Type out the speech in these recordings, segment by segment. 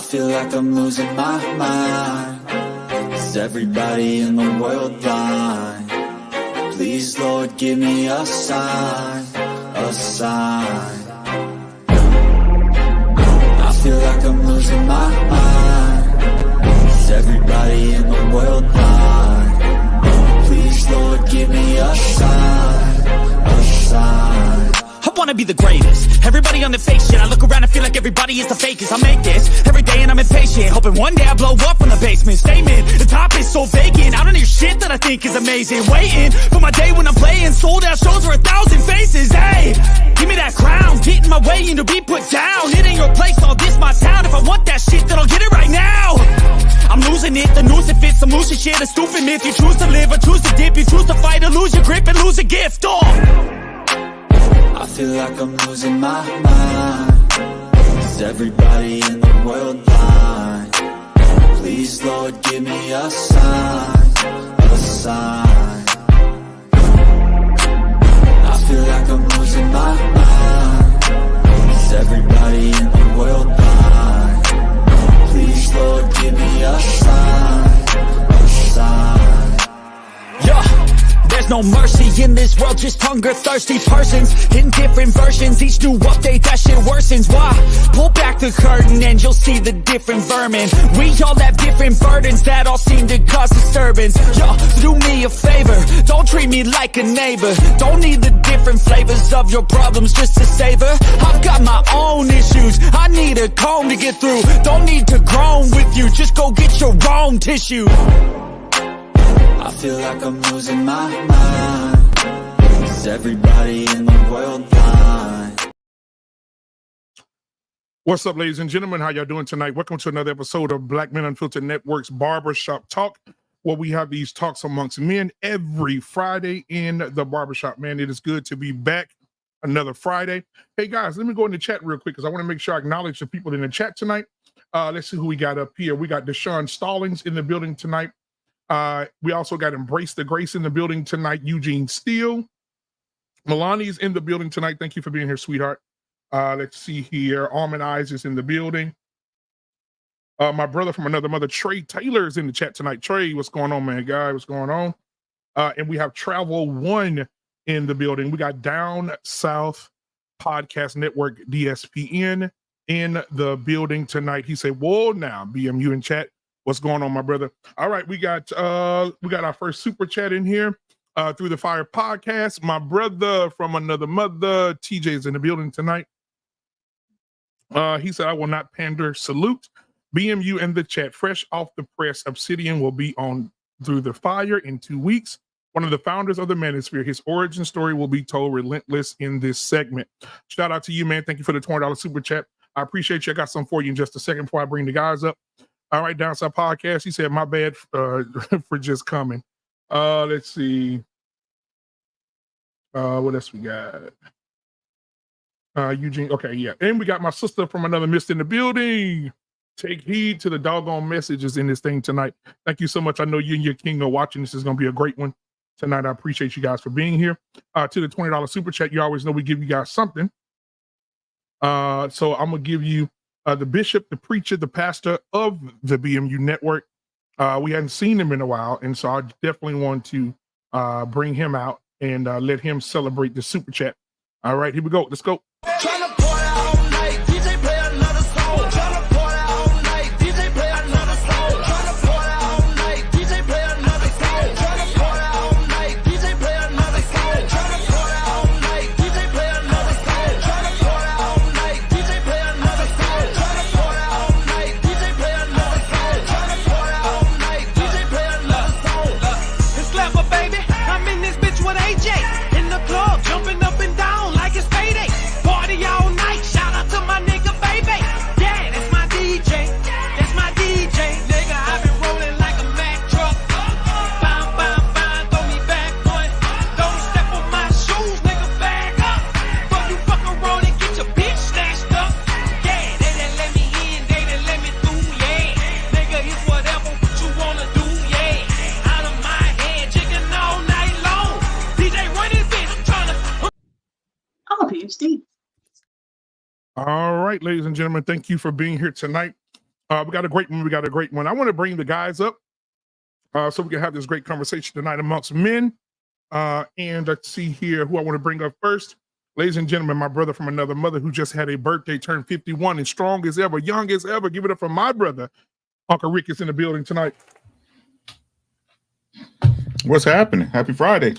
I feel like I'm losing my mind. Is everybody in the world blind? Please, Lord, give me a sign, a sign. I feel like I'm losing my mind. Is everybody in the world blind? Please, Lord, give me a sign, a sign. I wanna be the greatest. Everybody on the fake shit. I look around and feel like everybody is the fakest. I make this every day and I'm impatient, hoping one day I blow up from the basement. Statement, the top is so vacant. I don't hear shit that I think is amazing. Waiting for my day when I'm playing sold out shows for 1,000 faces. Hey, give me that crown, get in my way and to be put down. It ain't your place, all this my town. If I want that shit, then I'll get it right now. I'm losing it, the noose it fits, some losing shit, a stupid myth. You choose to live or choose to dip, you choose to fight or lose your grip and lose a gift. I feel like I'm losing my mind. Is everybody in the world blind? Please, Lord, give me a sign, a sign. I feel like I'm losing my mind. Is everybody in the world blind? Please, Lord, give me a sign, a sign. Yeah. There's no mercy in this world, just hunger-thirsty persons in different versions. Each new update, that shit worsens. Why? Pull back the curtain and you'll see the different vermin. We all have different burdens that all seem to cause disturbance. Yo, do me a favor, don't treat me like a neighbor. Don't need the different flavors of your problems just to savor. I've got my own issues, I need a comb to get through. Don't need to groan with you, just go get your own tissue. I feel like I'm losing my mind. Is everybody in the world blind? What's up, ladies and gentlemen? How y'all doing tonight? Welcome to another episode of Black Men Unfiltered Network's Barbershop Talk, where we have these talks amongst men every Friday in the barbershop. Man, it is good to be back another Friday. Hey, guys, let me go in the chat real quick because I want to make sure I acknowledge the people in the chat tonight. Let's see who we got up here. We got Deshaun Stallings in the building tonight. We also got Embrace the Grace in the building tonight. Eugene Steele. Milani's in the building tonight. Thank you for being here, sweetheart. Let's see here. Almond Eyes is in the building. My brother from another mother, Trey Taylor, is in the chat tonight. Trey, what's going on, man? Guy, what's going on? And we have Travel One in the building. We got Down South Podcast Network, DSPN, in the building tonight. He said, whoa, now, BMU in chat. What's going on, my brother? All right, we got our first super chat in here through the Fire Podcast. My brother from another mother, TJ, is in the building tonight. He said, I will not pander. Salute. BMU in the chat. Fresh off the press, Obsidian will be on Through the Fire in 2 weeks. One of the founders of the Manosphere. His origin story will be told relentless in this segment. Shout out to you, man. Thank you for the $20 super chat. I appreciate you. I got some for you in just a second before I bring the guys up. All right, Downside Podcast. He said, my bad for just coming. Let's see. What else we got? Eugene. Okay, yeah. And we got my sister from another mist in the building. Take heed to the doggone messages in this thing tonight. Thank you so much. I know you and your king are watching. This is going to be a great one tonight. I appreciate you guys for being here. To the $20 super chat, you always know we give you guys something. So I'm going to give you the bishop, the preacher, the pastor of the BMU network. We hadn't seen him in a while, and so I definitely want to bring him out and let him celebrate the super chat. All right, here we go. Let's go. All right, ladies and gentlemen, thank you for being here tonight. We got a great one. We got a great one. I want to bring the guys up so we can have this great conversation tonight amongst men. And let's see here who I want to bring up first. Ladies and gentlemen, my brother from another mother who just had a birthday, turned 51 and strong as ever, young as ever. Give it up for my brother. Uncle Rick is in the building tonight. What's happening? Happy Friday.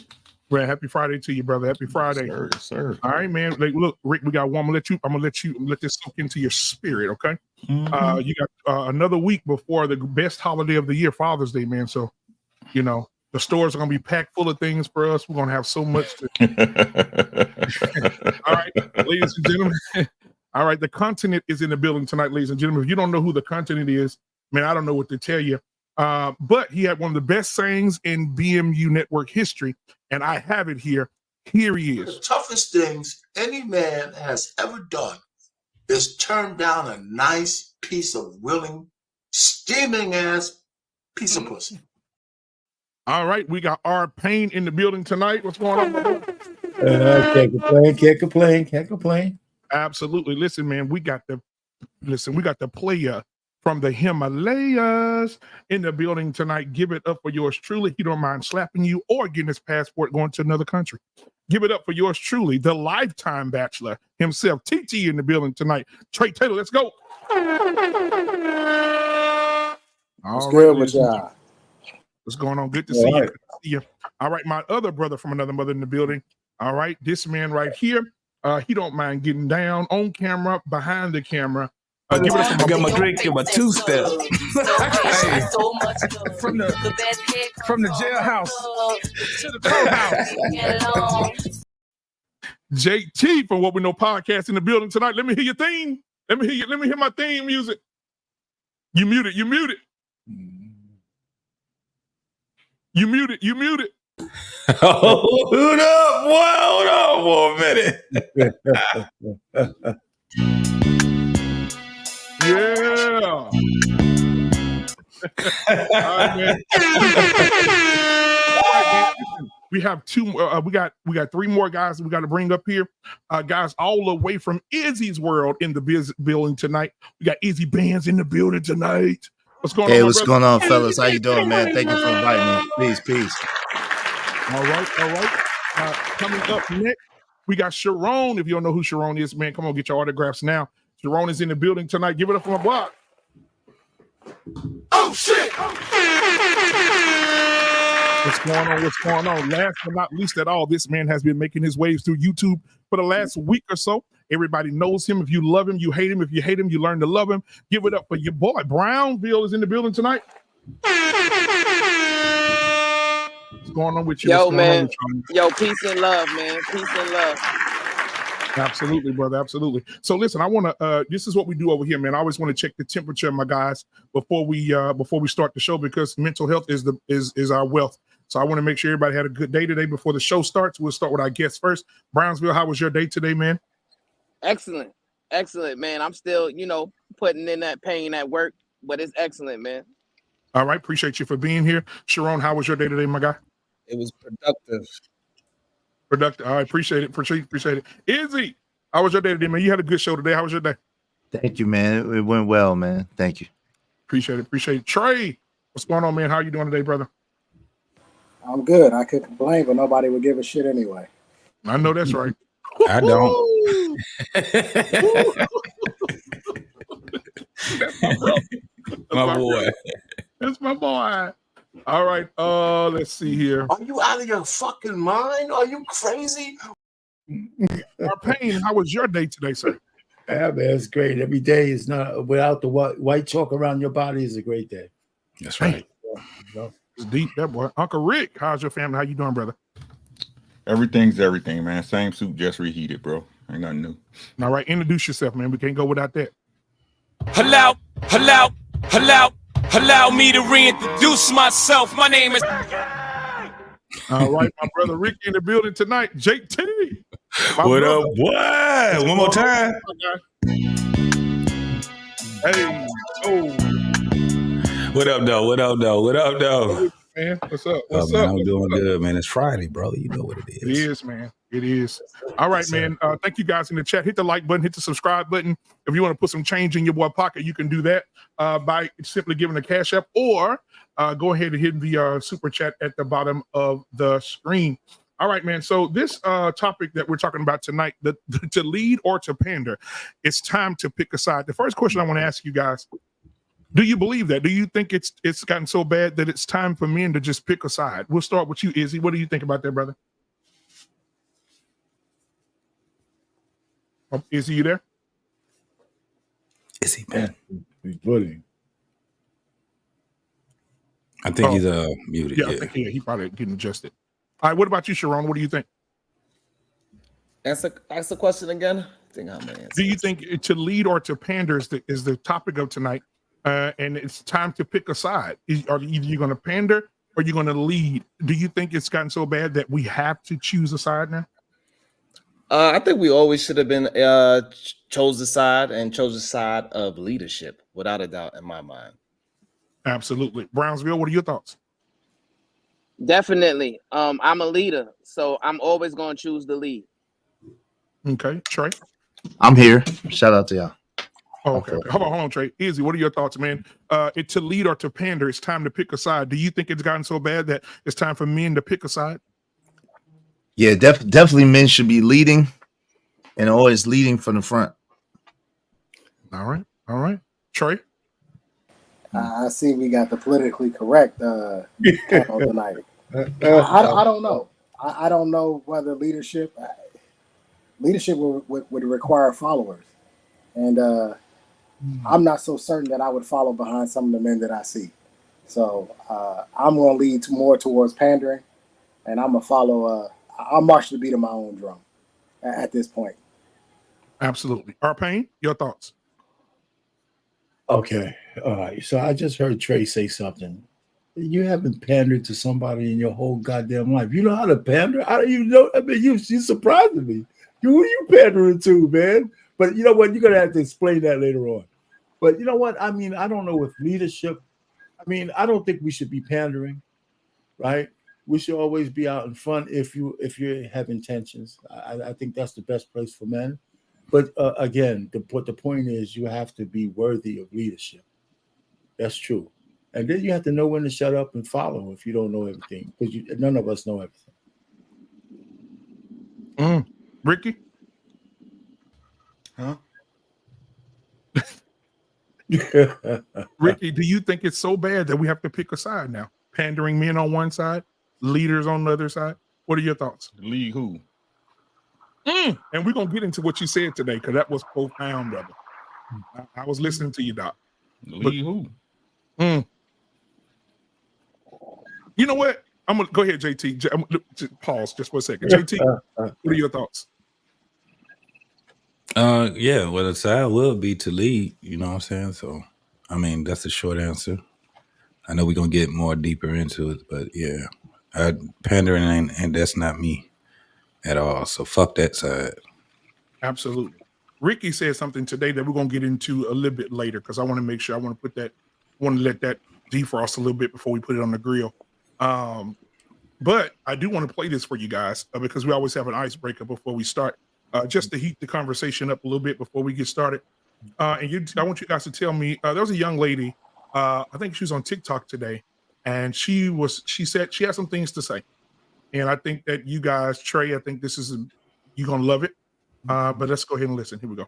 Well, happy Friday to you, brother. Happy Friday. Yes, sir. All right, man. Like, look, Rick, we got one. I'm gonna let this soak into your spirit, okay? Mm-hmm. You got another week before the best holiday of the year, Father's Day, man. So, you know, the stores are gonna be packed full of things for us. We're gonna have so much to all right, ladies and gentlemen. All right, the continent is in the building tonight, ladies and gentlemen. If you don't know who the continent is, man, I don't know what to tell you. But he had one of the best sayings in BMU network history, and I have it here. Here he is. The toughest things any man has ever done is turn down a nice piece of willing, steaming ass piece of pussy. All right, we got our Payne in the building tonight. What's going on, my boy? Can't complain. Absolutely. Listen, man, we got the player from the Himalayas in the building tonight. Give it up for yours truly. He don't mind slapping you or getting his passport going to another country. Give it up for yours truly, the lifetime bachelor himself, TT in the building tonight. Trey Taylor, let's go. What's good with y'all? What's going on? Good to see you. Good to see you. All right, my other brother from another mother in the building. All right, this man right here, he don't mind getting down on camera, behind the camera. Give it up. I got my drink in my two-step. Hey, from the jailhouse to the courthouse. JT from What We Know Podcast in the building tonight. Let me hear your theme. Let me hear my theme music. You muted. You muted. Hold up for a minute. Yeah. All right, man. We have two. We got three more guys we got to bring up here. Guys all the way from Izzy's world in the building tonight. We got Izzy Bands in the building tonight. What's going on? Hey, what's going on, fellas? How you doing, man? Thank you for inviting me. Peace. All right. Coming up next, we got Sharon. If you don't know who Sharon is, man, come on, get your autographs now. Sharon is in the building tonight. Give it up for my block. Oh, shit! What's going on? Last but not least at all, this man has been making his waves through YouTube for the last week or so. Everybody knows him. If you love him, you hate him. If you hate him, you learn to love him. Give it up for your boy. Brownville is in the building tonight. What's going on with you? Yo, man. Yo, peace and love, man. Peace and love. Absolutely, brother. Absolutely. So listen, I want to, this is what we do over here, man. I always want to check the temperature of my guys before we start the show, because mental health is our wealth. So I want to make sure everybody had a good day today before the show starts. We'll start with our guests first. Brownsville, how was your day today, man? Excellent, man. I'm still, putting in that pain at work, but it's excellent, man. All right. Appreciate you for being here. Sharon, how was your day today, my guy? It was productive. All right. Appreciate it. Izzy, how was your day today, man? You had a good show today. How was your day? Thank you, man. It went well, man. Thank you. Appreciate it. Trey, what's going on, man? How are you doing today, brother? I'm good. I could complain, but nobody would give a shit anyway. I know that's right. I don't. My boy. That's my boy. All right. Let's see here. Are you out of your fucking mind? Are you crazy? Our Payne, how was your day today, sir? Yeah, man, it's great. Every day is not without the white chalk around your body is a great day. That's right. It's deep, that boy. Uncle Rick, how's your family? How you doing, brother? Everything's everything, man. Same suit, just reheated, bro. Ain't nothing new. All right, introduce yourself, man. We can't go without that. Allow me to reintroduce myself. My name is. All right, my brother Rick in the building tonight. JT. What up, boy? One more time. Hey, oh. What up, though? Man, what's up? Man, I'm doing good, man. It's Friday, bro. You know what it is. It is, man. It is. All right, man. Thank you guys in the chat. Hit the like button, hit the subscribe button. If you want to put some change in your boy pocket, you can do that by simply giving a cash app, or go ahead and hit the super chat at the bottom of the screen. All right, man. So this topic that we're talking about tonight, to lead or to pander, it's time to pick a side. The first question I want to ask you guys, do you believe that? Do you think it's gotten so bad that it's time for men to just pick a side? We'll start with you, Izzy. What do you think about that, brother? Is he there? Is he bad? He's voting. I think he's muted. Yeah, I think he probably getting adjusted. All right, what about you, Sharon? What do you think? Ask the question again. I think I'm gonna answer. Do you think to lead or to pander is the topic of tonight? And it's time to pick a side. Are either you're going to pander or you're going to lead? Do you think it's gotten so bad that we have to choose a side now? I think we always should have been chose the side of leadership, without a doubt, in my mind. Absolutely. Brownsville, what are your thoughts? Definitely. I'm a leader, so I'm always going to choose the lead. Okay, Trey. I'm here. Shout out to y'all. Oh, okay. Hold on, Trey. Izzy, what are your thoughts, man? To lead or to pander, it's time to pick a side. Do you think it's gotten so bad that it's time for men to pick a side? Yeah, definitely men should be leading and always leading from the front. All right. Trey? I see we got the politically correct panel tonight. I don't know. I don't know whether leadership would require followers. And I'm not so certain that I would follow behind some of the men that I see. So I'm going to lead more towards pandering, and I'm going to follow. I'll march to the beat of my own drum at this point. Absolutely. Arpain, your thoughts? Okay. All right. So I just heard Trey say something. You haven't pandered to somebody in your whole goddamn life. You know how to pander? I don't even know. I mean, you surprising me. Who are you pandering to, man? But you know what? You're going to have to explain that later on. But you know what? I mean, I don't know with leadership. I mean, I don't think we should be pandering, right? We should always be out in front if you have intentions. I think that's the best place for men. But again, the point is you have to be worthy of leadership. That's true. And then you have to know when to shut up and follow if you don't know everything, because none of us know everything. Ricky? Huh? Ricky, do you think it's so bad that we have to pick a side now? Pandering men on one side, leaders on the other side? What are your thoughts? Lead who? And we're going to get into what you said today, because that was profound, brother. I was listening to you, Doc. Lead who? You know what? I'm going to go ahead, JT. Pause just for a second. JT, what are your thoughts? Yeah, well, the side will be to lead, you know what I'm saying? So, I mean, that's the short answer. I know we're going to get more deeper into it, but yeah, pandering and that's not me at all. So fuck that side. Absolutely. Ricky said something today that we're going to get into a little bit later, because I want to make sure I want to let that defrost a little bit before we put it on the grill. But I do want to play this for you guys because we always have an icebreaker before we start, just to heat the conversation up a little bit before we get started. I want you guys to tell me, there was a young lady, I think she was on TikTok today, and she said she had some things to say. And I think that you guys, Trey, I think you're going to love it. But let's go ahead and listen. Here we go.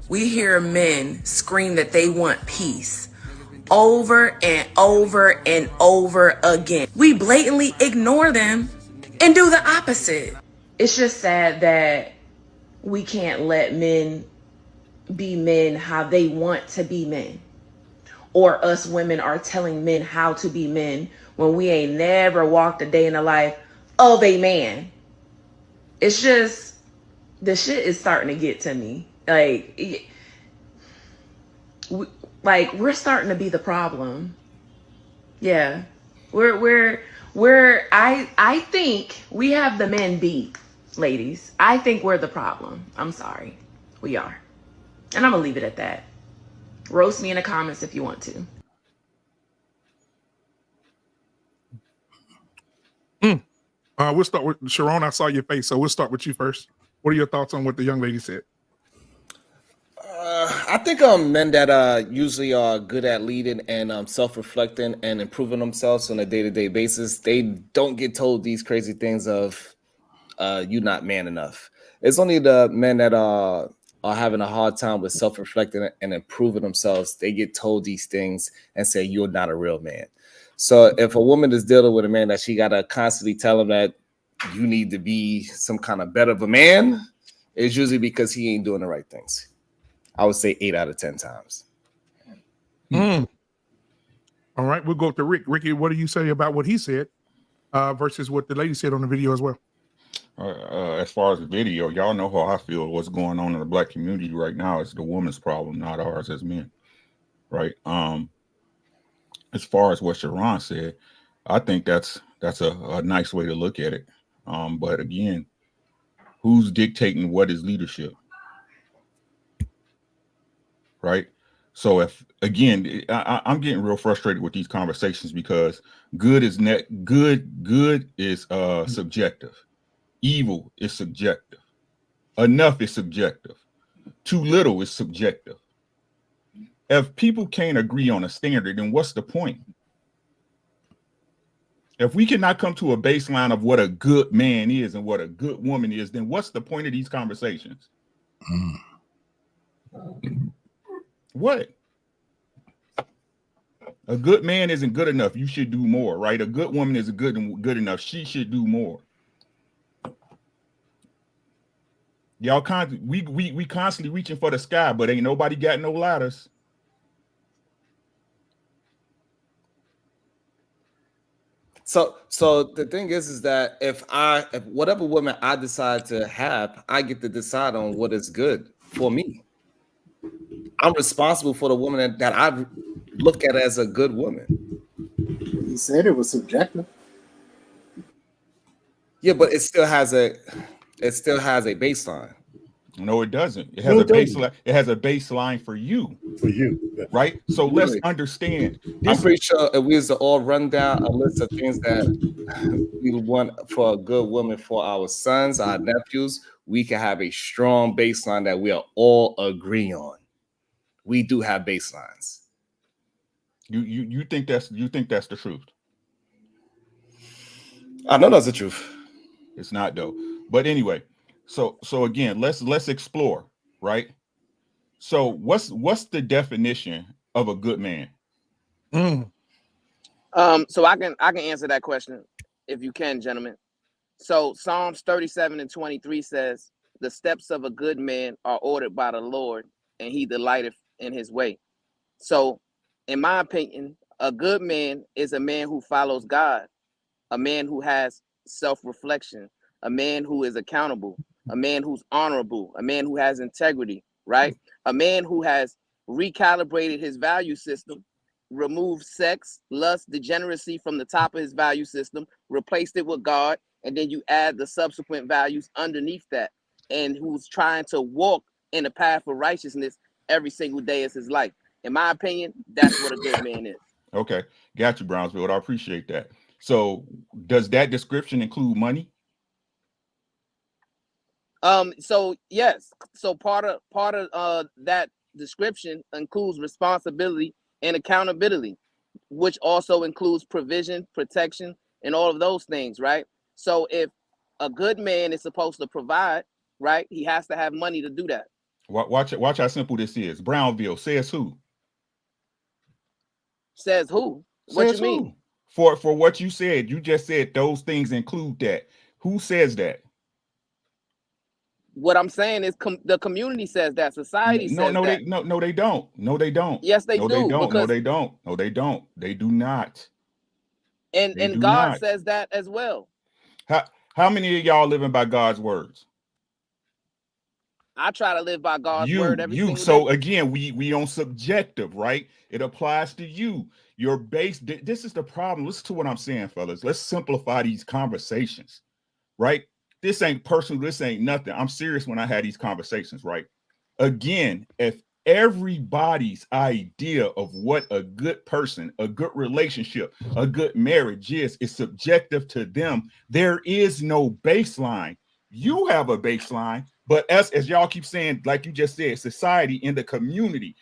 We hear men scream that they want peace over and over and over again. We blatantly ignore them and do the opposite. It's just sad that we can't let men be men how they want to be men. Or us women are telling men how to be men when we ain't never walked a day in the life of a man. It's just, the shit is starting to get to me. We're starting to be the problem. Yeah. I think we have the men beat, ladies. I think we're the problem. I'm sorry. We are. And I'm gonna leave it at that. Roast me in the comments if you want to. We'll start with Sharon. I saw your face, so we'll start with you first. What are your thoughts on what the young lady said? I think men that usually are good at leading and self-reflecting and improving themselves on a day-to-day basis, they don't get told these crazy things of you not man enough. It's only the men that are having a hard time with self-reflecting and improving themselves. They get told these things and say you're not a real man. So if a woman is dealing with a man that she gotta constantly tell him that you need to be some kind of better of a man, it's usually because he ain't doing the right things. I would say 8 out of 10 times. All right, we'll go to Rick. Ricky, what do you say about what he said versus what the lady said on the video as well? As far as the video, y'all know how I feel. What's going on in the black community right now is the woman's problem, not ours as men. Right. As far as what Sharon said, I think that's a nice way to look at it. But again, who's dictating what is leadership? Right. So if again, I'm getting real frustrated with these conversations because good is subjective. Evil is subjective. Enough is subjective. Too little is subjective. If people can't agree on a standard, then what's the point? If we cannot come to a baseline of what a good man is and what a good woman is, then what's the point of these conversations? What? A good man isn't good enough. You should do more, right? A good woman is good enough. She should do more. Y'all we constantly reaching for the sky, but ain't nobody got no ladders. So the thing is that if whatever woman I decide to have, I get to decide on what is good for me. I'm responsible for the woman that I look at as a good woman. He said it was subjective. Yeah, but it still has a baseline. No, it doesn't. It has a baseline. It has a baseline for you. For you, right? So let's understand. I'm pretty sure if we was to all run down a list of things that we want for a good woman for our sons, our nephews, we can have a strong baseline that we are all agree on. We do have baselines. You think that's the truth? I know that's the truth. It's not though. But anyway, so again, let's explore, right? So what's the definition of a good man? So I can answer that question if you can, gentlemen. So Psalms 37:23 says, "The steps of a good man are ordered by the Lord, and he delighteth in his way." So, in my opinion, a good man is a man who follows God, a man who has self-reflection, a man who is accountable, a man who's honorable, a man who has integrity, right? A man who has recalibrated his value system, removed sex, lust, degeneracy from the top of his value system, replaced it with God, and then you add the subsequent values underneath that, and who's trying to walk in the path of righteousness every single day of his life. In my opinion, that's what a good man is. Okay, got you, Brownsville. I appreciate that. So, does that description include money? So yes. So part of that description includes responsibility and accountability, which also includes provision, protection, and all of those things, right? So if a good man is supposed to provide, right, he has to have money to do that. Watch how simple this is. Brownville says who? Says who? What Says you mean? Who? For what you said, you just said those things include that. Who says that? What I'm saying is the community says that. Society says that. No, they don't. No, they don't. Yes, they do. They don't. Because no, they don't. No, they don't. They do not. And God says that as well. How many of y'all living by God's words? I try to live by God's word every single day. So again, we on subjective, right? It applies to you. Your base. This is the problem. Listen to what I'm saying, fellas. Let's simplify these conversations, right? This ain't personal. This ain't nothing. I'm serious when I had these conversations, right? Again, if everybody's idea of what a good person, a good relationship, a good marriage is subjective to them. There is no baseline. You have a baseline, but as y'all keep saying, like you just said, society and the community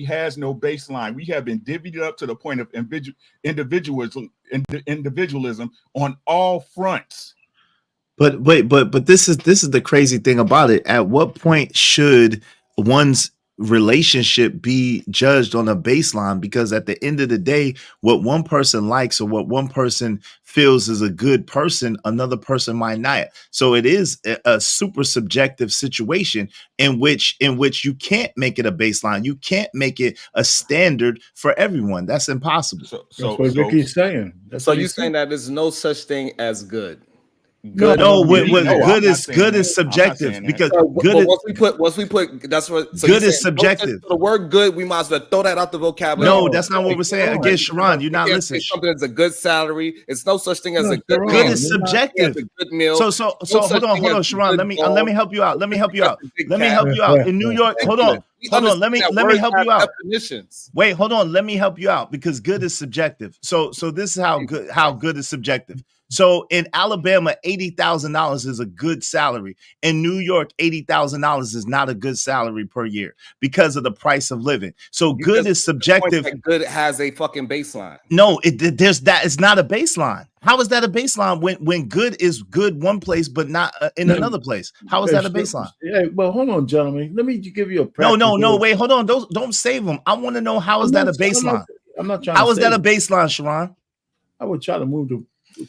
has no baseline. We have been divvied up to the point of individualism on all fronts. But wait, but this is the crazy thing about it. At what point should one's relationship be judged on a baseline? Because at the end of the day, what one person likes or what one person feels is a good person, another person might not. So it is a super subjective situation in which you can't make it a baseline. You can't make it a standard for everyone. That's impossible. That's what Ricky's saying. So you're saying that there's no such thing as good. Good. No, what good is subjective because good once we put that's what good is subjective. The word good, we might as well throw that out the vocabulary. No, that's not what we're saying. Again, Sharon, you're not listening. Something that's a good salary. It's no such thing as a good. Good is subjective. A good meal. So hold on, Sharon. Let me help you out. Let me help you out in New York. Hold on. Let me help you out. Wait, hold on. Let me help you out because good is subjective. So this is how good is subjective. So in Alabama, $80,000 is a good salary. In New York, $80,000 is not a good salary per year because of the price of living. So good is subjective. Good has a fucking baseline. No, it's not a baseline. How is that a baseline when good is good one place but not in another place? How is that a baseline? Yeah, well, hold on, gentlemen. Let me give you a no. Wait, hold on. Don't save them. I want to know how is that a baseline? I'm not trying. How is that a baseline, Sharon? I would try to move the.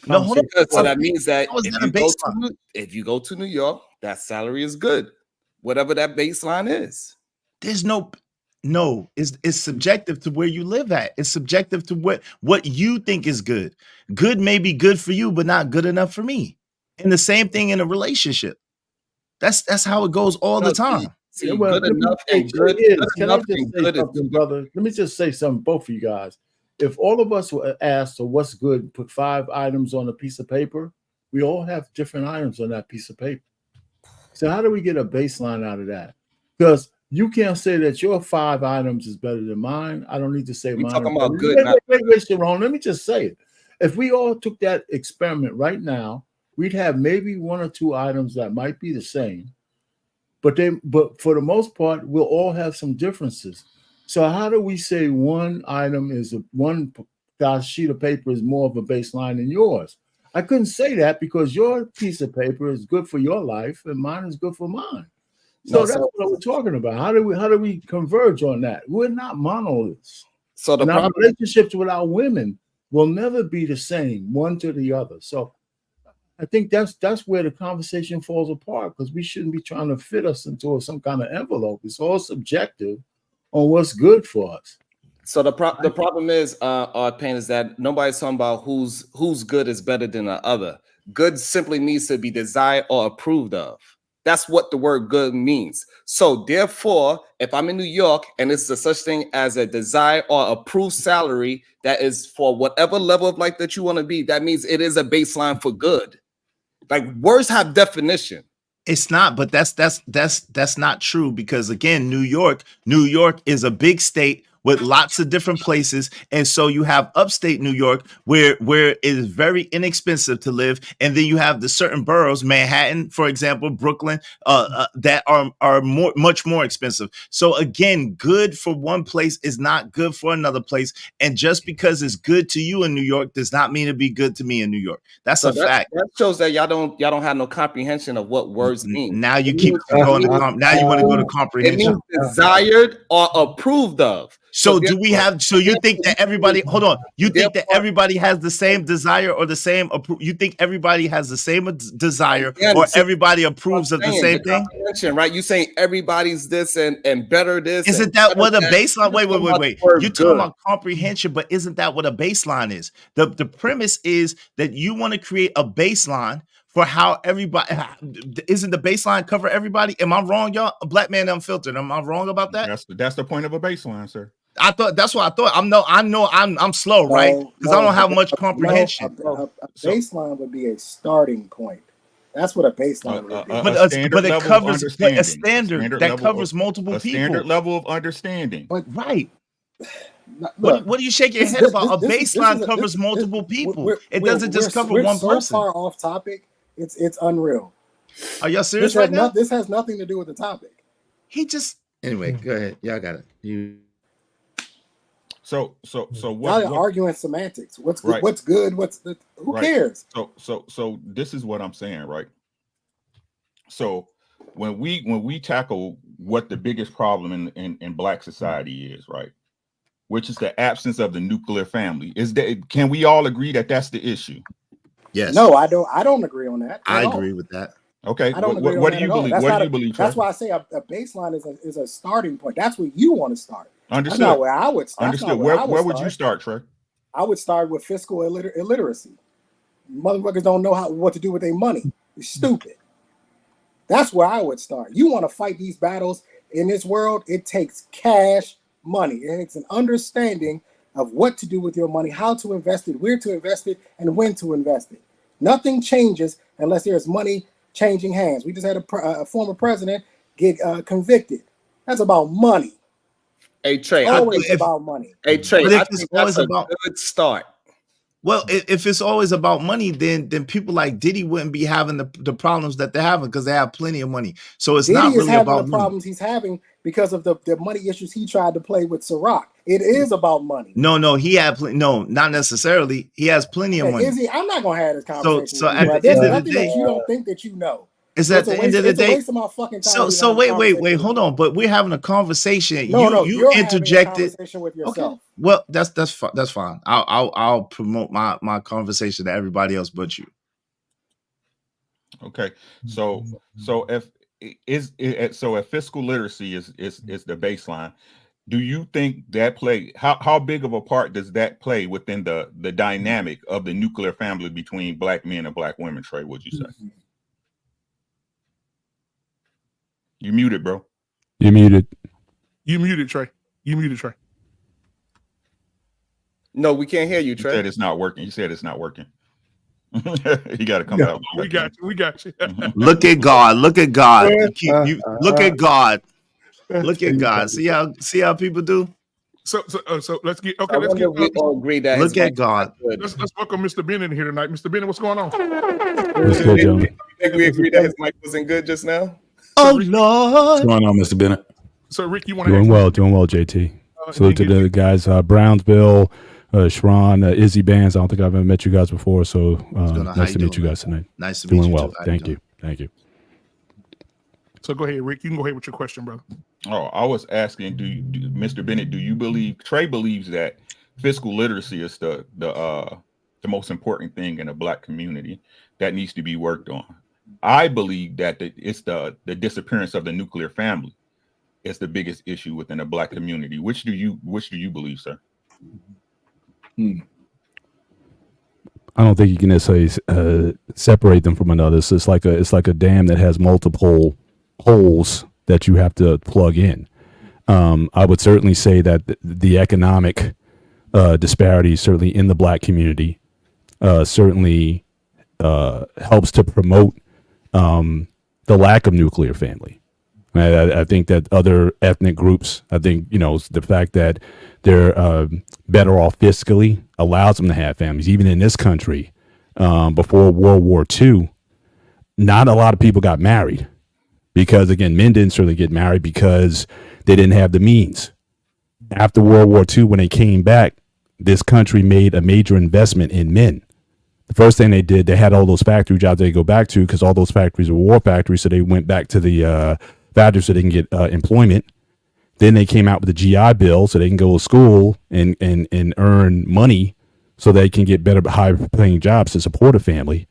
No, hold on. So that means that if you go to New York, that salary is good, whatever that baseline is. There's no, it's subjective to where you live at. It's subjective to what you think is good. Good may be good for you, but not good enough for me. And the same thing in a relationship. That's how it goes all the time. See, well, good enough and good is. Can I just say something, brother? Let me just say something, both of you guys. If all of us were asked, so what's good, put 5 items on a piece of paper, we all have different items on that piece of paper. So how do we get a baseline out of that? Because you can't say that your 5 items is better than mine. I don't need to say mine. Talking about good. Wait, Sharon, let me just say it. If we all took that experiment right now, we'd have maybe 1 or 2 items that might be the same. But for the most part, we'll all have some differences. So how do we say one item is one sheet of paper is more of a baseline than yours? I couldn't say that because your piece of paper is good for your life and mine is good for mine. So that's what we're talking about. How do we converge on that? We're not monoliths. So our relationships with our women will never be the same one to the other. So I think that's where the conversation falls apart because we shouldn't be trying to fit us into some kind of envelope. It's all subjective on what's good for us. So the problem is, Pain, is that nobody's talking about whose good is better than the other. Good simply means to be desired or approved of. That's what the word good means. So therefore, if I'm in New York and it's a such thing as a desired or approved salary that is for whatever level of life that you want to be, that means it is a baseline for good. Like words have definition. It's not, but that's not true because again, New York is a big state with lots of different places. And so you have upstate New York where it is very inexpensive to live. And then you have the certain boroughs, Manhattan, for example, Brooklyn, that are much more expensive. So again, good for one place is not good for another place. And just because it's good to you in New York does not mean it'd be good to me in New York. That's a fact. That shows that y'all don't have no comprehension of what words mean. Now you keep going to now you want to go to comprehension. It means desired or approved of. So do we have? So you think that everybody? Hold on. You think that everybody has the same desire or the same? You think everybody has the same desire or everybody approves of the same thing? Right? You saying everybody's this and better this? Isn't that what a baseline? Wait. You're talking about comprehension, but isn't that what a baseline is? The premise is that you want to create a baseline for how everybody. Isn't the baseline cover everybody? Am I wrong, y'all? A black man unfiltered. Am I wrong about that? That's the point of a baseline, sir. I thought that's what I thought. I'm slow, right? Because I don't have much comprehension. A baseline would be a starting point. That's what a baseline would be. But standard it level of covers a understanding. standard that level covers of- multiple a people. standard level of understanding. But Right. look, What do you shake your this- head this- about? this- A this baseline is a- covers this- multiple this- people. we're- It doesn't just cover we're one so person. far off topic. It's unreal. Are y'all This serious has, right now? this has nothing to do with the topic. He just anyway. Go ahead. Y'all got it. You. So Y'all what? are arguing semantics. What's Right. what's good? Who Right. cares? So this is what I'm saying, right? So when we tackle what the biggest problem in Black society is, right, which is the absence of the nuclear family, can we all agree that that's the issue? Yes. No, I don't agree on that. I at all. agree with that. Okay. I don't agree on What that do you at all. believe? That's What not do a- you believe? That's Trey? why I say a baseline is a starting point. That's where you want to start. Understood. That's not where I would. That's Understood. not where I Where would you start, Trey? I would start with fiscal illiteracy. Motherfuckers don't know what to do with their money. It's stupid. That's where I would start. You want to fight these battles in this world, it takes cash money. And it's an understanding of what to do with your money, how to invest it, where to invest it, and when to invest it. Nothing changes unless there's money changing hands. We just had a former president get convicted. That's about money. Hey Trey, Always about money. Hey Trey, But if I it's think always that's a about- good start. Well, if it's always about money, then people like Diddy wouldn't be having the problems that they're having because they have plenty of money. So it's Diddy not is really having about the money. problems he's having because of the money issues he tried to play with Ciroc. It is about money. No, he had no, not necessarily. He has plenty of Okay, money. is he? I'm not gonna have this conversation. So with you, at bro. the There's end of the nothing day- that you don't think that you know. It's So at the end of the it's a day. waste of my fucking time. So to so have a wait, conversation hold with on. But we're having a conversation. you. No, you you're having a interjected. conversation with Okay. yourself. Well, that's fine. I'll promote my conversation to everybody else but you. Okay. So if fiscal literacy is the baseline, do you think that how big of a part does that play within the dynamic of the nuclear family between Black men and Black women, Trey, would you say? You muted, bro. You muted. You muted, Trey. You muted, Trey. No, we can't hear you, You Trey. said it's not working. You said it's not working. You got to come out. We got you. We got you. Look at God. Look at God. Look at God. Look at God. See how people do. So let's get I wonder if we all agree that Look his at mic is God. not good. let's welcome Mr. Bennett here tonight. Mr. Bennett, what's going on? What's good, gentlemen? You think we agree that his mic wasn't good just now? Oh What's Lord. going on, Mr. Bennett? So Rick, you want to Doing well, JT. Salute to and the guys, Brownsville, Sharon, Izzy Bands. I don't think I've ever met you guys before, so nice to meet you guys tonight. Nice to meet Doing you. well. too. How Thank doing? you. Thank you. So go ahead, Rick. You can go ahead with your question, brother. Oh, I was asking, Mr. Bennett, do you believe Trey believes that fiscal literacy is the most important thing in a Black community that needs to be worked on? I believe that it's the disappearance of the nuclear family is the biggest issue within the Black community. Which do you believe, sir? I don't think you can necessarily separate them from another. So it's like a dam that has multiple holes that you have to plug in. I would certainly say that the economic disparities, certainly in the Black community, certainly helps to promote the lack of nuclear family. I think that other ethnic groups, the fact that they're better off fiscally allows them to have families. Even in this country, before World War II, not a lot of people got married because, again, men didn't certainly get married because they didn't have the means. After World War II, when they came back, this country made a major investment in men. The first thing they did, they had all those factory jobs they go back to because all those factories were war factories, so they went back to the factories so they can get employment. Then they came out with the GI Bill so they can go to school and earn money so they can get better, higher paying jobs to support a family.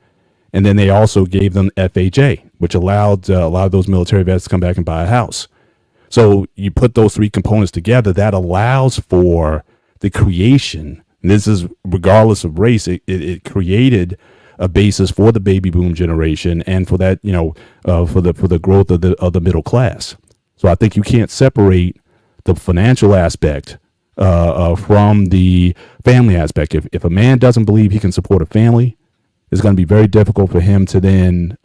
And then they also gave them FHA, which allowed a lot of those military vets to come back and buy a house. So you put those three components together, that allows for the creation. And this is regardless of race. It created a basis for the baby boom generation and for that, for the growth of the middle class. So I think you can't separate the financial aspect from the family aspect. If a man doesn't believe he can support a family, it's going to be very difficult for him to then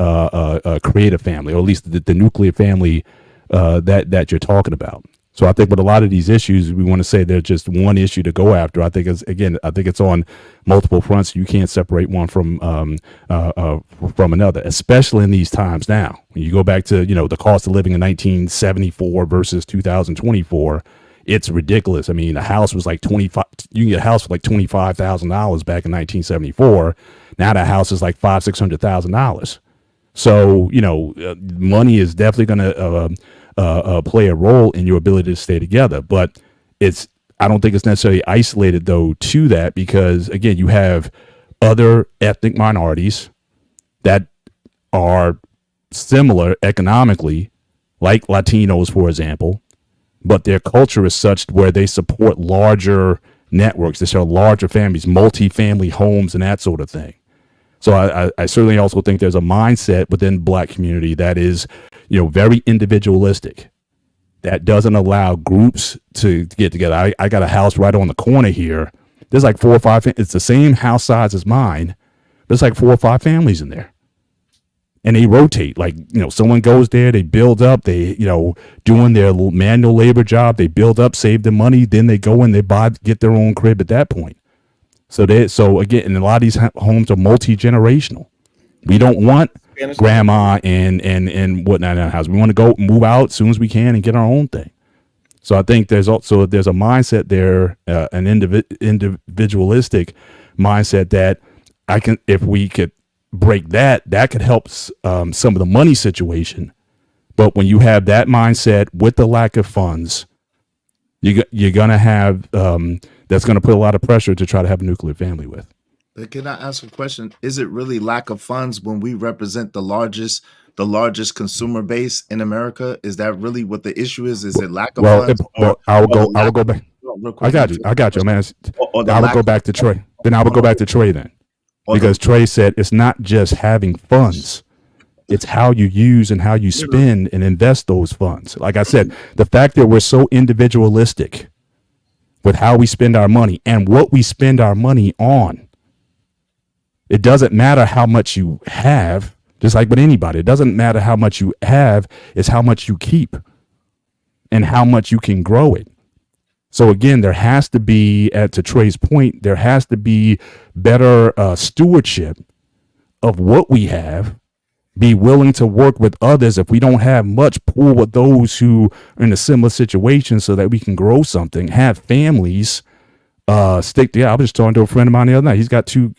create a family, or at least the nuclear family that you're talking about. So I think with a lot of these issues, we want to say they're just one issue to go after. I think it's on multiple fronts. You can't separate one from another, especially in these times now. When you go back to, the cost of living in 1974 versus 2024, it's ridiculous. I mean, a house was like you can get a house for like $25,000 back in 1974. Now that house is like $500,000-$600,000. So, money is definitely going to play a role in your ability to stay together. But I don't think it's necessarily isolated, though, to that, because, again, you have other ethnic minorities that are similar economically, like Latinos, for example, but their culture is such where they support larger networks. They show larger families, multi-family homes, and that sort of thing. So I certainly also think there's a mindset within the Black community that is, very individualistic, that doesn't allow groups to get together. I got a house right on the corner here. There's like 4 or 5. It's the same house size as mine. There's like 4 or 5 families in there. And they rotate, like, someone goes there, they build up, they, doing their manual labor job, they build up, save the money, then they go and they get their own crib at that point. So again, and a lot of these homes are multi-generational. We don't want grandma and whatnot in our house. We want to go move out as soon as we can and get our own thing. So I think there's a mindset there, an individualistic mindset that if we could break that could help some of the money situation. But when you have that mindset with the lack of funds, you're gonna have that's gonna put a lot of pressure to try to have a nuclear family with. But can I ask a question? Is it really lack of funds when we represent the largest consumer base in America? Is that really what the issue is? Is it lack of funds? I will go back. I got you, man. I would go back to Trey. Then I would go back to Trey then. Because Trey said it's not just having funds, it's how you use and how you spend and invest those funds. Like I said, the fact that we're so individualistic with how we spend our money and what we spend our money on, it doesn't matter how much you have, just like with anybody. It doesn't matter how much you have, it's how much you keep and how much you can grow it. So again, there has to be, to Trey's point, there has to be better stewardship of what we have, be willing to work with others. If we don't have much, pool with those who are in a similar situation so that we can grow something, have families, stick together. I was just talking to a friend of mine the other night. He's got 2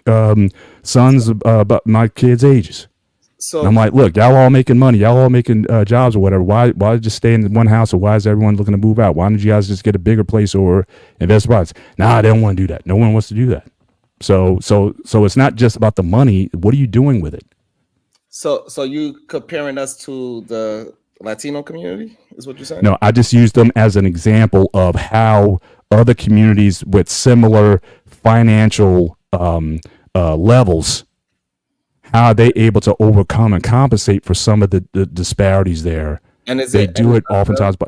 sons about my kids' ages. So and I'm like, look, y'all all making money, y'all all making jobs or whatever. Why just stay in one house, or why is everyone looking to move out? Why don't you guys just get a bigger place or invest spots? Nah, they don't want to do that. No one wants to do that. So it's not just about the money. What are you doing with it? So you comparing us to the Latino community is what you're saying? No, I just used them as an example of how other communities with similar financial levels, how are they able to overcome and compensate for some of the disparities there? And they do it oftentimes by.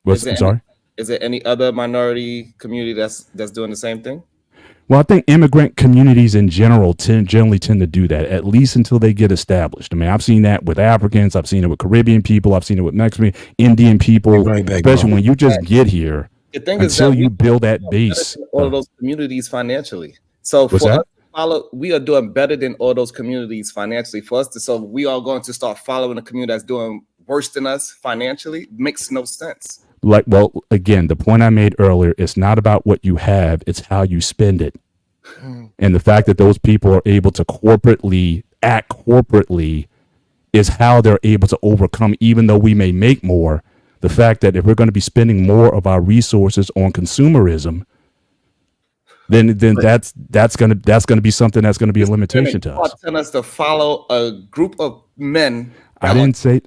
Is there any other minority community that's doing the same thing? Well, I think immigrant communities in general generally tend to do that, at least until they get established. I mean, I've seen that with Africans, I've seen it with Caribbean people, I've seen it with Mexican, Indian people, especially when you just get here. The thing until is that you build that base. All of those communities financially. So for us, we are doing better than all those communities financially. For us so we are going to start following a community that's doing worse than us financially makes no sense. Well, again, the point I made earlier, it's not about what you have, it's how you spend it. And the fact that those people are able to act corporately is how they're able to overcome, even though we may make more. The fact that if we're going to be spending more of our resources on consumerism, then that's going to be something that's going to be a limitation to us. Telling us to follow a group of men. I didn't say.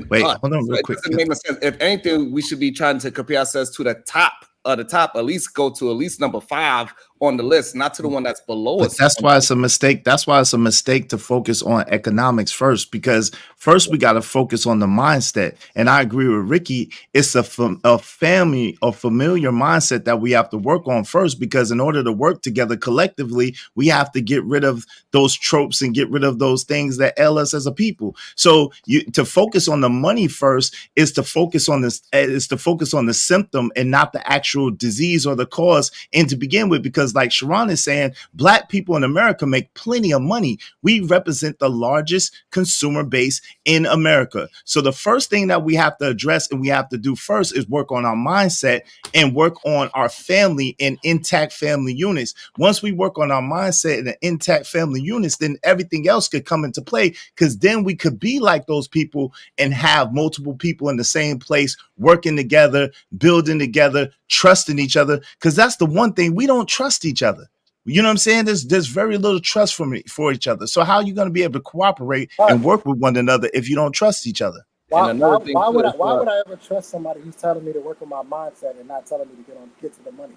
Wait, hold on real quick. It doesn't make no sense. If anything, we should be trying to compare ourselves to the top of the top. At least go to at least number 5 on the list, not to the one that's below But us. that's why it's a mistake. That's why it's a mistake to focus on economics first, because first we got to focus on the mindset. And I agree with Ricky. It's a family or familiar mindset that we have to work on first, because in order to work together collectively, we have to get rid of those tropes and get rid of those things that ail us as a people. So to focus on the money first is to focus on this, is to focus on the symptom and not the actual disease or the cause. And to begin with, because like Sharon is saying, Black people in America make plenty of money. We represent the largest consumer base in America. So the first thing that we have to address and we have to do first is work on our mindset and work on our family and intact family units. Once we work on our mindset and the intact family units, then everything else could come into play, because then we could be like those people and have multiple people in the same place, working together, building together, trusting each other. Because that's the one thing, we don't trust each other. You know what I'm saying? There's very little trust for each other. So how are you going to be able to cooperate and work with one another if you don't trust each other? Why would I ever trust somebody who's telling me to work on my mindset and not telling me to get to the money?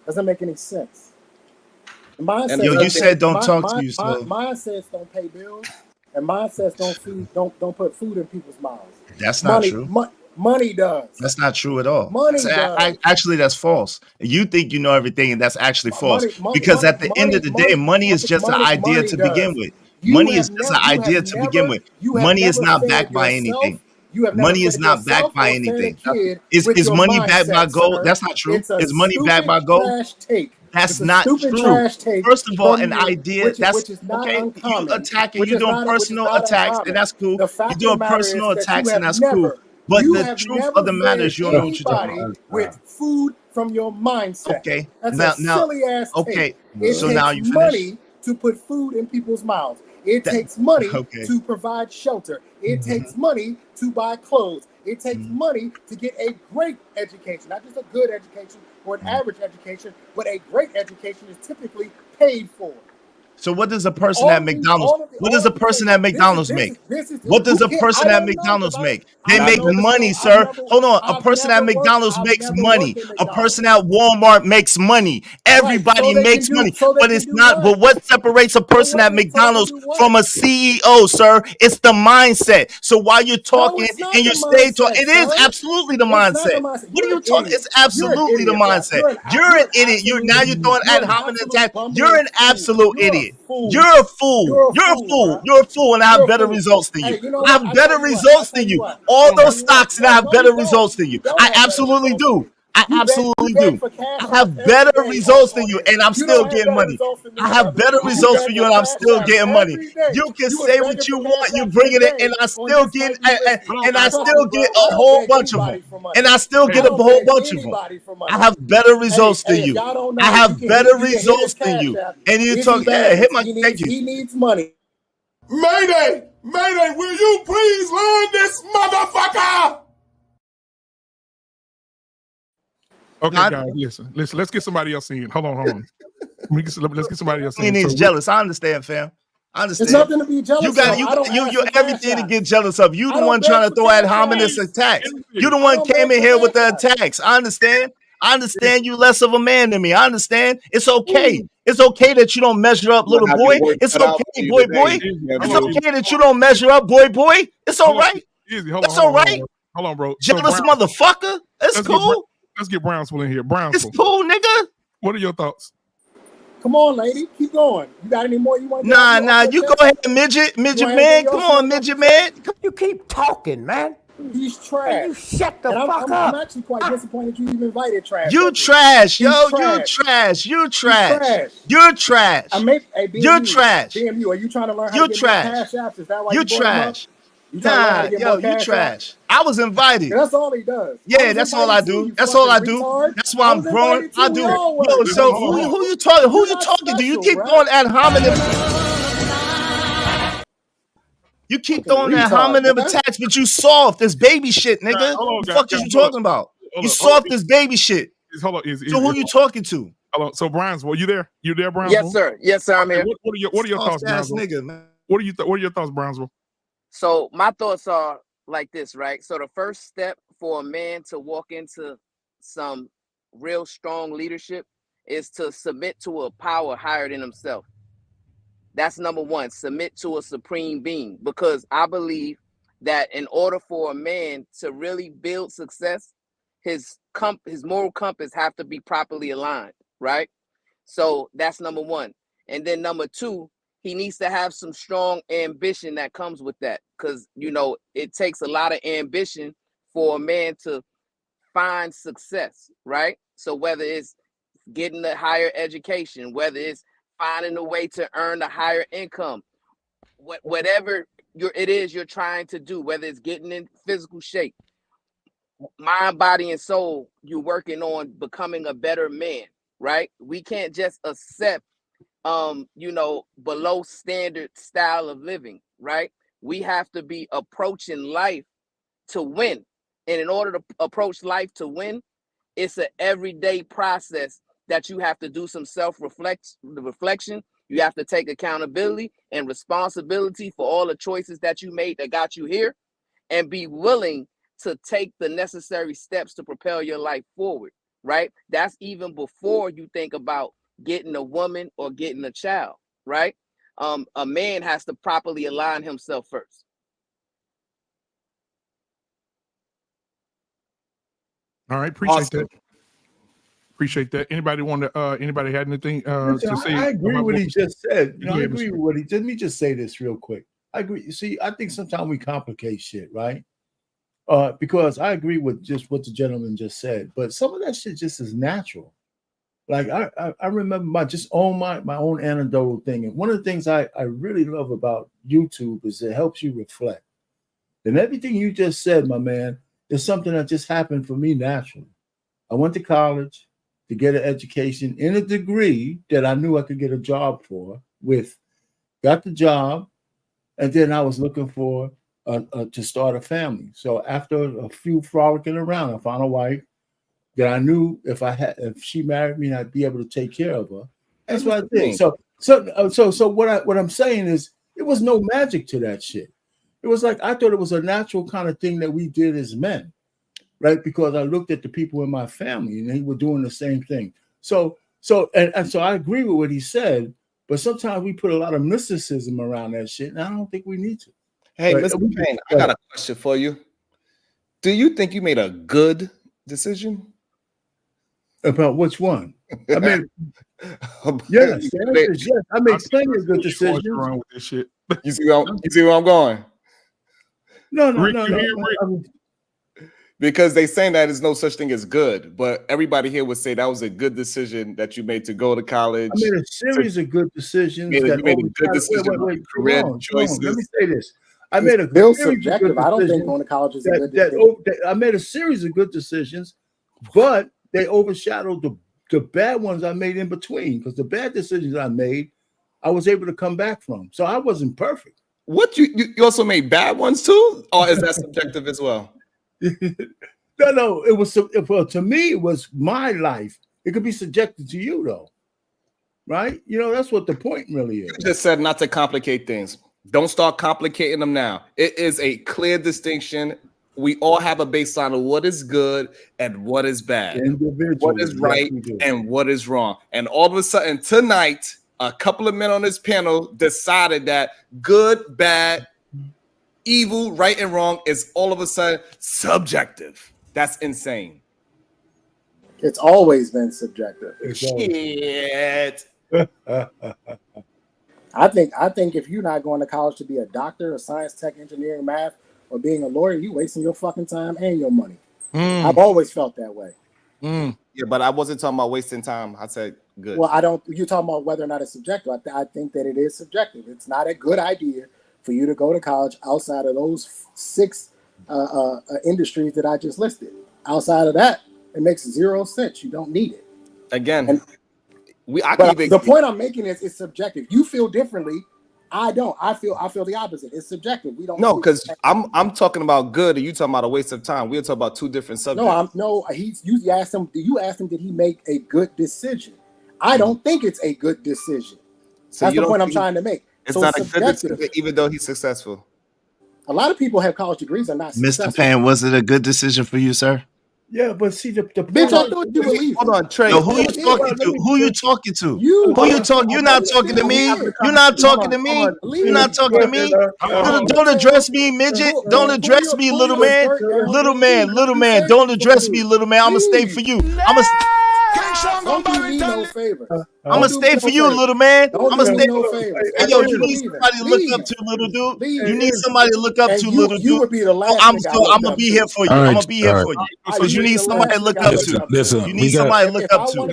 Doesn't make any sense. Mindset, you said don't talk to you. So mindsets don't pay bills, and mindsets don't put food in people's mouths. That's not true. Money does. That's not true at all. Money does. Actually, that's false. You think you know everything, and that's actually false. Because at the end of the day, money is just an idea to begin with. Money is just an idea to begin with. Money is not backed by anything. Money is not backed by anything. Is money backed by gold? That's not true. Is money backed by gold? That's not true. First of all, an idea that's okay. You attacking, you're doing personal attacks, and that's cool. You're doing personal attacks, and that's cool. But the truth of the matter is, you don't know what you're talking about. With food from your mindset. Okay. That's a silly ass take. So now you money to put food in people's mouths. It takes money to provide shelter. It takes money to buy clothes. It takes money to get a great education, not just a good education or an average education, but a great education is typically paid for. So what does a person at McDonald's? What does a person at McDonald's make? What does a person at McDonald's make? They make money, sir. Hold on. A person at McDonald's makes money. A person at Walmart makes money. Everybody makes money. But it's not. But what separates a person at McDonald's from a CEO, sir? It's the mindset. So while you're talking and you stay talking, it is absolutely the mindset. What are you talking? It's absolutely the mindset. You're an idiot. You're throwing ad hominem attacks. You're an absolute idiot. You're a fool. You're a fool. You're a fool, and I have better results than you. I have better results than you. All those stocks, and I have better results than you. I absolutely do. I absolutely do. I have better results than you, and I'm still getting money. I have better results for you, and I'm still getting money. You can say what you want, you bring it in, and I still get, and I still get a whole bunch of them, and I still get a whole bunch of them. I have better results than you. I have better results than you, and you talk. Yeah, hit my. Thank you. He needs money. Mayday! Mayday! Will you please learn this motherfucker? Okay, guys, listen. Let's get somebody else in. Hold on. Let's get somebody else in. He's jealous. I understand, fam. I understand. There's nothing to be jealous of. You everything to get jealous of. You the one trying to throw ad hominem attacks. You the one came in here with the attacks. I understand. I understand you less of a man than me. I understand. It's okay. It's okay that you don't measure up, little boy. It's okay, boy. It's okay that you don't measure up, boy. It's all right. That's all right. Hold on, bro. Jealous motherfucker. That's cool. Let's get Brownsville in here. Brownsville. It's cool, nigga. What are your thoughts? Come on, lady. Keep going. You got any more you want to Nah. You go ahead, midget man. Come on, midget man. You keep talking, man. He's trash. You shut the fuck up. I'm actually quite disappointed you even invited trash. You trash, yo. You trash. You're trash. You're trash. You're trash. BMU, are you trying to learn how to get more cash apps? Is that why you trash. Nah, yo, you trash. I was invited. That's all he does. Yeah, that's all I do. That's all I do. That's why I'm growing. I do. Yo, so who you talking? Who you talking to? You keep throwing ad hominem. You keep throwing ad hominem attacks, but you soft as baby shit, nigga. What the fuck is you talking about? You soft as baby shit. So who you talking to? Hello. So Brownsville, you there? You there, Yes, Brownsville? sir, I'm here. What are your thoughts, Brownsville? Nigga, man. What are your thoughts, Brownsville? So my thoughts are like this, right? So the first step for a man to walk into some real strong leadership is to submit to a power higher than himself. That's number one. Submit to a supreme being, because I believe that in order for a man to really build success, his moral compass have to be properly aligned, right? So that's number one. And then number two, he needs to have some strong ambition that comes with that, because it takes a lot of ambition for a man to find success, right? So whether it's getting a higher education, whether it's finding a way to earn a higher income, whatever it is you're trying to do, whether it's getting in physical shape, mind, body, and soul, you're working on becoming a better man, right? We can't just accept below standard style of living, right? We have to be approaching life to win. And in order to approach life to win, it's an everyday process that you have to do some self-reflection. You have to take accountability and responsibility for all the choices that you made that got you here, and be willing to take the necessary steps to propel your life forward, right? That's even before you think about getting a woman or getting a child, right? A man has to properly align himself first. All right, appreciate that. Appreciate that. Anybody want to? Anybody had anything to say? I agree with what he just said. I agree with what he. Let me just say this real quick. I agree. You see, I think sometimes we complicate shit, right? Because I agree with just what the gentleman just said, but some of that shit just is natural. Like I remember my own anecdotal thing, and one of the things I really love about YouTube is it helps you reflect. And everything you just said, my man, is something that just happened for me naturally. I went to college to get an education in a degree that I knew I could get a job for. Got the job, and then I was looking for to start a family. So after a few frolicking around, I found a wife that I knew if she married me, I'd be able to take care of her. That's what I did. So what I'm saying is, it was no magic to that shit. It was like I thought it was a natural kind of thing that we did as men, right? Because I looked at the people in my family and they were doing the same thing. So I agree with what he said, but sometimes we put a lot of mysticism around that shit, and I don't think we need to. Hey, Mr. Payne, I got a question for you. Do you think you made a good decision? About which one? I mean, yes. I made plenty of good decisions. Wrong with this shit. You see where I'm going? No. Because they saying that there's no such thing as good, but everybody here would say that was a good decision that you made to go to college. I made a series of good decisions. You made a good decision. Career choices. Let me say this. I made a subjective. I don't think going to college is a good decision. I made a series of good decisions, but they overshadowed the bad ones I made in between, because the bad decisions I made, I was able to come back from. So I wasn't perfect. What you also made bad ones too, or is that subjective as well? No. It was to me. It was my life. It could be subjective to you though, right? That's what the point really is. You just said not to complicate things. Don't start complicating them now. It is a clear distinction. We all have a baseline of what is good and what is bad, what is right and what is wrong. And all of a sudden tonight, a couple of men on this panel decided that good, bad, evil, right, and wrong is all of a sudden subjective. That's insane. It's always been subjective. Shit. I think if you're not going to college to be a doctor, a science, tech, engineering, math, or being a lawyer, you wasting your fucking time and your money. I've always felt that way. Yeah, but I wasn't talking about wasting time. I said good. Well, you're talking about whether or not it's subjective. I think that it is subjective. It's not a good idea for you to go to college outside of those 6 industries that I just listed. Outside of that, it makes 0 sense. You don't need it. Again, the point I'm making is it's subjective. You feel differently. I don't. I feel the opposite. It's subjective. We don't. No, because I'm talking about good, and you talking about a waste of time. We're talking about 2 different subjects. You asked him. Did he make a good decision? I don't think it's a good decision. So that's the point I'm trying to make. It's not a good decision, even though he's successful. A lot of people have college degrees and not successful. Mr. Payne, was it a good decision for you, sir? Yeah, but see the Bitch, I thought you believed. Hold on, Trey. Yo, Who you talking to? Who you talking to? You. Who you talking? You're not talking to me. You're not talking to me. You're not talking to me. Don't address me, midget. Don't address me, little man. Little man. Don't address me, little man. I'ma stay for you. I'ma stay for you, little man. I'ma stay. Hey, yo, you need somebody to look up to, little dude. You need somebody to look up to, little dude. You would be the last. I'm gonna be here for you. I'm gonna be here for you. Because you need somebody to look up to. Listen, you need somebody to look up to.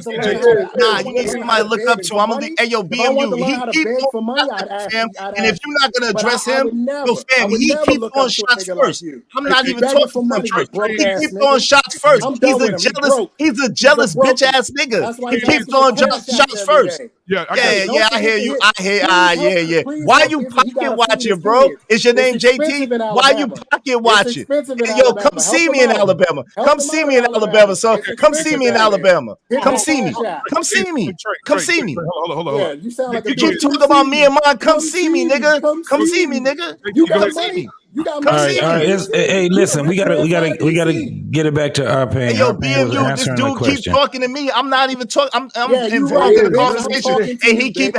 Nah, you need somebody to look up to. I'm gonna. Hey, yo, BMU. He keep going, fam. And if you're not gonna address him, yo, fam, he keep throwing shots first. I'm not even talking to him first. He keep throwing shots first. He's a jealous bitch ass nigga. He keep throwing shots first. Yeah, I hear you. Yeah. Why you pocket watching, bro? Is your name JT? Why you pocket watching? Yo, come see me in Alabama. Come see me in Alabama, son. Come see me in Alabama. Come see me. Come see me. Come see me. Hold on. You sound like a You keep talking about me and mine. Come see me, nigga. Come see me, nigga. Come see me. All right. Hey, listen, we gotta get it back to our pain. Hey, yo, BMU, this dude keep talking to me. I'm not even talking. I'm involved in the conversation, and he keep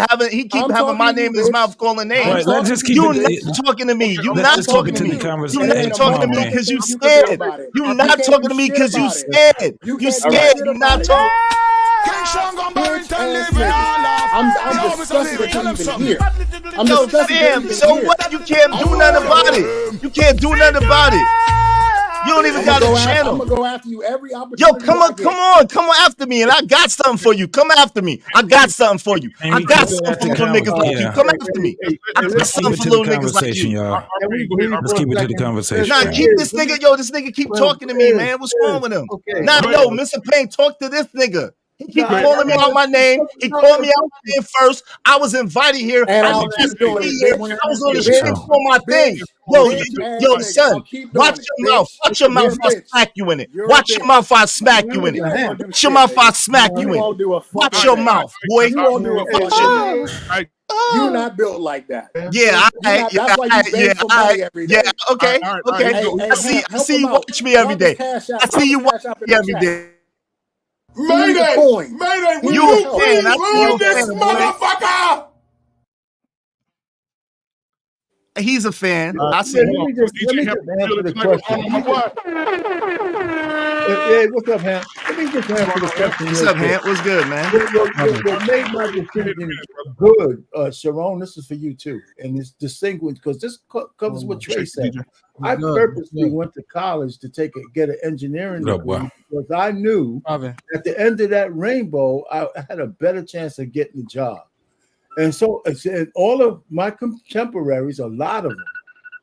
having my name in his mouth, calling names. Right, let's just keep you not talking to me. You not talking to me. You not talking to me because you scared. You not talking to me because you scared. You scared. You not talking. I'm disgusted that you even here. Yo, fam, so what? You can't do nothing about it. You can't do nothing about it. You don't even got a channel. I'm gonna go after you every opportunity. Yo, come on after me, and I got something for you. Come after me. I got something for you. I got something for little niggas like you. Come after me. I got something for little niggas like you. Let's keep it to the conversation. Nah, keep this nigga. Yo, this nigga keep talking to me, man. What's wrong with him? Nah, yo, Mr. Payne, talk to this nigga. He keep calling me out my name. He called me out my name first. I was invited here. I was on the street for my thing. Yo, son, watch your mouth. Watch your mouth. I smack you in it. Watch your mouth. I smack you in it. Watch your mouth. I smack you in it. Watch your mouth, boy. You're not built like that. Yeah, that's why you beg for money every day. Yeah, okay. I see you watch me every day. I see you watch me every day. Mayday! Will you please learn this motherfucker? He's a fan. I see him. Let me just answer the question. Hey, what's up, Han? Let me just answer the question. What's up, Han? What's good, man? What made my decision good, Sharon, this is for you too. And it's distinguished because this covers what Trey said. I purposely went to college to get an engineering degree because I knew at the end of that rainbow, I had a better chance of getting a job. And so all of my contemporaries, a lot of them,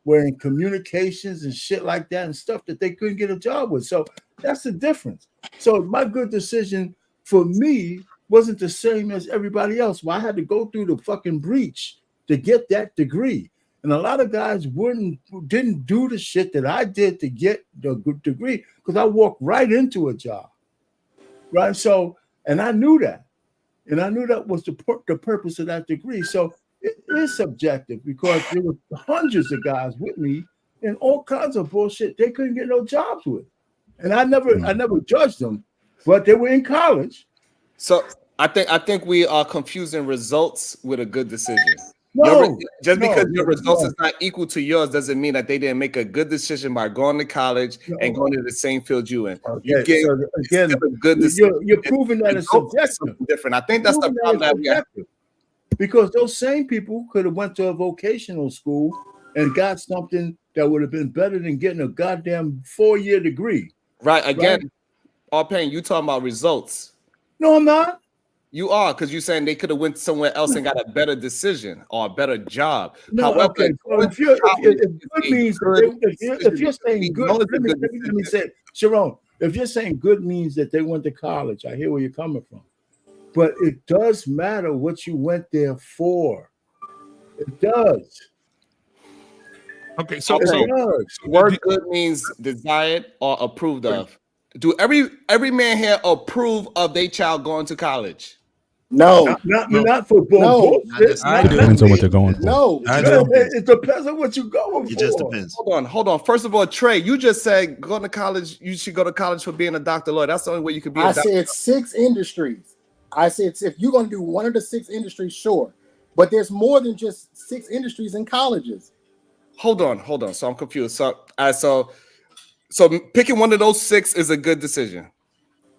were in communications and shit like that and stuff that they couldn't get a job with. So that's the difference. So my good decision for me wasn't the same as everybody else. Well, I had to go through the fucking breach to get that degree. And a lot of guys didn't do the shit that I did to get the good degree because I walked right into a job. Right. So, and I knew that. And I knew that was the purpose of that degree. So it is subjective because there were hundreds of guys with me and all kinds of bullshit they couldn't get no jobs with. And I never judged them, but they were in college. So I think we are confusing results with a good decision. Because your results is not equal to yours doesn't mean that they didn't make a good decision by going to college and going to the same field you in. You're proving that it's subjective. Different. I think that's the problem that we have. Because those same people could have went to a vocational school and got something that would have been better than getting a goddamn 4-year degree. Right. Again, all Payne, you talking about results. No, I'm not. You are, because you're saying they could have went somewhere else and got a better decision or a better job. No, however, okay. So if you're saying good, let me say, Sharon, if you're saying good means that they went to college, I hear where you're coming from. But it does matter what you went there for. It does. Okay, so word good means desired or approved of. Do every man here approve of their child going to college? No, not for No. bullshit. I Depends on what they're going for. no. It depends on what you're going for. It just depends. Hold on. First of all, Trey, you just said going to college. You should go to college for being a doctor, lawyer. That's the only way you could be a I doctor. said 6 industries. I said if you're going to do one of the 6 industries, sure. But there's more than just 6 industries in colleges. Hold on. So I'm confused. So picking one of those 6 is a good decision.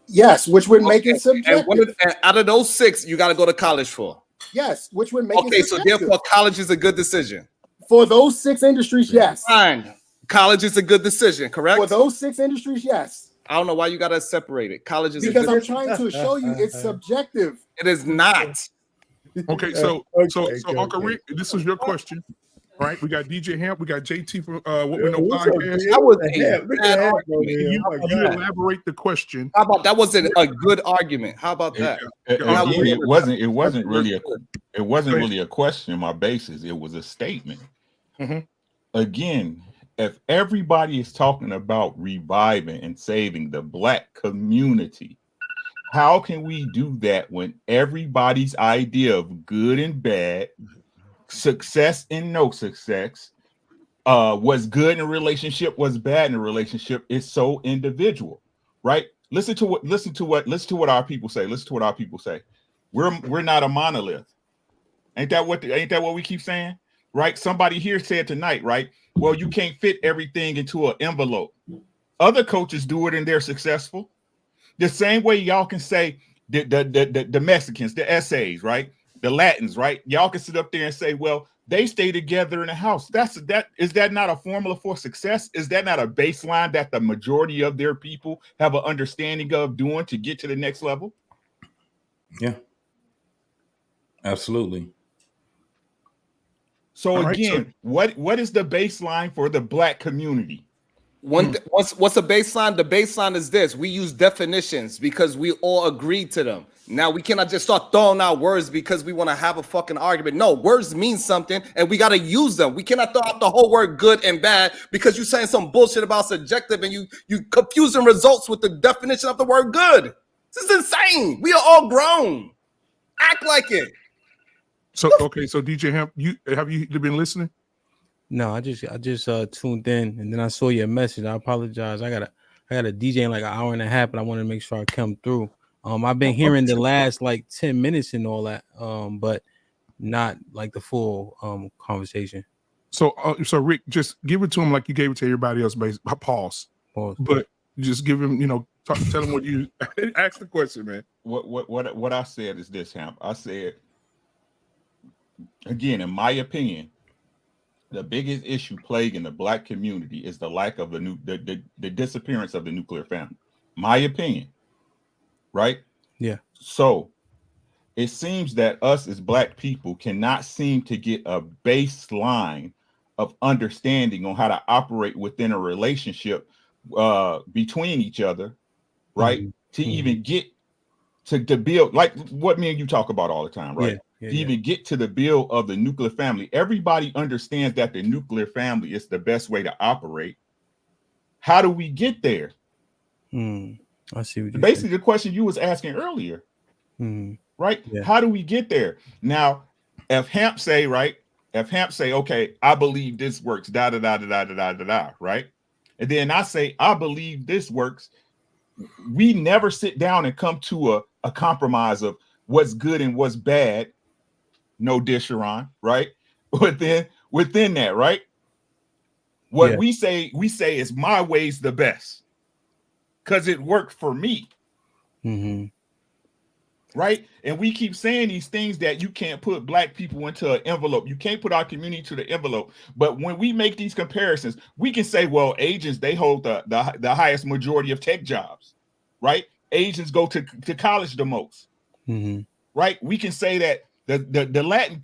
Yes, which would make it subjective. And out of those 6, you got to go to college for. Yes, which would make it Okay, so subjective. therefore, college is a good decision. For those 6 industries, yes. Fine. College is a good decision, correct? For those 6 industries, yes. I don't know why you got to separate it. College is because a I'm good trying to show you it's subjective. It is not. Okay, so Uncle Rick, this is your question. Right, we got DJ Hamp, we got JT from What We Know podcast. That was you elaborate the question. How about that? Wasn't a good argument? How about that? It wasn't really a question. My basis, it was a statement. Mm-hmm. Again, if everybody is talking about reviving and saving the Black community, how can we do that when everybody's idea of good and bad, success and no success, what's good in a relationship, what's bad in a relationship is so individual, right? Listen to what our people say. Listen to what our people say. We're not a monolith. Ain't that what we keep saying? Right? Somebody here said tonight, right? Well, you can't fit everything into an envelope. Other coaches do it and they're successful. The same way y'all can say the Mexicans, the essays, right? The Latins, right? Y'all can sit up there and say, well, they stay together in a house. Is that not a formula for success? Is that not a baseline that the majority of their people have an understanding of doing to get to the next level? Yeah, absolutely. So again, what is the baseline for the Black community? What's a baseline? The baseline is this: we use definitions because we all agreed to them. Now we cannot just start throwing out words because we want to have a fucking argument. No, words mean something, and we got to use them. We cannot throw out the whole word good and bad because you're saying some bullshit about subjective, and you confusing results with the definition of the word good. This is insane. We are all grown. Act like it. So okay, so DJ Hemp, you been listening? No, I just tuned in, and then I saw your message. I apologize. I got a DJ in like an hour and a half, but I wanted to make sure I come through. I've been hearing the last like 10 minutes and all that, but not like the full conversation. So Rick, just give it to him like you gave it to everybody else. Pause. But just give him, tell him what you ask the question, man. What I said is this, Hamp. I said, again, in my opinion, the biggest issue plaguing the Black community is the lack of the disappearance of the nuclear family. My opinion, right? Yeah. So it seems that us as Black people cannot seem to get a baseline of understanding on how to operate within a relationship between each other, right? Mm-hmm. To even get to build, like what me and you talk about all the time, right? Yeah, to even get to the build of the nuclear family. Everybody understands that the nuclear family is the best way to operate. How do we get there? I see what basically the question you was asking earlier, right? Yeah. How do we get there? Now, if Hamp say, okay, I believe this works, da da da da da da da da, right? And then I say, I believe this works. We never sit down and come to a compromise of what's good and what's bad. No dish, Sharon, right? Within that, right? What we say is my way's the best because it worked for me. Right? And we keep saying these things that you can't put Black people into an envelope. You can't put our community to the envelope. But when we make these comparisons, we can say, well, Asians, they hold the highest majority of tech jobs, right? Asians go to college the most, right? We can say that the Latin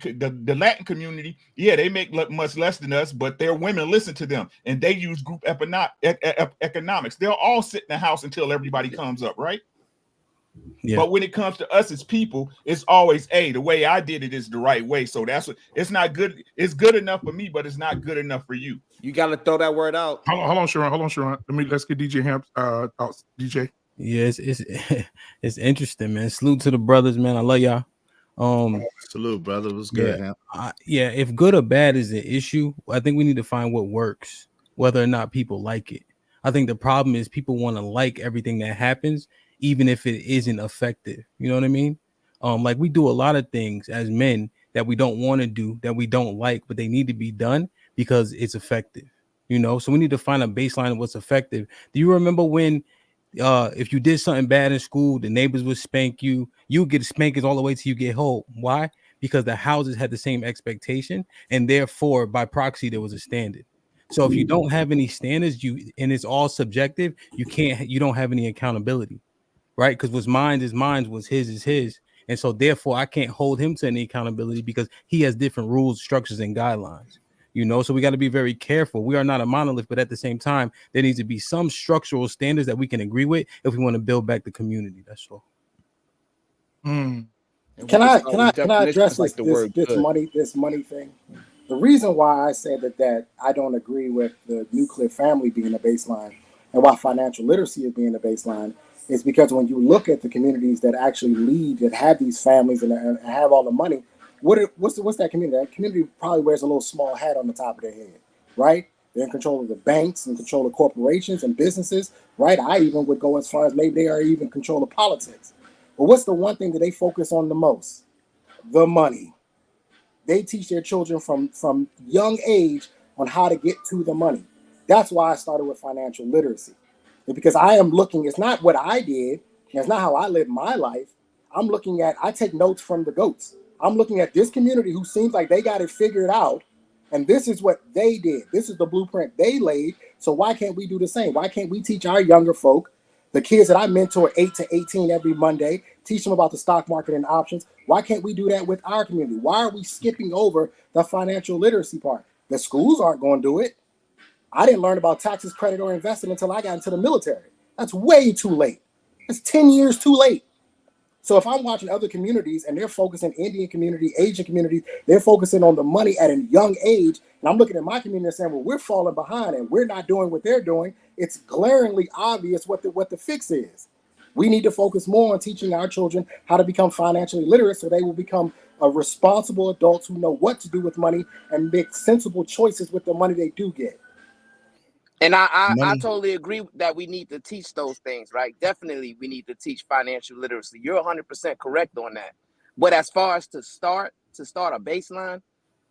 community, they make much less than us, but their women listen to them and they use group economics. They'll all sit in the house until everybody comes up, right? Yeah. But when it comes to us as people, it's always, the way I did it is the right way. So that's what it's not good. It's good enough for me, but it's not good enough for you. You got to throw that word out. Hold on, Sharon. Let's get DJ Hamp thoughts. DJ. Yeah, it's interesting, man. Salute to the brothers, man. I love y'all. Salute, brother. It was good. Yeah, if good or bad is the issue, I think we need to find what works, whether or not people like it. I think the problem is people want to like everything that happens, even if it isn't effective. You know what I mean? Like we do a lot of things as men that we don't want to do, that we don't like, but they need to be done because it's effective. You know, so we need to find a baseline of what's effective. Do you remember when if you did something bad in school, the neighbors would spank you, you get spankings all the way till you get home? Why? Because the houses had the same expectation, and therefore by proxy there was a standard. So if you don't have any standards, and it's all subjective, you don't have any accountability, right? Because what's mine is mine, what's his is his. And so therefore I can't hold him to any accountability because he has different rules, structures, and guidelines. You know, so we got to be very careful. We are not a monolith, but at the same time, there needs to be some structural standards that we can agree with if we want to build back the community. That's all. Can I address this money thing? The reason why I said that I don't agree with the nuclear family being a baseline and why financial literacy is being a baseline is because when you look at the communities that actually lead, that have these families and have all the money, what's that community? That community probably wears a little small hat on the top of their head, right? They're in control of the banks and control of corporations and businesses, right? I even would go as far as maybe they are even control of politics. But what's the one thing that they focus on the most? The money. They teach their children from young age on how to get to the money. That's why I started with financial literacy. Because I am looking, it's not what I did, it's not how I live my life. I take notes from the GOATs. I'm looking at this community who seems like they got it figured out, and this is what they did. This is the blueprint they laid, so why can't we do the same? Why can't we teach our younger folk, the kids that I mentor 8 to 18 every Monday, teach them about the stock market and options? Why can't we do that with our community? Why are we skipping over the financial literacy part? The schools aren't going to do it. I didn't learn about taxes, credit, or investing until I got into the military. That's way too late. It's 10 years too late. So if I'm watching other communities and they're focusing Indian community, Asian communities, they're focusing on the money at a young age, and I'm looking at my community and saying, well, we're falling behind and we're not doing what they're doing, it's glaringly obvious what the fix is. We need to focus more on teaching our children how to become financially literate so they will become responsible adults who know what to do with money and make sensible choices with the money they do get. And I totally agree that we need to teach those things, right? Definitely we need to teach financial literacy. You're 100% correct on that. But as far as to start a baseline,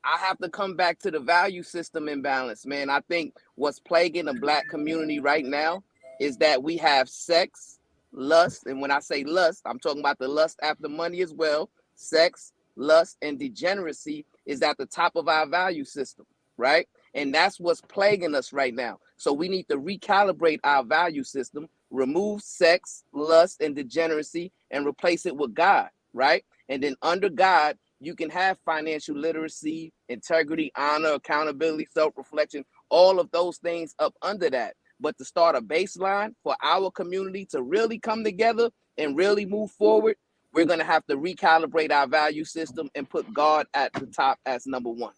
I have to come back to the value system imbalance, man. I think what's plaguing the Black community right now is that we have sex, lust, and when I say lust, I'm talking about the lust after money as well. Sex, lust, and degeneracy is at the top of our value system, right? And that's what's plaguing us right now. So we need to recalibrate our value system, remove sex, lust, and degeneracy, and replace it with God, right? And then under God, you can have financial literacy, integrity, honor, accountability, self-reflection, all of those things up under that. But to start a baseline for our community to really come together and really move forward, we're going to have to recalibrate our value system and put God at the top as number one.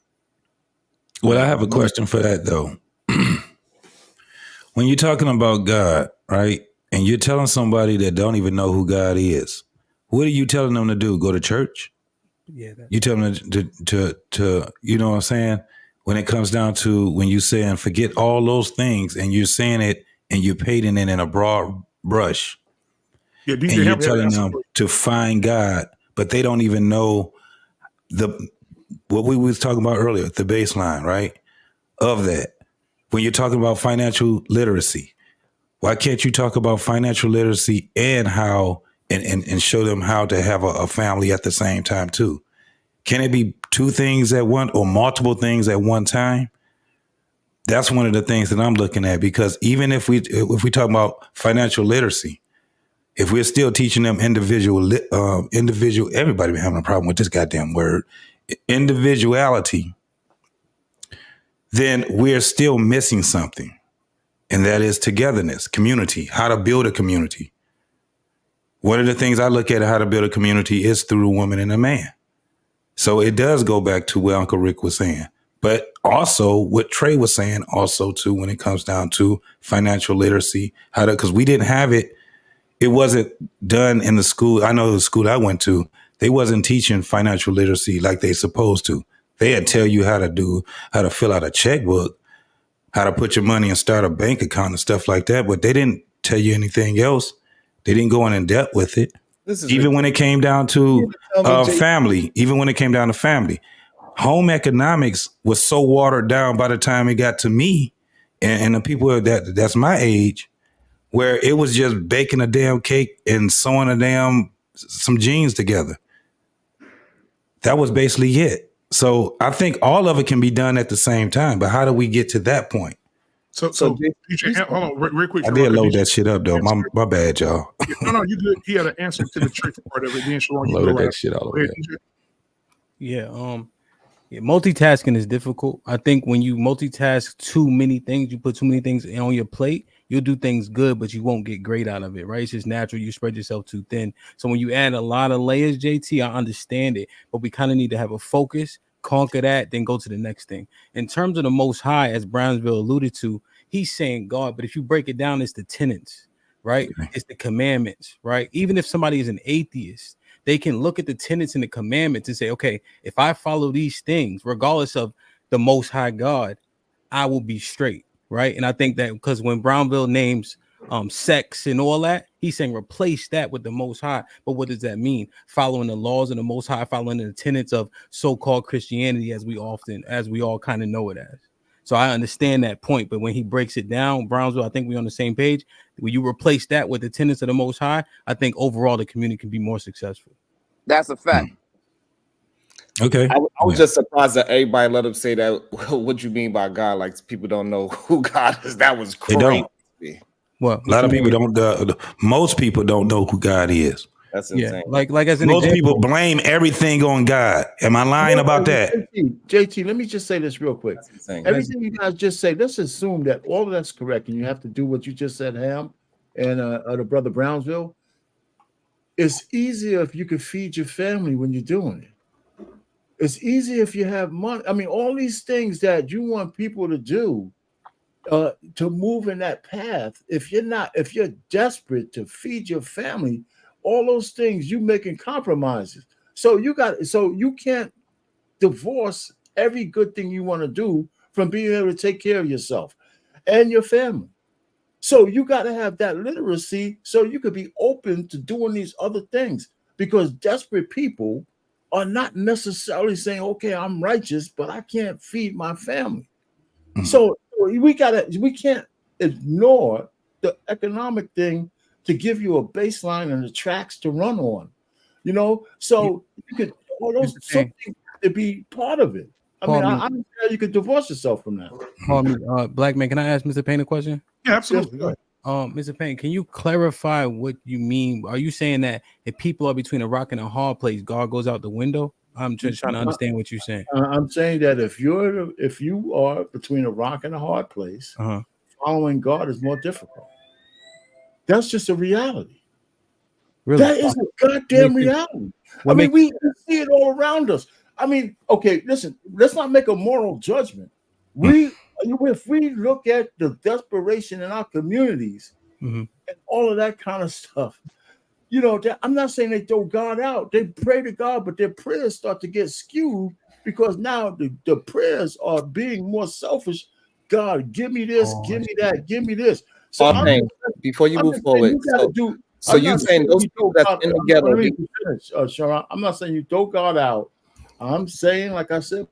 Well, I have a question for that, though. When you're talking about God, right, and you're telling somebody that don't even know who God is, what are you telling them to do? Go to church? Yeah. You tell them to you know what I'm saying? When it comes down to when you saying forget all those things and you're saying it and you're painting it in a broad brush. Yeah, and you're telling them to find God, but they don't even know what we was talking about earlier, the baseline, right? Of that. When you're talking about financial literacy, why can't you talk about financial literacy and how and show them how to have a family at the same time too? Can it be two things at one or multiple things at one time? That's one of the things that I'm looking at, because even if we talk about financial literacy, if we're still teaching them individual, everybody be having a problem with this goddamn word, individuality, then we're still missing something. And that is togetherness, community, how to build a community. One of the things I look at how to build a community is through a woman and a man. So it does go back to what Uncle Rick was saying, but also what Trey was saying also too, when it comes down to financial literacy, because we didn't have it. It wasn't done in the school. I know the school I went to, They wasn't teaching financial literacy like they supposed to. They'd tell you how to fill out a checkbook, how to put your money and start a bank account and stuff like that, but they didn't tell you anything else. They didn't go in depth with it. Even when it came down to family, home economics was so watered down by the time it got to me and the people that's my age, where it was just baking a damn cake and sewing some jeans together. That was basically it. So I think all of it can be done at the same time, but how do we get to that point? So DJ, hold on, real quick. I did load that shit up though. My bad, y'all. No, you good. He had an answer to the trick part of it. Then Sharon, you loaded go that shit all over. Yeah, multitasking is difficult. I think when you multitask too many things, you put too many things on your plate, you'll do things good, but you won't get great out of it, right? It's just natural. You spread yourself too thin. So when you add a lot of layers, JT, I understand it, but we kind of need to have a focus, conquer that, then go to the next thing. In terms of the Most High, as Brownsville alluded to, he's saying God, but if you break it down, it's the tenets, right? Okay. It's the commandments, right? Even if somebody is an atheist, they can look at the tenets and the commandments and say, okay, if I follow these things, regardless of the Most High God, I will be straight, right? And I think that because when Brownville names sex and all that, he's saying replace that with the Most High. But what does that mean? Following the laws of the Most High, following the tenets of so-called Christianity, as we all kind of know it as. So I understand that point, but when he breaks it down, Brownsville, I think we're on the same page. When you replace that with the tenets of the Most High, I think overall the community can be more successful. That's a fact. Okay. I was just surprised that everybody let him say that. What you mean by God? Like people don't know who God is. That was crazy. They don't. Well, a lot of people don't. Most people don't know who God is. That's insane. Like as an most example, people blame everything on God. Am I lying about that? JT, let me just say this real quick. Everything you guys just say, let's assume that all of that's correct, and you have to do what you just said, Ham, and the brother Brownsville. It's easier if you can feed your family when you're doing it. It's easier if you have money. I mean, all these things that you want people to do to move in that path. If you're desperate to feed your family, all those things you making compromises. So you can't divorce every good thing you want to do from being able to take care of yourself and your family. So you got to have that literacy so you could be open to doing these other things, because desperate people are not necessarily saying, okay, I'm righteous, but I can't feed my family. Mm-hmm. So we can't ignore the economic thing to give you a baseline and the tracks to run on, so you could all those something to be part of it. I mean, I'm sure you could divorce yourself from that. Black man, can I ask Mr. Payne a question? Yeah, absolutely. Go ahead. Mr. Payne, can you clarify what you mean? Are you saying that if people are between a rock and a hard place, God goes out the window? I'm just trying to understand what you're saying. I'm saying that if you are between a rock and a hard place, following God is more difficult. That's just a reality. Really? That is a goddamn reality. I mean, we see it all around us. I mean, okay, listen, let's not make a moral judgment. If we look at the desperation in our communities and all of that kind of stuff, I'm not saying they throw God out. They pray to God, but their prayers start to get skewed because now the prayers are being more selfish. God, give me this, give me that, give me this. So before you move forward, so you're saying those people that's in the ghetto. Sharon, I'm not saying you throw God out. I'm saying, like I said.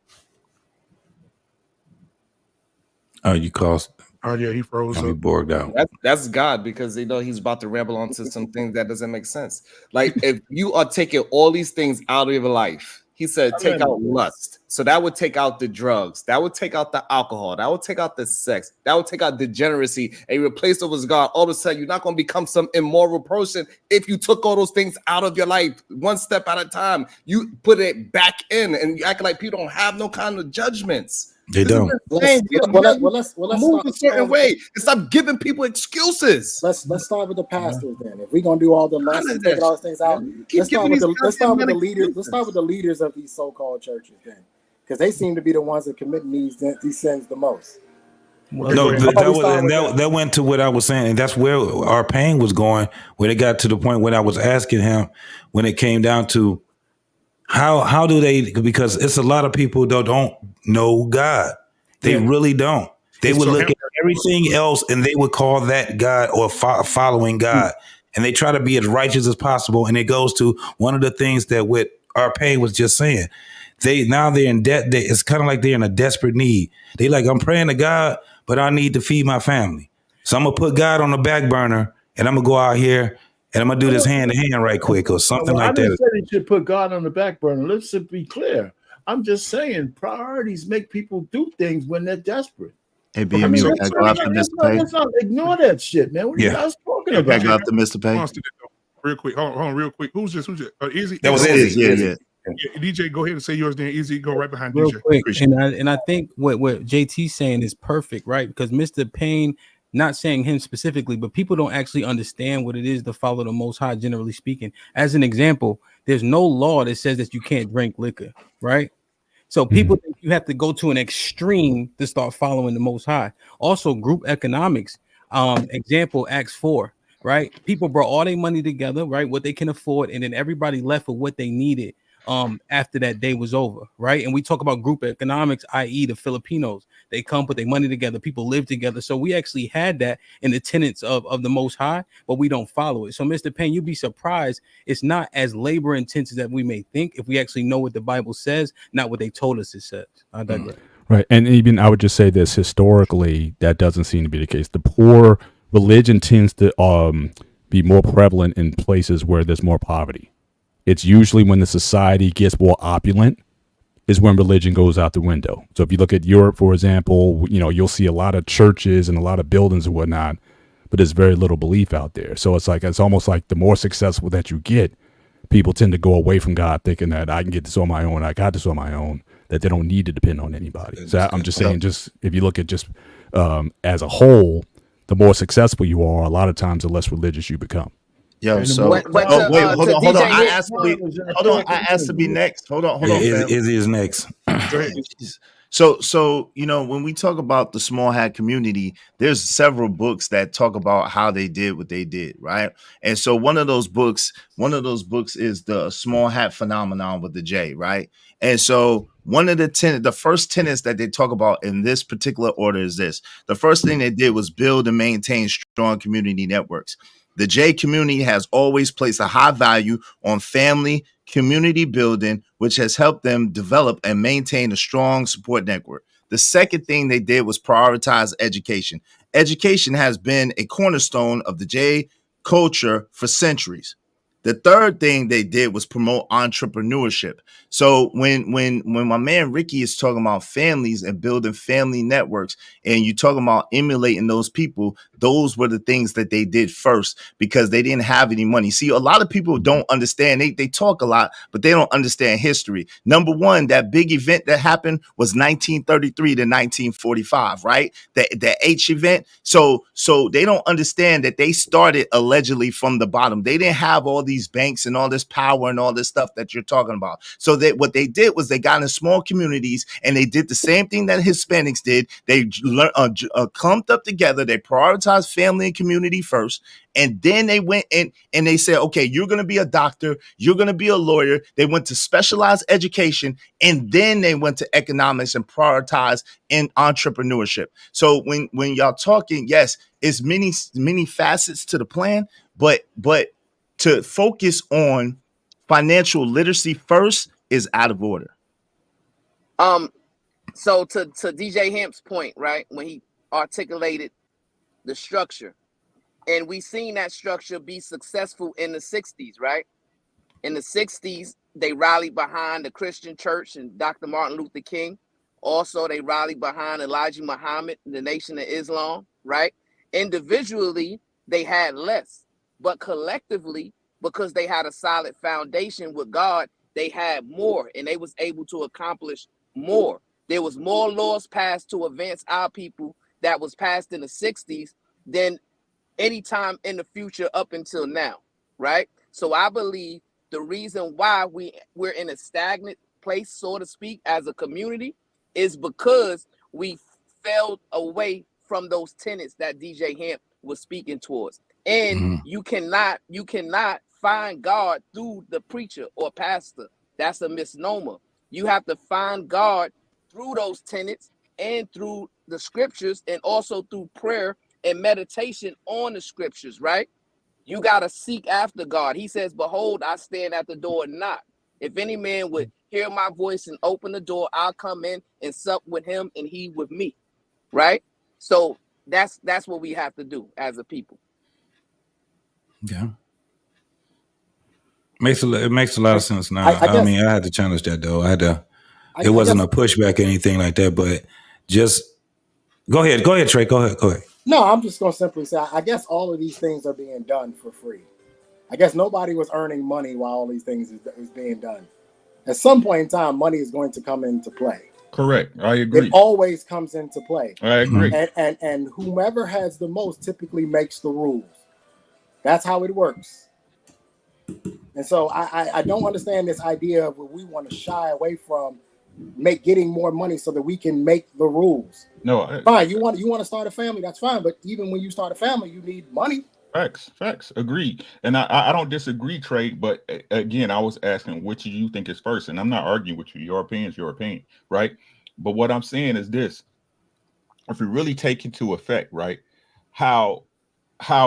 Oh, you caused. Oh yeah, he froze up. He borged out. That's God, because he's about to ramble onto some things that doesn't make sense. Like if you are taking all these things out of your life, he said take out lust. So that would take out the drugs. That would take out the alcohol. That would take out the sex. That would take out degeneracy and replace it with God. All of a sudden, you're not going to become some immoral person if you took all those things out of your life one step at a time. You put it back in and you act like people don't have no kind of judgments. They don't. Let's move a certain way and stop giving people excuses. Let's start with the pastors then. If we're gonna do all the lessons and take all those things out, let's start with the leaders. Let's start with the leaders of these so-called churches then, because they seem to be the ones that commit these sins the most. No, that went to what I was saying, and that's where our pain was going. When it got to the point when I was asking him, when it came down to How do they? Because it's a lot of people that don't know God. They really don't. They would look at everything else and they would call that God or following God. And they try to be as righteous as possible. And it goes to one of the things that what our pain was just saying. They're in debt. It's kind of like they're in a desperate need. They like, I'm praying to God, but I need to feed my family. So I'm gonna put God on the back burner and I'm gonna go out here and I'm gonna do this hand to hand right quick or something like I didn't that. say they should put God on the back burner. Let's be clear. I'm just saying priorities make people do things when they're desperate. Hey, BM, you gotta go after Mr. Pay. Let's not ignore that shit, man. What are you guys talking about? Gotta go after Mr. Pay. Real quick, hold on, real quick. Who's this? Izzy? That was Izzy. Yeah. DJ, go ahead and say yours. Then Izzy, go right behind Real DJ. quick, and I think what JT's saying is perfect, right? Because Mr. Payne, not saying him specifically, but people don't actually understand what it is to follow the Most High, generally speaking. As an example, there's no law that says that you can't drink liquor, right? So people think you have to go to an extreme to start following the Most High. Also, group economics, example, Acts 4, right? People brought all their money together, right? What they can afford, and then everybody left with what they needed after that day was over, right? And we talk about group economics, i.e. the Filipinos. They come put their money together, people live together. So we actually had that in the tenets of the Most High, but we don't follow it. So Mr. Payne, you'd be surprised it's not as labor intensive as we may think if we actually know what the Bible says, not what they told us it says. I digress. Right. And even I would just say this, historically, that doesn't seem to be the case. The poor religion tends to be more prevalent in places where there's more poverty. It's usually when the society gets more opulent is when religion goes out the window. So if you look at Europe, for example, you'll see a lot of churches and a lot of buildings and whatnot, but there's very little belief out there. So it's almost like the more successful that you get, people tend to go away from God thinking that I can get this on my own. I got this on my own, that they don't need to depend on anybody. So I'm just saying, just if you look at just as a whole, the more successful you are, a lot of times the less religious you become. Yo, so wait, hold on. I asked to be next. Hold on. Izzy is next. So when we talk about the small hat community, there's several books that talk about how they did what they did, right? And so one of those books is the Small Hat Phenomenon with the J, right? And so one of the first tenets that they talk about in this particular order is this. The first thing they did was build and maintain strong community networks. The J community has always placed a high value on family, community building, which has helped them develop and maintain a strong support network. The second thing they did was prioritize education. Education has been a cornerstone of the J culture for centuries. The third thing they did was promote entrepreneurship. So when my man Ricky is talking about families and building family networks, and you talking about emulating those people, those were the things that they did first because they didn't have any money. See, a lot of people don't understand. They talk a lot, but they don't understand history. Number one, that big event that happened was 1933 to 1945, right? The H event. So they don't understand that they started allegedly from the bottom. They didn't have all these banks and all this power and all this stuff that you're talking about. So that what they did was they got in small communities and they did the same thing that Hispanics did. They clumped up together. They prioritized family and community first. And then they went in and they said, okay, you're going to be a doctor. You're going to be a lawyer. They went to specialized education. And then they went to economics and prioritized in entrepreneurship. So when y'all talking, yes, it's many facets to the plan, but to focus on financial literacy first is out of order. So to DJ Hemp's point, right, when he articulated the structure, and we seen that structure be successful in the 60s, right? In the 60s, they rallied behind the Christian church and Dr. Martin Luther King. Also, they rallied behind Elijah Muhammad and the Nation of Islam, right? Individually, they had less, but collectively, because they had a solid foundation with God, they had more and they was able to accomplish more. There was more laws passed to advance our people that was passed in the 60s than any time in the future up until now, right? So I believe the reason why we're in a stagnant place, so to speak, as a community is because we fell away from those tenets that DJ Hemp was speaking towards. And you cannot find God through the preacher or pastor. That's a misnomer. You have to find God through those tenets and through the scriptures, and also through prayer and meditation on the scriptures, right? You got to seek after God. He says, behold, I stand at the door and knock. If any man would hear my voice and open the door, I'll come in and sup with him and he with me, right? So that's what we have to do as a people. Yeah. It makes a lot of sense now. I guess, mean, I had to challenge that though. It wasn't a pushback or anything like that, but just go ahead, Trey. Go ahead. No, I'm just going to simply say, I guess all of these things are being done for free. I guess nobody was earning money while all these things is being done. At some point in time, money is going to come into play. Correct. I agree. It always comes into play. I agree. And whomever has the most typically makes the rules. That's how it works. And so I don't understand this idea of we want to shy away from getting more money so that we can make the rules. No, fine. You want to start a family, that's fine. But even when you start a family, you need money. Facts. Agreed. And I don't disagree, Trey. But again, I was asking which do you think is first, and I'm not arguing with you. Your opinion is your opinion, right? But what I'm saying is this: if we really take into effect, right, how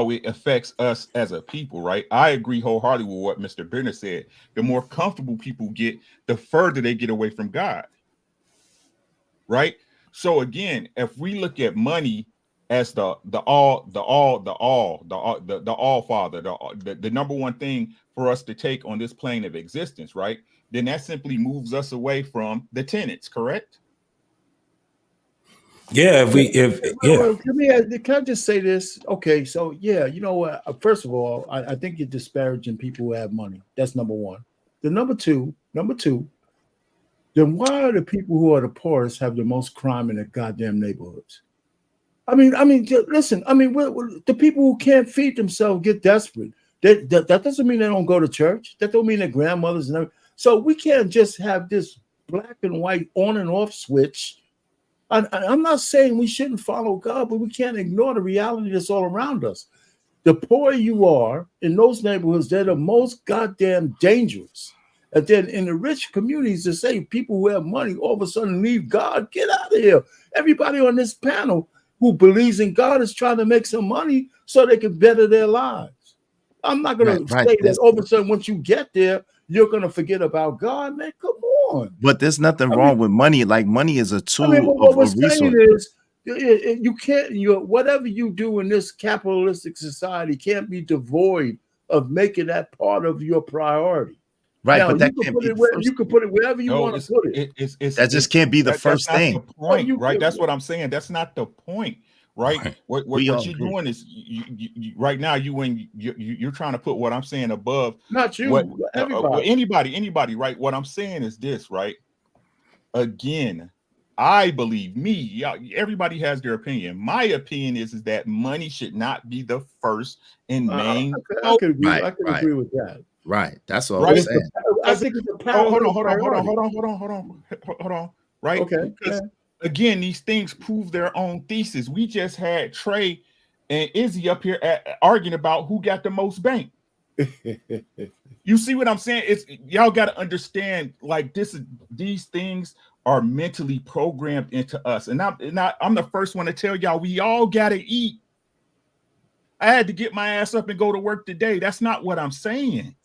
it affects us as a people, right? I agree wholeheartedly with what Mr. Brenner said. The more comfortable people get, the further they get away from God, right? So again, if we look at money as the all father, the number one thing for us to take on this plane of existence, right? Then that simply moves us away from the tenets, correct? Yeah, Can I just say this? Okay, so yeah, you know what? First of all, I think you're disparaging people who have money. That's number one. The number two, then why are the people who are the poorest have the most crime in their goddamn neighborhoods? I mean, listen. I mean, the people who can't feed themselves get desperate. That doesn't mean they don't go to church. That don't mean their grandmothers and everything. So we can't just have this black and white on and off switch. I'm not saying we shouldn't follow God, but we can't ignore the reality that's all around us. The poorer you are in those neighborhoods, they're the most goddamn dangerous. And then in the rich communities, to say people who have money all of a sudden leave God, get out of here. Everybody on this panel who believes in God is trying to make some money so they can better their lives. I'm not going to say that all of a sudden once you get there, you're going to forget about God, man. Come on. But there's nothing wrong with money. Like money is a tool what of we're a resource. saying is you can't, whatever you do in this capitalistic society can't be devoid of making that part of your priority. Right, now, but that can't be you can put it wherever you want to put it. That just can't be the first thing. That's the point, right? That's what I'm saying. That's not the point, right? What you're doing is you right now you're trying to put what I'm saying above. Not you, everybody. Anybody, right? What I'm saying is this, right? Again, I believe everybody has their opinion. My opinion is that money should not be the first and main. I can agree with that. Right. That's what I'm saying. I think it's a parallel. Hold on. Right. Okay. Because again, these things prove their own thesis. We just had Trey and Izzy up here arguing about who got the most bank. You see what I'm saying? It's y'all got to understand, like these things are mentally programmed into us. And I'm the first one to tell y'all we all gotta eat. I had to get my ass up and go to work today. That's not what I'm saying.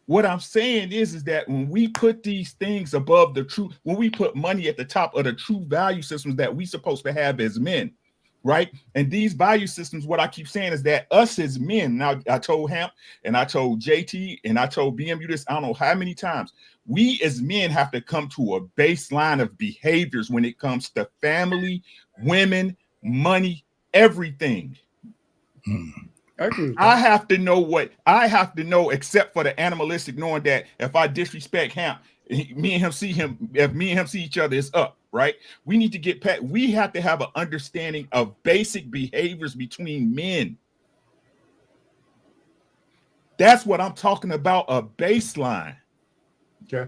What I'm saying is that when we put these things above the truth, when we put money at the top of the true value systems that we supposed to have as men, right? And these value systems, what I keep saying is that us as men, now I told Hamp and I told JT and I told BMU this, I don't know how many times, we as men have to come to a baseline of behaviors when it comes to family, women, money, everything. I have to know what I have to know, except for the animalistic, knowing that if I disrespect Hamp, me and him see each other, it's up, right? We need to get past, we have to have an understanding of basic behaviors between men. That's what I'm talking about, a baseline. Okay.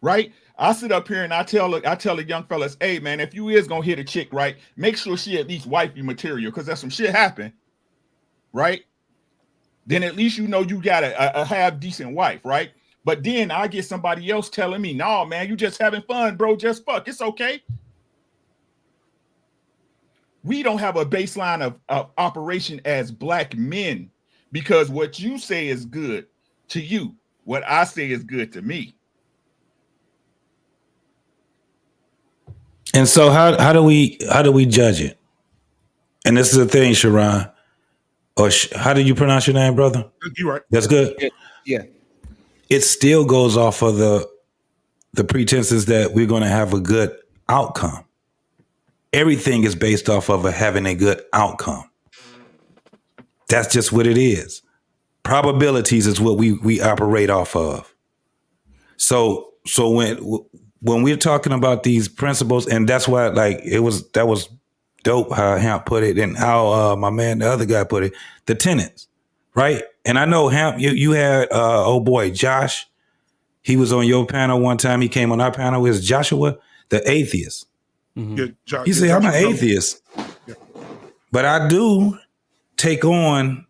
Right? I sit up here and I tell the young fellas, hey man, if you is gonna hit a chick, right, make sure she at least wifey material, because that's some shit happen. Right? Then at least you know you got a half decent wife, right? But then I get somebody else telling me, no, man, you just having fun, bro. Just fuck. It's okay. We don't have a baseline of operation as black men, because what you say is good to you, what I say is good to me. And so how do we judge it? And this is the thing, Sharon, or how do you pronounce your name, brother? You're right. That's good. Yeah. It still goes off of the pretenses that we're going to have a good outcome. Everything is based off of having a good outcome. That's just what it is. Probabilities is what we operate off of. So when we're talking about these principles, and that's why that was dope how Hamp put it and how my man, the other guy, put it, the tenets, right? And I know Hamp, you had old boy Josh. He was on your panel one time. He came on our panel. It was Joshua, the atheist. Mm-hmm. He said, I'm an atheist, but I do take on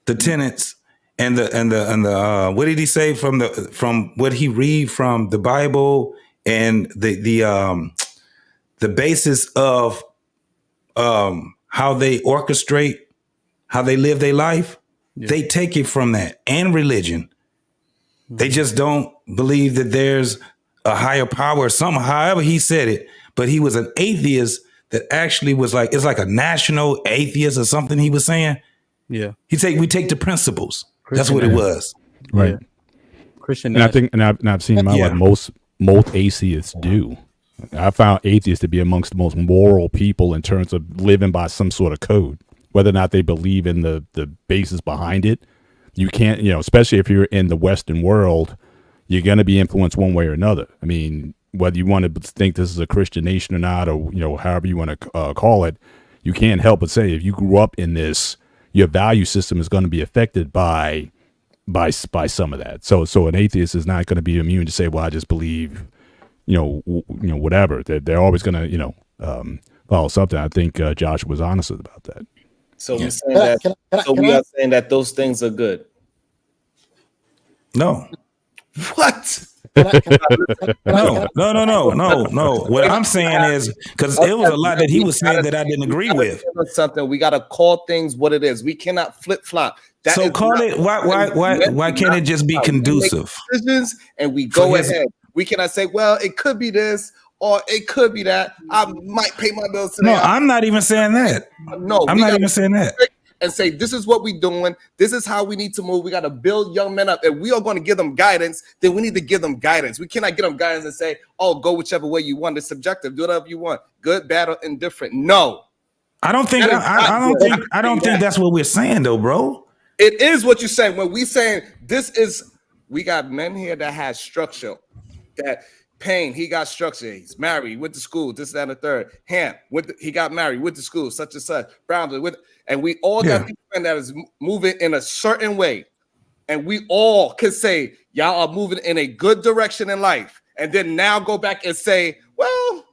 the tenets and the what did he say from what he read from the Bible and the basis of how they orchestrate, how they live their life. Yeah. They take it from that and religion. Mm-hmm. They just don't believe that there's a higher power or something, however he said it. But he was an atheist that actually was like, it's like a national atheist or something he was saying. Yeah. We take the principles. That's what it was. Right. Yeah. Christian. And I think, and I've seen in my life, most atheists do. I found atheists to be amongst the most moral people in terms of living by some sort of code, whether or not they believe in the basis behind it. You can't, especially if you're in the Western world, you're going to be influenced one way or another. I mean, whether you want to think this is a Christian nation or not, or, however you want to call it, you can't help but say if you grew up in this, your value system is going to be affected by some of that. So an atheist is not going to be immune to say, well, I just believe, whatever. They're always going to, follow something. I think Josh was honest about that. So we're saying that. We are saying that those things are good. No. What? No. What I'm saying is, because it was a lot that he was saying that I didn't agree with. Something we got to call things what it is. We cannot flip flop. So call it. Why can't it just be conducive? Decisions and we go ahead. We cannot say, well, it could be this or it could be that. I might pay my bills today. No, I'm not even saying that. No, I'm not even saying that. And say, this is what we're doing. This is how we need to move. We got to build young men up. If we are going to give them guidance, then we need to give them guidance. We cannot give them guidance and say, oh, go whichever way you want. It's subjective. Do whatever you want. Good, bad, or indifferent. No. I don't think that's what we're saying though, bro. It is what you're saying. When we saying we got men here that has structure. That Payne, he got structure. He's married, went to school, this, that, and the third. Ham, he got married, went to school, such and such. Brown, and we all got people that is moving in a certain way. And we all can say, y'all are moving in a good direction in life. And then now go back and say, well,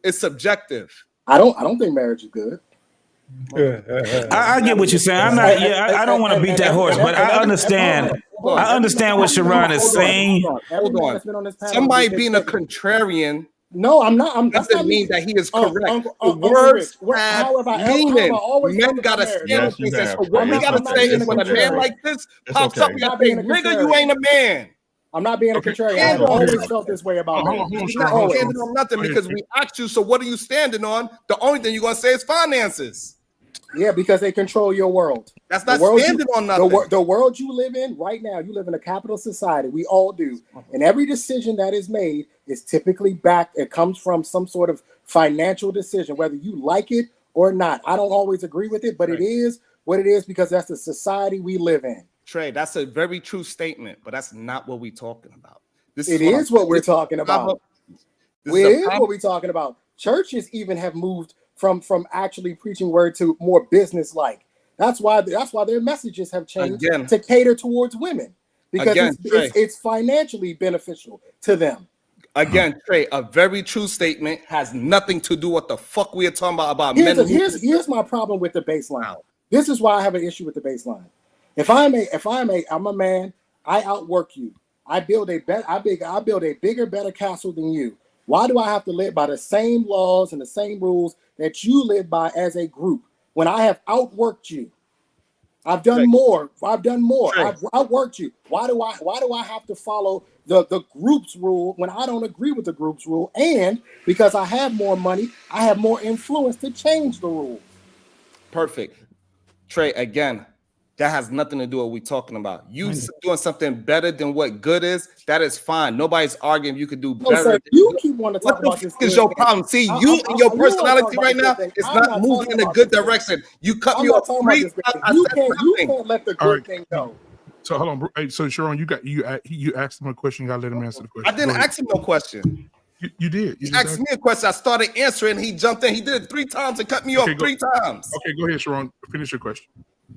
it's subjective. I don't think marriage is good. I get what you're saying. I'm not. I don't want to beat that horse, but I understand. I understand what Sharon is saying. Hold on. Somebody being a contrarian. No, I'm not. Doesn't mean that he is correct. The words have meaning. Men gotta stand up and say, so what we gotta say is when a man like this pops up, we gotta say, nigga, you ain't a man. I'm not being a contrarian. I've always felt this way about men. You're not standing on nothing because we asked you, so what are you standing on? The only thing you're gonna say is finances. Yeah, because they control your world. That's not standing on nothing. The world you live in right now, you live in a capitalist society. We all do. And every decision that is made is typically it comes from some sort of financial decision, whether you like it or not. I don't always agree with it, but it is what it is because that's the society we live in. Trey, that's a very true statement, but that's not what we're talking about. It is what we're talking about. It is what we're talking about. Churches even have moved from actually preaching word to more business-like. That's why their messages have changed to cater towards women because it's financially beneficial to them. Again, Trey, a very true statement has nothing to do with the fuck we are talking about men. Here's my problem with the baseline. This is why I have an issue with the baseline. I'm a man. I outwork you. I build a bigger, better castle than you. Why do I have to live by the same laws and the same rules that you live by as a group when I have outworked you? I've done more. I've outworked you. Why do I have to follow the group's rule when I don't agree with the group's rule? And because I have more money, I have more influence to change the rules. Perfect. Trey, again, that has nothing to do with what we're talking about. You doing something better than what good is, that is fine. Nobody's arguing you could do better. Sir, you keep wanting to talk about this. What the fuck is your problem? See, you and your personality right now, it's not moving in a good direction. You cut me off 3 times. You can't let the good thing go. So hold on, bro. Hey, so Sharon, you asked him a question. You gotta let him answer the question. I didn't ask him no question. You did. He asked me a question. I started answering. He jumped in. He did it 3 times and cut me off 3 times. Okay, go ahead, Sharon. Finish your question.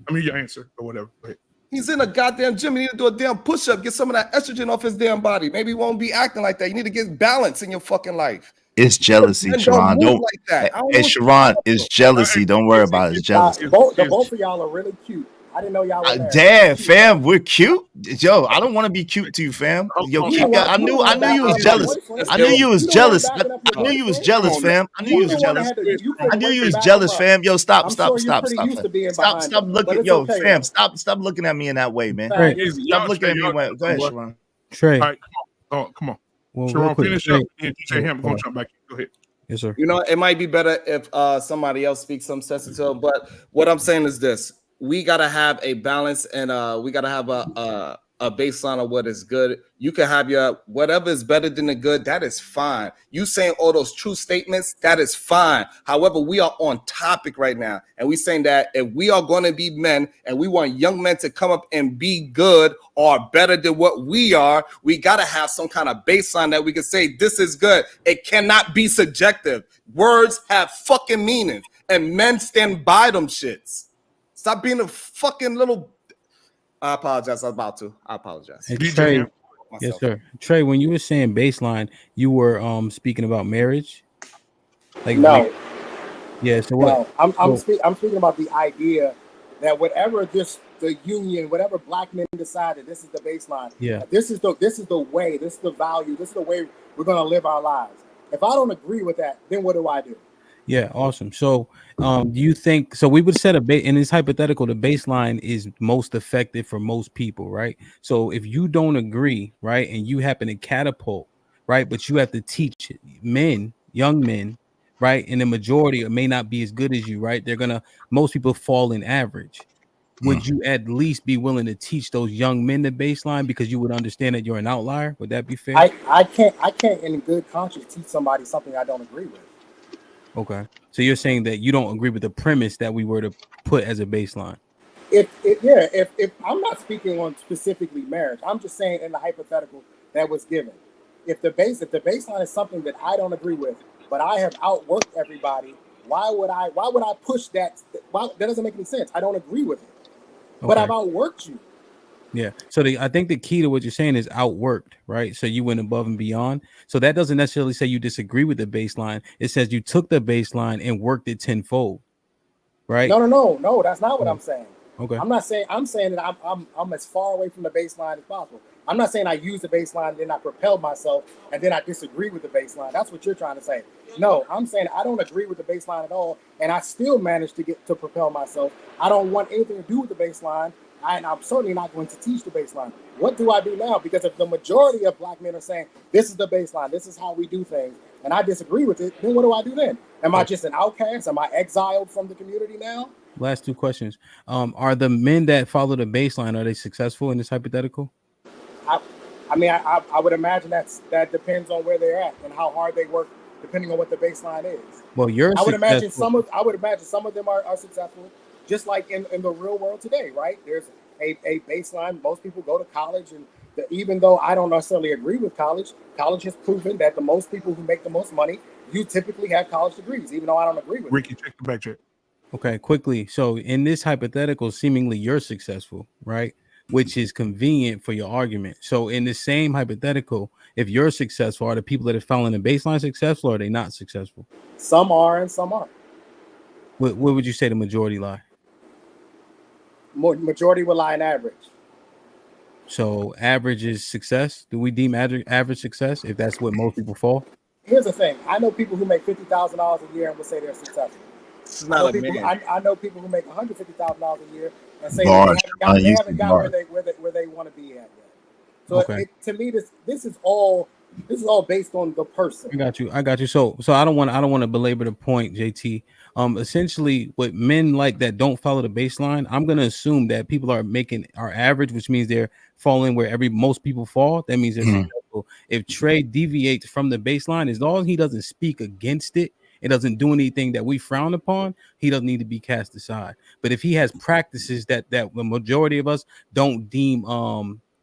I mean, your answer or whatever. Go ahead. He's in a goddamn gym. He need to do a damn push-up. Get some of that estrogen off his damn body. Maybe he won't be acting like that. You need to get balance in your fucking life. It's jealousy, Sharon. Don't like that. Hey, Sharon, it's jealousy. Don't worry about it. It's jealousy. Both of y'all are really cute. I didn't know y'all were there. Damn, fam, we're cute. Yo, I don't want to be cute to you, fam. Yo, I knew you was jealous. I knew you was jealous. I knew you was jealous, fam. I knew you was jealous. I knew you was jealous, fam. Yo, stop looking. Yo, fam, stop looking at me in that way, man. Stop looking at me. Go ahead, Sharon. Trey. All right, come on. Well, Sharon, finish up. And DJ Ham, we're gonna jump back. Go ahead. Yes, sir. You know, it might be better if somebody else speaks some sense into it. But what I'm saying is this: we gotta have a balance, and we gotta have a baseline of what is good. You can have your whatever is better than the good. That is fine. You saying all those true statements, that is fine. However, we are on topic right now, and we saying that if we are going to be men and we want young men to come up and be good or better than what we are, we got to have some kind of baseline that we can say this is good. It cannot be subjective. Words have fucking meaning, and men stand by them shits. Stop being a fucking little. I apologize. I was about to. I apologize. Hey, Trey, yes, sir. Trey, when you were saying baseline, you were speaking about marriage. Like no. Yeah. So what? No, I'm speaking about the idea that whatever the union, whatever black men decided, this is the baseline. Yeah. This is the way. This is the value. This is the way we're gonna live our lives. If I don't agree with that, then what do I do? Yeah, awesome. So, do you think so? We would set in this hypothetical, the baseline is most effective for most people, right? So, if you don't agree, right, and you happen to catapult, right, but you have to teach men, young men, right, and the majority may not be as good as you, right? Most people fall in average. Would you at least be willing to teach those young men the baseline because you would understand that you're an outlier? Would that be fair? I can't in good conscience teach somebody something I don't agree with. Okay, so you're saying that you don't agree with the premise that we were to put as a baseline. If I'm not speaking on specifically marriage, I'm just saying in the hypothetical that was given. If the baseline is something that I don't agree with, but I have outworked everybody, why would I push that? That doesn't make any sense. I don't agree with it, but I've outworked you. Yeah. So I think the key to what you're saying is outworked, right? So you went above and beyond. So that doesn't necessarily say you disagree with the baseline. It says you took the baseline and worked it tenfold, right? No. That's not what I'm saying. Okay. I'm saying that I'm as far away from the baseline as possible. I'm not saying I use the baseline and then I propel myself and then I disagree with the baseline. That's what you're trying to say. No, I'm saying I don't agree with the baseline at all, and I still managed to propel myself. I don't want anything to do with the baseline. And I'm certainly not going to teach the baseline. What do I do now? Because if the majority of black men are saying, this is the baseline, this is how we do things, and I disagree with it, then what do I do then? Am I just an outcast? Am I exiled from the community now? Last 2 questions. Are the men that follow the baseline, are they successful in this hypothetical? I would imagine that depends on where they're at and how hard they work, depending on what the baseline is. Well, I would imagine some of them are successful. Just like in the real world today, right? There's a baseline. Most people go to college, and even though I don't necessarily agree with college has proven that the most people who make the most money, you typically have college degrees, even though I don't agree with Ricky, check the back check. Okay, quickly. So in this hypothetical, seemingly you're successful, right? Which is convenient for your argument. So in the same hypothetical, if you're successful, are the people that are following the baseline successful, or are they not successful? Some are and some aren't. Where would you say the majority lie? Majority will lie in average. So average is success. Do we deem average success if that's what most people fall? Here's the thing. I know people who make $50,000 a year and would say they're successful. It's not a man. I know people who make $150,000 a year and say Bars. they haven't got where they want to be at yet. So to me, this is all based on the person. I got you. So I don't want to belabor the point, JT. Essentially, what men like that don't follow the baseline, I'm gonna assume that people are average, which means they're falling where most people fall. That means they're successful. If Trey deviates from the baseline, as long as he doesn't speak against it, it doesn't do anything that we frown upon, he doesn't need to be cast aside. But if he has practices that the majority of us don't deem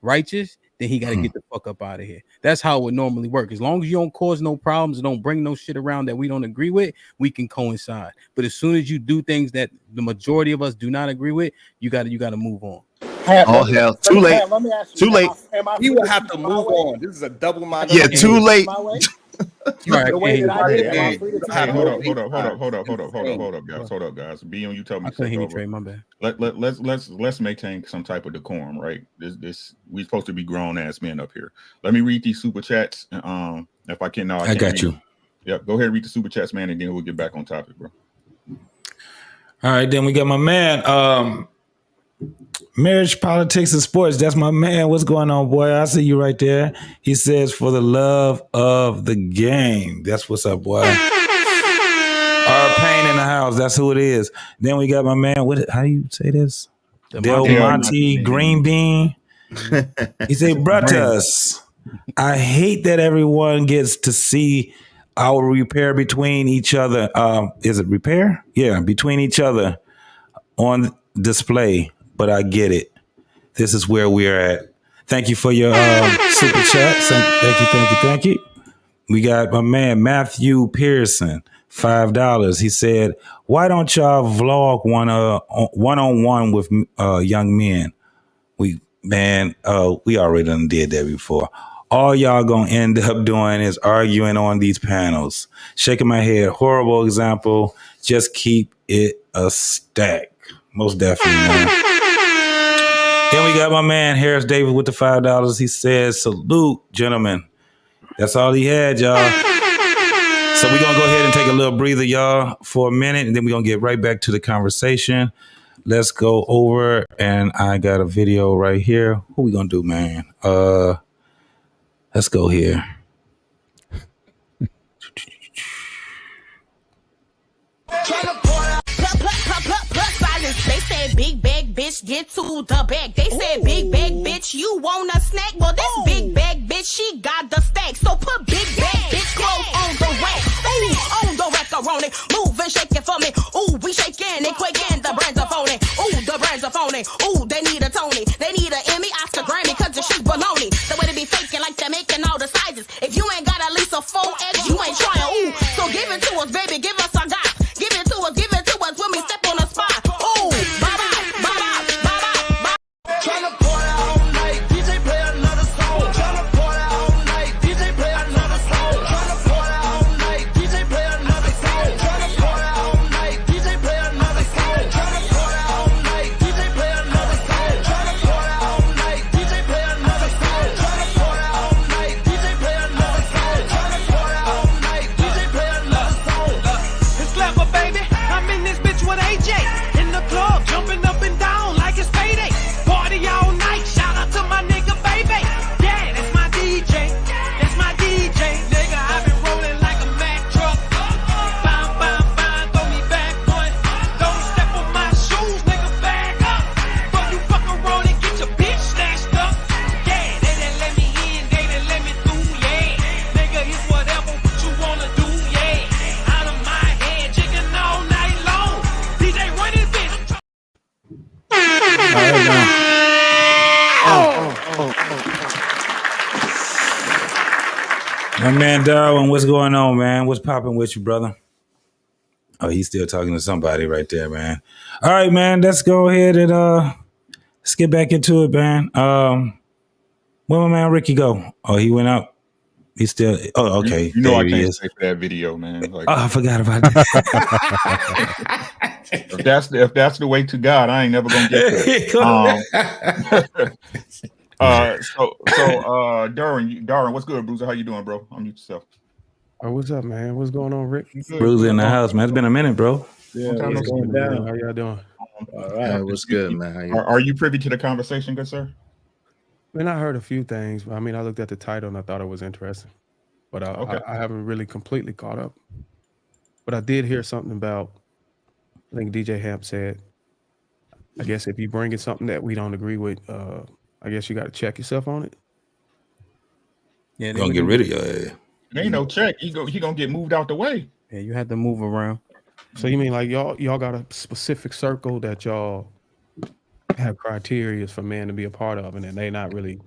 righteous, then he got to get the fuck up out of here. That's how it would normally work. As long as you don't cause no problems and don't bring no shit around that we don't agree with, we can coincide. But as soon as you do things that the majority of us do not agree with, you got to move on. Hell, too late. Let me ask you, too late. You will have to move on. This is a double minded. Yeah, too late. The way that I did, am I free to talk? Hold up, guys. Bion, you told me to take over. My bad. Let's maintain some type of decorum, right? This we supposed to be grown ass men up here. Let me read these super chats. If I can, I got you. Yep, go ahead and read the super chats, man, and then we'll get back on topic, bro. All right, then we got my man. Marriage, politics, and sports. That's my man. What's going on, boy? I see you right there. He says, for the love of the game. That's what's up, boy. Our Payne in the house. That's who it is. Then we got my man. How do you say this? Del Monte Green Bean. He said, brothers, I hate that everyone gets to see our repair between each other. Is it repair? Yeah, between each other on display. But I get it. This is where we're at. Thank you for your super chat. Thank you. We got my man Matthew Pearson, $5. He said, "Why don't y'all vlog one-on-one with young men?" We already done did that before. All y'all gonna end up doing is arguing on these panels. Shaking my head. Horrible example. Just keep it a stack. Most definitely, man. Then we got my man Harris David with the $5. He says, salute, gentlemen. That's all he had, y'all. So we're going to go ahead and take a little breather, y'all, for a minute, and then we're going to get right back to the conversation. Let's go over, and I got a video right here. What we going to do, man? Let's go here. They said big bag bitch get to the bag. They said big bag bitch you want a snack. Well this big bag bitch she got the stack. So put big bag bitch clothes on the rack. Ooh, on the macaroni. Move and shake it for me. Ooh, we shaking it quick and the brands are phony. Ooh, the brands are phony. Ooh, they need a Tony. They need an Emmy, Oscar, Grammy, cause the shit baloney. The way they be faking like they're making all the sizes. If you ain't got at least a 4X, you ain't trying. Ooh, so give it to us, baby. Give us a got. Give it to us when we step on the spot. Ooh, bye-bye. Tryna party all night, DJ play another song. Tryna party all night, DJ play another song. Tryna party all night, DJ play another song. Tryna party all night, DJ play another song. Tryna party all night, DJ play another song. Tryna party all night, DJ play another song. Tryna party all night, DJ play another song. Tryna party all night, DJ play another song. It's clever, baby. I'm in this bitch with AJ in the club, jumping up and down like it's payday. Party all night, shout out to my nigga, baby. Yeah, that's my DJ. That's my DJ. Nigga, I been rolling like a Mack truck. Fine, throw me back one. Don't step on my shoes, nigga, back up. But you fuck around and get your bitch snatched up. Yeah, they done let me in, they done let me through, yeah. Nigga, it's whatever you wanna do, yeah. Out of my head, chicken all night long. DJ, run this bitch. All right, now. My man Darwin, what's going on, man? What's popping with you, brother? Oh, he's still talking to somebody right there, man. All right, man, let's go ahead and let's get back into it, man. Where my man Ricky go? Oh, he went out. He's still. Oh, okay. You know there I he can't is. stay for that video, man. Like, Oh, I forgot about that. if that's the way to God, I ain't never gonna get there. Darwin, what's good, Bruiser? How you doing, bro? Unmute yourself. Oh, what's up, man? What's going on, Rick? You good? Bruiser in the Long house, man. It's been a minute, bro. Yeah, time no what's see. going down? How y'all doing? All right. Hey, what's good, man? How you? Are you privy to the conversation, good sir? Man, I heard a few things. I mean, I looked at the title and I thought it was interesting, but Okay. I haven't really completely caught up. But I did hear something about, I think DJ Hamp said, I guess if you bring in something that we don't agree with, I guess you got to check yourself on it. Yeah, Gonna get rid of your ass. It ain't no check. He gonna get moved out the way. Yeah, you had to move around. So you mean like y'all got a specific circle that y'all have criteria for men to be a part of, and then they not really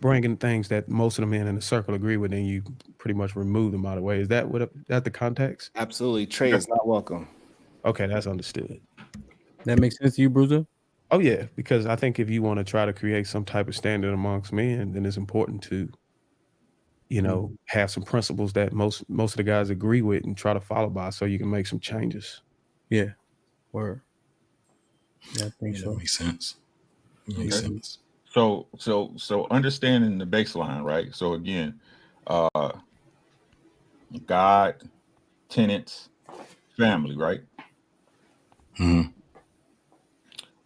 bringing things that most of the men in the circle agree with, and you pretty much remove them out of the way. Is that that the context? Absolutely. Trey is not welcome. Okay, that's understood. That makes sense to you, Bruiser? Oh yeah, because I think if you want to try to create some type of standard amongst men, then it's important to, have some principles that most of the guys agree with and try to follow by, so you can make some changes. Yeah. Word. Yeah, I think so. That makes sense. Makes sense. So understanding the baseline, right? So again, God, tenants, family, right? Mm-hmm.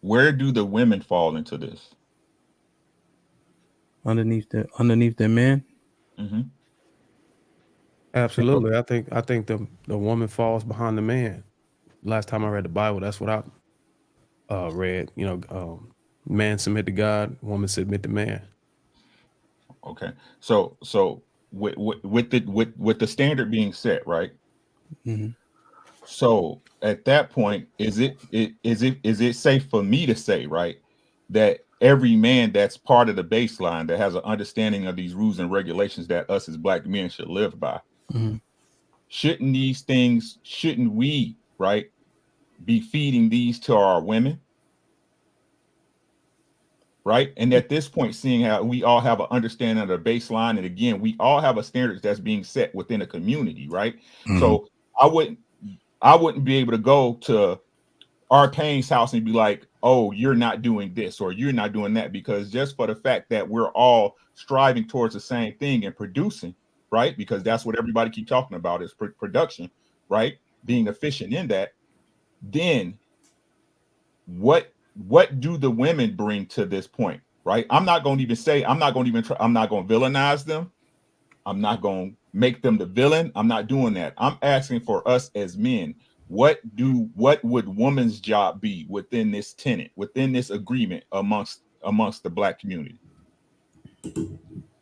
Where do the women fall into this? Underneath the men? Mm-hmm. Absolutely. I think the woman falls behind the man. Last time I read the Bible, that's what I read. Man submit to God, woman submit to man. Okay. So with the standard being set, right? Mm-hmm. So at that point, is it safe for me to say, right, that every man that's part of the baseline that has an understanding of these rules and regulations that us as black men should live by, Mm-hmm. shouldn't we, right, be feeding these to our women? Right. And at this point, seeing how we all have an understanding of the baseline, and again, we all have a standard that's being set within a community, right? Mm-hmm. So I wouldn't be able to go to Arpane's house and be like, oh, you're not doing this or you're not doing that, because just for the fact that we're all striving towards the same thing and producing, right? Because that's what everybody keep talking about is production, right? Being efficient in that. Then what do the women bring to this point, right? I'm not going to villainize them. I'm not going to make them the villain. I'm not doing that. I'm asking for us as men. What would woman's job be within this tenant, within this agreement amongst the black community?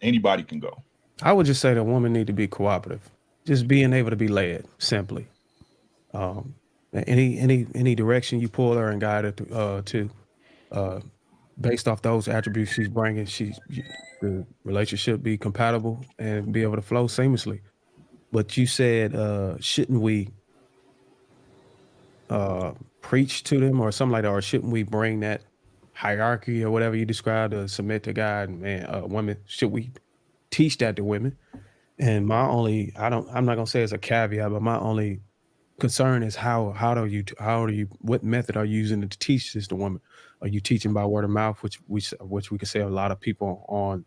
Anybody can go. I would just say the woman need to be cooperative, just being able to be led simply. Any direction you pull her and guide her to, based off those attributes she's bringing, the relationship be compatible and be able to flow seamlessly. But you said, shouldn't we preach to them or something like that, or shouldn't we bring that hierarchy or whatever you described to submit to God and women? Should we teach that to women? And my only, I'm not gonna say it's a caveat, but my only concern is what method are you using to teach this to women? Are you teaching by word of mouth, which we can say a lot of people on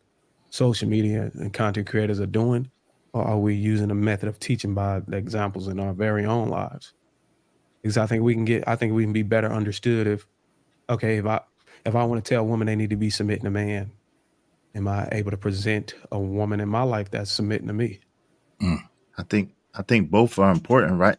social media and content creators are doing, or are we using a method of teaching by the examples in our very own lives? Because I think we can be better understood if I want to tell a woman they need to be submitting to man, am I able to present a woman in my life that's submitting to me? I think both are important, right?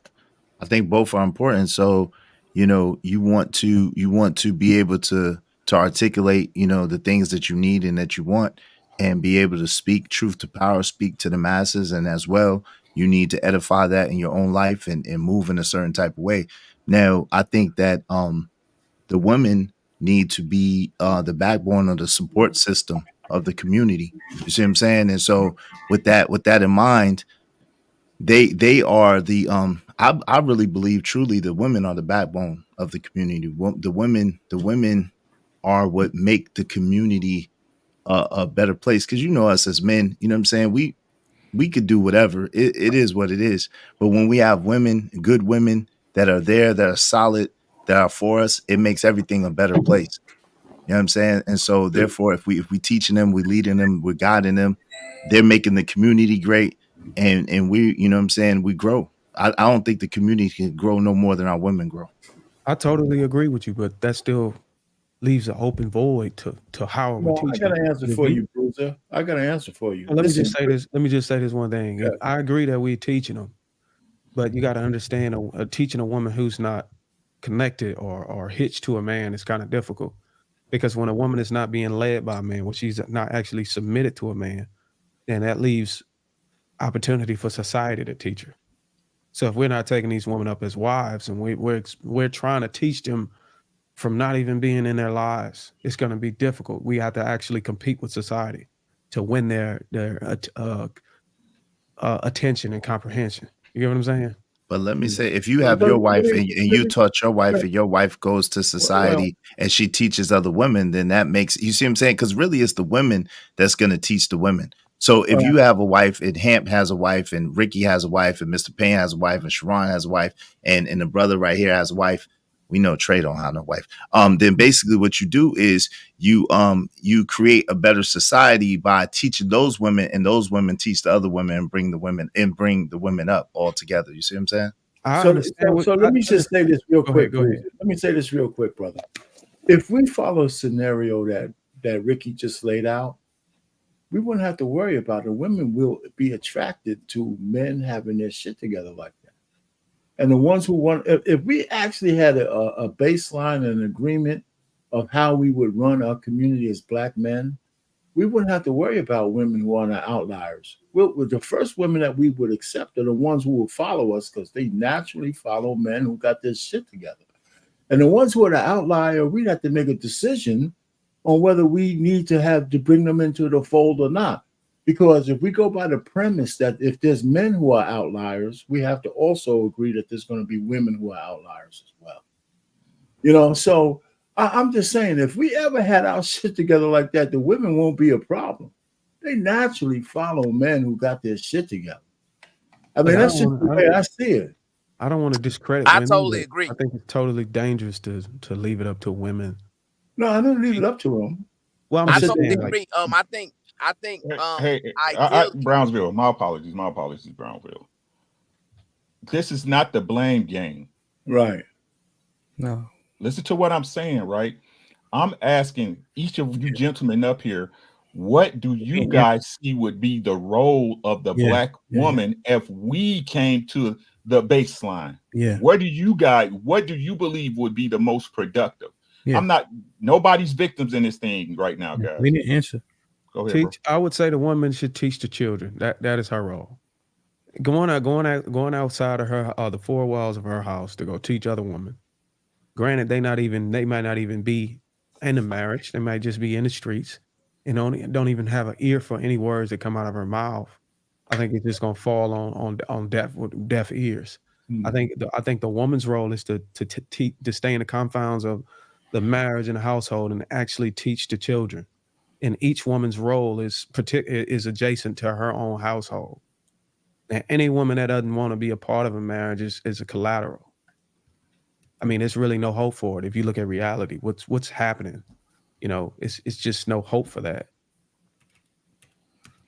I think both are important. So, you want to be able to articulate, the things that you need and that you want, and be able to speak truth to power, speak to the masses. And as well, you need to edify that in your own life and move in a certain type of way. Now, I think that the women need to be the backbone of the support system of the community. You see what I'm saying? And so with that in mind, they are the I really believe truly the women are the backbone of the community. The women are what make the community a better place. Because us as men, you know what I'm saying, we could do whatever. It is what it is. But when we have women, good women that are there, that are solid, that are for us, it makes everything a better place. You know what I'm saying? And so therefore, if we teaching them, we leading them, we're guiding them, they're making the community great, and we, you know what I'm saying, we grow. I don't think the community can grow no more than our women grow. I totally agree with you, but that still leaves an open void to how are we No, I teaching. got an answer If for we- you, Bruiser. I got an answer for you. Well, let me Listen, just say this. Let me just say this one thing. Yeah. I agree that we're teaching them, but you got to understand, teaching a woman who's not connected or hitched to a man is kind of difficult, because when a woman is not being led by a man, when she's not actually submitted to a man, then that leaves opportunity for society to teach her. So if we're not taking these women up as wives, and we're trying to teach them from not even being in their lives, it's going to be difficult. We have to actually compete with society to win their attention and comprehension. You get what I'm saying? But let me say, if you have Let your me- wife let and, me- and let you me- taught your wife let- and your wife goes to society and she teaches other women, then that makes, you see what I'm saying? Because really it's the women that's going to teach the women. So if you have a wife and Hamp has a wife and Ricky has a wife and Mr. Payne has a wife and Sharon has a wife and the brother right here has a wife, we know Trey don't have no wife. Then basically what you do is you create a better society by teaching those women, and those women teach the other women and bring the women up all together. You see what I'm saying? So let me just say this real quick. Go ahead. Let me say this real quick, brother. If we follow a scenario that Ricky just laid out, we wouldn't have to worry about it. Women will be attracted to men having their shit together like that. And the ones who want, if we actually had a baseline and an agreement of how we would run our community as black men, we wouldn't have to worry about women who are the outliers. The first women that we would accept are the ones who will follow us, because they naturally follow men who got their shit together. And the ones who are the outlier, we'd have to make a decision on whether we need to bring them into the fold or not. Because if we go by the premise that if there's men who are outliers, we have to also agree that there's going to be women who are outliers as well. You know, so I'm just saying, if we ever had our shit together like that, the women won't be a problem. They naturally follow men who got their shit together. I mean, that's just the way I see it. I don't want to discredit I women. totally but agree. I think it's totally dangerous to leave it up to women. No, I don't leave it up to them. Well, I'm I just totally saying, agree. I think Hey, Brownsville, my apologies, Brownsville. This is not the blame game. Right. No. Listen to what I'm saying, right? I'm asking each of you gentlemen up here, what do you guys see would be the role of the black woman if we came to the baseline? Yeah. What do you believe would be the most productive? Yeah. Nobody's victims in this thing right now, guys. We didn't answer. Go ahead, bro. I would say the woman should teach the children. That is her role. Going outside of her the four walls of her house to go teach other women. Granted, they might not even be in a marriage. They might just be in the streets and don't even have an ear for any words that come out of her mouth. I think it's just gonna fall on deaf ears. I think the woman's role is to stay in the confines of the marriage and the household and actually teach the children. And each woman's role is adjacent to her own household. And any woman that doesn't want to be a part of a marriage is a collateral. I mean, there's really no hope for it. If you look at reality, what's happening, you know, it's just no hope for that.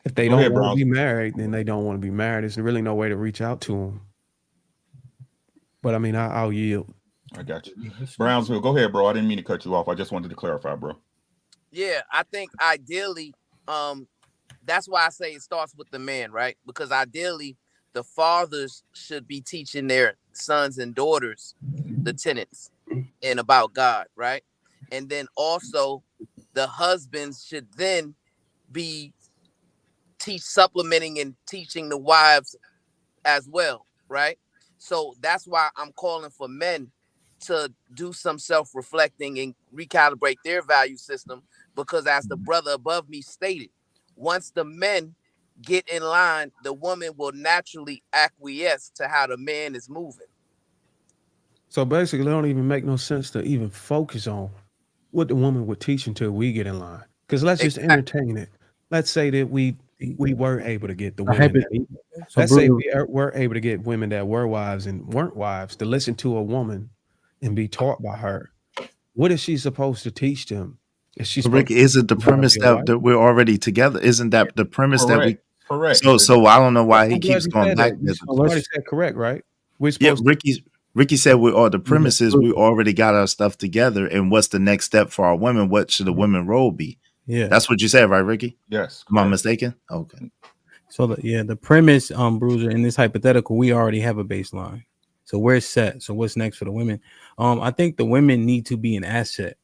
If they don't want to be married, then they don't want to be married. There's really no way to reach out to them. But I mean, I'll yield. I got you. Brownsville, go ahead, bro. I didn't mean to cut you off. I just wanted to clarify, bro. Yeah, I think ideally, that's why I say it starts with the man, right? Because ideally, the fathers should be teaching their sons and daughters the tenets and about God, right? And then also, the husbands should then be supplementing and teaching the wives as well, right? So that's why I'm calling for men to do some self-reflecting and recalibrate their value system, because as the brother above me stated, once the men get in line, the woman will naturally acquiesce to how the man is moving. So basically, it don't even make no sense to even focus on what the woman would teach until we get in line. Because let's just entertain it. Let's say that we were able to get the women. Let's say we were able to get women that were wives and weren't wives to listen to a woman and be taught by her. What is she supposed to teach them She's But Rick, isn't the premise that we're already together? Isn't that the premise that we? Correct. So I don't know why he I'm glad keeps you going said back that. there. Somebody said correct, right? We're Yeah, supposed Ricky said we all the premise is we already got our stuff together, and what's the next step for our women? What should the women role be? Yeah. That's what you said, right, Ricky? Yes. Am I mistaken? Okay. So the premise, Bruiser, in this hypothetical, we already have a baseline. So we're set. So what's next for the women? I think the women need to be an asset.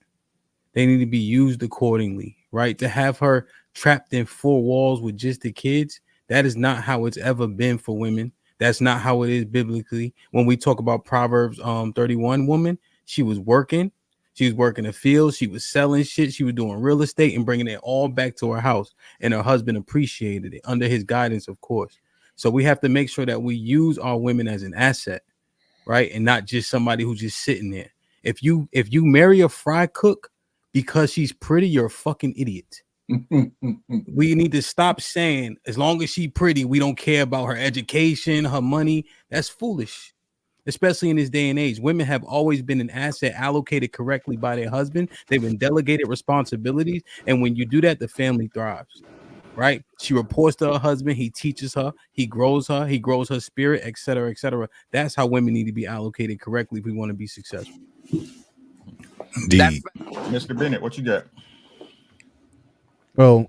They need to be used accordingly, right? To have her trapped in four walls with just the kids, that is not how it's ever been for women. That's not how it is biblically. When we talk about Proverbs 31 woman, she was working the field, she was selling shit, she was doing real estate and bringing it all back to her house. And her husband appreciated it under his guidance, of course. So we have to make sure that we use our women as an asset, right? And not just somebody who's just sitting there. If you marry a fry cook because she's pretty, you're a fucking idiot. We need to stop saying as long as she's pretty, we don't care about her education, her money. That's foolish, especially in this day and age. Women have always been an asset allocated correctly by their husband. They've been delegated responsibilities, and when you do that, the family thrives, right? She reports to her husband, he teaches her, he grows her spirit, etc., etc. That's how women need to be allocated correctly if we want to be successful. Mr. Bennett, what you got? Well,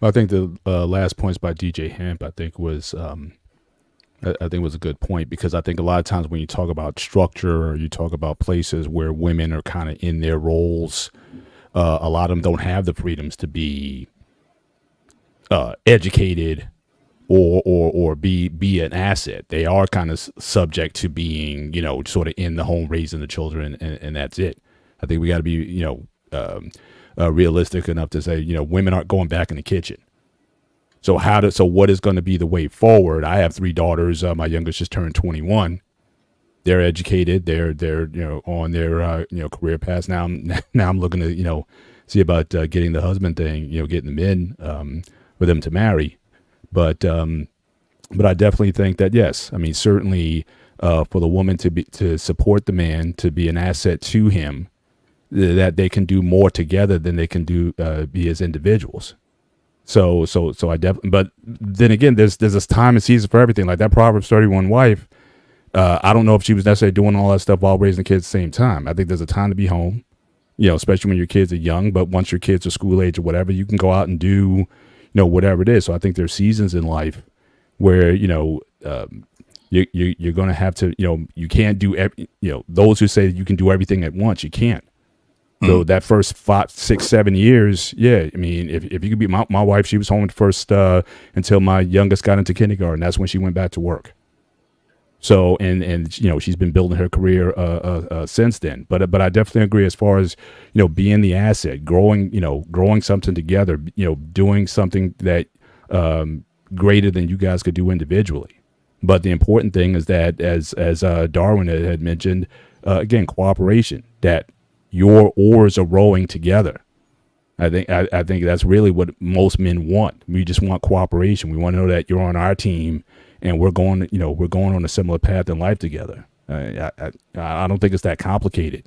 I think the last points by DJ Hemp, I think was a good point, because I think a lot of times when you talk about structure or you talk about places where women are kind of in their roles, a lot of them don't have the freedoms to be educated or be an asset. They are kind of subject to being, sort of in the home raising the children, and that's it. I think we got to be, realistic enough to say, women aren't going back in the kitchen. So what is going to be the way forward? I have 3 daughters. My youngest just turned 21. They're educated. They're on their career paths now. Now I'm looking to see about getting the husband thing, getting them in for them to marry. But I definitely think that yes, I mean certainly for the woman to support the man, to be an asset to him, that they can do more together than they can do be as individuals. So I definitely, but then again, there's this time and season for everything. Like that Proverbs 31 wife, I don't know if she was necessarily doing all that stuff while raising kids at the same time. I think there's a time to be home, especially when your kids are young. But once your kids are school age or whatever, you can go out and do, whatever it is. So I think there's seasons in life where you're going to have to, you can't do those who say you can do everything at once, you can't. So that first 5, 6, 7 years, yeah. I mean, if you could be my wife, she was home at first until my youngest got into kindergarten. That's when she went back to work. So and she's been building her career since then. But I definitely agree as far as being the asset, growing something together, doing something that greater than you guys could do individually. But the important thing is that as Darwin had mentioned, again, cooperation, that your oars are rowing together. I think that's really what most men want. We just want cooperation. We want to know that you're on our team and we're going on a similar path in life together. I don't think it's that complicated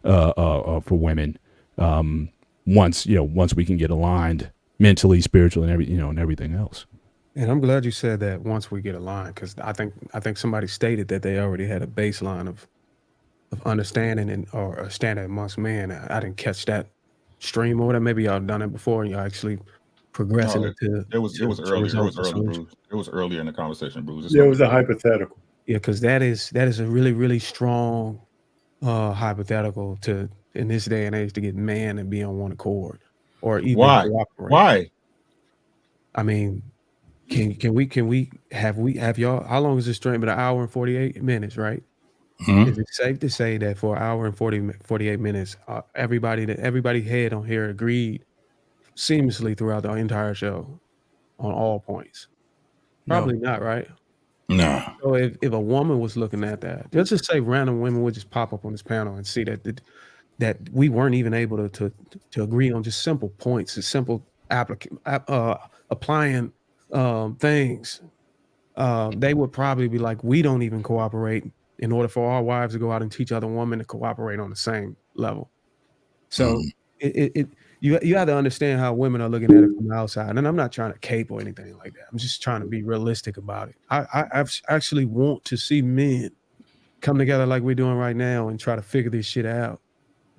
for women. Once we can get aligned mentally, spiritually, and everything else. And I'm glad you said that once we get aligned, because I think somebody stated that they already had a baseline of understanding or a standard amongst men. I didn't catch that stream or whatever. Maybe y'all done it before and y'all actually progressing into it was earlier. It was earlier in the conversation, Bruce. It was a hypothetical. Yeah, because that is a really, really strong hypothetical to in this day and age to get man and be on one accord or even cooperate. Why? I mean, can we have y'all? How long is this stream? An hour and 48 minutes, right? Mm-hmm. Is it safe to say that for an hour and 48 minutes, everybody head on here agreed seamlessly throughout the entire show on all points? Probably not, right? No. So if a woman was looking at that, let's just say random women would just pop up on this panel and see that we weren't even able to agree on just simple points, and simple applying things. They would probably be like, we don't even cooperate in order for our wives to go out and teach other women to cooperate on the same level. So you have to understand how women are looking at it from the outside. And I'm not trying to cape or anything like that. I'm just trying to be realistic about it. I actually want to see men come together like we're doing right now and try to figure this shit out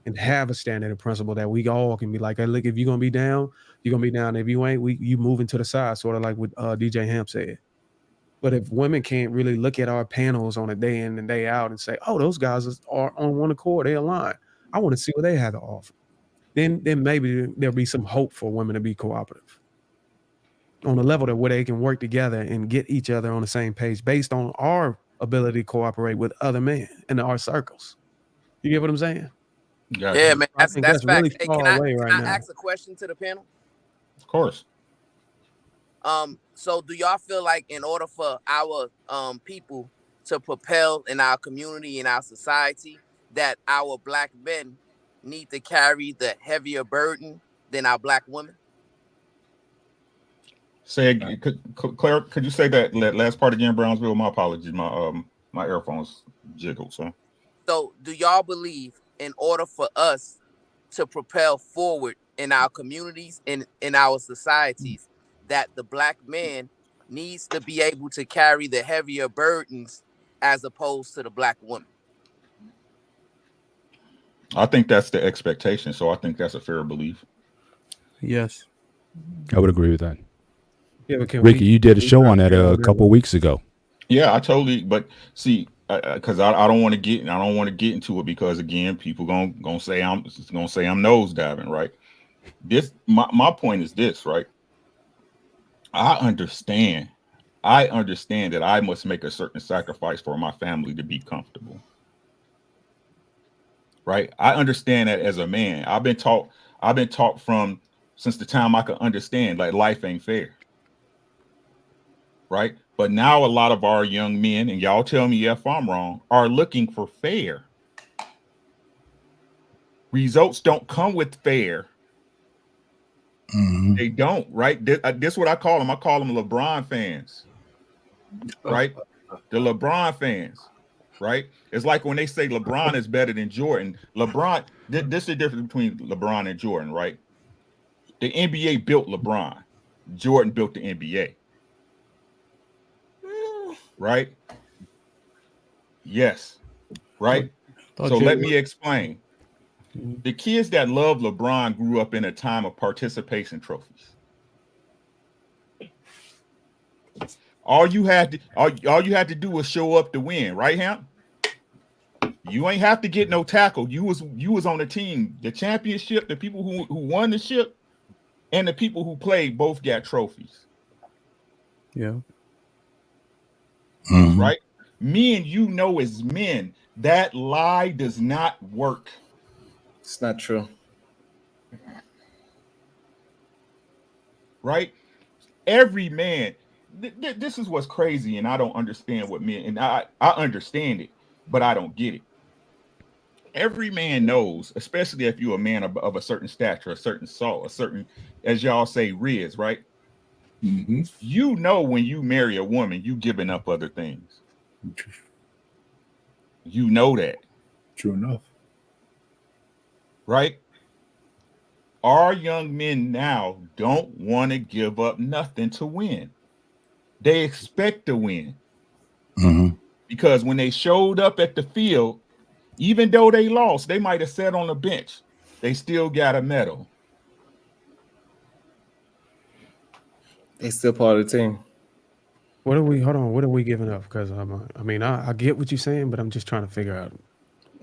and have a standard and principle that we all can be like, hey, look, if you're gonna be down, you're gonna be down. If you ain't, you moving to the side, sort of like what DJ Hamp said. But if women can't really look at our panels on a day in and day out and say, oh, those guys are on one accord, they align. I want to see what they have to offer. Then maybe there'll be some hope for women to be cooperative on a level that where they can work together and get each other on the same page based on our ability to cooperate with other men in our circles. You get what I'm saying? Yeah, man, I that's think that's facts. really Hey, far away right can I now. ask a question to the panel? Of course. So do y'all feel like in order for our people to propel in our community, in our society, that our black men need to carry the heavier burden than our black women? Say again, Claire, could you say that last part again, Brownsville? My apologies. My earphones jiggled, So do y'all believe in order for us to propel forward in our communities and in our societies, that the black man needs to be able to carry the heavier burdens as opposed to the black woman? I think that's the expectation. So I think that's a fair belief. Yes. I would agree with that. Yeah, but Ricky, you did a show on that a couple of weeks ago. Yeah, I totally. But see, because I don't want to get into it because again, people gonna say I'm nosediving, right? My point is this, right? I understand that I must make a certain sacrifice for my family to be comfortable. Right? I understand that as a man. I've been taught from since the time I could understand, like life ain't fair. Right? But now a lot of our young men, and y'all tell me if I'm wrong, are looking for fair. Results don't come with fair. Mm-hmm. They don't, right? This is what I call them. I call them LeBron fans, right? The LeBron fans, right? It's like when they say LeBron is better than Jordan. LeBron, this is the difference between LeBron and Jordan, right? The NBA built LeBron. Jordan built the NBA. Right? Yes. Right? So let me explain. The kids that love LeBron grew up in a time of participation trophies. All you had to do was show up to win, right, Hamp? You ain't have to get no tackle. You was on the team. The championship, the people who won the ship, and the people who played both got trophies. Yeah. Mm-hmm. Right? Me and you know as men, that lie does not work. It's not true. Right? Every man, this is what's crazy, and I don't understand what men, and I understand it, but I don't get it. Every man knows, especially if you're a man of a certain stature, a certain salt, a certain, as y'all say, riz, right? Mm-hmm. You know when you marry a woman, you giving up other things. You know that. True enough. Right? Our young men now don't want to give up nothing to win. They expect to win. Mm-hmm. Because when they showed up at the field, even though they lost, they might have sat on the bench. They still got a medal. They still part of the team. What are we giving up? Because I get what you're saying, but I'm just trying to figure out.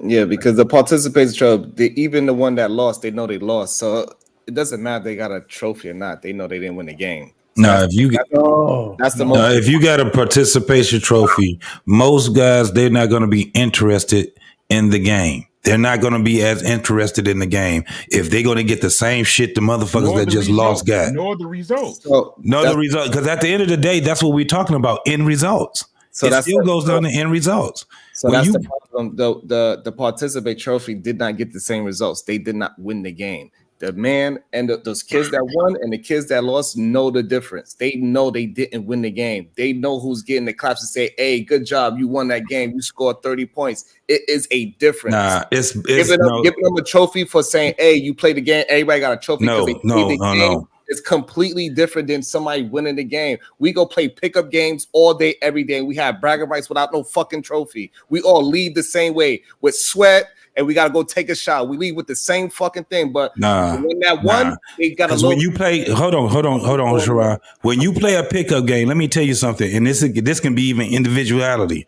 Yeah, because the participation trophy, even the one that lost, they know they lost. So it doesn't matter if they got a trophy or not. They know they didn't win the game. So No, if you if you got a participation trophy, most guys they're not going to be interested in the game. They're not going to be as interested in the game if they're going to get the same shit the motherfuckers that just lost got. Nor the results. The result, because at the end of the day, that's what we're talking about, end results. So it that's still goes down to end results. So that's the problem. The participate trophy did not get the same results. They did not win the game. The man and those kids that won and the kids that lost know the difference. They know they didn't win the game. They know who's getting the claps and say, hey, good job. You won that game. You scored 30 points. It is a difference. Nah, it's giving them a trophy for saying, hey, you played the game. Everybody got a trophy because they played the game. No. It's completely different than somebody winning the game. We go play pickup games all day, every day. We have bragging rights without no fucking trophy. We all leave the same way with sweat, and we gotta go take a shot. We leave with the same fucking thing. But when that one, they got a when you play. Hold on, Sherrod. When you play a pickup game, let me tell you something, and this can be even individuality.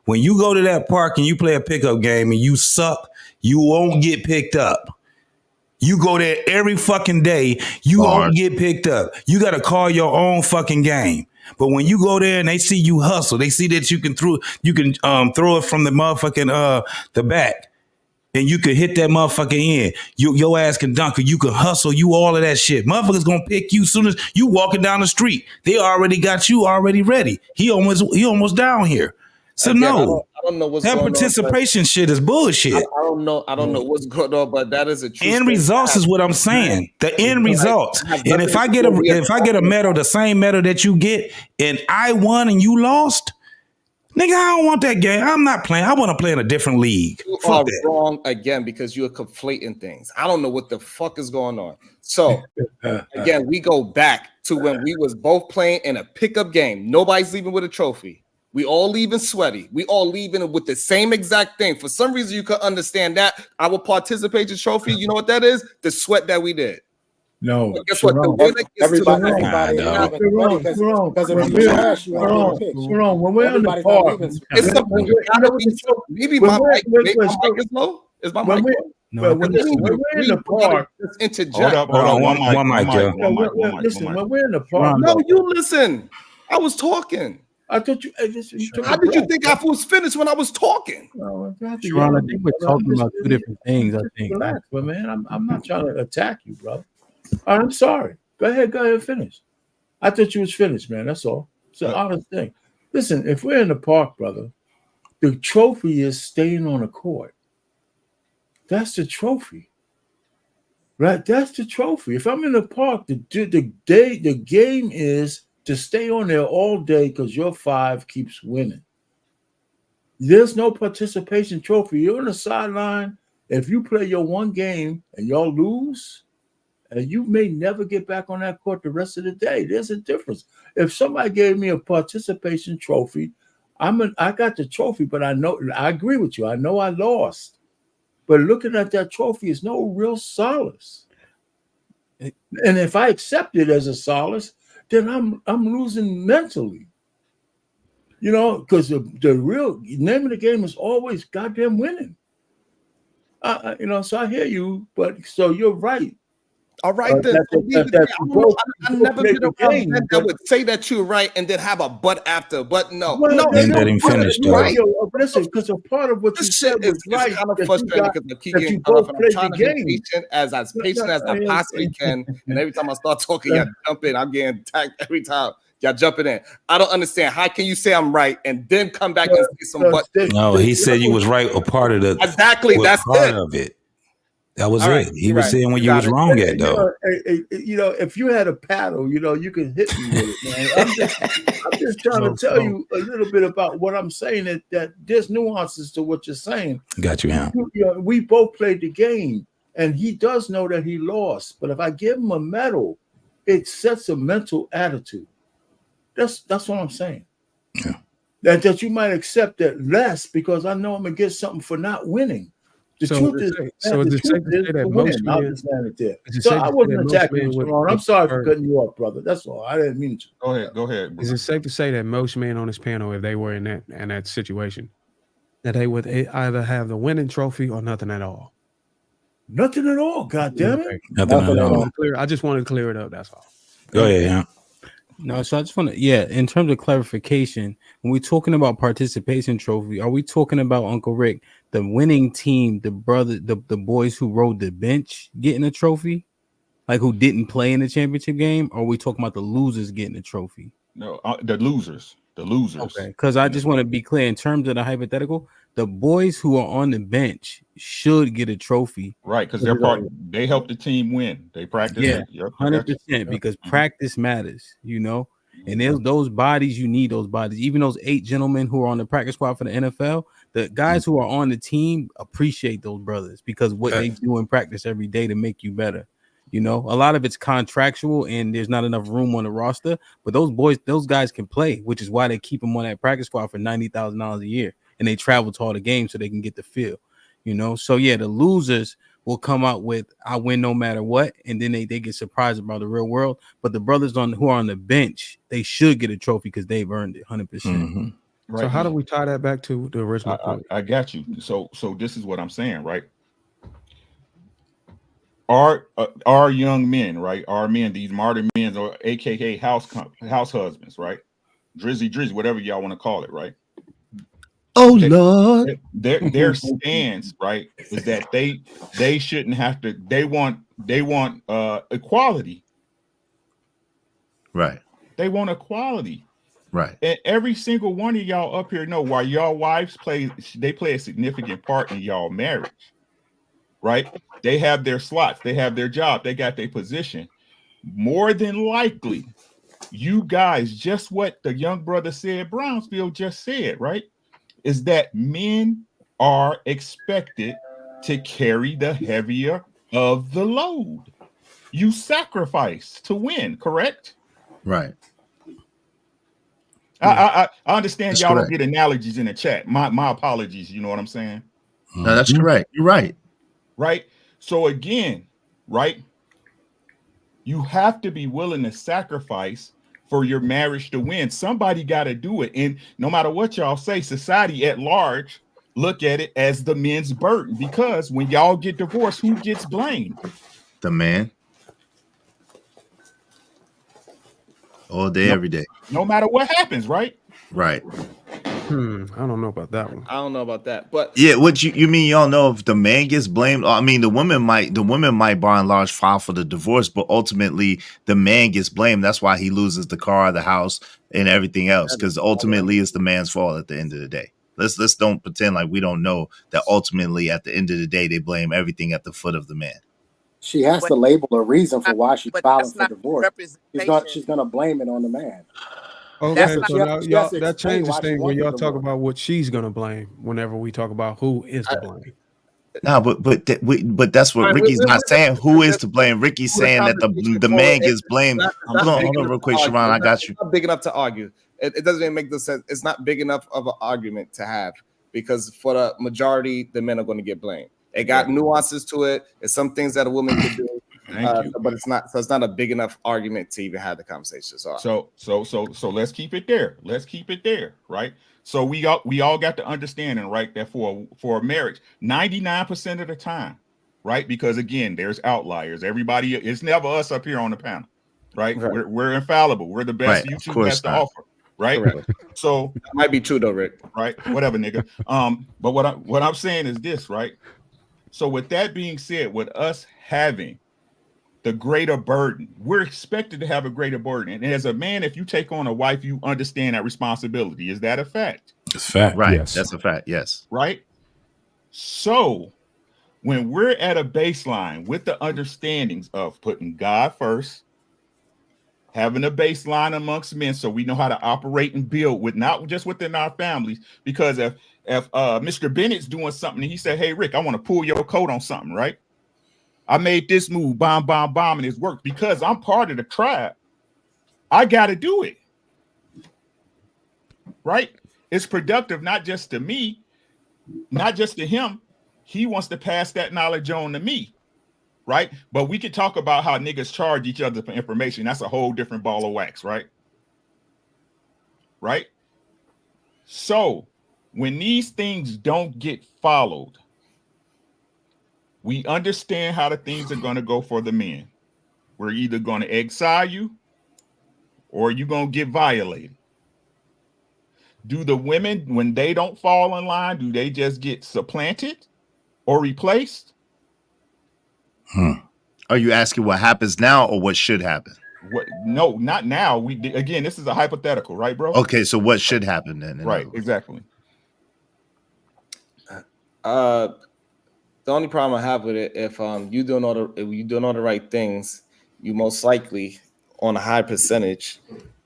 When you go to that park and you play a pickup game and you suck, you won't get picked up. You go there every fucking day, you won't get picked up. You got to call your own fucking game. But when you go there and they see you hustle, they see that you can throw it from the motherfucking the back, and you can hit that motherfucking end. Your ass can dunk it. You can hustle. You all of that shit. Motherfuckers gonna pick you soon as you walking down the street. They already got you already ready. He almost down here. So again, no, I don't know what's that going participation shit is bullshit. I don't know what's going on, but that is a true end results is what I'm saying. The end results. And if I get a medal, the same medal that you get, and I won and you lost, nigga, I don't want that game. I'm not playing. I want to play in a different league. You are wrong again because you are conflating things. I don't know what the fuck is going on. So again, we go back to when we was both playing in a pickup game. Nobody's leaving with a trophy. We all leaving sweaty. We all leaving with the same exact thing. For some reason, you could understand that. Our participation trophy, you know what that is? The sweat that we did. No. But guess what? The winner gets Everybody when we're in the park, it's something you gotta be. Maybe my mic is low. Is my mic low? No, when we're in the park, just interject. Hold on, one mic, Joe. Listen, when we're in the park, no, you listen. I was talking. I thought you. How did you think I was finished when I was talking? Sharon, I think we're talking about two different things. I think. Relax, but man, I'm not trying to attack you, bro. I'm sorry. Go ahead, finish. I thought you was finished, man. That's all. It's an honest thing. Listen, if we're in the park, brother, the trophy is staying on the court. That's the trophy, right? That's the trophy. If I'm in the park, the game is to stay on there all day because your five keeps winning. There's no participation trophy. You're on the sideline. If you play your one game and y'all lose, you may never get back on that court the rest of the day. There's a difference. If somebody gave me a participation trophy, I got the trophy, but I agree with you. I know I lost. But looking at that trophy is no real solace. And if I accept it as a solace, then I'm losing mentally. You know, because the real name of the game is always goddamn winning. So I hear you, but so you're right. All right, then. I've never been around men that would say that you're right and then have a but after. But no, and let him finish, though. Right. Listen, because a part of what you said was right. Kind of frustrating because I keep getting cut off, and I'm trying to be patient as I possibly can. And every time I start talking, y'all jump in. I'm getting attacked every time. Y'all jumping in. I don't understand. How can you say I'm right and then come back and say some but? No, he said you was right or part of the exactly. That's part of it. That was all it. Right, he was saying when you was wrong at though. If you had a paddle, you can hit me with it, man. I'm just trying to tell you a little bit about what I'm saying. That there's nuances to what you're saying. Got you, Ham. We both played the game, and he does know that he lost. But if I give him a medal, it sets a mental attitude. That's what I'm saying. Yeah. That you might accept that less because I know I'm gonna get something for not winning. The truth is, so is it safe to say that most men? So I wasn't attacking you, Ron. I'm sorry for cutting you off, brother. That's all. I didn't mean to. Go ahead. Is it safe to say that most men on this panel, if they were in that situation, that they would either have the winning trophy or nothing at all? Nothing at all. God damn it. Nothing at all. I just wanted to clear it up. That's all. Go ahead, Ham. No, so I just want to, in terms of clarification, when we're talking about participation trophy, are we talking about, Uncle Rick, the winning team, the boys who rode the bench getting a trophy, like who didn't play in the championship game, or are we talking about the losers getting a trophy? No, the losers. Okay, because I just want to be clear in terms of the hypothetical, the boys who are on the bench should get a trophy. Right, because they're they help the team win. They practice. Yeah, Yep, I got you. 100%, because practice matters, you know. And there's those bodies, you need those bodies. Even those 8 gentlemen who are on the practice squad for the NFL, the guys who are on the team appreciate those brothers because what they do in practice every day to make you better. You know, a lot of it's contractual and there's not enough room on the roster, but those guys can play, which is why they keep them on that practice squad for $90,000 a year, and they travel to all the games so they can get the feel. You know, so yeah, the losers will come out with I win no matter what, and then they get surprised about the real world. But the brothers who are on the bench, they should get a trophy because they've earned it 100%. So how do we tie that back to the original point? I got you. So this is what I'm saying, right? Our young men, right? Our men, these modern men, or AKA house husbands, right? Drizzy, whatever y'all want to call it, right? Oh Lord, their stance, right, is that they shouldn't have to. They want equality, right? They want equality, right? And every single one of y'all up here know why y'all wives play a significant part in y'all marriage, right? They have their slots, they have their job, they got their position. More than likely, you guys, just what the young brother said, Brownsville just said, right? Is that men are expected to carry the heavier of the load. You sacrifice to win, correct? Right. I understand That's y'all correct. don't get analogies in the chat. My apologies. You know what I'm saying? No, that's correct. You're right. Right. So again, right, you have to be willing to sacrifice for your marriage to win. Somebody got to do it. And no matter what y'all say, society at large look at it as the men's burden, because when y'all get divorced, who gets blamed? The man. All day, every day. No matter what happens, right? Right. I don't know about that one. I don't know about that, but Yeah, what you mean? Y'all know if the man gets blamed? I mean, the women might by and large file for the divorce, but ultimately the man gets blamed. That's why he loses the car, the house, and everything else, because ultimately it's the man's fault at the end of the day. Let's don't pretend like we don't know that ultimately at the end of the day they blame everything at the foot of the man. She has to label a reason for why she's but filing that's for not divorce. She's gonna blame it on the man. Okay, not- so now she has to that explain changes why she things when wants y'all the talk divorce. about what she's gonna blame. Whenever we talk about who is to blame. No, but that's what All right, Ricky's not saying. Who is to blame? Ricky's saying that the man gets blamed. Hold on real quick, Sharon. I got you. It's not big enough to argue. It doesn't even make the sense. It's not big enough of an argument to have, because for the majority, the men are going to get blamed. It got nuances to it. It's some things that a woman could do. Thank you. But it's not a big enough argument to even have the conversation. So let's keep it there. Let's keep it there, right? So we all got the understanding, right, that for a marriage, 99% of the time, right? Because again, there's outliers. Everybody, it's never us up here on the panel, right? We're infallible. We're the best. Right, YouTube has to offer, right? Correct. So that might be true though, Rick. Right? Whatever, nigga. But what I'm saying is this, right? So with that being said, with us having the greater burden, we're expected to have a greater burden. And as a man, if you take on a wife, you understand that responsibility. Is that a fact? It's a fact. Right. Yes. That's a fact. Yes. Right. So when we're at a baseline with the understandings of putting God first, having a baseline amongst men so we know how to operate and build with not just within our families, because if Mr. Bennett's doing something and he said, hey, Rick, I want to pull your coat on something, right? I made this move, bomb, and it's worked because I'm part of the tribe. I got to do it. Right? It's productive, not just to me, not just to him. He wants to pass that knowledge on to me. Right? But we could talk about how niggas charge each other for information. That's a whole different ball of wax, right? Right? So when these things don't get followed, we understand how the things are going to go for the men. We're either going to exile you or you're going to get violated. Do the women, when they don't fall in line, do they just get supplanted or replaced? Are you asking what happens now or what should happen? What? No, not now. Again, this is a hypothetical, right, bro? Okay, so what should happen then? Right, exactly. The only problem I have with it, if you doing all the right things, you most likely on a high percentage,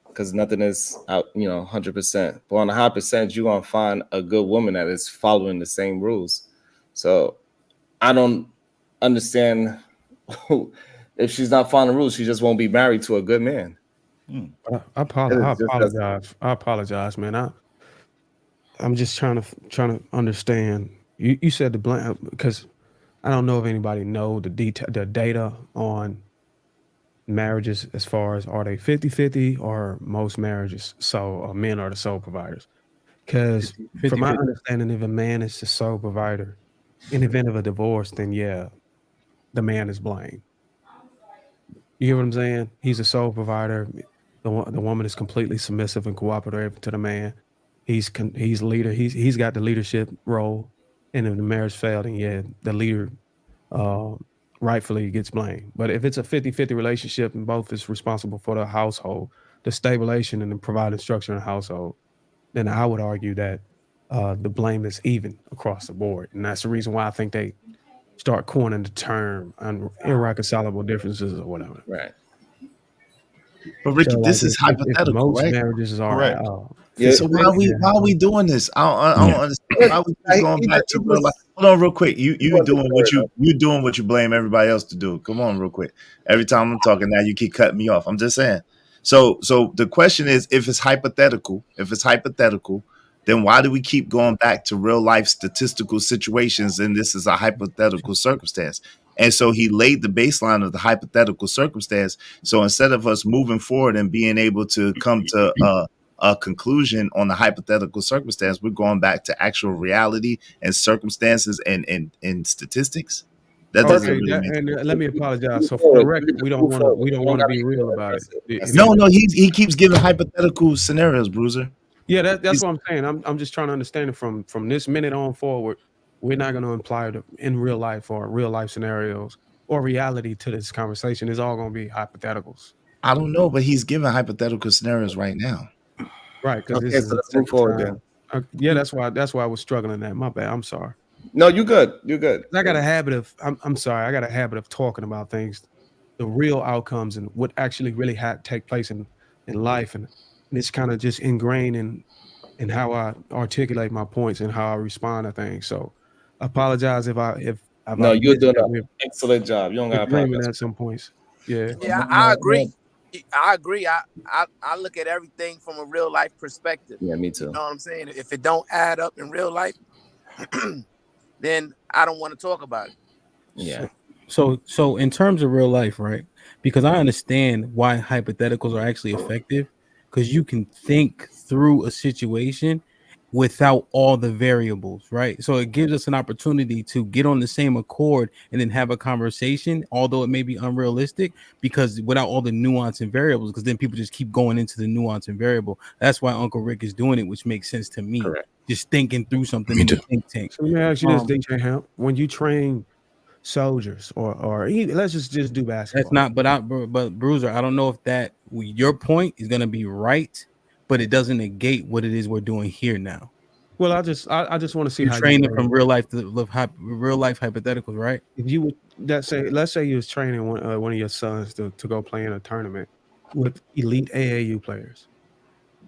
because nothing is out, 100%. But on a high percentage, you're gonna find a good woman that is following the same rules. So I don't understand if she's not following rules, she just won't be married to a good man. I apologize. I apologize, man. I'm just trying to understand. You said the blame because I don't know if anybody know the data on marriages as far as are they 50-50 or most marriages so men are the sole providers. Because from my 50-50. understanding, if a man is the sole provider in the event of a divorce, then yeah, the man is blamed. You hear what I'm saying? He's a sole provider. The woman is completely submissive and cooperative to the man. He's leader. He's got the leadership role. And if the marriage failed, then yeah, the leader rightfully gets blamed. But if it's a 50-50 relationship and both is responsible for the household, the stabilization and the providing structure in the household, then I would argue that the blame is even across the board. And that's the reason why I think they start coining the term irreconcilable differences or whatever. Right. But Ricky, So, this like, is if hypothetical, most right? marriages are Correct. Yeah. So why are we doing this? I don't understand. Why we keep going back to real life? Hold on, real quick. You doing what you blame everybody else to do. Come on, real quick. Every time I'm talking now, you keep cutting me off. I'm just saying. So the question is, if it's hypothetical, then why do we keep going back to real life statistical situations? And this is a hypothetical circumstance. And so he laid the baseline of the hypothetical circumstance. So instead of us moving forward and being able to come to a conclusion on the hypothetical circumstance, we're going back to actual reality and circumstances and statistics. That doesn't Okay, really make sense. and let me apologize. So for the record, we don't want to be real about it. No, he keeps giving hypothetical scenarios, Bruiser. Yeah, that's what I'm saying. I'm just trying to understand it from this minute on forward. We're not going to imply in real life or real life scenarios or reality to this conversation. It's all going to be hypotheticals. I don't know, but he's giving hypothetical scenarios right now. Right, because Okay, this is so let's move forward then. Yeah, that's why I was struggling that. My bad. I'm sorry. No, you good. You're good. I got a habit of I'm sorry. I got a habit of talking about things, the real outcomes and what actually really take place in life, and it's kind of just ingrained in how I articulate my points and how I respond to things. So, I apologize if No, you're doing an an excellent job. You don't got to agreement apologize. at some points. Yeah. Yeah, I agree. I agree. I look at everything from a real life perspective. Yeah, me too. You know what I'm saying? If it don't add up in real life, then I don't want to talk about it. Yeah. So in terms of real life, right? Because I understand why hypotheticals are actually effective, because you can think through a situation without all the variables, right? So it gives us an opportunity to get on the same accord and then have a conversation, although it may be unrealistic, because without all the nuance and variables, because then people just keep going into the nuance and variable. That's why Uncle Rick is doing it, which makes sense to me. Correct. Just thinking through something in the think tank. So let me ask you this, DJ Hemp. When you train soldiers or let's just do basketball. That's not, but Bruiser, I don't know if that your point is gonna be right, but it doesn't negate what it is we're doing here now. Well, I just want to see you how train you it from real life to real life hypotheticals, right? If you would let's say you was training one of your sons to go play in a tournament with elite AAU players,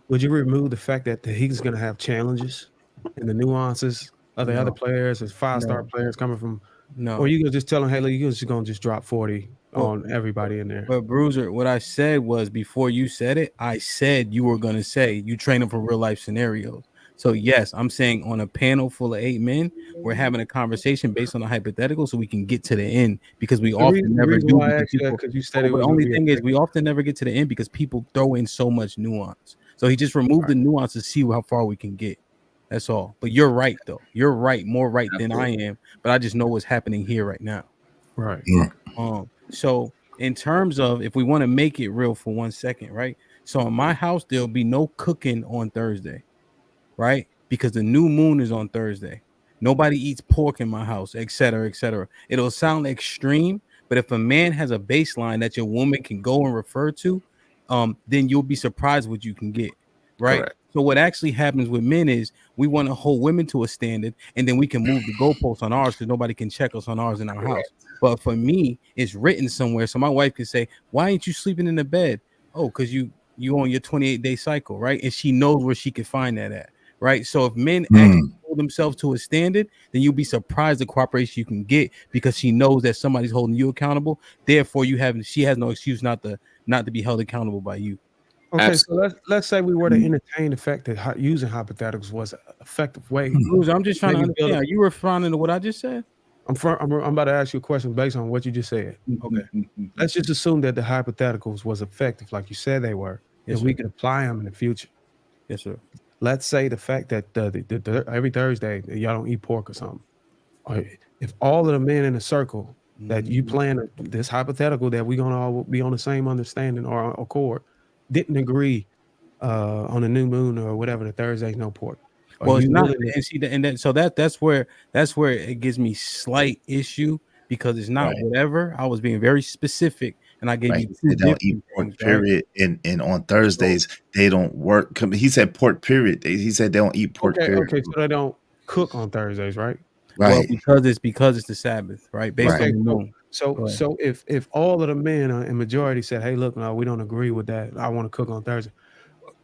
would you remove the fact that he's going to have challenges and the nuances of the other players as 5-star players coming from? No. Or you could just tell him, hey, look, you're just going to just drop 40 on everybody in there. But Bruiser, what I said was, before you said it, I said you were going to say you train them for real life scenarios. So yes, I'm saying on a panel full of 8 men, we're having a conversation based on a hypothetical so we can get to the end, because we often never do. Because you said it was the only thing is we often never get to the end because people throw in so much nuance. So he just removed the nuance to see how far we can get. That's all. But you're right, though. You're right, more right than I am. But I just know what's happening here right now. Right. So in terms of, if we want to make it real for 1 second, right? So in my house, there'll be no cooking on Thursday, right? Because the new moon is on Thursday. Nobody eats pork in my house, et cetera, et cetera. It'll sound extreme, but if a man has a baseline that your woman can go and refer to, then you'll be surprised what you can get, right? Correct. So what actually happens with men is we want to hold women to a standard, and then we can move the goalposts on ours because nobody can check us on ours in our house. But for me, it's written somewhere, so my wife can say, "Why ain't you sleeping in the bed?" Oh, because you on your 28-day cycle, right? And she knows where she can find that at, right? So if men actually hold themselves to a standard, then you'll be surprised the cooperation you can get because she knows that somebody's holding you accountable. Therefore, she has no excuse not to be held accountable by you. Okay, so let's say we were to entertain the fact that using hypotheticals was an effective way. Bruce, I'm just trying to maybe build understand. Are you responding to what I just said? I'm about to ask you a question based on what you just said. Okay. Let's just assume that the hypotheticals was effective, like you said they were, Yes, and we sir. could apply them in the future. Yes, sir. Let's say the fact that every Thursday y'all don't eat pork or something. Or if all of the men in a circle that you plan this hypothetical that we're gonna all be on the same understanding or accord didn't agree on the new moon or whatever, the Thursday's no pork. Are Well, it's you not, willing to- and see that, and that, so that's where it gives me slight issue because it's not Right. whatever. I was being very specific, and I gave Right. you He two said they don't eat different pork, things, right? period. And on Thursdays, they don't work. He said pork, period. He said they don't eat pork, period. Okay, so they don't cook on Thursdays, right? Well, Right. because it's the Sabbath, right? Based Right. on Okay, the moon. so if all of the men in majority said, "Hey, look, no, we don't agree with that. I want to cook on Thursday."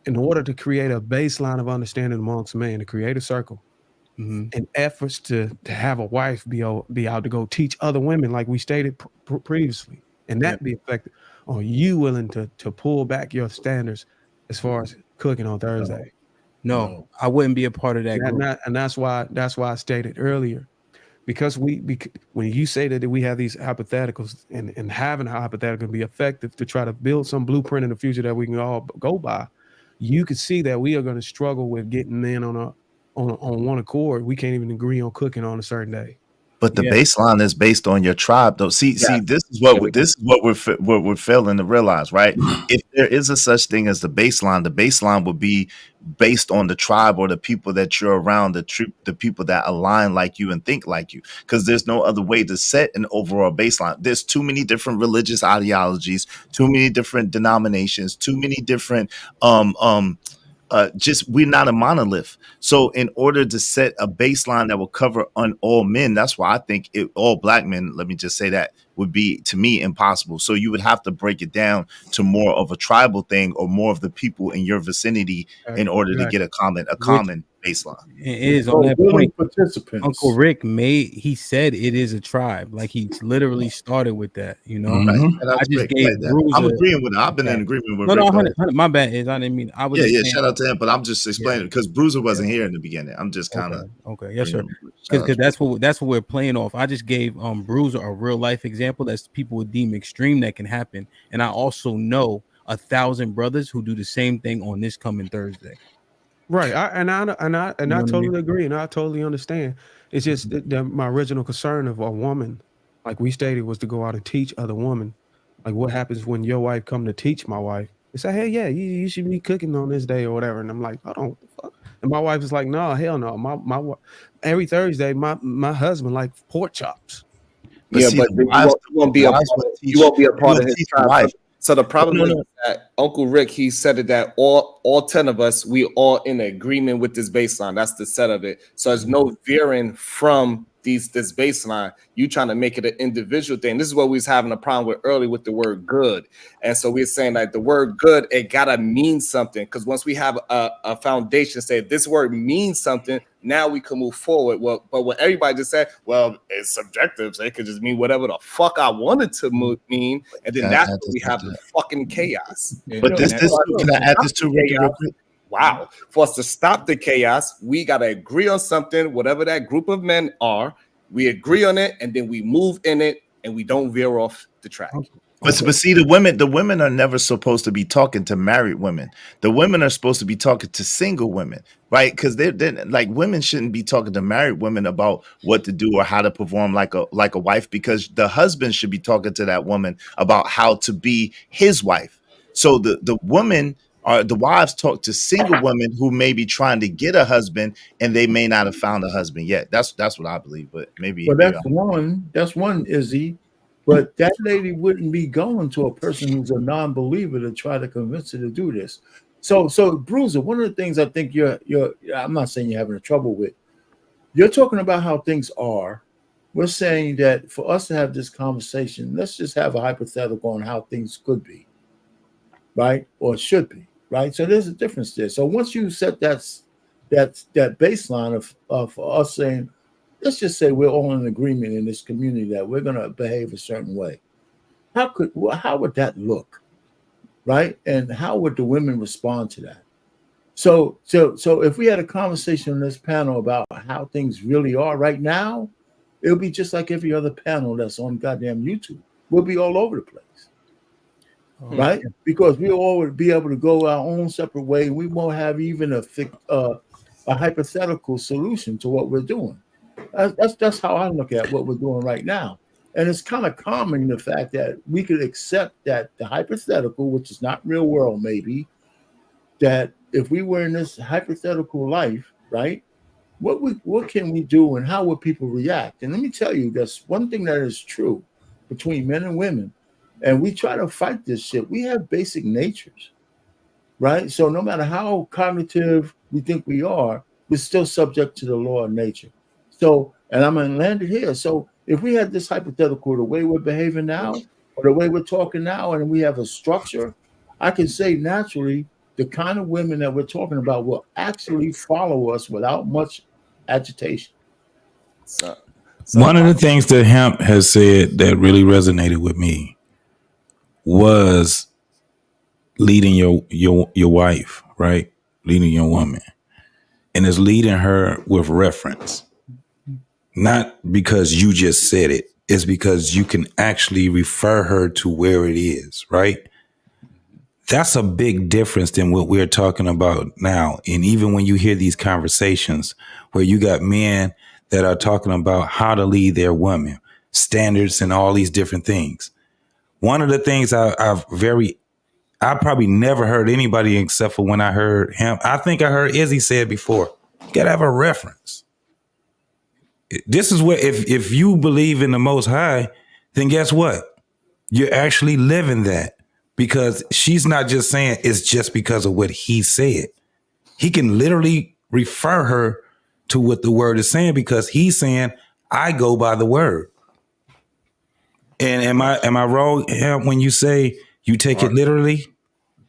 In order to create a baseline of understanding amongst men, to create a circle, and efforts to have a wife be out to go teach other women, like we stated previously, and that be effective. Are you willing to pull back your standards as far as cooking on Thursday? No, I wouldn't be a part of that group. And that's why I stated earlier, because when you say that we have these hypotheticals and having a hypothetical be effective to try to build some blueprint in the future that we can all go by, you can see that we are going to struggle with getting men on one accord. We can't even agree on cooking on a certain day. But the baseline is based on your tribe, though. See, this is what we're failing to realize, right? If there is a such thing as the baseline would be based on the tribe or the people that you're around, the people that align like you and think like you. Because there's no other way to set an overall baseline. There's too many different religious ideologies, too many different denominations, too many different just we're not a monolith. So in order to set a baseline that will cover on all men, that's why I think all black men, let me just say that, would be, to me, impossible. So you would have to break it down to more of a tribal thing or more of the people in your vicinity in order to get a common baseline. It is on that point. Uncle Rick he said it is a tribe. Like he literally started with that, you know. I just gave Bruiser. I'm agreeing with it. I've been in agreement with No, Rick. 100, my bad is I didn't mean I was just saying, shout out to him, but I'm just explaining because Bruiser wasn't here in the beginning. I'm just kind of okay, yes, sir. Because that's what we're playing off. I just gave Bruiser a real life example that people would deem extreme that can happen, and I also know 1,000 brothers who do the same thing on this coming Thursday. Right, I totally agree, and I totally understand. It's just that my original concern of a woman, like we stated, was to go out and teach other women. Like, what happens when your wife come to teach my wife? They say, "Hey, yeah, you should be cooking on this day or whatever," and I'm like, "I don't." And my wife is like, "No, hell no. My every Thursday, my husband like pork chops." But you won't be a part of his tribe. So the problem is that Uncle Rick, he said it that all 10 of us, we all in agreement with this baseline. That's the set of it. So there's no veering from this baseline. You trying to make it an individual thing. This is what we was having a problem with early with the word good. And so we're saying that the word good, it gotta mean something. Because once we have a foundation, say this word means something, now we can move forward. Well, but when everybody just said, well, it's subjective, so it could just mean whatever the fuck I wanted to mean, and then that's when we have the fucking chaos. But can I add this to Ricky real quick? Wow. For us to stop the chaos, we got to agree on something, whatever that group of men are. We agree on it, and then we move in it, and we don't veer off the track. But see, the women are never supposed to be talking to married women. The women are supposed to be talking to single women, right? Because they're like, women shouldn't be talking to married women about what to do or how to perform like a wife, because the husband should be talking to that woman about how to be his wife. So the wives talk to single women who may be trying to get a husband and they may not have found a husband yet. That's what I believe. But maybe. Well, that's one, Izzy. But that lady wouldn't be going to a person who's a non-believer to try to convince her to do this. So Bruiser, one of the things I think you're I'm not saying you're having a trouble with. You're talking about how things are. We're saying that for us to have this conversation, let's just have a hypothetical on how things could be, right? Or should be, right? So there's a difference there. So once you set that baseline of us saying, let's just say we're all in agreement in this community that we're going to behave a certain way. How would that look, right? And how would the women respond to that? So if we had a conversation on this panel about how things really are right now, it'll be just like every other panel that's on goddamn YouTube. We'll be all over the place, right? Because we all would be able to go our own separate way. We won't have even a hypothetical solution to what we're doing. That's how I look at what we're doing right now. And it's kind of calming the fact that we could accept that the hypothetical, which is not real world, maybe, that if we were in this hypothetical life, right, what can we do and how would people react? And let me tell you, that's one thing that is true between men and women. And we try to fight this shit. We have basic natures, right? So no matter how cognitive we think we are, we're still subject to the law of nature. So, and I'm gonna land it here. So if we had this hypothetical, the way we're behaving now, or the way we're talking now, and we have a structure, I can say naturally the kind of women that we're talking about will actually follow us without much agitation. One of the things that Hemp has said that really resonated with me was leading your wife, right? Leading your woman. And it's leading her with reference. Not because you just said it. It's because you can actually refer her to where it is, right? That's a big difference than what we're talking about now. And even when you hear these conversations where you got men that are talking about how to lead their women, standards and all these different things. One of the things I probably never heard anybody except for when I heard him. I think I heard Izzy say it before. You gotta have a reference. This is where if you believe in the Most High, then guess what? You're actually living that. Because she's not just saying it's just because of what he said. He can literally refer her to what the word is saying because he's saying, I go by the word. And am I wrong when you say you take it literally?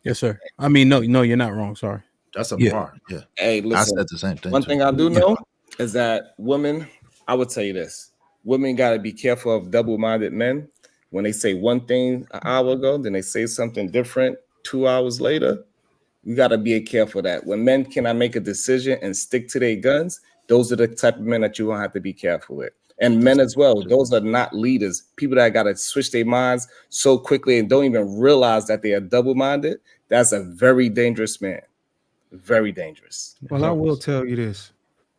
Yes, sir. I mean, no, you're not wrong. Sorry. That's a Yeah. bar. Yeah. Hey, listen, I said the same thing. one too. thing I do know is that women, I would tell you this, women got to be careful of double-minded men. When they say one thing an hour ago, then they say something different 2 hours later. You got to be careful of that. When men cannot make a decision and stick to their guns, those are the type of men that you're going to have to be careful with. And men as well, those are not leaders. People that got to switch their minds so quickly and don't even realize that they are double-minded. That's a very dangerous man. Very dangerous. Well, I will tell you this,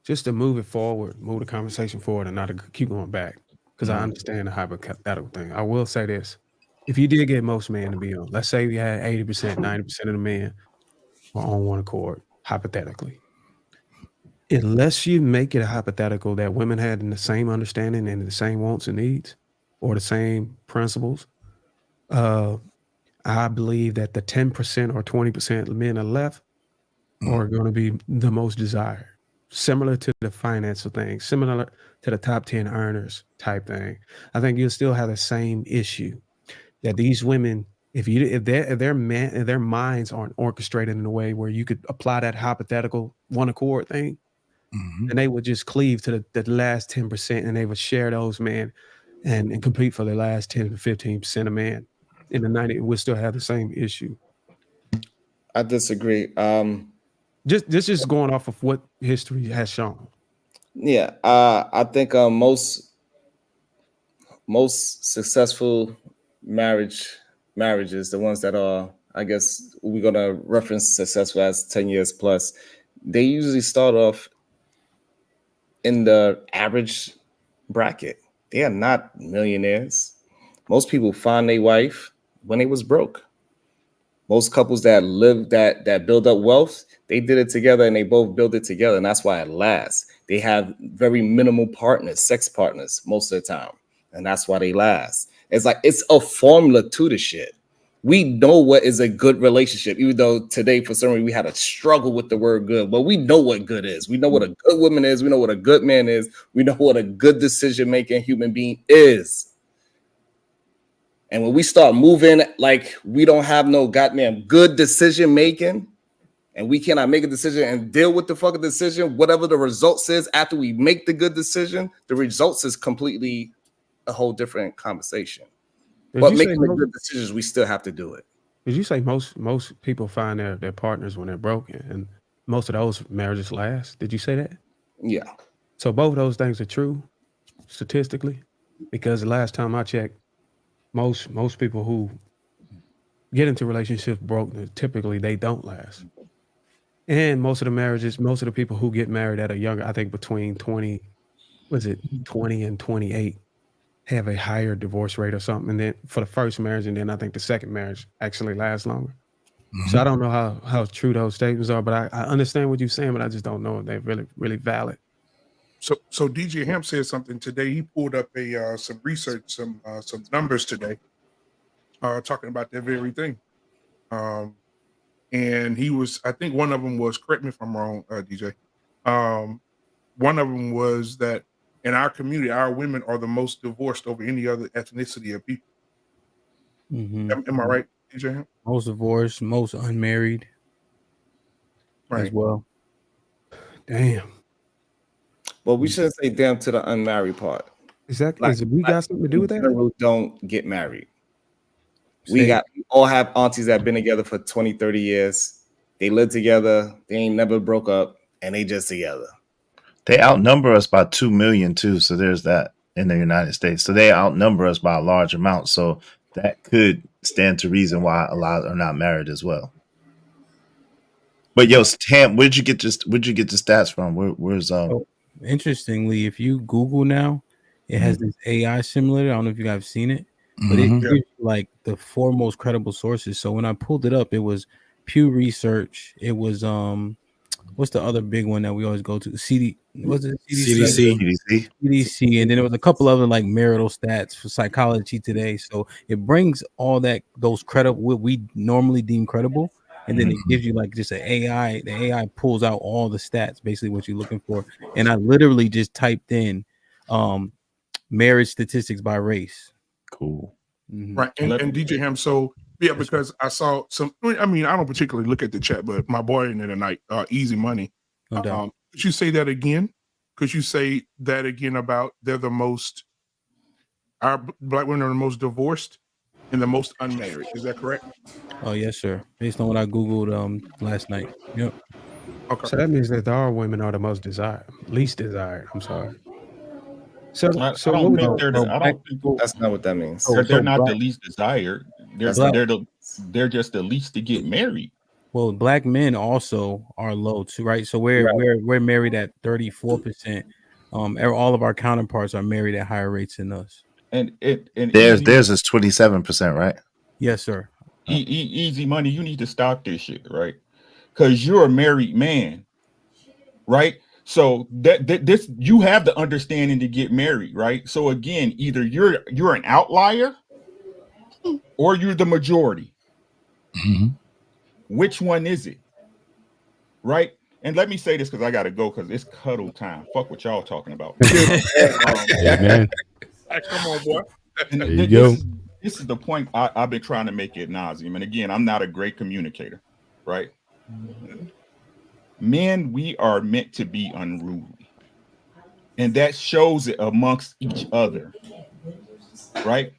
just to move it forward, move the conversation forward and not to keep going back, because I understand the hypothetical thing. I will say this. If you did get most men to be on, let's say we had 80%, 90% of the men were on one accord, hypothetically. Unless you make it a hypothetical that women had the same understanding and the same wants and needs or the same principles, I believe that the 10% or 20% of men are left are going to be the most desired. Similar to the financial thing, similar to the top 10 earners type thing. I think you'll still have the same issue that these women, if their minds aren't orchestrated in a way where you could apply that hypothetical one accord thing, then they would just cleave to the last 10% and they would share those men and compete for the last 10 to 15% of men. In the 90, we'll still have the same issue. I disagree. Just going off of what history has shown. Yeah, I think most successful marriages, the ones that are, I guess we're gonna reference successful as 10 years plus, they usually start off in the average bracket. They are not millionaires. Most people find their wife when they was broke. Most couples that live that build up wealth, they did it together and they both build it together, and that's why it lasts. They have very minimal partners, sex partners most of the time, and that's why they last. It's like it's a formula to the shit. We know what is a good relationship, even though today, for some reason, we had a struggle with the word good, but we know what good is. We know what a good woman is. We know what a good man is. We know what a good decision-making human being is. And when we start moving like we don't have no goddamn good decision-making, and we cannot make a decision and deal with the fucking decision, whatever the results is after we make the good decision, the results is completely a whole different conversation. But making the good decisions, we still have to do it. Did you say most people find their partners when they're broken, and most of those marriages last? Did you say that? Yeah. So both of those things are true statistically, because the last time I checked, most people who get into relationships broke, typically they don't last. And most of the marriages, most of the people who get married at a younger, I think between 20 and 28, have a higher divorce rate or something. And then for the first marriage, and then I think the second marriage actually lasts longer. So I don't know how true those statements are, but I understand what you're saying, but I just don't know if they're really valid. So DJ Hemp said something today. He pulled up some research, some numbers today, talking about that very thing. And he was, I think one of them was, correct me if I'm wrong, DJ. One of them was that in our community, our women are the most divorced over any other ethnicity of people. Am I right, DJ Hemp? Most divorced, most unmarried, as well. Damn. Well, we shouldn't say damn to the unmarried part. Exactly. Is we got something to do with that? General, don't get married. We all have aunties that have been together for 20, 30 years. They live together. They ain't never broke up, and they just together. They outnumber us by 2 million too. So there's that in the United States. So they outnumber us by a large amount. So that could stand to reason why a lot are not married as well. But yo, Tam, where'd you get the stats from? Where's Interestingly, if you Google now, it has this AI simulator. I don't know if you guys have seen it, but it gives you like the 4 most credible sources. So when I pulled it up, it was Pew Research. It was what's the other big one that we always go to? CDC. CDC, and then there was a couple other like marital stats for Psychology Today. So it brings all those credible, what we normally deem credible, and then it gives you like just an AI. The AI pulls out all the stats, basically what you're looking for. And I literally just typed in marriage statistics by race. Cool. Right. And DJ Ham, so yeah, because I saw some, I mean, I don't particularly look at the chat, but my boy in there tonight, Easy Money. Could you say that again? Could you say that again about our black women are the most divorced and the most unmarried? Is that correct? Oh, yes, sir. Based on what I Googled last night. Yep. Okay. So that means that our women are the most least desired. I'm sorry. So I don't think that's not what that means. They're not the least desired. They're just the least to get married. Well, black men also are low too, right? So we're married at 34%. All of our counterparts are married at higher rates than us. And theirs is 27%, right? Yes, sir. Easy Money, you need to stop this shit, right? Because you're a married man, right? So this you have the understanding to get married, right? So again, either you're an outlier or you're the majority. Which one is it? Right? And let me say this because I gotta go because it's cuddle time. Fuck what y'all talking about. Amen. Come on, boy. There you go. This is the point I've been trying to make ad nauseum. And again, I'm not a great communicator, right? Men, we are meant to be unruly. And that shows it amongst each other. Right?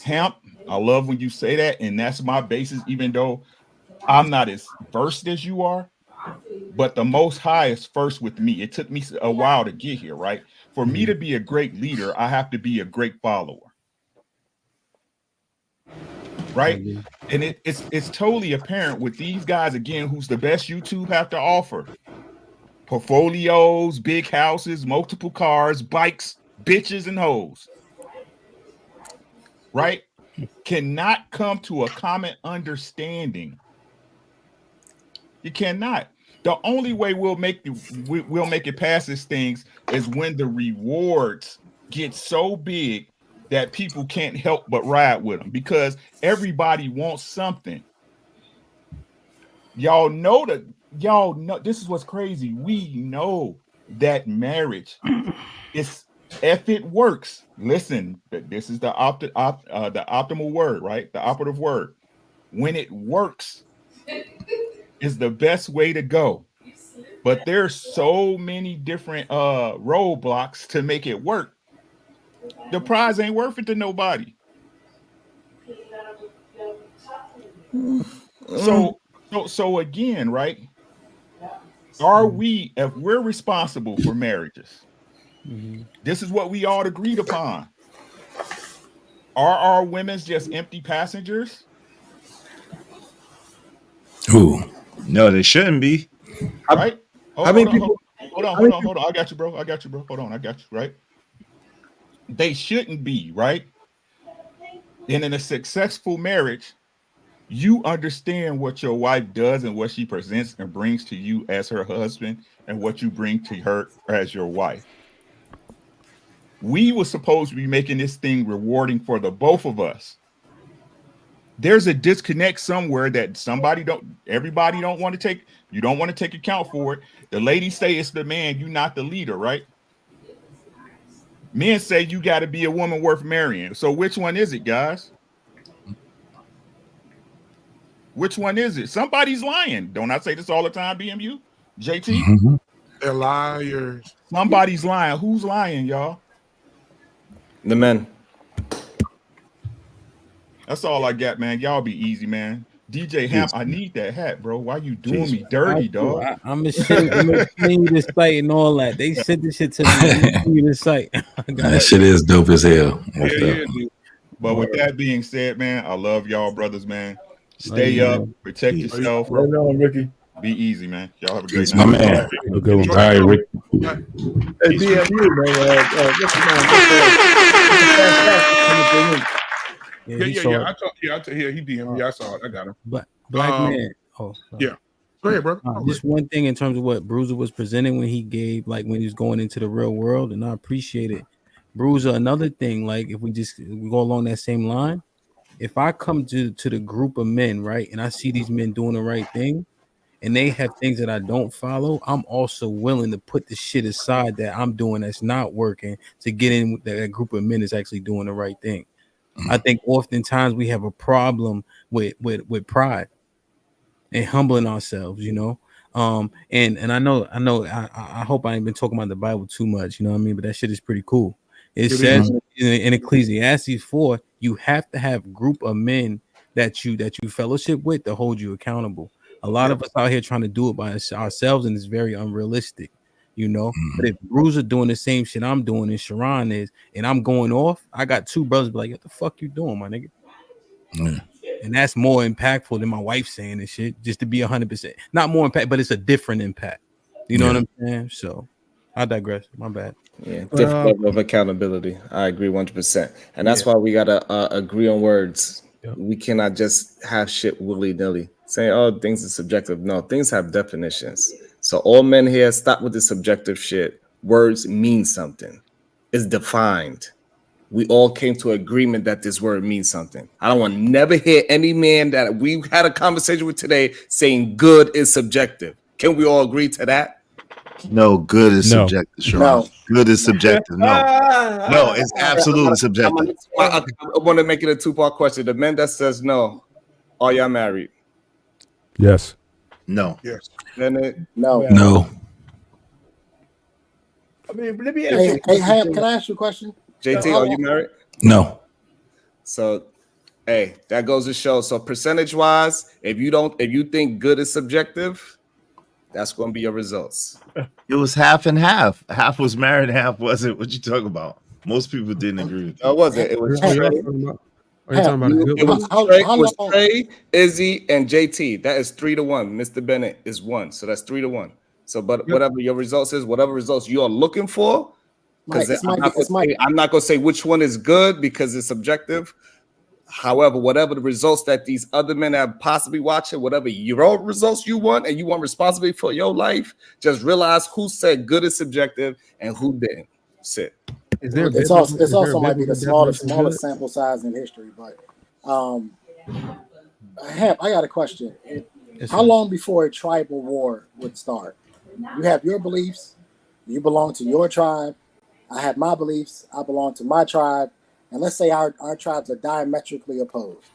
Hemp, I love when you say that, and that's my basis, even though I'm not as versed as you are. But the Most High is first with me. It took me a while to get here, right? For me to be a great leader, I have to be a great follower. Right? And it's totally apparent with these guys, again, who's the best YouTube have to offer. Portfolios, big houses, multiple cars, bikes, bitches, and hoes. Right? Cannot come to a common understanding. You cannot. The only way we'll make it past these things is when the rewards get so big that people can't help but ride with them because everybody wants something. Y'all know this is what's crazy. We know that marriage is, if it works, listen, this is the optimal word, right? The operative word. When it works is the best way to go. But there's so many different roadblocks to make it work. The prize ain't worth it to nobody. So again, right? Are we, if we're responsible for marriages, this is what we all agreed upon. Are our women just empty passengers? Who? No, they shouldn't be. Right? Hold on. I got you, bro. Hold on, I got you, right? They shouldn't be, right? And in a successful marriage, you understand what your wife does and what she presents and brings to you as her husband and what you bring to her as your wife. We were supposed to be making this thing rewarding for the both of us. There's a disconnect somewhere that everybody don't want to take. You don't want to take account for it. The ladies say it's the man, you're not the leader, right? Men say you got to be a woman worth marrying. So which one is it, guys? Which one is it? Somebody's lying. Don't I say this all the time, BMU? JT? Mm-hmm. They're liars. Somebody's lying. Who's lying, y'all? The men. That's all I got, man. Y'all be easy, man. DJ Ham, I need that hat, bro. Why you doing me dirty, dog? I'm ashamed to send you the site and all that. They sent this shit to me. Send you the site. That shit is dope as hell. But with that being said, man, I love y'all, brothers, man. Stay up, protect yourself. Right on, Ricky. Be easy, man. Y'all have a great My night. man. Have a good one. All right, Rick. Hey, BMU, man. What's your name? Yeah. He DM'd me. I saw it. I got him. But black man. Oh, sorry. Yeah. Go ahead, bro. Just one thing in terms of what Bruiser was presenting when he gave, like when he was going into the real world, and I appreciate it. Bruiser, another thing, like if we go along that same line, if I come to the group of men, right, and I see these men doing the right thing, and they have things that I don't follow, I'm also willing to put the shit aside that I'm doing that's not working to get in with that group of men that's actually doing the right thing. I think oftentimes we have a problem with pride and humbling ourselves, you know. And I know I hope I ain't been talking about the Bible too much, you know what I mean? But that shit is pretty cool. It says in Ecclesiastes 4, you have to have a group of men that you fellowship with to hold you accountable. A lot of us out here trying to do it by ourselves, and it's very unrealistic, you know. But if Bruiser doing the same shit I'm doing and Sharon is, and I'm going off, I got two brothers be like, what the fuck you doing, my nigga? And that's more impactful than my wife saying this shit, just to be 100%. Not more impact, but it's a different impact. You know what I'm saying? So I digress. My bad. Yeah, different level of accountability. I agree 100%. And that's why we gotta agree on words. We cannot just have shit willy-nilly. Saying, oh, things are subjective. No, things have definitions. So all men here, stop with the subjective shit. Words mean something. It's defined. We all came to agreement that this word means something. I don't want to never hear any man that we had a conversation with today saying good is subjective. Can we all agree to that? No, good is subjective. Sure. No. Good is subjective. No, it's absolutely subjective. I want to make it a two-part question. The men that says no, are y'all married? Yes. No. Yes. Then No. I mean, let me ask you. Can I ask you a question? JT, are you married? No. So, hey, that goes to show. So, percentage-wise, if you think good is subjective, that's going to be your results. It was half and half. Half was married, half wasn't. What you talking about? Most people didn't agree with that. No, it wasn't. It was Trey, Izzy, and JT. That is 3-1. Mr. Bennett is 1. So that's 3-1. So, but whatever your results is, whatever results you are looking for, because I'm not going to say which one is good because it's subjective. However, whatever the results that these other men have possibly watching, whatever your results you want, and you want responsibility for your life, just realize who said good is subjective and who didn't. Sit. Is there It's biblical? also Is there a might be the biblical definition of smallest good? sample size in history. But Hemp, I got a question. Yes, How sir. long before a tribal war would start? You have your beliefs. You belong to your tribe. I have my beliefs. I belong to my tribe. And let's say our tribes are diametrically opposed.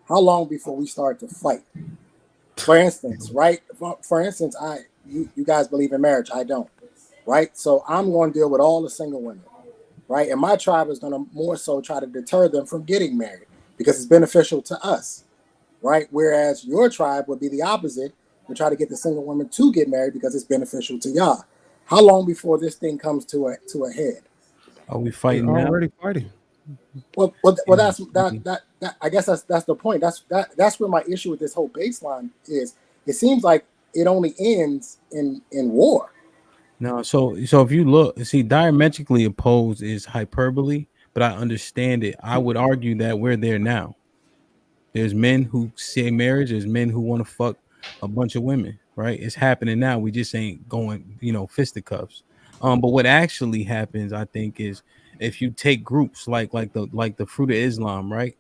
How long before we start to fight? For instance, right? For instance, you guys believe in marriage. I don't. Right? So I'm going to deal with all the single women. Right? And my tribe is going to more so try to deter them from getting married because it's beneficial to us. Right? Whereas your tribe would be the opposite and try to get the single women to get married because it's beneficial to y'all. How long before this thing comes to a head? Are we They're fighting now? already fighting. Well, that's that. I guess that's the point. That's where my issue with this whole baseline is. It seems like it only ends in war. No, so if you look, see, diametrically opposed is hyperbole, but I understand it. I would argue that we're there now. There's men who say marriage, there's men who want to fuck a bunch of women, right? It's happening now. We just ain't going, fisticuffs. But what actually happens, I think, is if you take groups like the Fruit of Islam, right?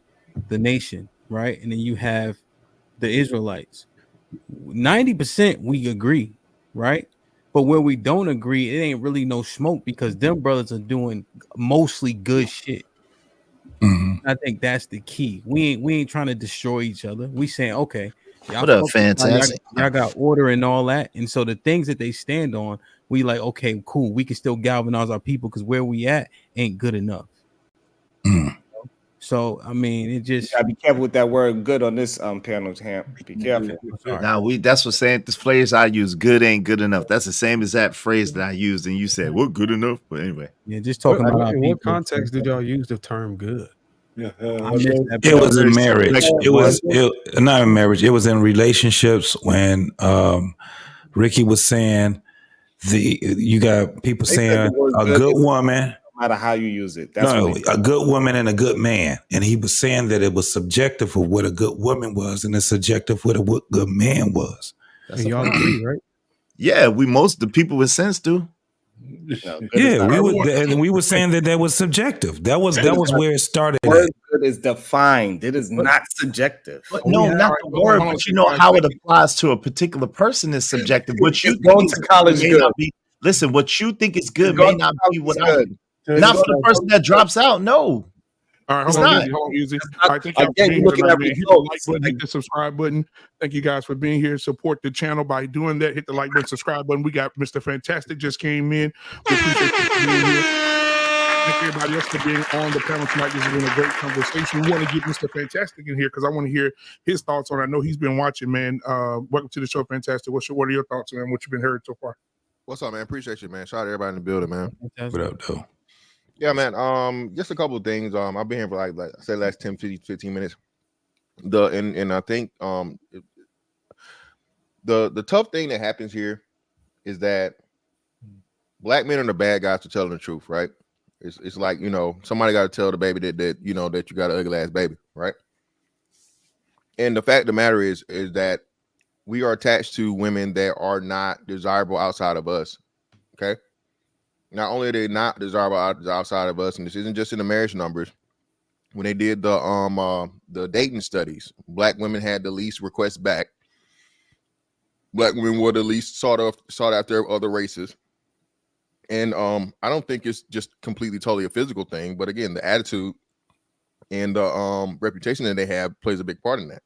The nation, right? And then you have the Israelites. 90% we agree, right? But where we don't agree, it ain't really no smoke because them brothers are doing mostly good shit. I think that's the key. We ain't trying to destroy each other. We saying, okay, y'all, What up, y'all, fantastic? y'all got order and all that. And so the things that they stand on, we like, okay, cool. We can still galvanize our people because where we at ain't good enough. So I mean, it You just gotta be careful with that word "good" on this panel, Hamp. Be careful. Now that's what saying this phrase I use, good ain't good enough. That's the same as that phrase that I used, and you said, what good enough? But anyway. Yeah, just talking about our In what people. context did y'all use the term good? Yeah, I missed that. It was in Very marriage. subjective, It was right? not in marriage. It was in relationships when Ricky was saying you got people They said the saying word a "good" good is woman. no matter how you use it. That's No, what they a good woman and a good man. And he was saying that it was subjective of what a good woman was and it's subjective what a good man was. And y'all agree, right? Yeah, most of the people with sense do. No, good is Yeah, not. we were saying that was subjective. That was where it started The word at. "good" is defined. It is not subjective. But no, not the word, but you know how it applies to a particular person is subjective. What you Just going think to college may good. not be. Listen, what you think is good Just may going to not be college what is I. good. Not for the person that drops out. No, All right, it's hold on, not. easy, hold on, easy. That's All not- right, thank y'all for again, being you're here looking tonight, at man. Hit the like results. button, hit the subscribe button. Thank you guys for being here. Support the channel by doing that. Hit the like button, subscribe button. We got Mr. Fantastic just came in. We appreciate you for being here. Thank everybody else for being on the panel tonight. This has been a great conversation. We want to get Mr. Fantastic in here because I want to hear his thoughts on it. I know he's been watching, man. Welcome to the show, Fantastic. What are your thoughts, man? What you've been heard so far? What's up, man? Appreciate you, man. Shout out to everybody in the building, man. What up, though? Yeah, man. Just a couple of things. I've been here for like I said, last 10, 15 minutes. And I think the tough thing that happens here is that black men are the bad guys for telling the truth, right? It's like, somebody got to tell the baby that you got an ugly ass baby, right? And the fact of the matter is that we are attached to women that are not desirable outside of us. Okay. Not only are they not desirable outside of us, and this isn't just in the marriage numbers. When they did the dating studies, black women had the least requests back. Black women were the least sought after of other races. And I don't think it's just completely totally a physical thing, but again, the attitude and the reputation that they have plays a big part in that.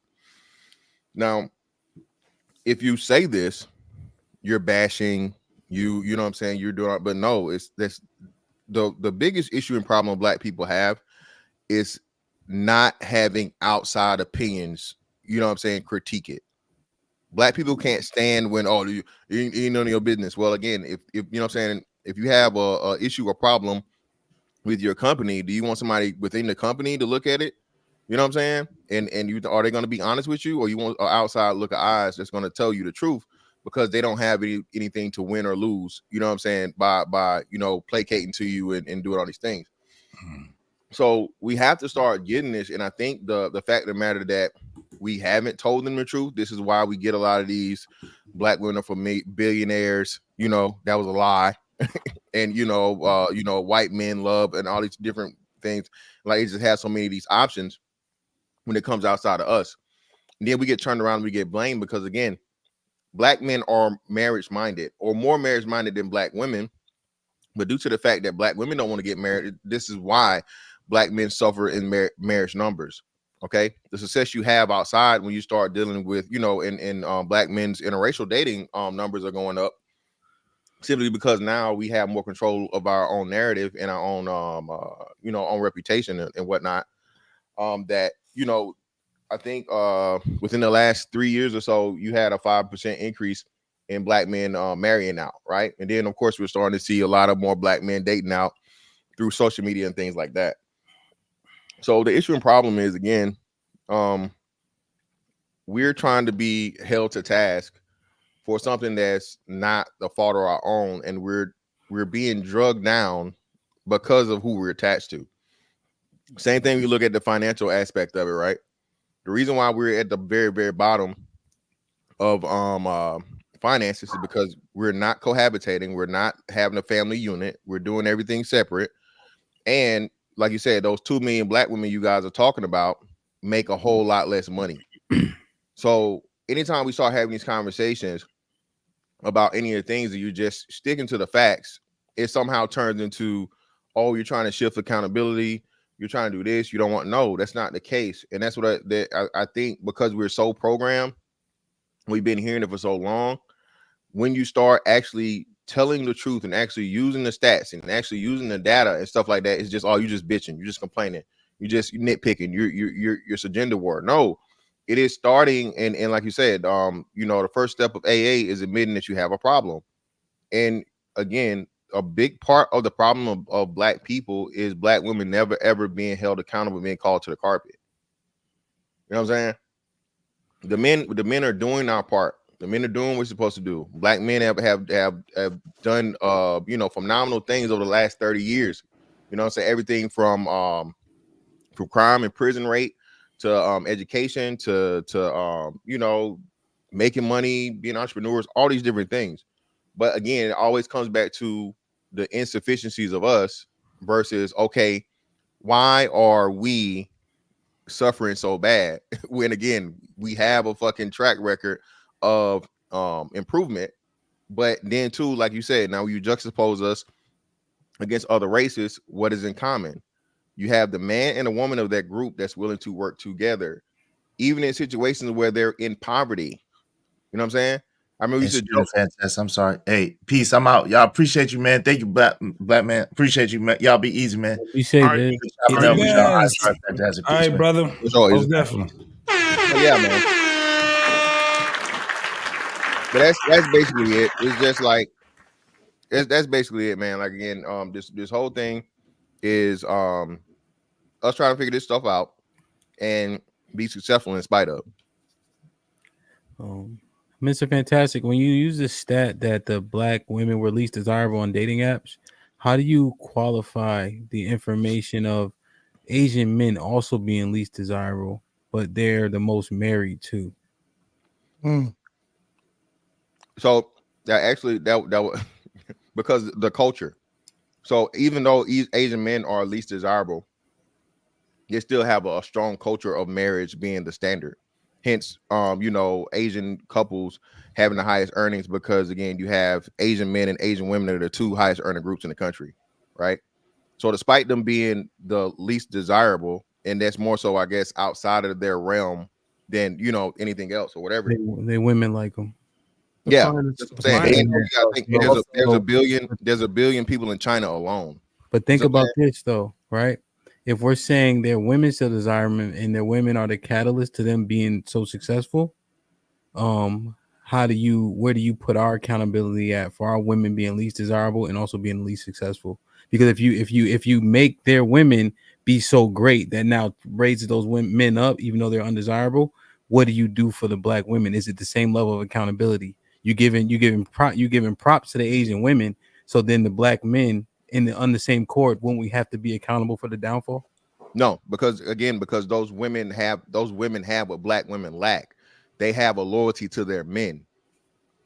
Now, if you say this, you're bashing you know what I'm saying, you're doing it, but no, it's this the biggest issue and problem black people have is not having outside opinions, you know what I'm saying, critique it. Black people can't stand when you none of your business. Well, again, if you know what I'm saying, if you have a issue or problem with your company, do you want somebody within the company to look at it? You know what I'm saying? And you are they going to be honest with you, or you want an outside look of eyes that's going to tell you the truth because they don't have anything to win or lose, you know what I'm saying, by placating to you and doing all these things. So we have to start getting this, and I think the fact of the matter that we haven't told them the truth. This is why we get a lot of these black women from billionaires. That was a lie. and white men love and all these different things. Like it just has so many of these options when it comes outside of us. And then we get turned around and we get blamed because again, black men are marriage minded or more marriage minded than black women. But due to the fact that black women don't want to get married, this is why black men suffer in marriage numbers. Okay, the success you have outside when you start dealing with, in black men's interracial dating numbers are going up simply because now we have more control of our own narrative and our own own reputation and whatnot. That I think within the last 3 years or so, you had a 5% increase in black men marrying out, right? And then of course we're starting to see a lot of more black men dating out through social media and things like that. So the issue and problem is again, we're trying to be held to task for something that's not the fault of our own, and we're being drugged down because of who we're attached to. Same thing, you look at the financial aspect of it, right? The reason why we're at the very, very bottom of finances is because we're not cohabitating, we're not having a family unit, we're doing everything separate. And like you said, those 2 million black women you guys are talking about make a whole lot less money. So anytime we start having these conversations about any of the things that you're just sticking to the facts, it somehow turns into, oh, you're trying to shift accountability, you're trying to do this, you don't want. No, that's not the case. And that's what I think, because we're so programmed, we've been hearing it for so long. When you start actually telling the truth and actually using the stats and actually using the data and stuff like that, it's just, oh, you just bitching, you're just complaining, you nitpicking, you're agenda war. No, it is starting, and like you said, the first step of AA is admitting that you have a problem. And again, a big part of the problem of black people is black women never ever being held accountable, being called to the carpet. You know what I'm saying? The men are doing our part. The men are doing what we're supposed to do. Black men have done phenomenal things over the last 30 years. You know what I'm saying? Everything from crime and prison rate to education to making money, being entrepreneurs, all these different things. But again, it always comes back to the insufficiencies of us versus, okay, why are we suffering so bad when again we have a fucking track record of improvement? But then too, like you said, now you juxtapose us against other races, what is in common? You have the man and a woman of that group that's willing to work together, even in situations where they're in poverty. You know what I'm saying? I mean, we And should Spirit Fantastic. I'm sorry. Hey, peace. I'm out. Y'all appreciate you, man. Thank you, black man. Appreciate you, man. Y'all be easy, man. You say All right. that. All right, brother. Most definitely. Oh, yeah, man. But that's basically it. It's just like that's basically it, man. Like again, this whole thing is us trying to figure this stuff out and be successful in spite of. Mr. Fantastic, when you use the stat that the black women were least desirable on dating apps, how do you qualify the information of Asian men also being least desirable, but they're the most married too? So that actually that was because the culture. So even though Asian men are least desirable, they still have a strong culture of marriage being the standard. Hence, Asian couples having the highest earnings because again, you have Asian men and Asian women that are the 2 highest earning groups in the country, right? So despite them being the least desirable, and that's more so, I guess, outside of their realm than anything else or whatever. They women like them. Yeah, that's what I'm saying. And you gotta think there's a billion people in China alone. But think about this though, right? If we're saying their women still desire them and their women are the catalyst to them being so successful, where do you put our accountability at for our women being least desirable and also being least successful? Because if you make their women be so great that now raises those men up, even though they're undesirable, what do you do for the black women? Is it the same level of accountability? You giving props to the Asian women, so then the black men on the same court, won't we have to be accountable for the downfall? No, because those women have what black women lack. They have a loyalty to their men.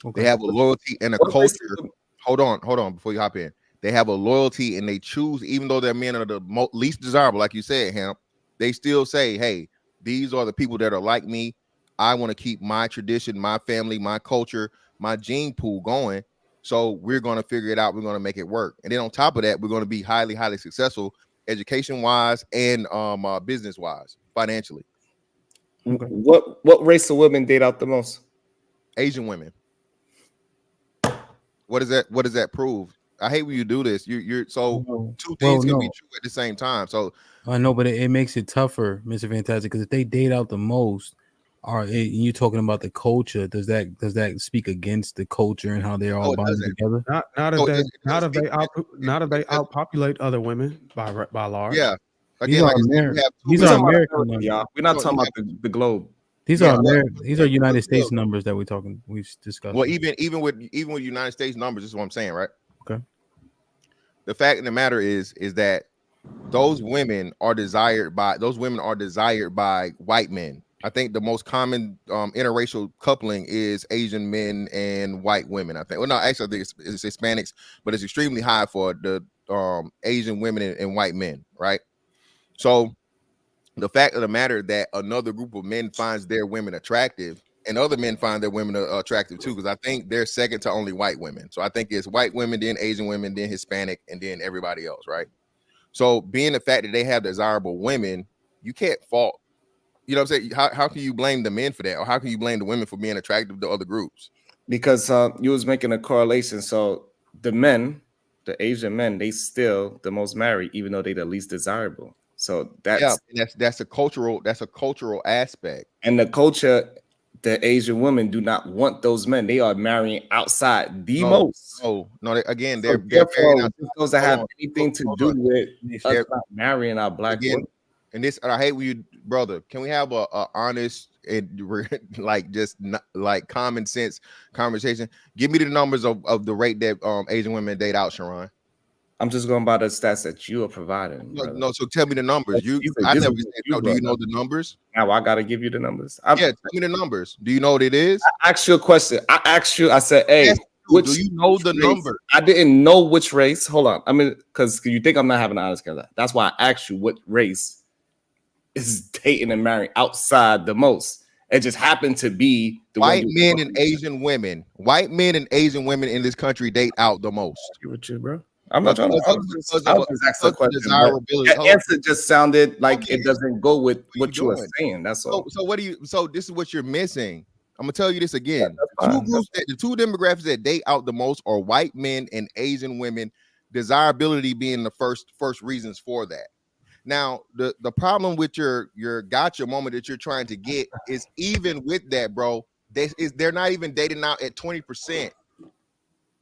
Okay. They have a loyalty and a culture. Hold on before you hop in. They have a loyalty, and they choose, even though their men are the least desirable, like you said, Hamp, they still say, hey, these are the people that are like me. I want to keep my tradition, my family, my culture, my gene pool going. So we're going to figure it out. We're going to make it work. And then on top of that, we're going to be highly, highly successful education-wise and business-wise, financially. What race of women date out the most? Asian women. What does that prove? I hate when you do this. You're so two things can be true at the same time. So I know, but it makes it tougher, Mr. Fantastic, because if they date out the most, you're talking about the culture. Does that speak against the culture and how they're all bonded together? Not if they outpopulate other women by large. Yeah. Again, these are American numbers. Y'all. We're not talking about the globe. These are United States numbers that we've discussed. Well, even with United States numbers, this is what I'm saying, right? Okay. The fact of the matter is that those women are desired by white men. I think the most common interracial coupling is Asian men and white women. I think. Well, no, actually, I think it's Hispanics, but it's extremely high for the Asian women and white men, right? So the fact of the matter that another group of men finds their women attractive, and other men find their women attractive too, because I think they're second to only white women. So I think it's white women, then Asian women, then Hispanic, and then everybody else, right? So being the fact that they have desirable women, you can't fault. You know what I'm saying? How can you blame the men for that, or how can you blame the women for being attractive to other groups? Because you was making a correlation. So the Asian men, they still the most married, even though they the least desirable. So that's a cultural aspect. And the culture, the Asian women do not want those men. They are marrying outside the most. No, again, they're supposed to have anything to do with us not marrying our black women. And I hate when you, brother. Can we have a honest and like common sense conversation? Give me the numbers of the rate that Asian women date out, Sharon. I'm just going by the stats that you are providing. No, so tell me the numbers. I never said no. Do you know the numbers? Now I gotta give you the numbers. Tell me the numbers. Do you know what it is? I asked you a question. I said, hey, do you know the number? I didn't know which race. Hold on. I mean, because you think I'm not having an honest conversation. That's why I asked you what race is dating and marrying outside the most. It just happened to be the white men and Asian women. White men and Asian women in this country date out the most. With you, bro. I'm not trying to ask a question. That answer just sounded like it doesn't go with what you were saying. That's all. So this is what you're missing. I'm gonna tell you this again. The two demographics that date out the most are white men and Asian women. Desirability being the first reasons for that. Now, the problem with your gotcha moment that you're trying to get is even with that, bro. They're not even dating out at 20%.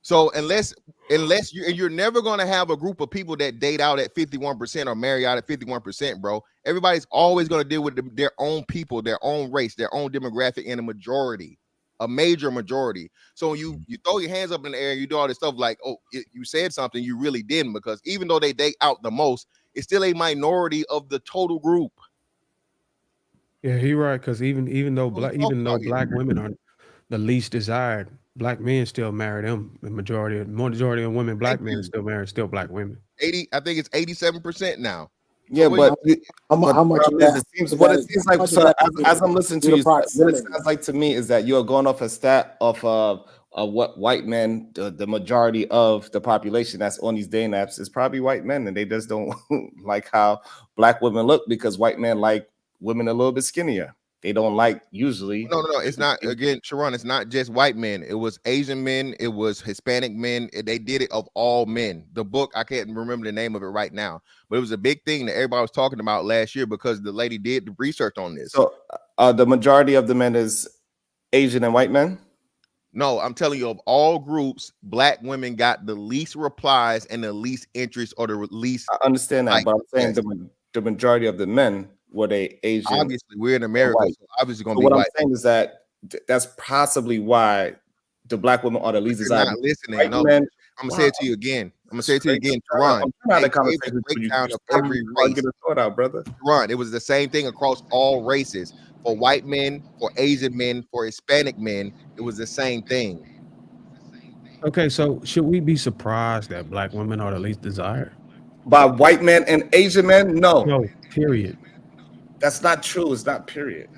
So unless you're never going to have a group of people that date out at 51% or marry out at 51%, bro. Everybody's always going to deal with their own people, their own race, their own demographic, and a major majority. So when you throw your hands up in the air and you do all this stuff like, you said something you really didn't, because even though they date out the most, it's still a minority of the total group. Yeah, you're right. Because even though black women are the least desired, black men still marry them. The majority of women, black men still marry black women. I think it's 87% now. Yeah, so but how much it seems like, so as I'm listening to you, what it sounds like to me is that you're going off a stat of what white men, the majority of the population that's on these dating apps is probably white men, and they just don't like how black women look because white men like women a little bit skinnier. They don't like usually. No, it's not. Again, Sharon, it's not just white men. It was Asian men. It was Hispanic men. They did it of all men. The book, I can't remember the name of it right now, but it was a big thing that everybody was talking about last year because the lady did the research on this. So the majority of the men is Asian and white men? No, I'm telling you, of all groups, black women got the least replies and the least interest or the least. I understand that, but I'm saying the majority of the men were they Asian. Obviously, we're in America, so obviously going to be what white. I'm saying is that that's possibly why the black women are the least desirable. Not listening. No, I'm gonna say it to you again. Teron. I'm trying to conversation with you. Every race. Get a thought out, brother. Teron, it was the same thing across all races. For white men, for Asian men, for Hispanic men, it was the same thing. Okay, so should we be surprised that black women are the least desired? By white men and Asian men? No. No, period. That's not true. It's not period.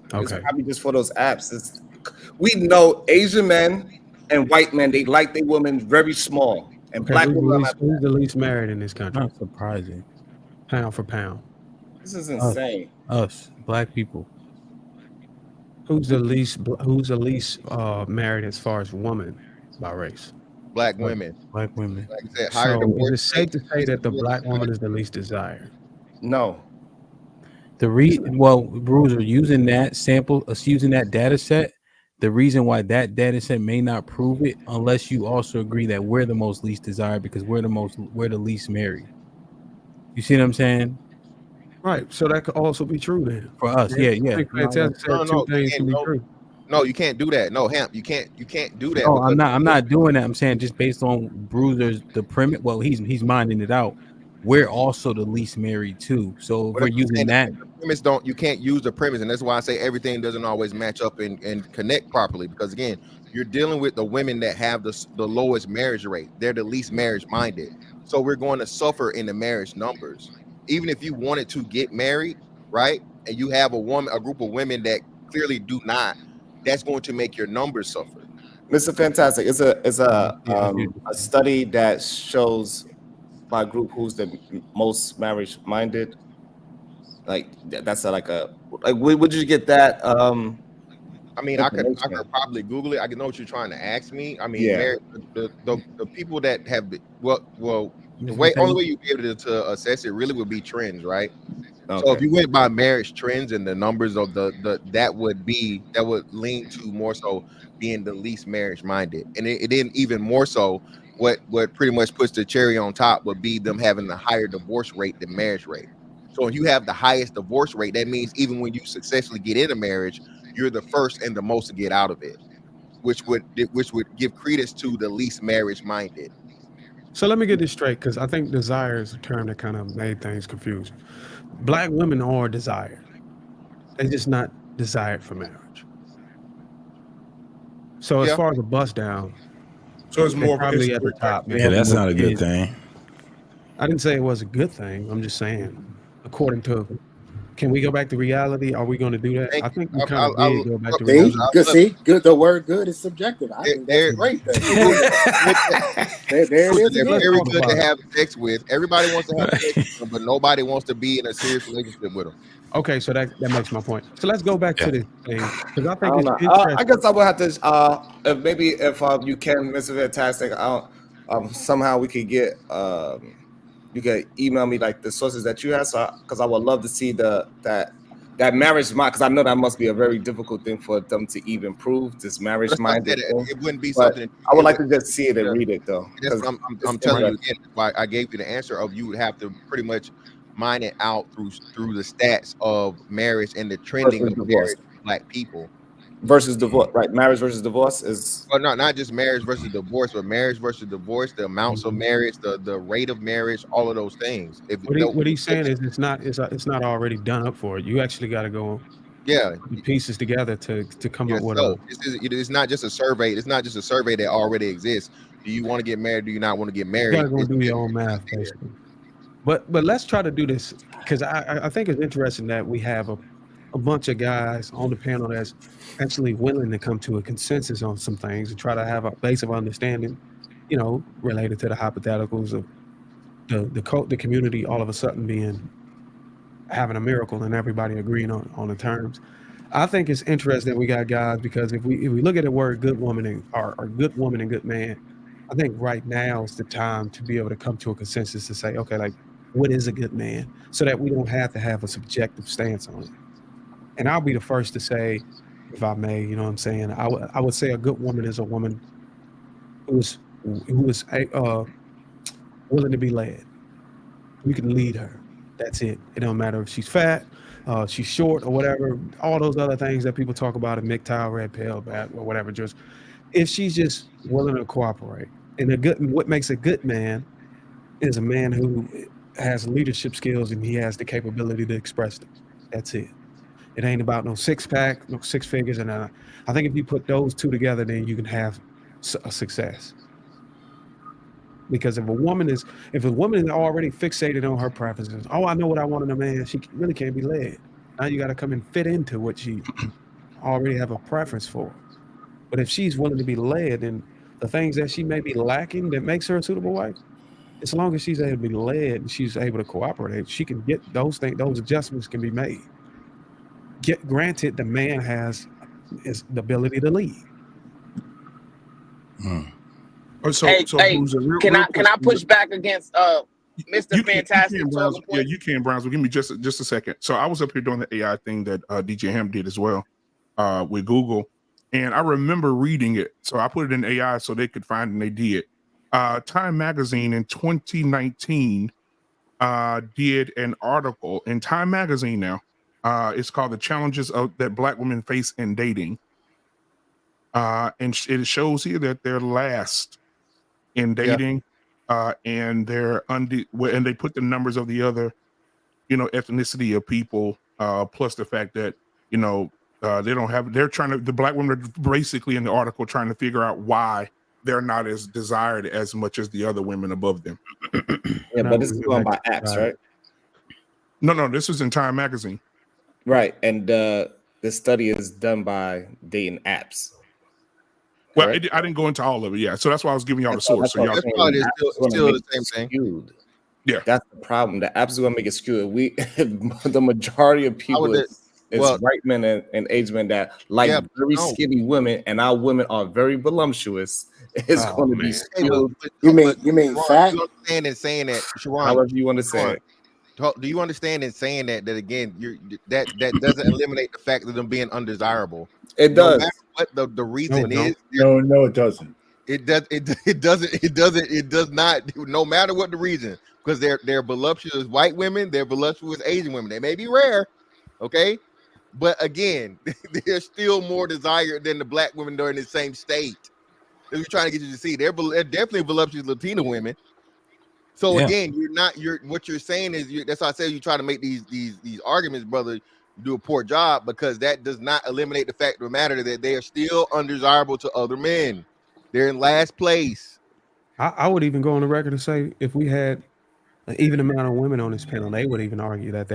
It's Okay. probably just for those apps. We know Asian men and white men, they like their women very small. And Okay, black women are not. who's the least married in this country? Not surprising. Pound for pound. This is Us, insane. us, black people. Who's the least married as far as woman by race? Black women. Black women. Like I said, higher So is divorce it safe to say that the rates. black woman is the least desired? No. Bruiser, using that sample, using that data set, the reason why that data set may not prove it unless you also agree that we're the most least desired because we're the least married. You see what I'm saying? Right. So that could also be true then. For us, yeah. I think Fantastic said two things can be true. No, you can't do that. No, Hemp, you can't do that. No, I'm not doing that. I'm saying just based on Bruiser's the premise. Well, he's minding it out. We're also the least married too. So if we're using that, the premise you can't use the premise, and that's why I say everything doesn't always match up and connect properly. Because again, you're dealing with the women that have the lowest marriage rate. They're the least marriage minded. So we're going to suffer in the marriage numbers. Even if you wanted to get married, right, and you have a group of women that clearly do not, that's going to make your numbers suffer. Mr. Fantastic, it's a study that shows by group who's the most marriage minded. Like that's would you get that? I mean, I could probably Google it. I can know what you're trying to ask me. I mean, Yeah. the people that have the only way you'd be able to assess it really would be trends, right? Okay. So if you went by marriage trends and the numbers of that would lean to more so being the least marriage minded, and it didn't even more so. What pretty much puts the cherry on top would be them having the higher divorce rate than marriage rate. So when you have the highest divorce rate, that means even when you successfully get into marriage, you're the first and the most to get out of it, which would give credence to the least marriage minded. So let me get this straight, because I think desire is a term that kind of made things confusing. Black women are desired. They're just not desired for marriage. So as far as a bust down, so it's more probably at the top. Yeah, that's not a good thing. I didn't say it was a good thing. I'm just saying, according to, can we go back to reality? Are we going to do that? I think we kind of did go back to reality. Good. The word "good" is subjective. I think that's a great thing. There it is. They're very good to have sex with. Everybody wants to have sex with them, but nobody wants to be in a serious relationship with them. Okay, so that makes my point. So let's go back to this thing, because I think I it's don't know. interesting. I guess I would have to maybe if you can, Mr. Fantastic, somehow we could get you could email me like the sources that you have, so because I would love to see that marriage mind, because I know that must be a very difficult thing for them to even prove, this marriage minded thing. It wouldn't be But something. I would like to just see it and read it though. I'm telling you again, why I gave you the answer of you would have to pretty much mine it out through the stats of marriage and the trending Versus of divorce. marriage in Black people. Versus divorce, right? Marriage versus divorce is Well, not just marriage versus divorce, but marriage versus divorce, the amounts of marriage, the rate of marriage, all of those things. What he's saying is it's not already done up for it. You actually got to go put the pieces together to come up with a. It's not just a survey. It's not just a survey that already exists. Do you want to get married? Do you not want to get You married? got to go do your own math, basically. But let's try to do this, because I think it's interesting that we have a bunch of guys on the panel that's actually willing to come to a consensus on some things and try to have a base of understanding, related to the hypotheticals of the community all of a sudden having a miracle and everybody agreeing on the terms. I think it's interesting that we got guys, because if we look at the word good woman or good woman and good man, I think right now is the time to be able to come to a consensus to say, okay, like, what is a good man, so that we don't have to have a subjective stance on it. And I'll be the first to say, if I may, you know what I'm saying, I would say a good woman is a woman who is willing to be led. We can lead her. That's it. It don't matter if she's fat, she's short, or whatever. All those other things that people talk about in MGTOW, red pill, bad, or whatever. Just if she's just willing to cooperate. And what makes a good man is a man who has leadership skills and he has the capability to express them. That's it. It ain't about no six pack, no six figures. And I think if you put those two together, then you can have a success. Because if a woman is already fixated on her preferences, oh, I know what I want in a man, she really can't be led. Now you got to come and fit into what she already have a preference for. But if she's willing to be led, then the things that she may be lacking that makes her a suitable wife, as long as she's able to be led and she's able to cooperate, she can get those things. Those adjustments can be made. Granted, the man has the ability to lead. Hey, can I push back against Mr. Fantastic can, talking yeah, point? you can, Browns. Give me just a second. So I was up here doing the AI thing that DJ Ham did as well with Google, and I remember reading it. So I put it in AI so they could find, and they did. Time Magazine in 2019 did an article in Time Magazine. Now it's called "The Challenges that Black Women Face in Dating," and it shows here that they're last in dating, and and they put the numbers of the other, ethnicity of people, plus the fact that they don't have. The Black women are basically in the article trying to figure out why they're not as desired as much as the other women above them. Yeah, but this is going by apps, right? No, this was in Time Magazine. Right, and this study is done by dating apps. Well, I didn't go into all of it, yeah. So that's why I was giving y'all the source. So y'all still the same thing. Skewed. Yeah, that's the problem. The apps are gonna make it skewed. The majority of people is white men and Asian men that like very skinny women, and our women are very voluptuous. It's going to be skewed. You mean fat? You understand in saying that, Shawan? However you want to say it. Do you understand in saying that again? That doesn't eliminate the fact of them being undesirable. It does. No matter what the reason is. No, it doesn't. It does not. No matter what the reason, because they're voluptuous white women, they're voluptuous Asian women. They may be rare, okay, but again, they're still more desired than the black women during the same state. We're trying to get you to see they're definitely voluptuous Latina women. So again, what you're saying is that's why I say you try to make these arguments, brother. You do a poor job because that does not eliminate the fact of the matter that they are still undesirable to other men. They're in last place. I would even go on the record to say if we had an even amount of women on this panel, they would even argue that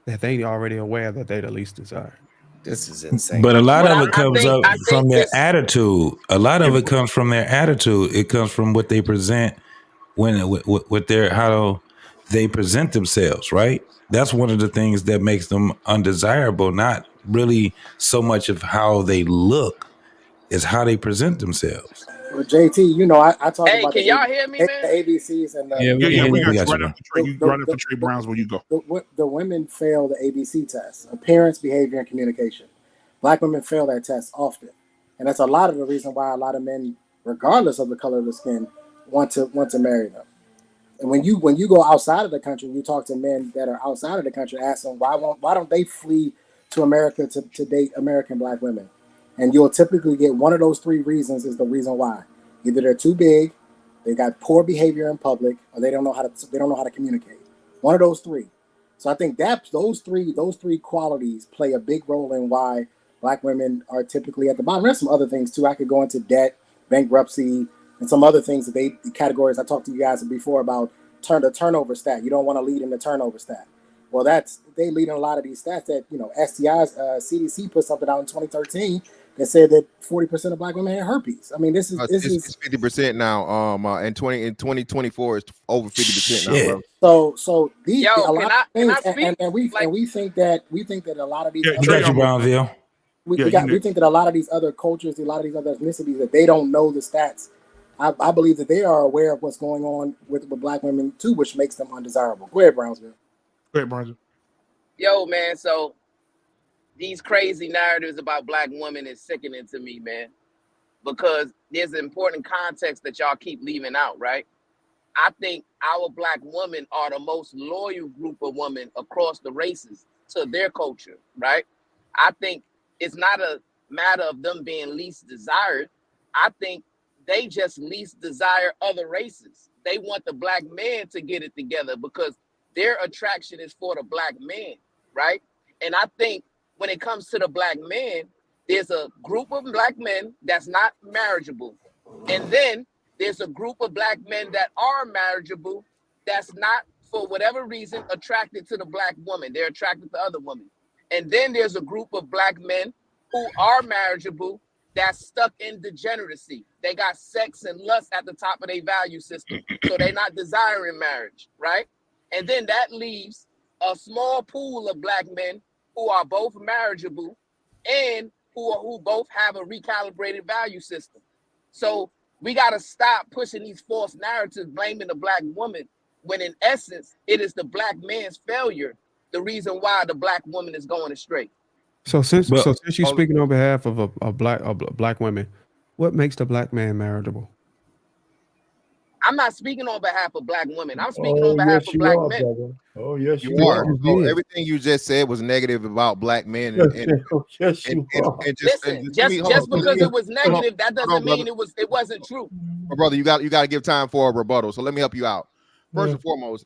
they already aware that they're the least desired. This is insane. But a lot of it comes up from their attitude. A lot of it comes from their attitude. It comes from what they present with their how they present themselves, right? That's one of the things that makes them undesirable, not really so much of how they look, is how they present themselves. Well, JT, I talk about can y'all hear me, man? the ABCs and we got you. Right after Trey Browns, where you go. The women fail the ABC test: appearance, behavior, and communication. Black women fail that test often, and that's a lot of the reason why a lot of men, regardless of the color of the skin, want to marry them. And when you go outside of the country, you talk to men that are outside of the country, ask them why don't they flee to America to date American black women? And you'll typically get one of those three reasons is the reason why. Either they're too big, they got poor behavior in public, or they don't know how to communicate. One of those three. So I think that those three qualities play a big role in why black women are typically at the bottom. There's some other things too. I could go into debt, bankruptcy, and some other things the categories I talked to you guys before about the turnover stat. You don't want to lead in the turnover stat. Well, they lead in a lot of these stats that, STIs, CDC put something out in 2013 that said that 40% of black women had herpes. I mean, this is 50% now. In 2024 it's over 50% now, bro. So these a lot of things, and we think that a lot of these we think that a lot of these other cultures, a lot of these other ethnicities, that they don't know the stats. I believe that they are aware of what's going on with black women too, which makes them undesirable. Go ahead, Brownsville. Go ahead, Brownsville. Yo, man, so these crazy narratives about black women is sickening to me, man, because there's an important context that y'all keep leaving out, right? I think our black women are the most loyal group of women across the races to their culture, right? I think it's not a matter of them being least desired. I think they just least desire other races. They want the black man to get it together because their attraction is for the black man, right? And I think when it comes to the black man, there's a group of black men that's not marriageable, And then there's a group of black men that are marriageable that's not, for whatever reason, attracted to the black woman. They're attracted to other women. And then there's a group of black men who are marriageable that's stuck in degeneracy. They got sex and lust at the top of their value system. So they're not desiring marriage, right? And then that leaves a small pool of black men who are both marriageable and who both have a recalibrated value system. So we got to stop pushing these false narratives, blaming the black woman, when in essence, it is the black man's failure, the reason why the black woman is going astray. So since you're speaking on behalf of a black women, what makes the black man marriageable? I'm not speaking on behalf of black women. I'm speaking on behalf of black men. Brother. Oh, yes, you are. So everything you just said was negative about black men. Just because it was negative, that doesn't mean it wasn't true. My brother, you got to give time for a rebuttal. So let me help you out. First and foremost,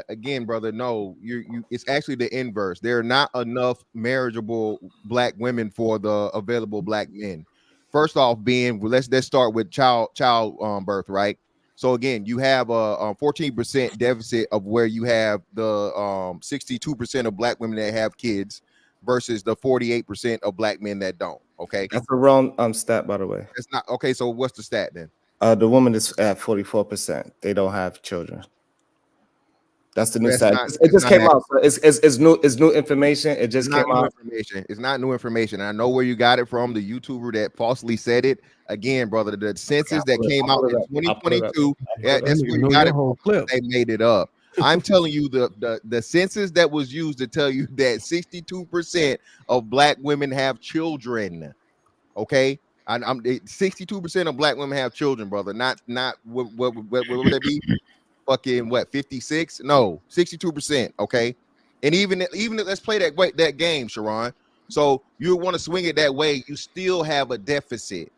again, brother, no, it's actually the inverse. There are not enough marriageable black women for the available black men. First off, let's start with child birth, right? So again, you have a 14% deficit of where you have the 62% of black women that have kids versus the 48% of black men that don't. Okay, that's a wrong stat, by the way. It's not okay. So what's the stat then? The woman is at 44%. They don't have children. That's the new stat. It just came out. So it's new information. It just came out. It's not new information. I know where you got it from. The YouTuber that falsely said it. Again, brother, the census that came out in 2022. That's where you got it from. They made it up. I'm telling you the census that was used to tell you that 62% of black women have children. Okay. I'm 62% of black women have children, brother. Not what would that be? Fucking what, 56? No, 62%. Okay, and even let's play that game, Sharon. So you want to swing it that way, you still have a deficit.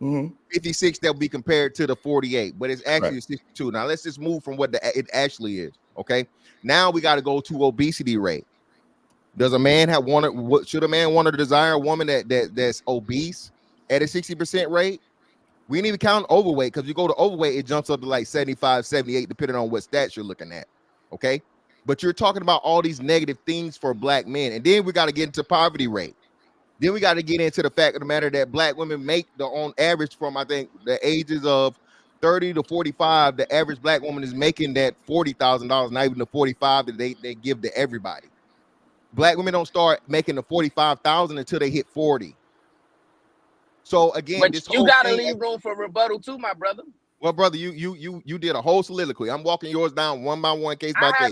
56 that will be compared to the 48, but it's actually 62. Now let's just move from what it actually is. Okay, now we got to go to obesity rate. Does a man should a man want to desire a woman that's obese at a 60% rate? We didn't even count overweight, because you go to overweight, it jumps up to like 75, 78, depending on what stats you're looking at. Okay. But you're talking about all these negative things for black men. And then we got to get into poverty rate. Then we got to get into the fact of the matter that black women make on average from, I think, the ages of 30 to 45, the average black woman is making that $40,000, not even the 45 that they give to everybody. Black women don't start making the 45,000 until they hit 40. So again, but you gotta leave room for rebuttal too, my brother. Well, brother, you did a whole soliloquy. I'm walking yours down one by one, case by case. I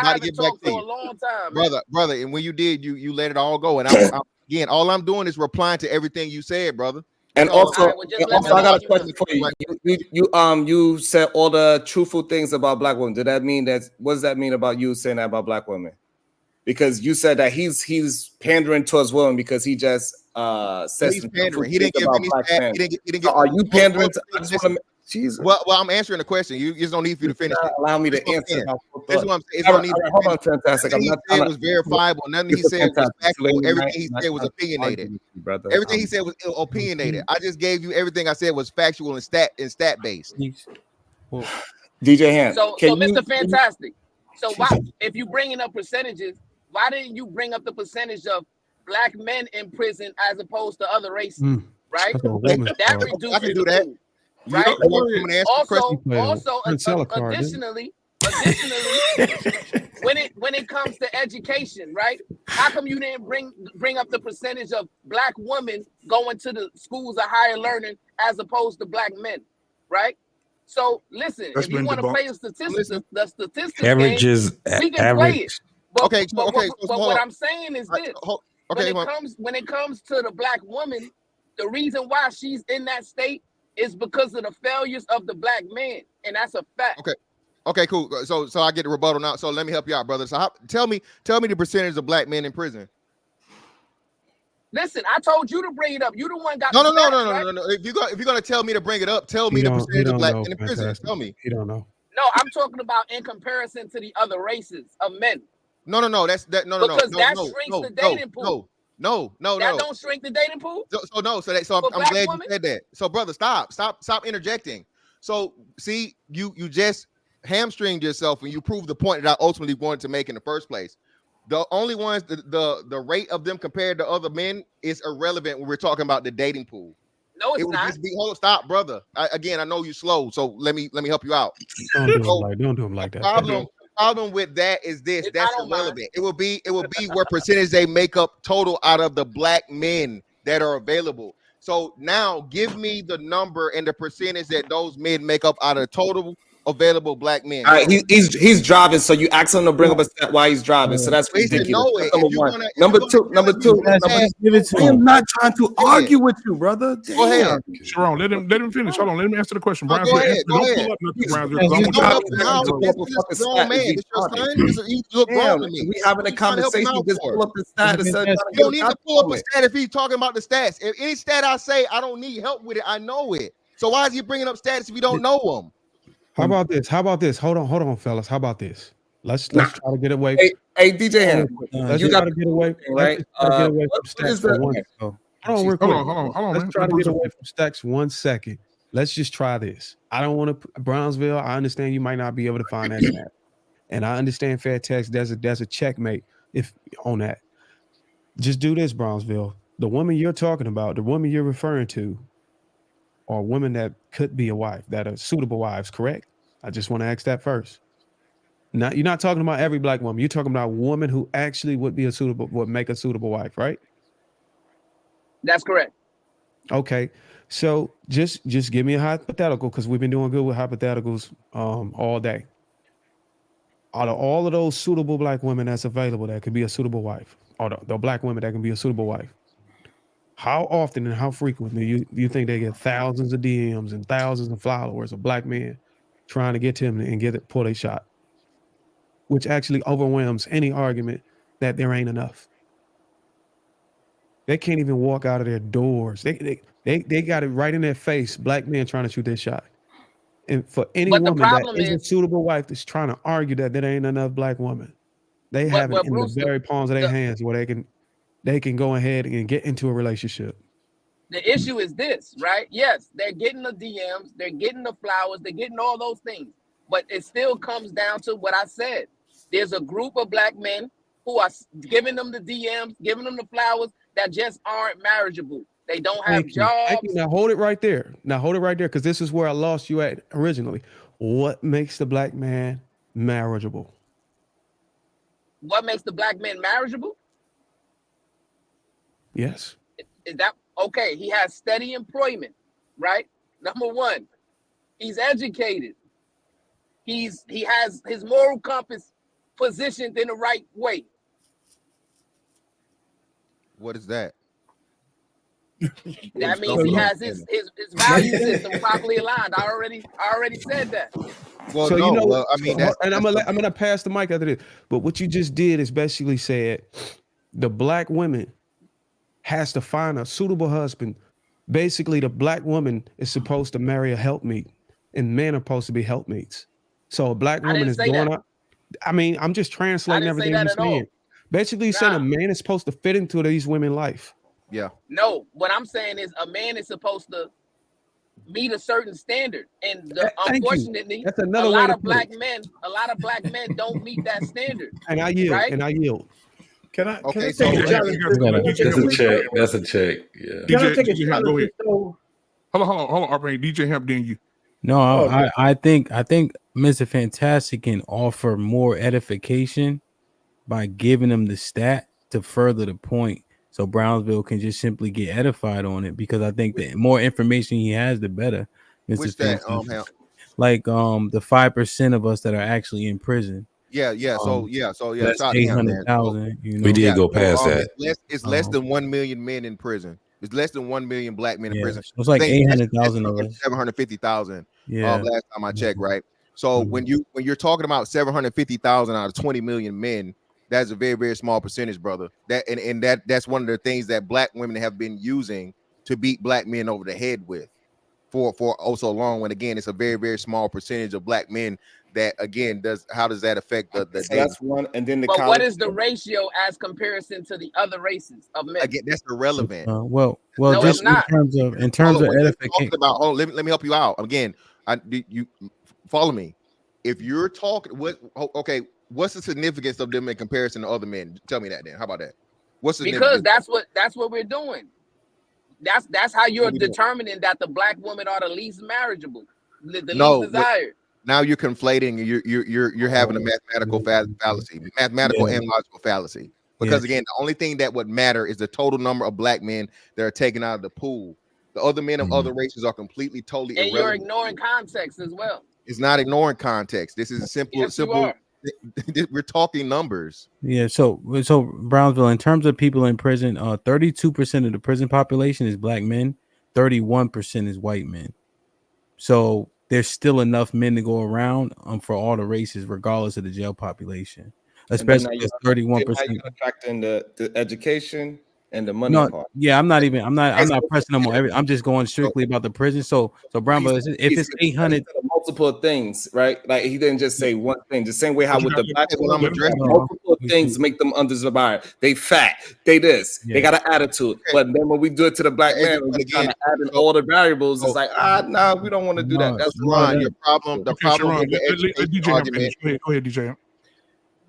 haven't talked for a long time, brother. And when you did, you let it all go. And again, all I'm doing is replying to everything you said, brother. And also, I got a question for you. You said all the truthful things about black women. Did that mean that? What does that mean about you saying that about black women? Because you said that he's pandering towards women because he just said he's pandering. He didn't give any stats. He didn't give. Are you pandering? Jesus. Well, I'm answering the question. You just don't need you to finish. Allow me to answer. That's what I'm saying. Hold on, fantastic. Nothing he said was verifiable. Nothing he said was factual. Everything he said was opinionated. Everything he said was opinionated. I just gave you everything I said was factual and stat based. DJ Hand. So Mr. Fantastic. So why, if you bringing up percentages, why didn't you bring up the percentage of black men in prison as opposed to other races? Right? That reduces I can do that. Right. Also, additionally, when it comes to education, right? How come you didn't bring up the percentage of black women going to the schools of higher learning as opposed to black men, right? So listen, if you want to play the statistics averages, we can play it. But, but so what I'm saying is this: when it comes to the black woman, the reason why she's in that state is because of the failures of the black man, and that's a fact. Okay, cool. So I get the rebuttal now. So let me help you out, brother. So tell me the percentage of black men in prison. Listen, I told you to bring it up. You the one got no. If you're gonna tell me to bring it up, tell me the percentage of black men in prison. Tell me. You don't know. No, I'm talking about in comparison to the other races of men. No. That's that. No. Because that shrinks the dating pool. No. That don't shrink the dating pool. So I'm For glad black you women? said that. So brother, stop interjecting. So see, you just hamstringed yourself and you proved the point that I ultimately wanted to make in the first place. The only ones the rate of them compared to other men is irrelevant when we're talking about the dating pool. No, it's It would not. just be stop, brother. I know you're slow, so let me help you out. Don't do him like that. Problem with that is this. That's irrelevant. It will be what percentage they make up total out of the black men that are available. So now give me the number and the percentage that those men make up out of the total available black men. All right, he's driving, so you ask him to bring up a stat while he's driving. So that's ridiculous. That's number one. Number two. I am not trying to argue with you, brother. Go ahead, Sharon. Let him finish. Hold on, let him answer the question. Go Brownsville, ahead. don't pull up nothing, Brownsville. This grown man. This your son. You look grown to me. We having a conversation. Just pull up the stat. You don't need to pull up a stat if he's talking about the stats. If any stat I say, I don't need help with it. I know it. So why is he bringing up stats if you don't know them? How about this? Hold on, fellas. How about this? Let's try to get away. Hey, DJ Ham, let's you try got to get away. right? Let's try to get away from What is stats for that? 1 Okay. second. Hold on, man. Let's try to get away from stacks 1 second. Let's just try this. I don't want to Brownsville. I understand you might not be able to find that stat, and I understand fair text. There's a checkmate if on that. Just do this, Brownsville. The woman you're talking about, the woman you're referring to, are women that could be a wife, that are suitable wives. Correct? I just want to ask that first. Now, you're not talking about every black woman. You're talking about a woman who actually would make a suitable wife, right? That's correct. Okay. So just give me a hypothetical, because we've been doing good with hypotheticals all day. Out of all of those suitable black women that's available that could be a suitable wife, or the black women that can be a suitable wife, how often and how frequently do you think they get thousands of DMs and thousands of followers of black men trying to get to them and pull a shot, which actually overwhelms any argument that there ain't enough? They can't even walk out of their doors. They got it right in their face. Black men trying to shoot their shot. And for any But the woman that problem is a is- suitable wife that's trying to argue that there ain't enough black women, they have it in Bruce, the very palms of their hands where they can go ahead and get into a relationship. The issue is this, right? Yes, they're getting the DMs, they're getting the flowers, they're getting all those things. But it still comes down to what I said. There's a group of black men who are giving them the DMs, giving them the flowers that just aren't marriageable. They don't have jobs. Thank you. Now hold it right there. Because this is where I lost you at originally. What makes the black man marriageable? What makes the black man marriageable? Yes. Is that okay? He has steady employment, right? Number one, he's educated. He has his moral compass positioned in the right way. What is that? That means he has his value system properly aligned. I already said that. Well, So no, I'm gonna pass the mic after this. But what you just did is basically said the black woman has to find a suitable husband. Basically, the black woman is supposed to marry a helpmeet, and men are supposed to be helpmeets. So a black woman is going up. I mean, I'm just translating everything you're saying. Basically, saying a man is supposed to fit into these women's life. Yeah. No, what I'm saying is a man is supposed to meet a certain standard, and unfortunately, That's a another way lot to of put black it. men, don't meet that standard. And I yield. Right? And I yield. Can I Okay, take a challenge? That's a check. Yeah. Can I take a DJ Hemp, go ahead. challenge? Hold on, RP. DJ Hemp, then you. No, I think Mr. Fantastic can offer more edification by giving them the stat to further the point, so Brownsville can just simply get edified on it. Because I think the more information he has, the better. Which stat, Hemp? Like the 5% of us that are actually in prison. Yeah. So that's 800,000. You know, we did go past that. It's less than 1 million men in prison. It's less than 1 million black men in prison. So it's like 800,000 of us. 750,000. Yeah. Last time I checked, right? So when you're talking about 750,000 out of 20 million men, that's a very, very small percentage, brother. That's one of the things that black women have been using to beat black men over the head with. for oh so long, when again it's a very, very small percentage of black men that again how does that affect the So dating? that's one, and then the But what college. is the ratio as comparison to the other races of men? Again, that's irrelevant. Well, No, just it's not. in terms of When you're edification. talking about, let me help you out. Again, you follow me. If you're talking, what's the significance of them in comparison to other men? Tell me that then. How about that? What's the Because significance? that's what we're doing. That's how you're determining that the black women are the least marriageable, the least desired. Now you're conflating. You're having a mathematical fallacy, mathematical and logical fallacy. Because again, the only thing that would matter is the total number of black men that are taken out of the pool. The other men of other races are completely, totally And irrelevant. you're ignoring context as well. It's not ignoring context. This is a simple. We're talking numbers. Yeah, so Brownsville, in terms of people in prison, 32% of the prison population is black men, 31% is white men. So there's still enough men to go around for all the races, regardless of the jail population. Especially because 31%. Factoring the education and the money No, part. yeah, I'm not pressing them on every. I'm just going strictly about the prison. So Brownville, if it's 800, multiple things, right? Like he didn't just say one thing. The same way how with the black addressing multiple things make them undesirable. They fat, they this, they got an attitude. But then when we do it to the black man, we're just trying to add in all the variables. It's like no, we don't want to do that. That's Sharon, your problem. The problem Sharon, with the education argument. Go ahead, DJ.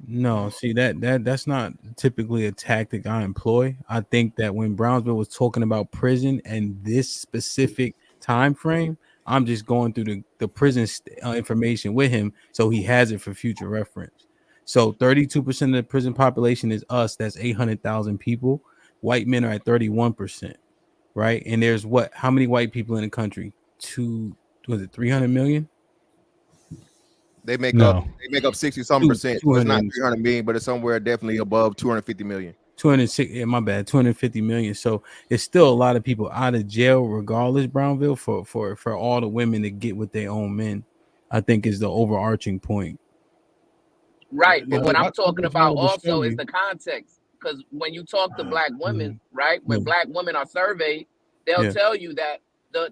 No, see that's not typically a tactic I employ. I think that when Brownsville was talking about prison and this specific time frame, I'm just going through the prison information with him, so he has it for future reference. So 32% of the prison population is us. That's 800,000 people. White men are at 31%, right? And there's how many white people in the country? 300 million? They make up 60-something percent. So it's not 300 million, but it's somewhere definitely above 250 million. 250 million. So it's still a lot of people out of jail, regardless, Brownville, for all the women to get with their own men, I think is the overarching point. Right. But what I'm talking about also is the context. Because when you talk to black women, right, when black women are surveyed, they'll tell you that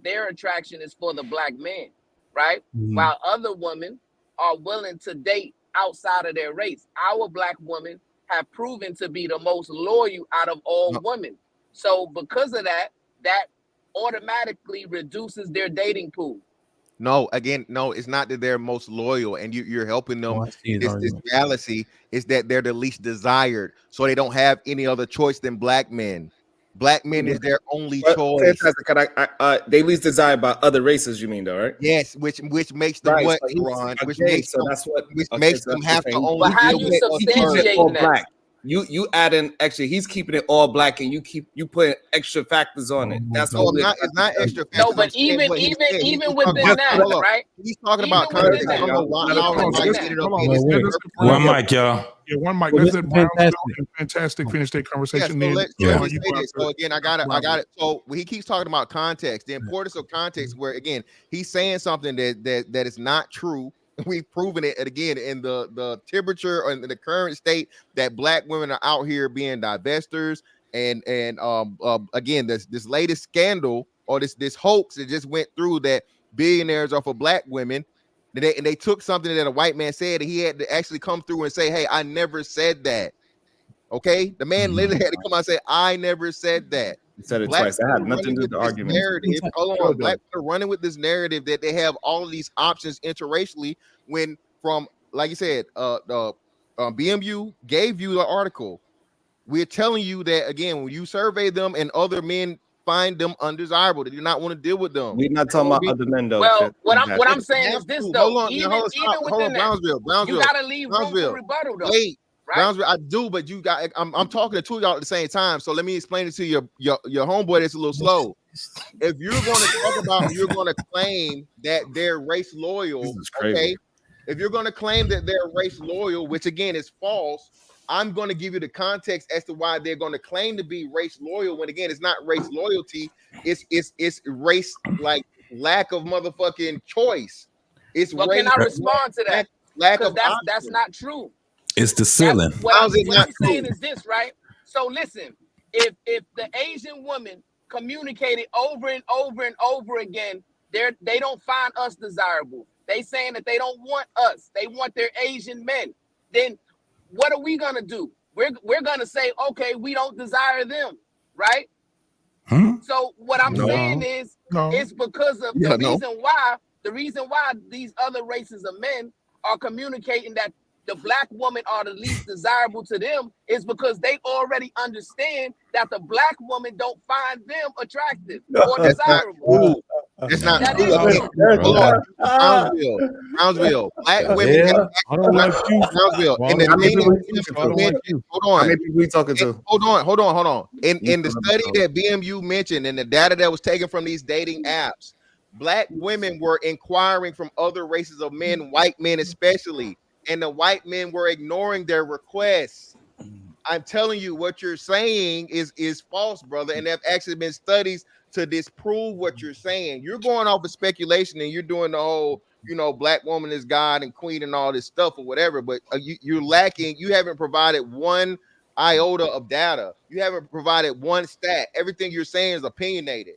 their attraction is for the black man, right? While other women are willing to date outside of their race. Our black women have proven to be the most loyal out of all women. So because of that automatically reduces their dating pool. No, it's not that they're most loyal and you're helping them. This reality is that they're the least desired. So they don't have any other choice than black men. Black men is their only choice. They least desired by other races, you mean though, right? Yes, which makes them what, Ron? Which makes them have to only deal with all black. You add in actually he's keeping it all black and you put extra factors on it. That's all. It's not extra factors. No, but even within that, right? He's talking about context. One mic, y'all. Yeah, one mic. Let's let Brownsville and Fantastic finish their conversation. So again, I got it. So he keeps talking about context, the importance of context, where again he's saying something that is not true. We've proven it again in the temperature and the current state that black women are out here being divestors and again this latest scandal or this hoax that just went through that billionaires are for black women. And they took something that a white man said and he had to actually come through and say, hey, I never said that. Okay, the man literally had to come out and say, I never said that. He said it twice. That had nothing to do with the argument. Hold on, black people are running with this narrative that they have all of these options interracially. When from, like you said, BMU gave you the article. We're telling you that again, when you survey them and other men find them undesirable, they do not want to deal with them. We're not talking about other men though. Well, what I'm saying is this though. Hold on, Brownsville, you gotta leave room for rebuttal though. Wait. Right? Brownsville, I do, but you got. I'm talking to two of y'all at the same time. So let me explain it to your homeboy that's a little slow. If you're going to talk about, you're going to claim that they're race loyal. Okay. If you're going to claim that they're race loyal, which again is false, I'm going to give you the context as to why they're going to claim to be race loyal. When again, it's not race loyalty. It's race like lack of motherfucking choice. It's well, race. Can I respond to that? Lack of that's not true. It's the ceiling. What I'm saying is this, right? So listen, if the Asian woman communicated over and over and over again They don't find us desirable. They saying that they don't want us. They want their Asian men. Then what are we gonna do? We're gonna say, okay, we don't desire them, right? So what I'm saying is, it's because of the reason why these other races of men are communicating that the black woman are the least desirable to them is because they already understand that the black woman don't find them attractive or desirable. It's not That true. is true. Hold on. Brownsville. Black women. Brownsville. And the thing hold on. How many people we talking to? Hold on. In the study that BMU mentioned and the data that was taken from these dating apps, black women were inquiring from other races of men, white men especially, and the white men were ignoring their requests. I'm telling you, what you're saying is false, brother. And there have actually been studies to disprove what you're saying. You're going off of speculation and you're doing the whole, black woman is God and queen and all this stuff or whatever. But you're lacking. You haven't provided one iota of data. You haven't provided one stat. Everything you're saying is opinionated.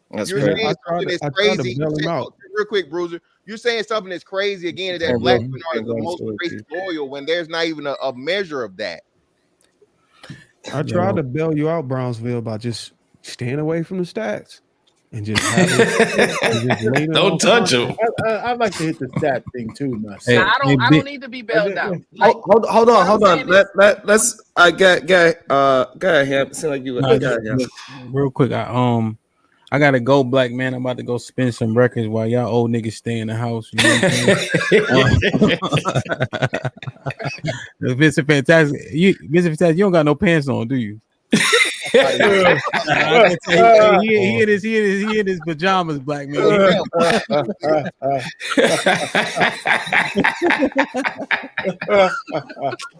You're saying something that's crazy. Real quick, Bruiser. You're saying something that's crazy again, that black women are the most race loyal when there's not even a measure of that. I tried to bail you out, Brownsville, by just staying away from the stats and just don't touch them. I'd like to hit the stat thing too, Hey, I don't need to be bailed out. Like, hold on. Let's. I got him. Seem like you. Real quick, I gotta go, black man. I'm about to go spin some records while y'all old niggas stay in the house. You know what Mr. Fantastic, you don't got no pants on, do you? He in his pajamas, black man.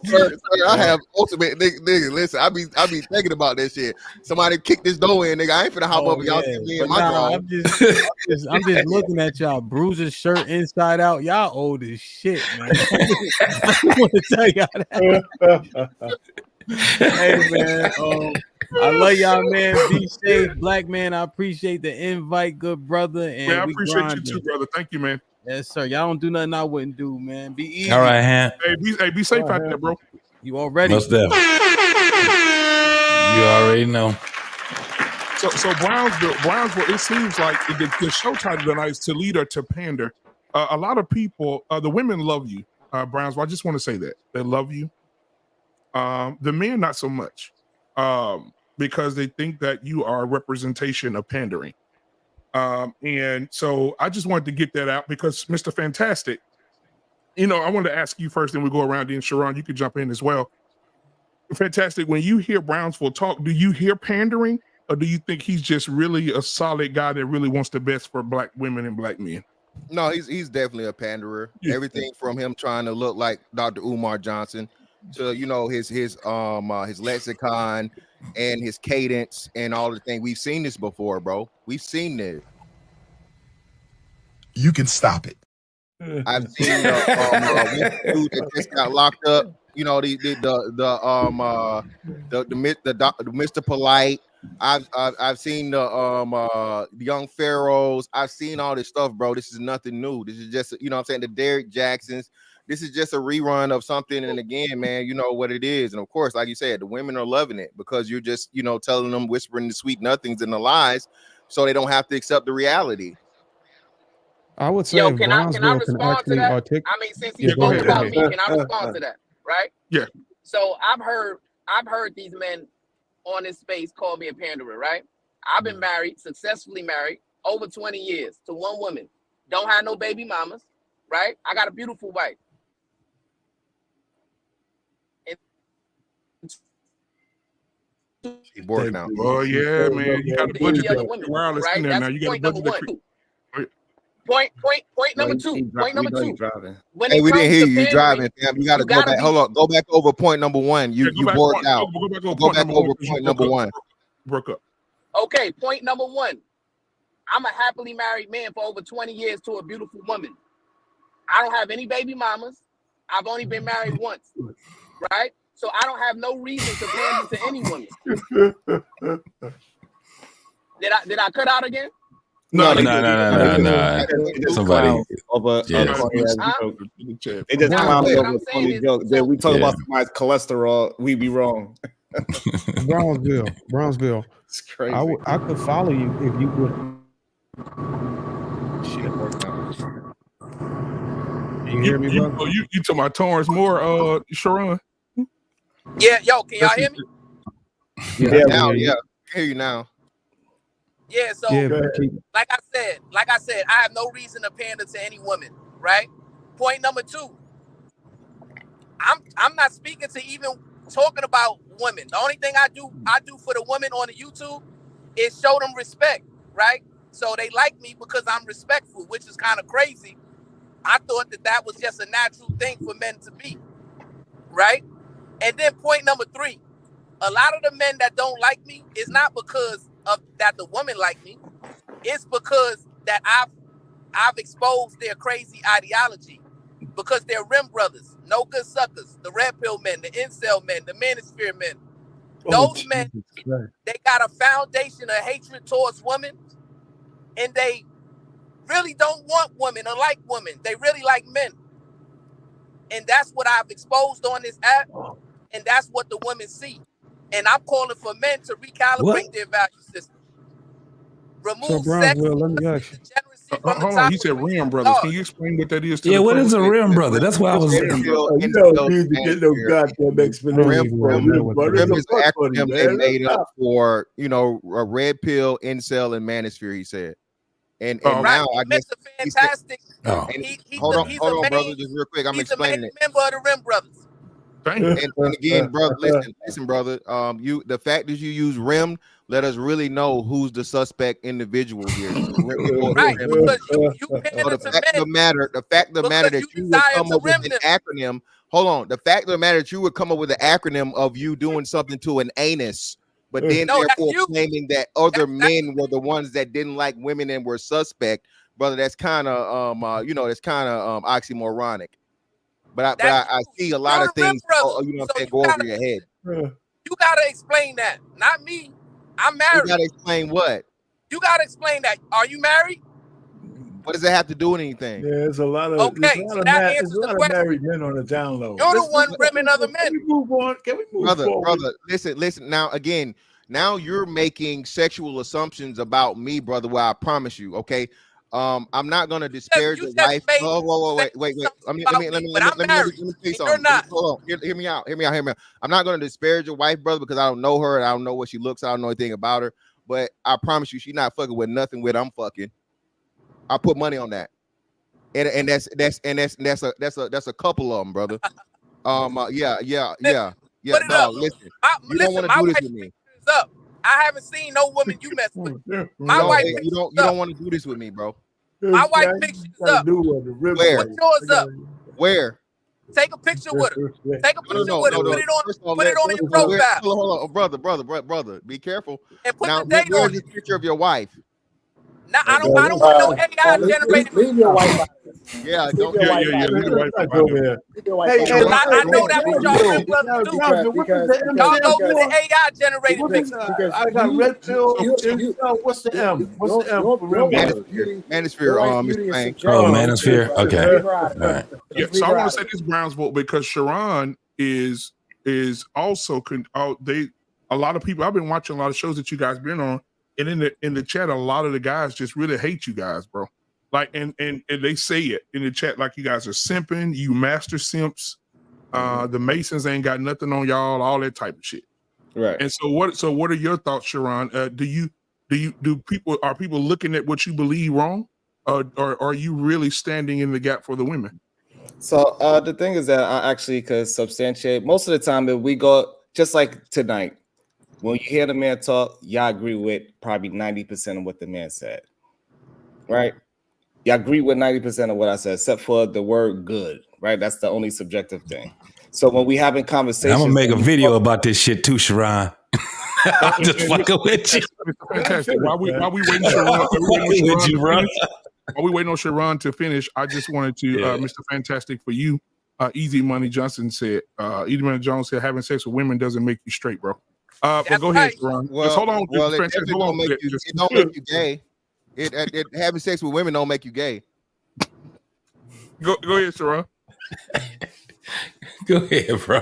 Sir, I have ultimate nigga. Listen, I be thinking about that shit. Somebody kick this door in, nigga. I ain't finna hop up and y'all see me in my drawers. I'm just looking at y'all. Bruiser's shirt inside out. Y'all old as shit, man. I want to tell y'all that. Hey man, I love y'all, man. Be safe, black man. I appreciate the invite, good brother. And I appreciate you too, brother. Thank you, man. Yes, sir. Y'all don't do nothing I wouldn't do, man. Be easy. All right, Han. Hey, be safe out there, bro. You already. Most definitely. You already know. So Brownsville. It seems like the show title tonight is to lead or to pander. A lot of people, the women love you, Brownsville. I just want to say that they love you. The men not so much, because they think that you are a representation of pandering. And so I just wanted to get that out because Mr. Fantastic, I wanted to ask you first, then we go around. Then Sharon, you could jump in as well. Fantastic. When you hear Brownsville talk, do you hear pandering, or do you think he's just really a solid guy that really wants the best for black women and black men? No, he's definitely a panderer. Yeah. Everything from him trying to look like Dr. Umar Johnson to his lexicon and his cadence and all the things. We've seen this before, bro. We've seen this. You can stop it. I've seen dude that just got locked up. The Mr. Polite. I've seen the young pharaohs. I've seen all this stuff, bro. This is nothing new. This is just the Derrick Jacksons. This is just a rerun of something. And again, man, you know what it is. And of course, like you said, the women are loving it because you're just, telling them, whispering the sweet nothings and the lies so they don't have to accept the reality. I would say, can I respond to that? I mean, since he spoke about me, can I respond to that? Right? Yeah. So I've heard these men on this space call me a panderer, right? I've been married, successfully married, over 20 years to one woman. Don't have no baby mamas, right? I got a beautiful wife. He's working out. Oh yeah, man. You got to budget that wireless in there now. You got to budget that. Point number two. Point number two. Hey, we didn't hear you. You driving, fam. You got to go back. Hold on. Go back over point number one. You worked out. Go back over point number one. Broke up. Okay, point number one. I'm a happily married man for over 20 years to a beautiful woman. I don't have any baby mamas. I've only been married once, right? So I don't have no reason to pander to any woman. Did I cut out again? No, They just Somebody, clown over yeah. funny ass Huh? joke. They just Nah, clown what over I'm a saying funny is, joke. Then we talk Yeah. about somebody's cholesterol, we be wrong. Brownsville. It's crazy. I could follow you if you would. Shit worked now. Can you hear me, brother? You talking about Torrance Moore, Sharon? Yeah, yo, can y'all hear me? Yeah, Now, we hear you. yeah, I hear you now. Yeah, so Yeah, but keep- like I said, I have no reason to pander to any woman, right? Point number 2. I'm not speaking to even talking about women. The only thing I do for the women on the YouTube is show them respect, right? So they like me because I'm respectful, which is kind of crazy. I thought that was just a natural thing for men to be, right? And then point number 3, a lot of the men that don't like me is not because of that the woman like me. It's because that I've exposed their crazy ideology, because they're rim brothers, no good suckers, the red pill men, the incel men, the manosphere men. Those men, they got a foundation of hatred towards women, and they really don't want women or like women. They really like men. And that's what I've exposed on this app, and that's what the women see. And I'm calling for men to recalibrate their value system. Remove sex, let me ask you. degeneracy from the Hold top. on, he said rim brothers. Can you explain what that is to Yeah, the what is a crowd? rim brother? That's why I was. You don't need to get no goddamn explanation. RIM is an Funny, acronym they man. made up for, a red pill, incel, and manosphere. He said, and now I guess Mr. Fantastic. Oh. Hold on, brother, just real quick. I'm explaining it. Member of the Rim Brothers. And again, brother, listen, brother. The fact that you use RIM, let us really know who's the suspect individual here. Right, because you pander to men. The fact of the matter that you would come up with an acronym. Hold on. The fact of the matter that you would come up with an acronym of you doing something to an anus, but then therefore claiming that other men were the ones that didn't like women and were suspect, brother. That's kind of that's kind of oxymoronic. But I see a lot of things go over your head. You gotta explain that, not me. I'm married. You gotta explain what? You gotta explain that. Are you married? What does it have to do with anything? Yeah, there's a lot of married men on the download. You're the one rimming other men. Can we move on? Can we move forward? Brother, listen. Now you're making sexual assumptions about me, brother. Well, I promise you, okay. I'm not gonna disparage your wife. Oh, wait. Let me tell you something. Hold on. Hear me out. I'm not gonna disparage your wife, brother, because I don't know her and I don't know what she looks. I don't know anything about her. But I promise you, she's not fucking with nothing with I'm fucking. I put money on that. And that's a couple of them, brother. Yeah. Dog, listen. You don't want to do this with me. I haven't seen no woman you mess with. My wife. You don't want to do this with me, bro. My wife pictures up. Where? Put yours up. Where? Take a picture with her. Take a picture with her. Put it on your profile. Hold on, brother. Be careful. And put now, the date on it. Picture of your wife. Now, I don't want no AI generated. Leave your wife out. Yeah, Leave your wife out. I know that was y'all brothers do. Y'all go to the AI generated picture. I got red pill. What's the M? What's the M? Manosphere. Oh, Manosphere. Okay. All right. Yeah. So I want to say this Brownsville because Sharon is also a lot of people. I've been watching a lot of shows that you guys been on. And in the chat, a lot of the guys just really hate you guys, bro. Like, and they say it in the chat, like you guys are simping, you master simps. The Masons ain't got nothing on y'all, all that type of shit. Right. And so what are your thoughts, Sharon? Are people looking at what you believe wrong? Or are you really standing in the gap for the women? So the thing is that I actually could substantiate most of the time if we go just like tonight. When you hear the man talk, y'all agree with probably 90% of what the man said, right? Y'all agree with 90% of what I said, except for the word good, right? That's the only subjective thing. So when we having conversations, I'm gonna make a video about this shit too, Sharon. I'm just fucking with you. Fantastic. While we waiting, while we waiting on Sharon to finish, I just wanted to, Mr. Fantastic, for you. Easy Money Johnson said, Easy Money Jones said, having sex with women doesn't make you straight, bro. But go ahead, Sharon. Well, hold on. It don't make you gay. It having sex with women don't make you gay. Go ahead, Sharon. Go ahead, bro.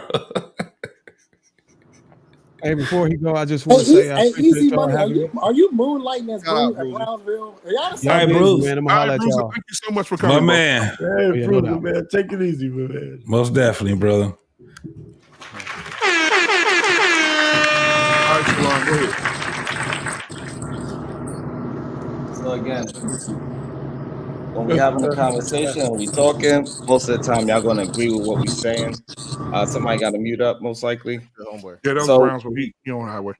Hey, before he go, I just want to say I appreciate Easy y'all Money, having me. are you moonlighting as Shout out, Bruce at Bruiser. Brownsville? Are y'all the Y'all same? busy, Bruce. man. I'm All gonna holler right, at Bruiser, y'all. thank you so much for My coming, bro. man. Hey, Yeah, no Bruiser, doubt. man, take it easy, man. Most definitely, brother. All right, Sharon, go ahead. So again, when we having a conversation and we talking, most of the time y'all gonna agree with what we saying. Somebody got to mute up, most likely. Good homeboy. Yeah, that was So, Brownsville. He on the highway.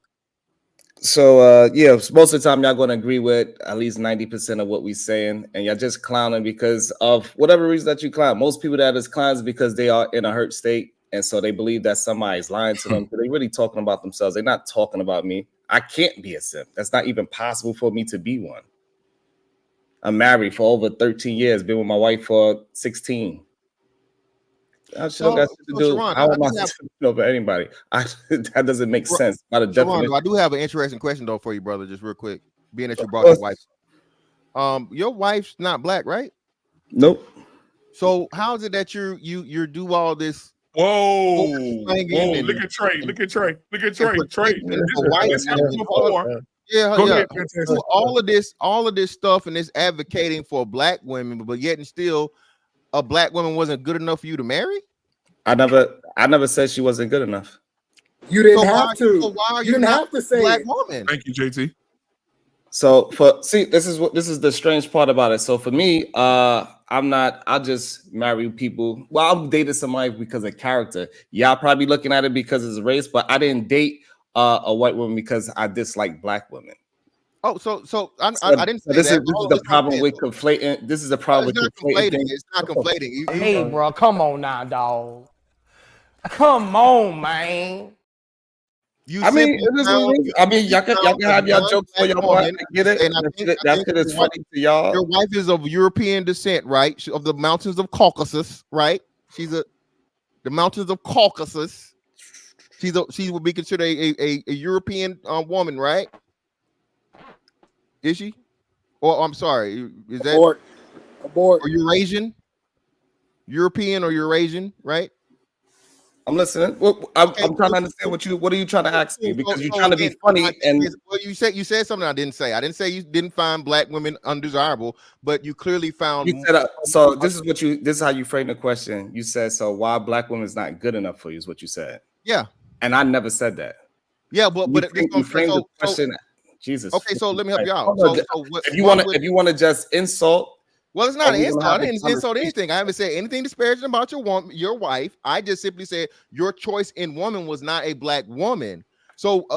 yeah, most of the time y'all gonna agree with at least 90% of what we saying, and y'all just clowning because of whatever reason that you clown. Most people that is clowns is because they are in a hurt state, and so they believe that somebody's lying to them. But they really talking about themselves. They're not talking about me. I can't be a simp. That's not even possible for me to be one. I'm married for over 13 years, been with my wife for 16. I should have got shit to do. Sharon, How I am do I have- supposed to over anybody? That doesn't make sense. Not a Sharon, definition. I do have an interesting question though for you, brother. Just real quick, being that you Of brought your course. wife. Your wife's not black, right? Nope. So how is it that you do all this? Whoa, and- look at Trey. Look at Trey. Look at and Trey. Trey, protecting the white this happened woman. before. Yeah, Go yeah. ahead, Fantastic. All of this stuff and this advocating for black women, but yet and still a black woman wasn't good enough for you to marry? I never said she wasn't good enough. You didn't have to. So why are You didn't not have to say a black it. woman? Thank you, JT. So this is the strange part about it. So for me, I'll just marry people. Well, I'll date somebody because of character. Y'all probably looking at it because it's race, but I didn't date a white woman because I dislike black women. Oh, so I didn't say This that. is the problem with conflating. This is the problem with conflating. It's not conflating. Hey, bro, come on now, dog. Come on, man. I mean, y'all can have y'all jokes for y'all, but I get it. And I think That shit is funny to y'all. Your wife is of European descent, right? Of the mountains of Caucasus, right? The mountains of Caucasus. She would be considered a European woman, right? Is she? Or I'm sorry, is that abort? Or Eurasian? European or Eurasian, right? I'm listening. I'm trying to understand what are you trying to ask me? Because you're trying to be funny and well, you said something I didn't say. I didn't say you didn't find black women undesirable, but you clearly found. you said so. This is how you frame the question. You said so. Why black women is not good enough for you? Is what you said. Yeah, and I never said that. Yeah, but you framed the question. Jesus. Okay, so let me help you out. Hold on. If you want to just insult. Well, it's not an insult. I didn't insult anything. I haven't said anything disparaging about your wife. I just simply said your choice in woman was not a black woman. So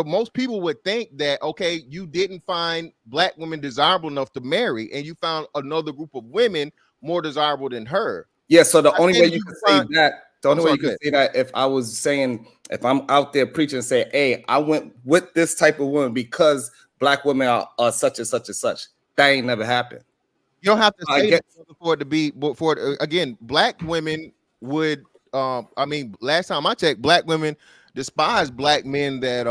most people would think that, okay, you didn't find black women desirable enough to marry, and you found another group of women more desirable than her. Yeah. So the only way you could say that, if I'm out there preaching and say, hey, I went with this type of woman because black women are such and such and such. That ain't never happened. You don't have to say that for it to be, again, black women would, last time I checked, black women despise black men that,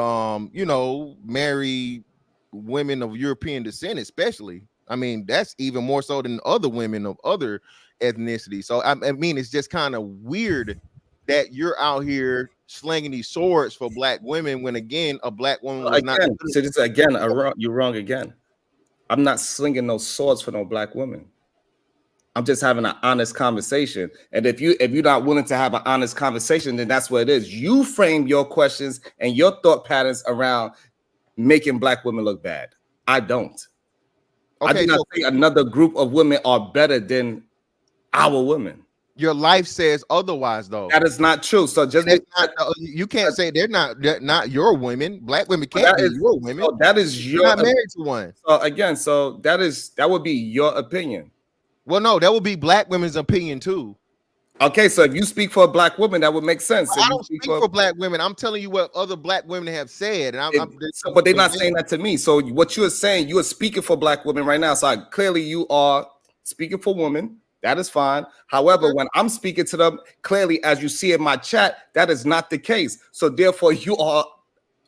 marry women of European descent, especially. I mean, that's even more so than other women of other ethnicities. So, I mean, it's just kind of weird that you're out here slinging these swords for black women when, again, a black woman was not. So just you're wrong again. I'm not slinging no swords for no black women. I'm just having an honest conversation. And if you're not willing to have an honest conversation, then that's what it is. You frame your questions and your thought patterns around making black women look bad. I don't. Okay, I do not think another group of women are better than our women. Your life says otherwise, though. That is not true. So you can't say they're not your women. Black women can't be your women. So that is you're not married to one. So again, that would be your opinion. Well, no, that would be black women's opinion too. Okay, so if you speak for a black woman, that would make sense. I don't speak for black women. I'm telling you what other black women have said, but they're not saying that to me. So what you are saying, you are speaking for black women right now. So clearly, you are speaking for women. That is fine. However, when I'm speaking to them, clearly, as you see in my chat, that is not the case. So therefore, you are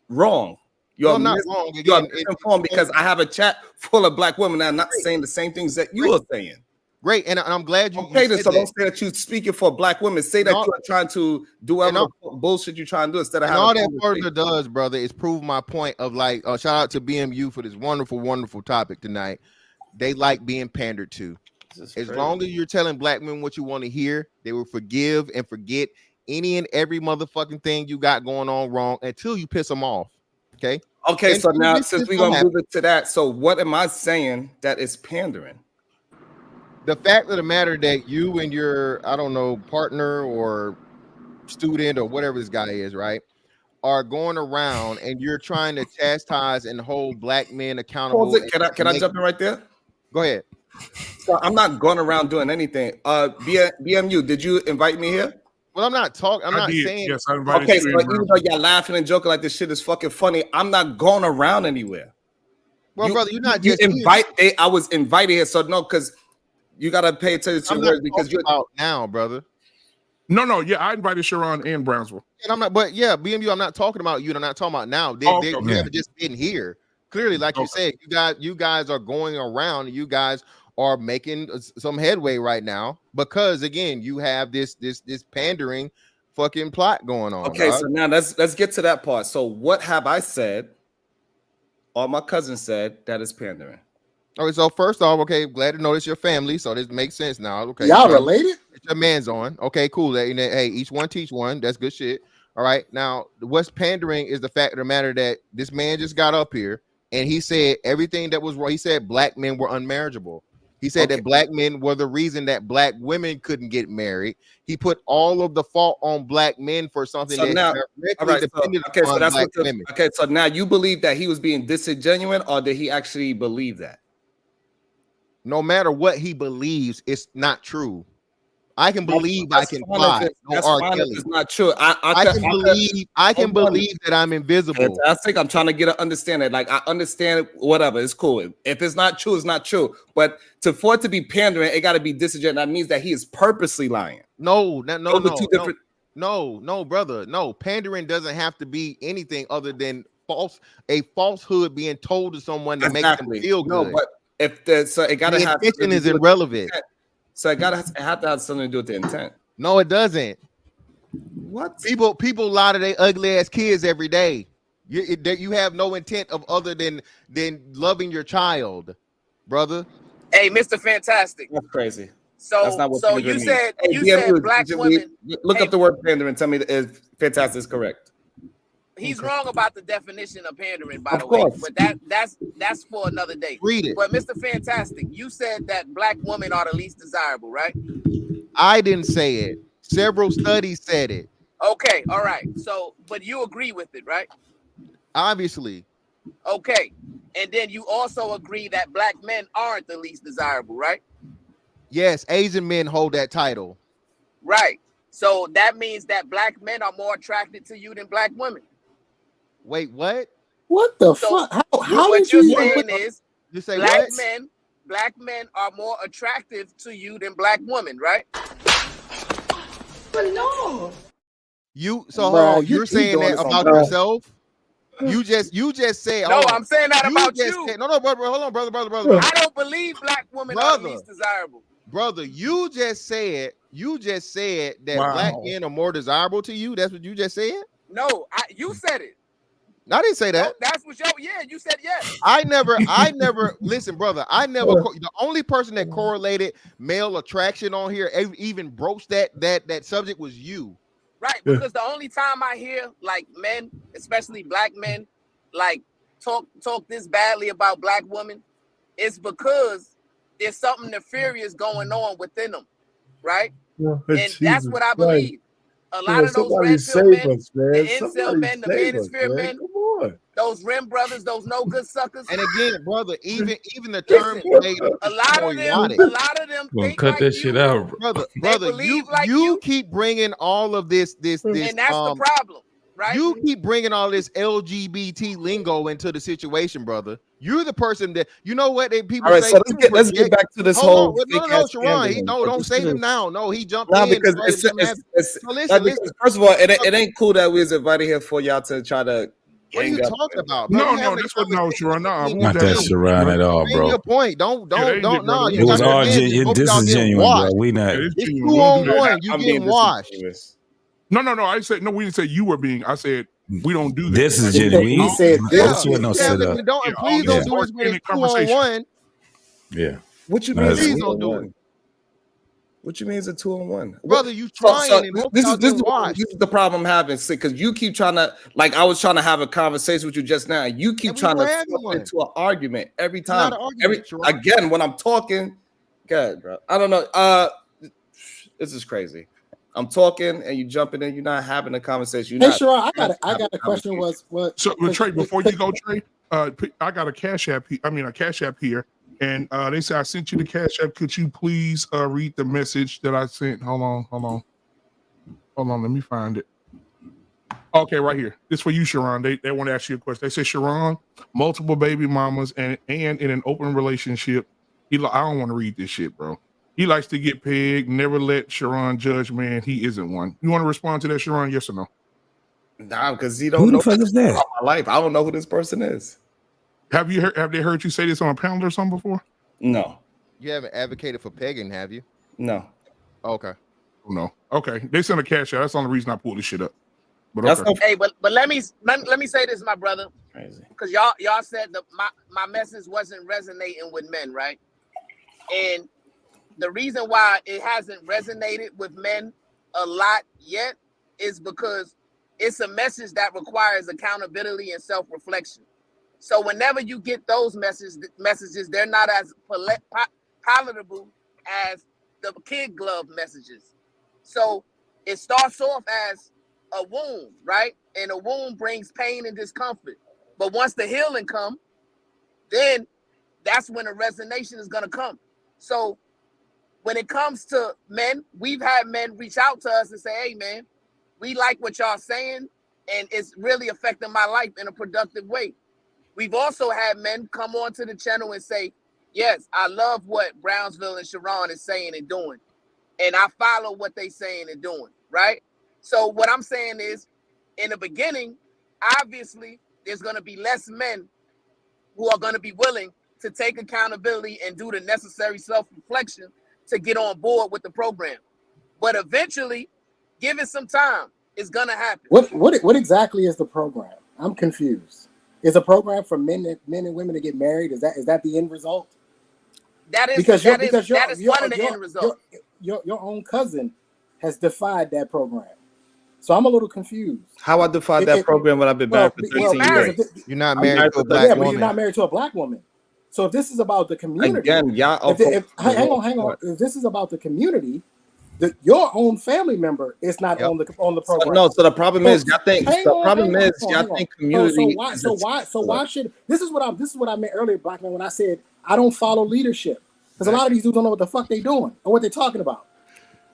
wrong. You're, I'm not mis- wrong. you're Again, misinformed because I have a chat full of black women that are not saying the same things that you are saying. Great, and I'm glad you. Okay, you then said so that. don't say that you're speaking for black women. Say that No. you're trying to do whatever the bullshit you're trying to do instead of And having all a that conversation. further does, brother, is prove my point of like, shout out to BMU for this wonderful, wonderful topic tonight. They like being pandered to. As long as you're telling black men what you want to hear, they will forgive and forget any and every motherfucking thing you got going on wrong until you piss them off. Okay. Okay, And so now this since is we're gonna gonna move it to that, so what am I saying that is pandering? the fact of the matter that you and your, I don't know, partner or student or whatever this guy is, right, are going around and you're trying to chastise and hold black men accountable. Can I jump in right there? Go ahead. So I'm not going around doing anything. BMU, did you invite me here? Well, I'm not talking. I'm I not did. saying. Yes, I invited Okay, you so in, even bro. though y'all laughing and joking like this shit is fucking funny, I'm not going around anywhere. Well, brother, you're not you just invite. I was invited here, so no, because you gotta pay attention to I'm your not words because you're out now, brother. No, yeah, I invited Sharon and Brownsville. And I'm not, but yeah, BMU, I'm not talking about you. And I'm not talking about now. You haven't just been here. Clearly, like you said, you guys are going around. You guys are making some headway right now because again, you have this pandering fucking plot going on. okay. dog. So now let's get to that part. So what have I said? Or my cousin said that is pandering. Okay, so first off, okay, glad to know it's your family, so this makes sense now. Okay, Y'all related? It's your man's on. Okay, cool. Hey, each one teach one. That's good shit. All right. Now, what's pandering is the fact of the matter that this man just got up here and he said everything that was wrong. He said black men were unmarriageable. He said that black men were the reason that black women couldn't get married. He put all of the fault on black men for something So that now, directly depended on black women. Okay, so now you believe that he was being disingenuous, or did he actually believe that? No matter what he believes, it's not true. I can believe I can fine fly. if No that's R. fine if Kelly. it's not true. I can believe that I'm invisible. Fantastic. I'm trying to get an understanding. Like I understand whatever. It's cool. If it's not true, it's not true. But for it to be pandering, it got to be disingenuous. That means that he is purposely lying. No, brother. No, pandering doesn't have to be anything other than a falsehood being told to someone to make them feel good. No, but if the so it gotta the have intention is irrelevant. So it gotta have to have something to do with the intent. No, it doesn't. What? People lie to their ugly ass kids every day. You have no intent of other than loving your child, brother. Hey, Mr. Fantastic. That's crazy. So, That's not what so pandering you means. said Hey, you BMU, said black women. Look up the word pandering and tell me if fantastic is correct. He's wrong about the definition of pandering, by the way. But that's for another day. Read it. But Mr. Fantastic, you said that black women are the least desirable, right? I didn't say it. Several studies said it. Okay, all right. So, but you agree with it, right? Obviously. Okay. And then you also agree that black men aren't the least desirable, right? Yes, Asian men hold that title. Right. So that means that black men are more attracted to you than black women. Wait, what? What the fuck? How what did you're you saying is you say black what? men are more attractive to you than black women, right? But no. You're saying that about yourself? You just said no, I'm saying that about you. No, brother, hold on, brother. I don't believe black women are the least desirable. Brother, you just said that black men are more desirable to you. That's what you just said? No, you said it. I didn't say that. No, that's what you said yes. I never listen, brother. The only person that correlated male attraction on here, even broached that subject was you. Right, because the only time I hear like men, especially black men, like talk this badly about black women, is because there's something nefarious going on within them, right? And that's what I believe. A lot of those red pill men, the incel men, the manosphere men, those rim brothers, those no good suckers. And again, brother, even the term a lot of them think cut like that you. shit out, brother. You keep bringing all of this, and that's the problem, right? You keep bringing all this LGBT lingo into the situation, brother. You're the person that you know what people all right, say. So let's get back to this whole. No, Sharon. Don't save him now. No, he jumped in. Because First of all, it ain't cool that we was invited here for y'all to try to What are you Gang up, talking man. about, bro? No, You no, having a that's what no, Sharon. No, we conversation want Not to that have Sharon at all, Explain bro. your point. Don't Yeah, that ain't it, brother. no. We You It ain't was got doing your all that. hands. Both of this y'all is getting genuine, bro. washed. We not. Yeah, it's It's genuine. 2 We don't do on that. 1. You I'm getting being washed. disingenuous. No. I said no. We didn't say you were being. I said we don't do that. This is Like, genuine. He all, said Yeah, This this one is don't yeah. sit And up. genuine. we don't. yeah, And all please this don't is do this when it's organic 2 on conversation. 1. Yeah. What you No, mean that's it's Please a don't do it, 2-on-1? What you mean it's a 2-on-1? brother. You trying and both of y'all getting washed. This is the problem I'm having, because you keep trying to, like, I was trying to have a conversation with you just now. You keep And we trying were to having flip one. into an argument every It's not time. an argument, Sharon. Again, when I'm talking, God, bro, I don't know. This is crazy. I'm talking and you jumping in. You're not having a conversation. You're Hey, not. Sharon, I trying got to have a question. Was what? So, Trey, before you go, Trey, I got a cash app. A cash app here, and they say I sent you the cash app. Could you please read the message that I sent? Hold on. Let me find it. Okay, right here. This for you, Sharon. They want to ask you a question. They say, Sharon, multiple baby mamas and in an open relationship. I don't want to read this shit, bro. He likes to get pegged. Never let Sharon judge, man. He isn't one. You want to respond to that, Sharon? Yes or no? Nah, because you Who don't the know fuck is that? about my life. I don't know who this person is. Have they heard you say this on a panel or something before? No. You haven't advocated for pegging, have you? No. Okay. Oh, no. Okay. They sent a cash app. That's the only reason I pulled this shit up. But That's okay. Hey, but let me say this, my brother, crazy. because y'all said my message wasn't resonating with men, right? And the reason why it hasn't resonated with men a lot yet is because it's a message that requires accountability and self-reflection. So whenever you get those messages, they're not as palatable as the kid glove messages. So it starts off as a wound, right? And a wound brings pain and discomfort. But once the healing comes, then that's when a resonation is going to come. So when it comes to men, we've had men reach out to us and say, hey, man, we like what y'all saying, and it's really affecting my life in a productive way. We've also had men come onto the channel and say, yes, I love what Brownsville and Sharon is saying and doing, and I follow what they saying and doing, right? So what I'm saying is, in the beginning, obviously, there's going to be less men who are going to be willing to take accountability and do the necessary self-reflection to get on board with the program. But eventually, give it some time, it's going to happen. What exactly is the program? I'm confused. Is a program for men and women to get married? Is that the end result? That is Because one of the end results. Your own cousin has defied that program, so I'm a little confused. How I defied that program when I've been married for 13 years? You're not married to a black yeah, woman. but you're not married to a black woman. So if this is about the community, Again, y'all. hang on. If this is about the community, your own family member is not on the program. No, so the problem is y'all think hang on. community. So why should this is what I meant earlier, Black man, when I said I don't follow leadership, because a lot of these dudes don't know what the fuck they doing or what they're talking about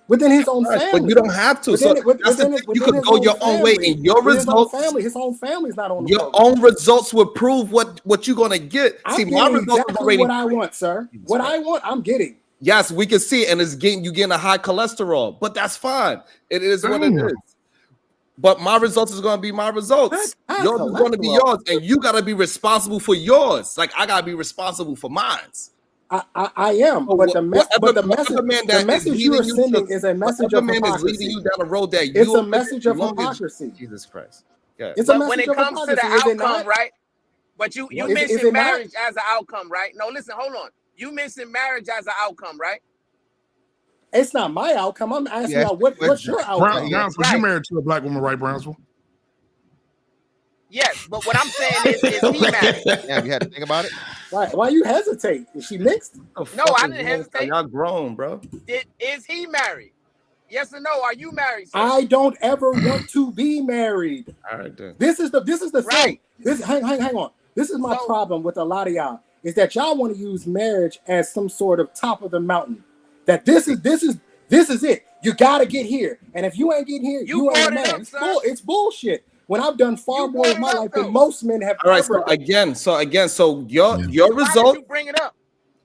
within his own family. But you don't have to. You could go your own way, and your results. His own family is not on the your program. own results will prove what you're gonna get. I'm See, getting my results exactly are already what I want, sir. What I want, I'm getting. Yes, we can see it, and it's getting a high cholesterol, but that's fine. It is what it is. But my results is gonna be my results. Yours is gonna be yours, and you gotta be responsible for yours. Like I gotta be responsible for mine. I am, but the message you are sending is a message of hypocrisy. Is leading you down a road that it's a message of hypocrisy. Jesus Christ. It's a message when it of comes to the hypocrisy, outcome, right? But you mentioned marriage as an outcome, right? No, listen, hold on. You mentioned marriage as an outcome, right? It's not my outcome. I'm asking about what's your outcome? Brownsville, you married to a black woman, right, Brownsville? Yes, but what I'm saying is he married? Yeah, you had to think about it. Why you hesitate? Is she mixed? No, I didn't hesitate. Y'all grown, bro. Is he married? Yes or no? Are you married, sir? I don't ever want to be married. All right, then. This is the right. thing. Hang on. This is my problem with a lot of y'all, is that y'all want to use marriage as some sort of top of the mountain. That this is it. You gotta get here. And if you ain't getting here, you ain't a man. It's bullshit. When I've done far more in my life than most men have All right, ever so again, so your result. Why did you bring it up?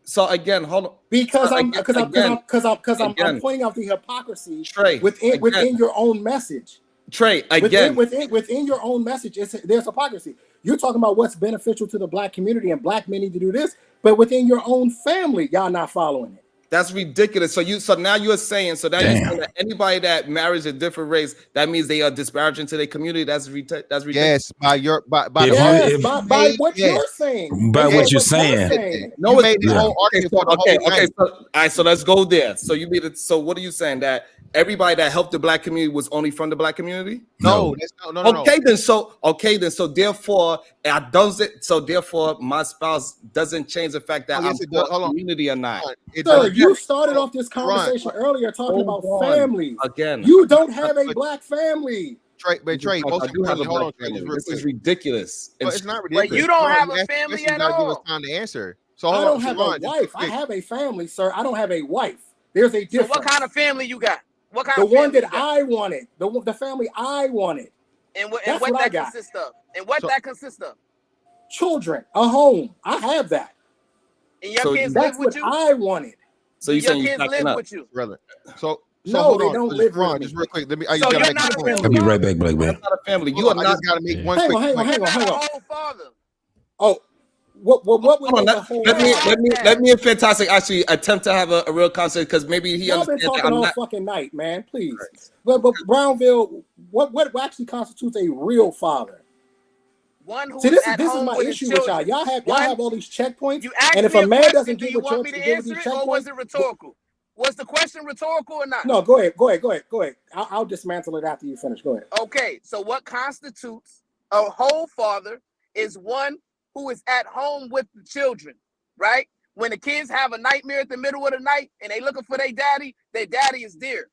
So again, hold on. Because I'm pointing out the hypocrisy within your own message. Trey, again, within your own message, there's hypocrisy. You're talking about what's beneficial to the black community, and black men need to do this, but within your own family, y'all not following it. That's ridiculous. So now you're saying that anybody that marries a different race, that means they are disparaging to their community. That's ridiculous. Yes, by what you're saying. By what you're saying. No, you made the whole argument for the whole okay. night. So, all right, so let's go there. So you mean so what are you saying, that everybody that helped the black community was only from the black community? No. Okay, then so therefore therefore my spouse doesn't change the fact that I'm for community or not. Sir, you started off this conversation earlier talking about families. Again, you don't have a black family. Trey, I do have a black family. This is ridiculous. It's not ridiculous. But you don't have a family at all. Give us time to answer. So I don't have a wife. I have a family, sir. I don't have a wife. There's a difference. So what kind of family you got? What kind the of one family that I wanted, the family I wanted. And what that consists of? And what that consists of? Children, a home. I have that. And your kids live with you? That's what I wanted. So you saying your kids live with you? Brother. So no, they don't live with me. Just real quick. Let me. So you're not a family. I'll be right back, black man. That's not a family. You are not. I just gotta make one quick. Hang on. Father. Oh, what would let me and Fantastic actually attempt to have a real conversation, because maybe he Y'all been understands talking that I'm all not. fucking night, man. Please. But Brownville, what actually constitutes a real father? One who this at is home my with issue his with y'all. Y'all have all these checkpoints, and if a man doesn't get with want me to answer it, or was it rhetorical? Was the question rhetorical or not? No, go ahead. I'll dismantle it after you finish. Go ahead. Okay, so what constitutes a whole father is one who is at home with the children, right? When the kids have a nightmare at the middle of the night and they looking for their daddy is there.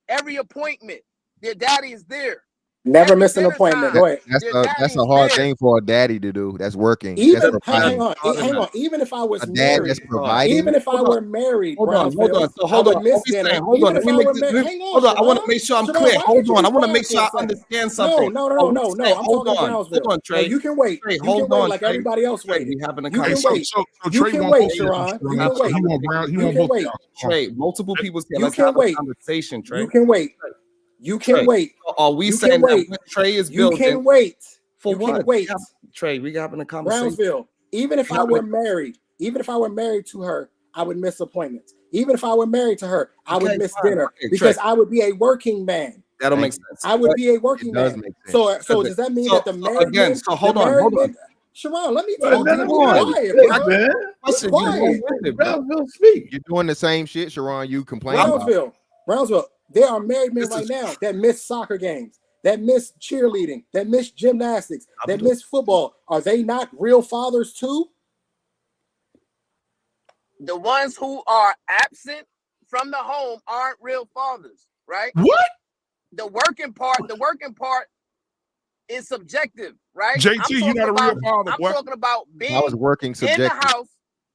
Every appointment, their daddy is there. Never miss an appointment. Go ahead. That's a hard thing for a daddy to do. That's working. Hang on. Even if I was married, that's providing. Even if I were married, hold on. Hold on. I want to make sure I'm clear. Hold on. I want to make sure I understand something. No. I'm talking Brownsville. Hold on, Trey. You can wait. You can wait like everybody else waited. We having a You can conversation. wait. You can wait, Sharon. You can wait. You can wait. Trey, multiple people say let's can have a wait. conversation, Trey. You can wait. You can wait. Are we saying that what Trey is building? You can wait. For you what? Can wait. Trey, we having a conversation. Brownsville. Even if I were married to her, I would miss appointments. Even if I were married to her, I would miss dinner because I would be a working man. That'll make sense. I would be a working man. So does that mean that the married men? So hold on. Sharon, let me tell you. Brownsville, speak. You're doing the same shit, Sharon. You complain about. Brownsville. There are married men right now that miss soccer games, that miss cheerleading, that miss gymnastics, that miss football. Are they not real fathers too? The ones who are absent from the home aren't real fathers, right? What? The working part is subjective, right? JT, you're not a real father. I'm talking about being I was working subjective.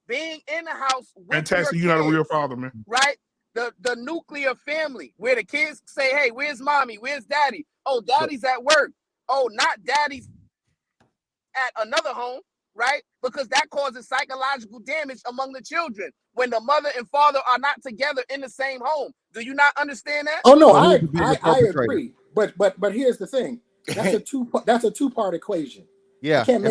being in the house. Fantastic, you're not a real father, man. Right? The nuclear family where the kids say, hey, where's mommy? Where's daddy? Oh, daddy's at work. Oh, not daddy's at another home, right? Because that causes psychological damage among the children when the mother and father are not together in the same home. Do you not understand that? Oh no, I agree. But here's the thing. That's a two-part equation. Yeah. I can't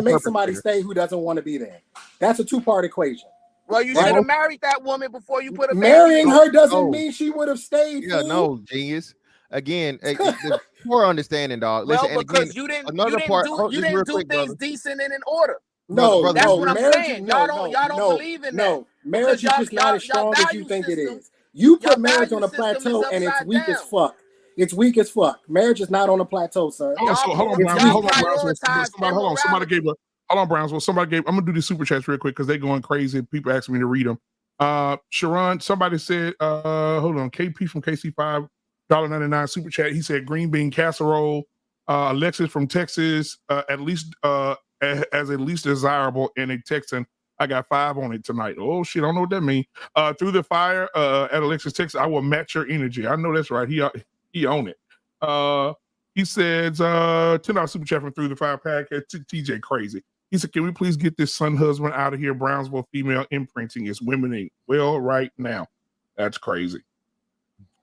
make somebody stay who doesn't want to be there. That's a two-part equation. Well, you should have married that woman before you put a marrying her doesn't mean she would have stayed. Yeah, no, genius. Again, more understanding, dog. Well, listen, because you didn't do things decent and in order. No, that's what I'm saying. Y'all don't believe in that. No, marriage is just not as strong as you think it is. You put marriage on a plateau and it's weak as fuck. It's weak as fuck. Marriage is not on a plateau, sir. Hold on, somebody gave a. Hold on, Brownsville. Somebody gave. I'm gonna do the super chats real quick because they're going crazy. People asking me to read them. Sharon, somebody said, hold on, KP from KC5, $1.99 super chat. He said green bean casserole. Alexis from Texas, at least as at least desirable in a Texan. I got 5 on it tonight. Oh shit, I don't know what that means. Through the fire at Alexis, Texas, I will match your energy. I know that's right. He own it. He says $10 super chat from Through the Fire Podcast. TJ crazy. He said, can we please get this son husband out of here? Brownsville female imprinting is women ain't well right now. That's crazy.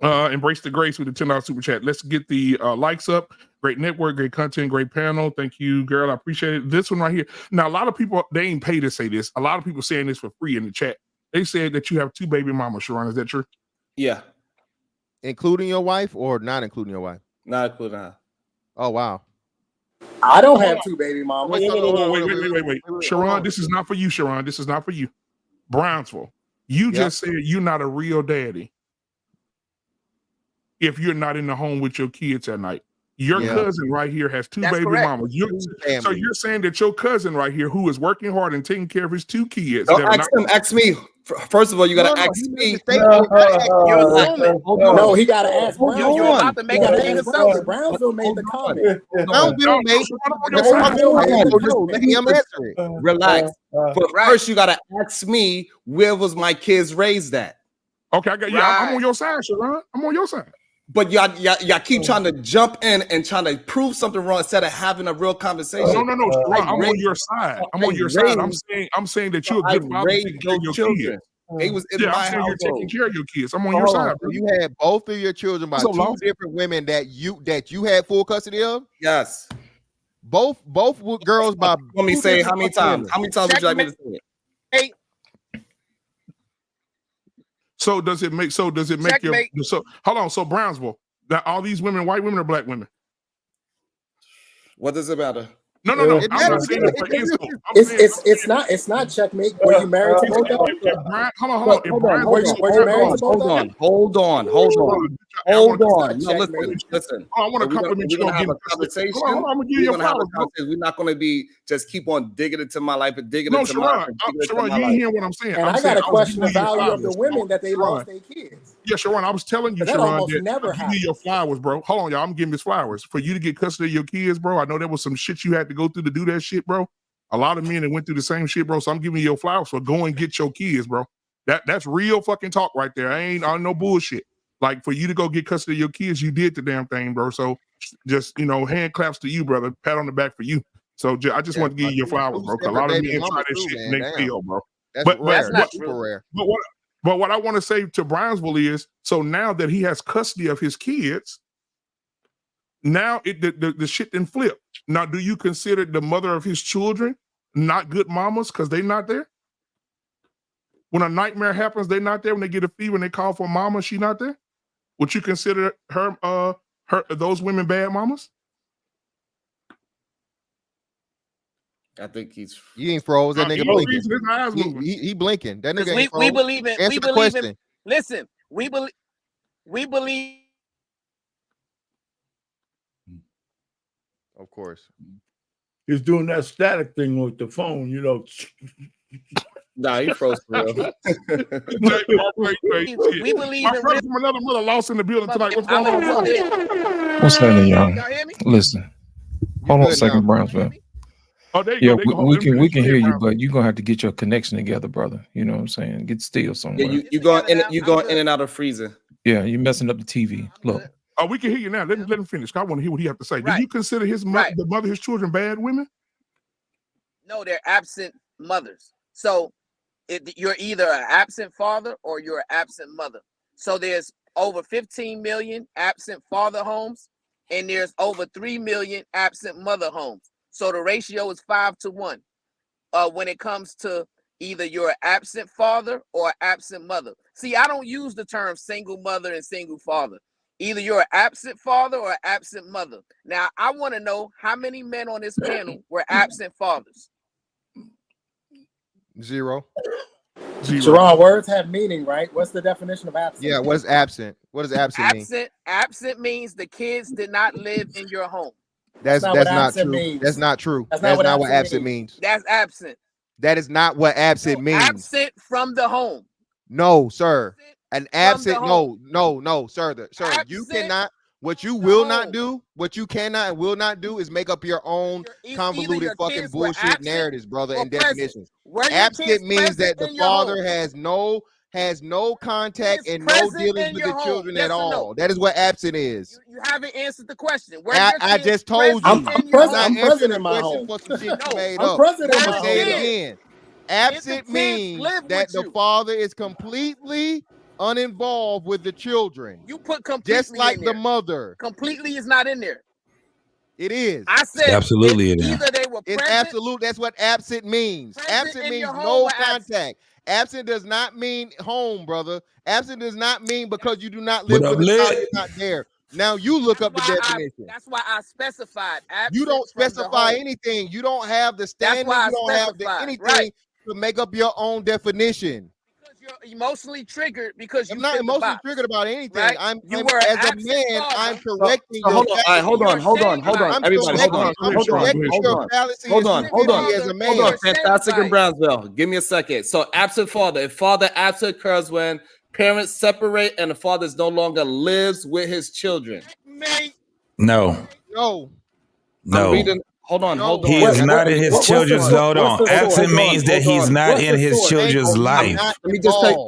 Embrace the Grace with the $10 super chat. Let's get the likes up. Great network, great content, great panel. Thank you, girl. I appreciate it. This one right here. Now, a lot of people, they ain't paid to say this. A lot of people saying this for free in the chat. They said that you have 2 baby mamas, Sharon. Is that true? Yeah. Including your wife or not including your wife? Not including her. Oh, wow. I don't have 2 baby mamas. Wait. Sharon, this is not for you, Sharon. This is not for you. Brownsville, you just said you're not a real daddy if you're not in the home with your kids at night. Your cousin right here has 2 baby mamas. So you're saying that your cousin right here, who is working hard and taking care of his 2 kids. Don't ask me. First of all, you got to ask me. No, he got to ask Brownsville. You're about to make a thing of something. Brownsville made the comment. Brownsville made. Relax. But first, you got to ask me, where was my kids raised at? Okay, I'm on your side, Sharon. I'm on your side. But y'all keep trying to jump in and trying to prove something wrong instead of having a real conversation. No, Sharon, I'm on your side. I'm on your side. I'm saying that you're a good father taking care of your children. It was in my I'm saying household. you're taking care of your kids. I'm on your side, bro. You had both of your children by 2 different women that you had full custody of? Yes. Both girls by. Let me say how many times? How many times would you like me to say it? So does it make Checkmate. so hold on? So Brownsville, that all these women, white women or black women? What does it matter? No. I'm not saying it. It's not checkmate. Were you married to both of them? Hold on. No, listen. I want to compliment you. Have a conversation. I'm gonna give you flowers. We're not going to be just keep on digging into my life and digging into Sharon, my life. Sharon, you ain't hear what I'm saying. And I got to question the value of the women that they lost their kids. Yeah, Sharon, I was telling you, That Sharon, almost that never I'm giving you your flowers, bro. Hold on, y'all. I'm giving this flowers for you to get custody of your kids, bro. I know there was some shit you had to go through to do that shit, bro. A lot of men that went through the same shit, bro. So I'm giving you your flowers for go and get your kids, bro. That's real fucking talk right there. I ain't no bullshit. Like for you to go get custody of your kids, you did the damn thing, bro. So just hand claps to you, brother. Pat on the back for you. So I just want to give you your flowers, bro. Because a lot of men try this shit and they fail, bro. That's super rare. But what I want to say to Brownsville is, so now that he has custody of his kids, now the shit didn't flip. Now, do you consider the mother of his children not good mamas because they're not there? When a nightmare happens, they're not there. When they get a fever and they call for mama, she not there? Would you consider her those women bad mamas? I think he's. You ain't froze. That nigga blinking. His eyes moving. He blinking. That nigga ain't froze. We believe in. Answer the question. Listen, we believe. Of course. He's doing that static thing with the phone, Nah, he froze for real. We believe my in brother from another mother lost in the building tonight. What's going on? What's happening, y'all? Listen, hold on a second, Brownsville. Oh, there you go. We can hear you, but you're gonna have to get your connection together, brother. You know what I'm saying? Get still somewhere. Yeah, you going in and out of freezing. Yeah, you're messing up the TV. Look. Oh, we can hear you now. Let him finish. I want to hear what he have to say. Do you consider the mother of his children bad women? No, they're absent mothers. So you're either an absent father or you're an absent mother. So there's over 15 million absent father homes, and there's over 3 million absent mother homes. So the ratio is 5 to 1 when it comes to either you're an absent father or an absent mother. See, I don't use the term single mother and single father. Either you're an absent father or an absent mother. Now, I want to know how many men on this panel were absent fathers. Zero. Sharon, words have meaning, right? What's the definition of absent? Yeah, what is absent? What does absent mean? Absent means the kids did not live in your home. That's not true. Means. That's not true. That's not what absent means. That's absent. That is not what absent means. Absent from the home. No, sir. An absent, no, sir. Absent. You cannot. What you will not do, what you cannot and will not do, is make up your own convoluted fucking bullshit narratives, brother, and definitions. Absent means that the father has no contact and no dealings with the children at all. That is what absent is. You haven't answered the question. I just told you. I'm present in my home. For some shit you made I'm up. present in my Say it home. again. Absent means that the father is completely uninvolved with the children. You put completely Just like in the there. mother. Completely is not in there. It is. I said Absolutely it is. either they were It's present. absolute. That's what absent means. Present Absent in means your home no or absent? contact. Absent does not mean home, brother. Absent does not mean because you do not What live up, with the child, Lit? you're not there. Now you look up the definition. That's why I specified. You don't absent from the specify home. anything. You don't have the That's standing. why I You don't have the specified, anything right. to make up your own definition. You're emotionally triggered because I'm you not fit the emotionally box, triggered about anything. right? I'm You were an as a absent man, father. I'm correcting your hold on, all right, hold on, hold on, hold on, I'm everybody, hold on, correcting, hold on, correcting hold your on, fallacy hold and on, hold on, stupidity as a man. hold on, Fantastic in Brownsville. Give me a second. So absent father, if father absent occurs when parents separate and the father no longer lives with his children. No. No. No. I'm reading. Hold on, hold on. He is not in his children's. Hold on. Absent means that he's not in his children's life. Let me just tell you,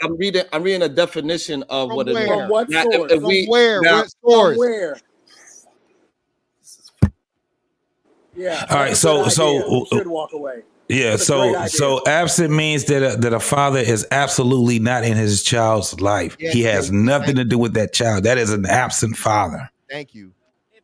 I'm reading a definition of what it is. From what Now, source? if we, From where? now- What source? From where? Yeah. All right, that's a so- good idea. so- You should walk away. Yeah, That's a great idea. so absent means that a father is absolutely not in his child's life. Yes, He has nothing to do with that child. That is an absent father. Thank you.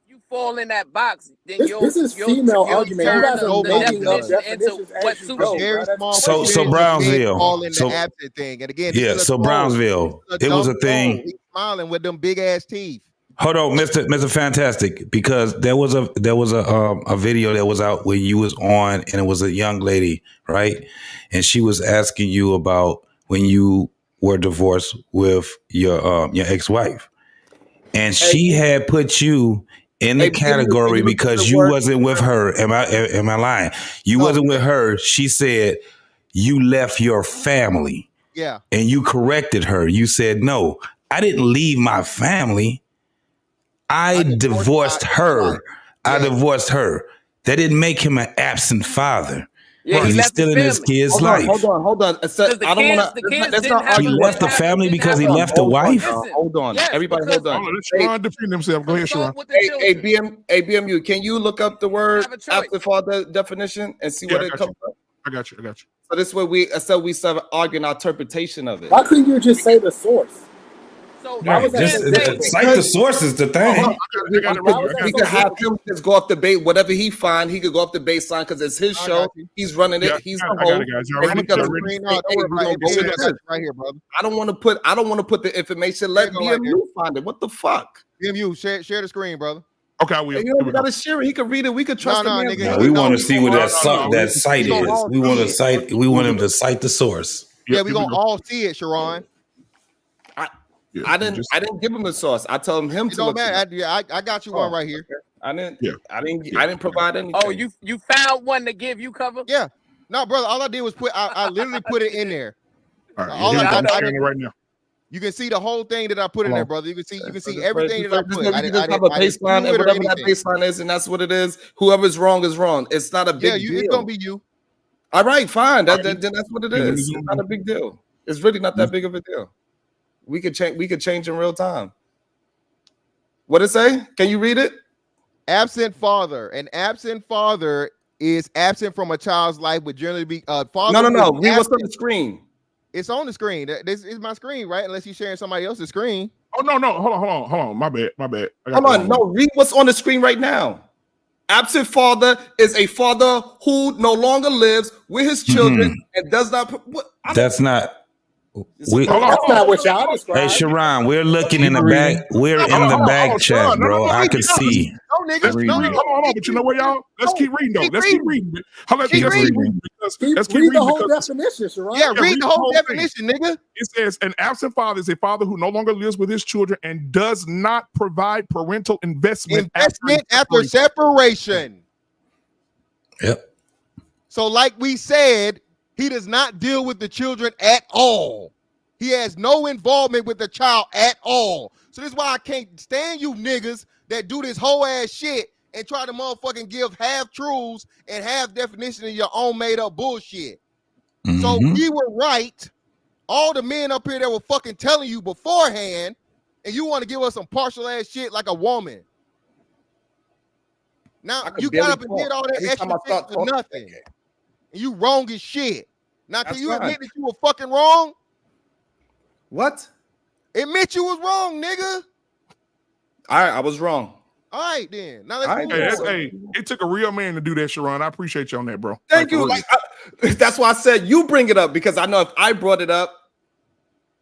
You fall in that box, then This is female argument. You guys are making up definitions as you go. Very bro. small So percentage of men Brownsville. fall in the So absent thing. And again, this yeah, is a so troll. Brownsville. This is It was a dumb thing. troll. He's smiling with them big ass teeth. Hold on, Mr. Fantastic, because there was a video that was out where you was on, and it was a young lady, right? And she was asking you about when you were divorced with your ex-wife, and she had put you in the category because you wasn't with her. Am I lying? You wasn't with her. She said you left your family. Yeah. And you corrected her. You said, no, I didn't leave my family. I divorced her. I divorced her. That didn't make him an absent father. Yeah, because he's still in his kid's life. Hold on. I don't want to. Let's not He argue. left the family because he left the wife. Hold on, everybody, hold on. Let Sharon defend himself. Go ahead, Sharon. BMU, can you look up the word absent father definition and see what it comes up? I got you. So this way we start arguing our interpretation of it. Why couldn't you just say the source? Right. Cite the source is the thing. We could have him just go off the base. Whatever he find, he could go off the baseline because it's his show. He's running it. He's the host. Right here, brother. I don't want to put the information. Let BMU find it. What the fuck? BMU, share the screen, brother. Okay, I will. You gotta share it. He could read it. We could trust him. nigga. We want to see what that site is. We want to cite. We want him to cite the source. Yeah, we gonna all see it, Sharon. I didn't give him a source. I told him to. It don't matter. I got you one right here. I didn't provide anything. Oh, you found one to give you cover? Yeah. No, brother. All I did was I literally put it in there. All right, All I did right now. You can see the whole thing that I put in there, brother. You can see everything that I put. You just have a baseline, and whatever that baseline is, and that's what it is. Whoever's wrong is wrong. It's not a big deal. It's gonna be you. All right, fine. Then that's what it is. It's not a big deal. It's really not that big of a deal. We could change in real time. What it say? Can you read it? Absent father. An absent father is absent from a child's life, would generally be father. No. Read what's on the screen. It's on the screen. This is my screen, right? Unless you're sharing somebody else's screen. Oh no. Hold on. My bad. Hold on. No, read what's on the screen right now. Absent father is a father who no longer lives with his children and does not. That's not. That's not what y'all described. Hey, Sharon, we're looking in the back. We're in the back chat, bro. I can see. No, niggas. Hold on. But you know what, y'all? Let's keep reading, though. Let's keep reading. Let's keep reading. Read the whole definition, Sharon. Yeah, read the whole definition, nigga. It says an absent father is a father who no longer lives with his children and does not provide parental investment after separation. Yep. So, like we said, he does not deal with the children at all. He has no involvement with the child at all. So this is why I can't stand you niggas that do this whole ass shit and try to motherfucking give half truths and half definition of your own made up bullshit. So we were right. All the men up here that were fucking telling you beforehand, and you want to give us some partial ass shit like a woman. Now you got up and did all that extra shit for nothing. And you wrong as shit. Now, can you admit that you were fucking wrong? What? Admit you was wrong, nigga. All right, I was wrong. All right, then. Now let's All right, move on. Hey, it took a real man to do that, Sharon. I appreciate you on that, bro. Thank for you. real. That's why I said you bring it up, because I know if I brought it up,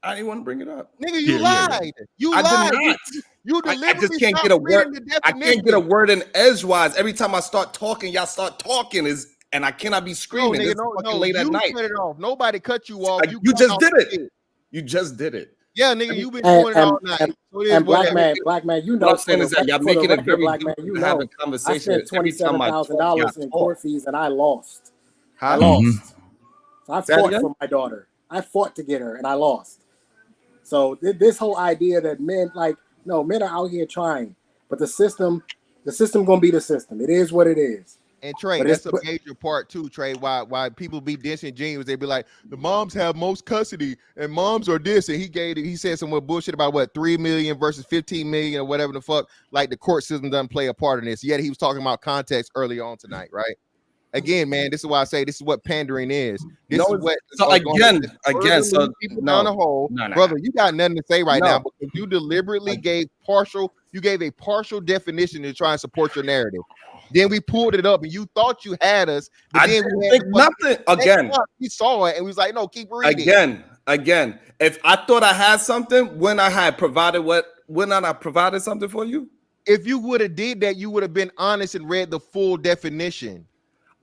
I didn't want to bring it up. Nigga, you lied. You I lied. did not. You I deliberately just can't stopped get a word. reading the I can't get a word in edgewise. Every time I start talking, y'all start talking, and I cannot be screaming. No, nigga, It's fucking no. late at You night. cut it off. Nobody cut you off. You cut just off did the it. shit. You just did it. Yeah, nigga, you been doing it all night. So it is And what black man, you What know, I'm saying is that y'all making it very black man, difficult you to have know, a I conversation. spent Every time I talk, $27,000 y'all in talk. court fees and I lost. I Huh? lost. So I Say that fought again? for my daughter. I fought to get her and I lost. So this whole idea that men men are out here trying, but the system gonna be the system. It is what it is. And Trey, But that's a major part too, Trey. Why people be disingenuous? They be like, the moms have most custody, and moms are this. And he said some more bullshit about what 3 million versus 15 million or whatever the fuck. Like the court system doesn't play a part in this. Yet he was talking about context early on tonight, right? Again, man, this is why I say this is what pandering is. This No, is what so is gonna again, further so lead people down the hole. no. Brother, you got nothing to say right No. now because you deliberately gave a partial definition to try and support your narrative. Then we pulled it up and you thought you had us, but I then didn't we had think nothing. Again, we saw it and we was like, no, keep reading. Again. If I thought I had something, when I provided something for you? If you would have did that, you would have been honest and read the full definition.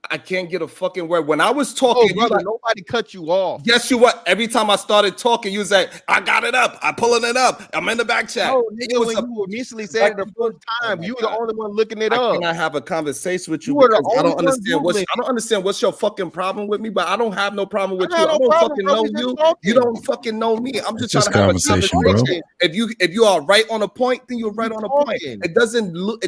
I can't get a fucking word. When I was talking, brother, nobody cut you off. Yes, you what? Every time I started talking, you say, I got it up. I'm pulling it up. I'm in the back chat. No, nigga, when you initially said it the first time, you were the only one looking it up. Can I have a conversation with you? You were the Because I only don't one understand Googling. I don't understand what's your fucking problem with me, but I don't have no problem with you. got I no don't problem, fucking bro. know We just you. talking. You don't fucking know me. I'm just trying just to have a conversation, bro. conversation. If you are right on a point, then you're right on a point. It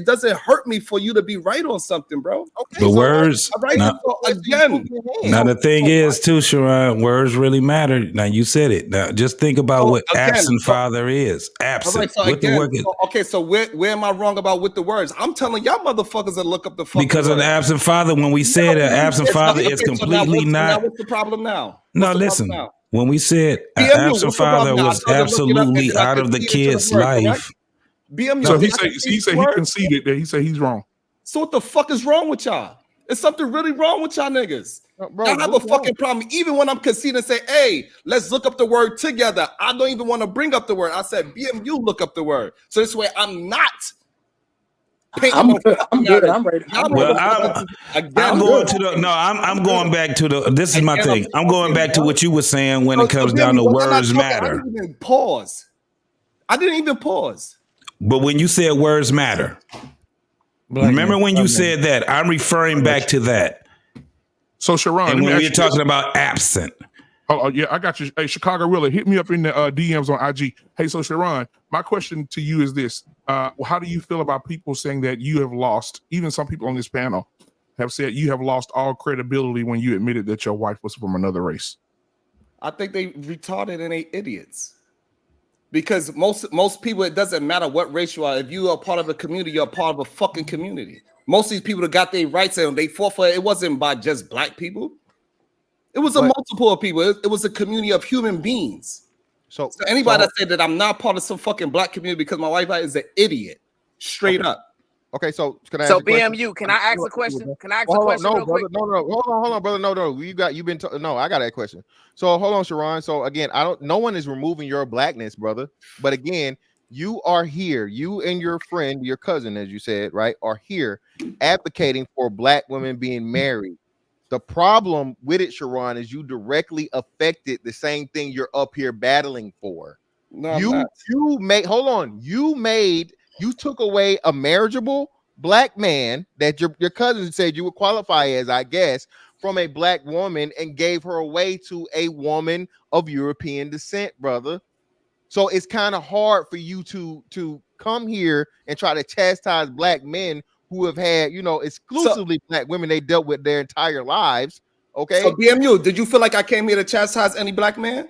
doesn't hurt me for you to be right on something, bro. The words. All right, Now, so again. now the thing is too, Sharon, words really matter. Now you said it. Now just think about what absent father is. Absent. All right, so What the again, word is. so where am I wrong about with the words? I'm telling y'all motherfuckers to look up the fucking Because of the word. absent father, when we said an absent father is So now completely now not. what's the problem now? No, What's the listen. problem now? When we said an BMU, absent what's the problem father now? I was started looking up and absolutely then I out of the conceded to the kid's word, correct? life. BMU, So did he I said concede he said the he word? conceded that he said he's wrong. So what the fuck is wrong with y'all? There's something really wrong with y'all niggas. Bro, Y'all have a fucking problem. Even when I'm conceding and say, hey, let's look up the word together. I don't even want to bring up the word. I said, BMU, look up the word. So this way I'm not I'm good. I'm ready. Well, I'm going to the I'm going back to the. This is my thing. I'm going back to what you were saying when it comes down to words matter. I didn't even pause. But when you said words matter, remember when you said that? I'm referring back to that. So Sharon, and let me when ask we're you talking this. about absent. Oh yeah, I got you. Hey, Chicago Willa, hit me up in the DMs on IG. Hey, so Sharon, my question to you is this: how do you feel about people saying that you have lost? Even some people on this panel have said you have lost all credibility when you admitted that your wife was from another race. I think they retarded and they idiots. Because most people, it doesn't matter what race you are. If you are part of a community, you're a part of a fucking community. Most of these people that got their rights and they fought for it, it wasn't by just black people. It was a multiple of people. It was a community of human beings. So anybody that said that I'm not part of some fucking black community because my wife is an idiot, straight up. Okay, so can I? So ask a question? BMU, can I ask a question? Can I ask a Hold on, question no, real brother, quick? no, hold on, brother, no. You've been no. I got that question. So hold on, Sharon. So again, no one is removing your blackness, brother. But again, you are here. You and your friend, your cousin, as you said, right, are here advocating for black women being married. The problem with it, Sharon, is you directly affected the same thing you're up here battling for. No, You took away a marriageable black man that your cousin said you would qualify as, I guess, from a black woman and gave her away to a woman of European descent, brother. So it's kind of hard for you to come here and try to chastise black men who have had, exclusively black women they dealt with their entire lives. Okay. So BMU, did you feel like I came here to chastise any black man?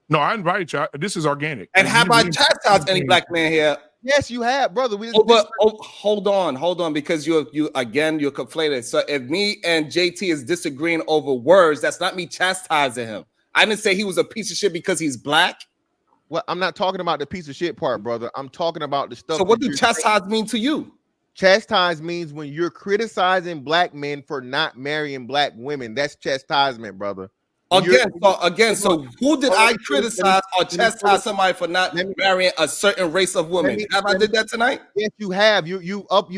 No, I invited you. This is organic. And have I chastised any black man here? Yes, you have, brother. Hold on, because you're conflated. So if me and JT is disagreeing over words, that's not me chastising him. I didn't say he was a piece of shit because he's black. Well, I'm not talking about the piece of shit part, brother. I'm talking about the stuff. So what that do you're chastise saying. mean to you? Chastise means when you're criticizing black men for not marrying black women. That's chastisement, brother. So who did I criticize or chastise somebody for not marrying a certain race of women? Have I did that tonight? Yes, you have. You've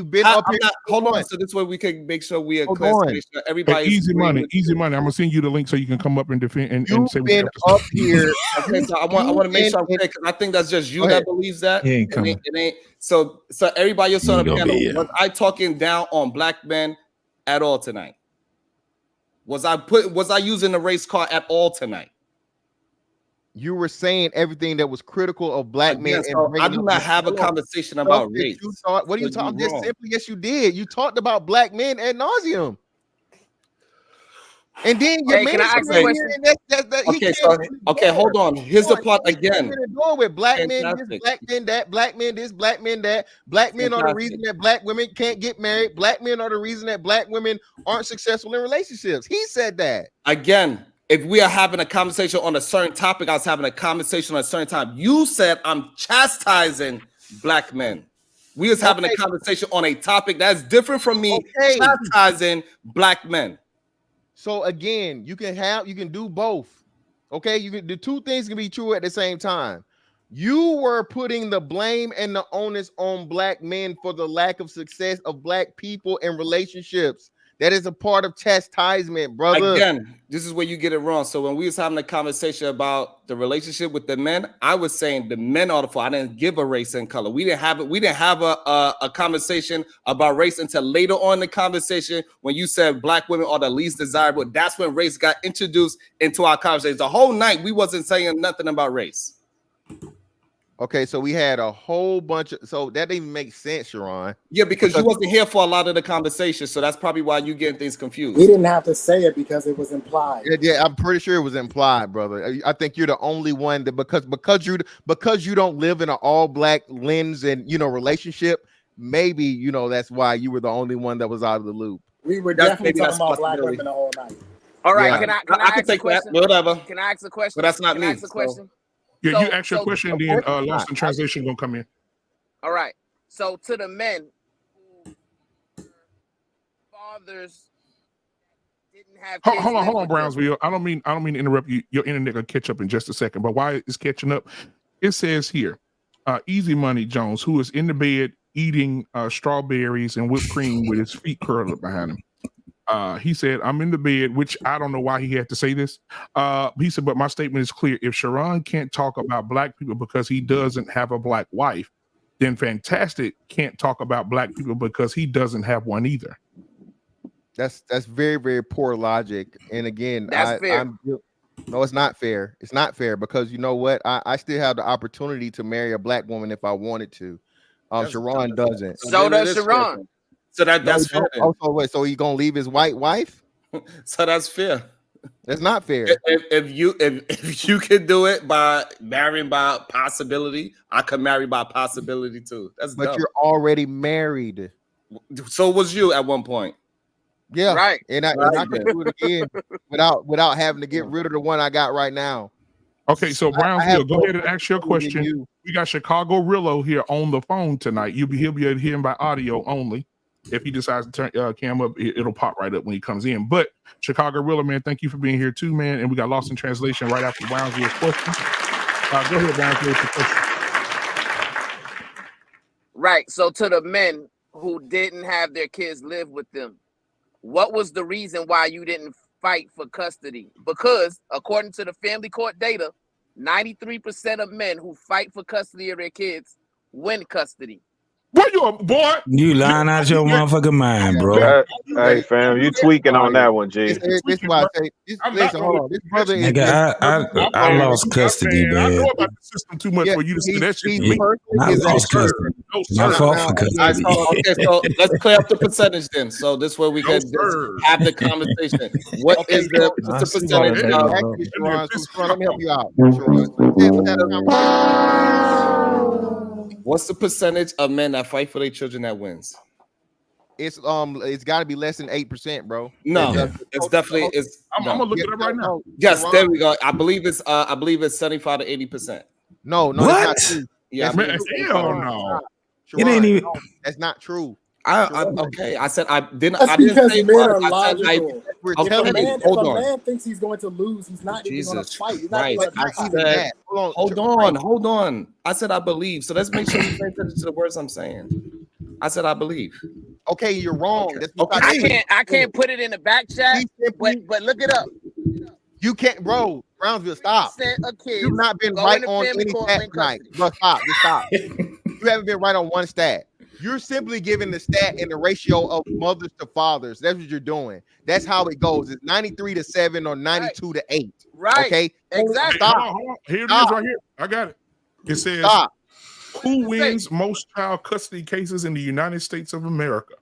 been up here. Hold on. So this way we can make sure we are Hold clear. So on. make sure Hey, everybody's easy agreeing money, with easy you. money. I'm gonna send you the link so you can come up and defend and say what you You've been have to up here. Okay, so I want to make sure I'm clear because I think that's just you Go that ahead. believes that. He ain't It coming. ain't, it ain't. So everybody else on Ain't the gonna panel, be, yeah. was I talking down on black men at all tonight? Was I using the race card at all tonight? You were saying everything that was critical of black men, Again, and so I bringing do up not the have a stuff conversation about that race. you thought. What are you So talking? you're Just wrong. simply, yes, you did. You talked about black men ad nauseum. And then your Hey, man can I ask a came in question? here and he Okay, came in the door. hold on. Here's the part He came again. in the door with black men this, Fantastic. black men that, black men this, black men that. Black men are the reason that black women can't get married. Black men are the reason that black women aren't successful in relationships. He said that. Again, if we are having a conversation on a certain topic, I was having a conversation on a certain time. You said I'm chastising black men. We was having a conversation on a topic that's different from me chastising black men. So again, you can do both. Okay, the two things can be true at the same time. You were putting the blame and the onus on black men for the lack of success of black people in relationships. That is a part of chastisement, brother. Again, this is where you get it wrong. So when we was having a conversation about the relationship with the men, I was saying the men are the fault. I didn't give a race and color. We didn't have a conversation about race until later on in the conversation when you said black women are the least desirable. That's when race got introduced into our conversation. The whole night we wasn't saying nothing about race. Okay, so we had a whole bunch of, so that didn't even make sense, Sharon. Yeah, because you wasn't here for a lot of the conversation, so that's probably why you getting things confused. We didn't have to say it because it was implied. Yeah, I'm pretty sure it was implied, brother. I think you're the only one that because you don't live in an all black lens and relationship. Maybe that's why you were the only one that was out of the loop. We were definitely talking about black women the whole night. All right, Yeah. can I can ask a take that. question? Whatever. Can I ask a question? But that's not Can me, I ask a so- question? Yeah, you So- ask your so- question, of then course Lost not. in Translation gonna come in. All right. So to the men who fathers didn't have kids Hold live on, with them. Brownsville. I don't mean to interrupt you. Your internet gonna catch up in just a second. But while it's catching up, it says here, Easy Money Jones, who is in the bed eating strawberries and whipped cream with his feet curled up behind him. He said, I'm in the bed, which I don't know why he had to say this. He said, but my statement is clear. If Sharon can't talk about black people because he doesn't have a black wife, then Fantastic can't talk about black people because he doesn't have one either. That's very, very poor logic. And again, That's fair. No, it's not fair. It's not fair because you know what? I still have the opportunity to marry a black woman if I wanted to. Sharon doesn't. So does Sharon. So that's fair. Also, wait, so he gonna leave his white wife? So that's fair. That's not fair. If you can do it by marrying by possibility, I could marry by possibility too. That's But dumb. you're already married. So was you at one point. Yeah, Right. And I could do it again without having to get rid of the one I got right now. Okay, so Brownsville, go ahead and ask your than question. you. We got Chicago Rillo here on the phone tonight. He'll be able to hear him by audio only. If he decides to turn cam up, it'll pop right up when he comes in. But Chicago Rillo, man, thank you for being here too, man. And we got Lost in Translation right after Brownsville's question. Go ahead, Brownsville, with your question. Right. So to the men who didn't have their kids live with them, what was the reason why you didn't fight for custody? Because according to the family court data, 93% of men who fight for custody of their kids win custody. What you boy? You lying out your motherfucking mind, bro. Hey, fam, you tweaking on that one, G. This is why I say, listen, hold on. This brother is. Nigga, I lost custody, I man. know about the system too much for you to say that shit to me. I lost custody. My fault for custody. Okay, so let's clear up the percentage then. So this way we can just have the conversation. What is the percentage of? Let me help you out. What's the percentage of men that fight for their children that wins? It's got to be less than 8%, bro. No, it's definitely it's. I'm gonna look it up right now. Yes, there we go. I believe it's 75 to 80%. No, What? that's not true. Yeah, That's man, not true. hell no. It ain't even. No, that's not true. Okay. I said I didn't. That's I didn't because say it men was. are I said logical. If a okay. man, Hold on. thinks he's going to lose, he's not even going to Jesus fight. He's not even Christ. going to I try. said, hold on. I said I believe. So let's make sure we pay attention to the words I'm saying. I said I believe. Okay, you're wrong. Okay. That's what I can't put it in the back chat, but look it up. You can't, bro. Brownsville, stop. Of kids You've not been go right into on family any court stat when tonight. custody. Bro, stop. Just stop. You haven't been right on one stat. You're simply giving the stat in the ratio of mothers to fathers. That's what you're doing. That's how it goes. It's 93-7 or 92-8. Right. Okay. Exactly. Stop. Hold on. Here it Stop. is right here. I got it. It says, Stop. who wins most child custody cases in the United States of America?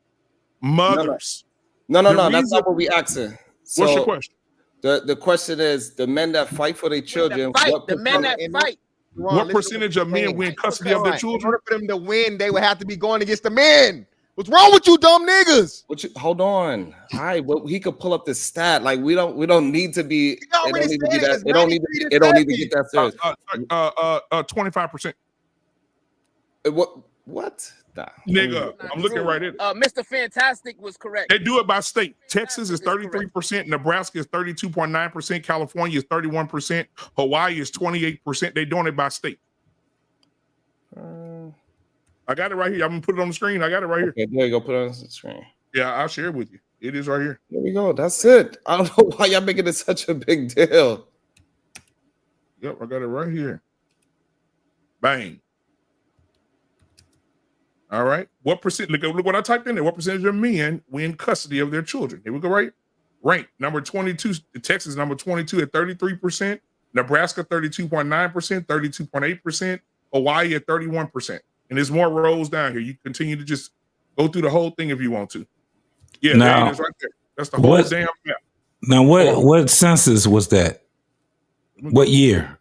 Mothers. No. The That's reason- not what we asking. So What's your question? The question is the men that fight for their children. What percentage of men win custody of their In children? order for them to win, they would have to be going against the men. What's wrong with you, dumb niggas? Hold on. All right, well, he could pull up the stat. Like we don't need to be. It don't need to be that. It don't need to. It don't need to get that serious. 25%. What? Nigga, I'm looking right at it. Mr. Fantastic was correct. They do it by state. Texas is 33%, Nebraska is 32.9%, California is 31%, Hawaii is 28%. They're doing it by state. I got it right here. I'm gonna put it on the screen. I got it right here. Okay, there you go. Put it on the screen. Yeah, I'll share it with you. It is right here. There we go. That's it. I don't know why y'all making it such a big deal. Yep, I got it right here. Bang. All right. What percent? Look what I typed in there. What percentage of men win custody of their children? Here we go. Right. Rank number 22. Texas number 22 at 33%. Nebraska 32.9%, 32.8%. Hawaii at 31%. And there's more rows down here. You continue to just go through the whole thing if you want to. Yeah, Now, there it is right there. That's the whole damn map. Now, what census was that? What year?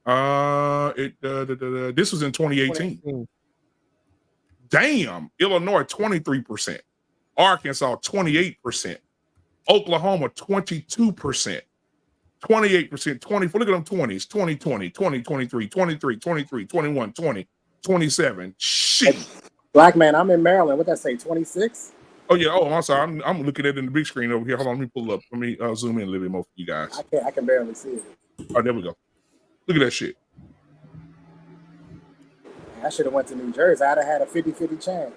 This was in 2018. Damn. Illinois 23%. Arkansas 28%. Oklahoma 22%. 28%, 24. Look at them 20s. 2020, 2023, 23, 23, 21, 20, 27. Shit. Black man, I'm in Maryland. What that say? 26? Oh yeah. Oh, I'm sorry. I'm looking at it in the big screen over here. Hold on. Let me pull up. Let me zoom in a little bit more for you guys. I can barely see it. Oh, there we go. Look at that shit. I should have went to New Jersey. I'd have had a 50-50 chance.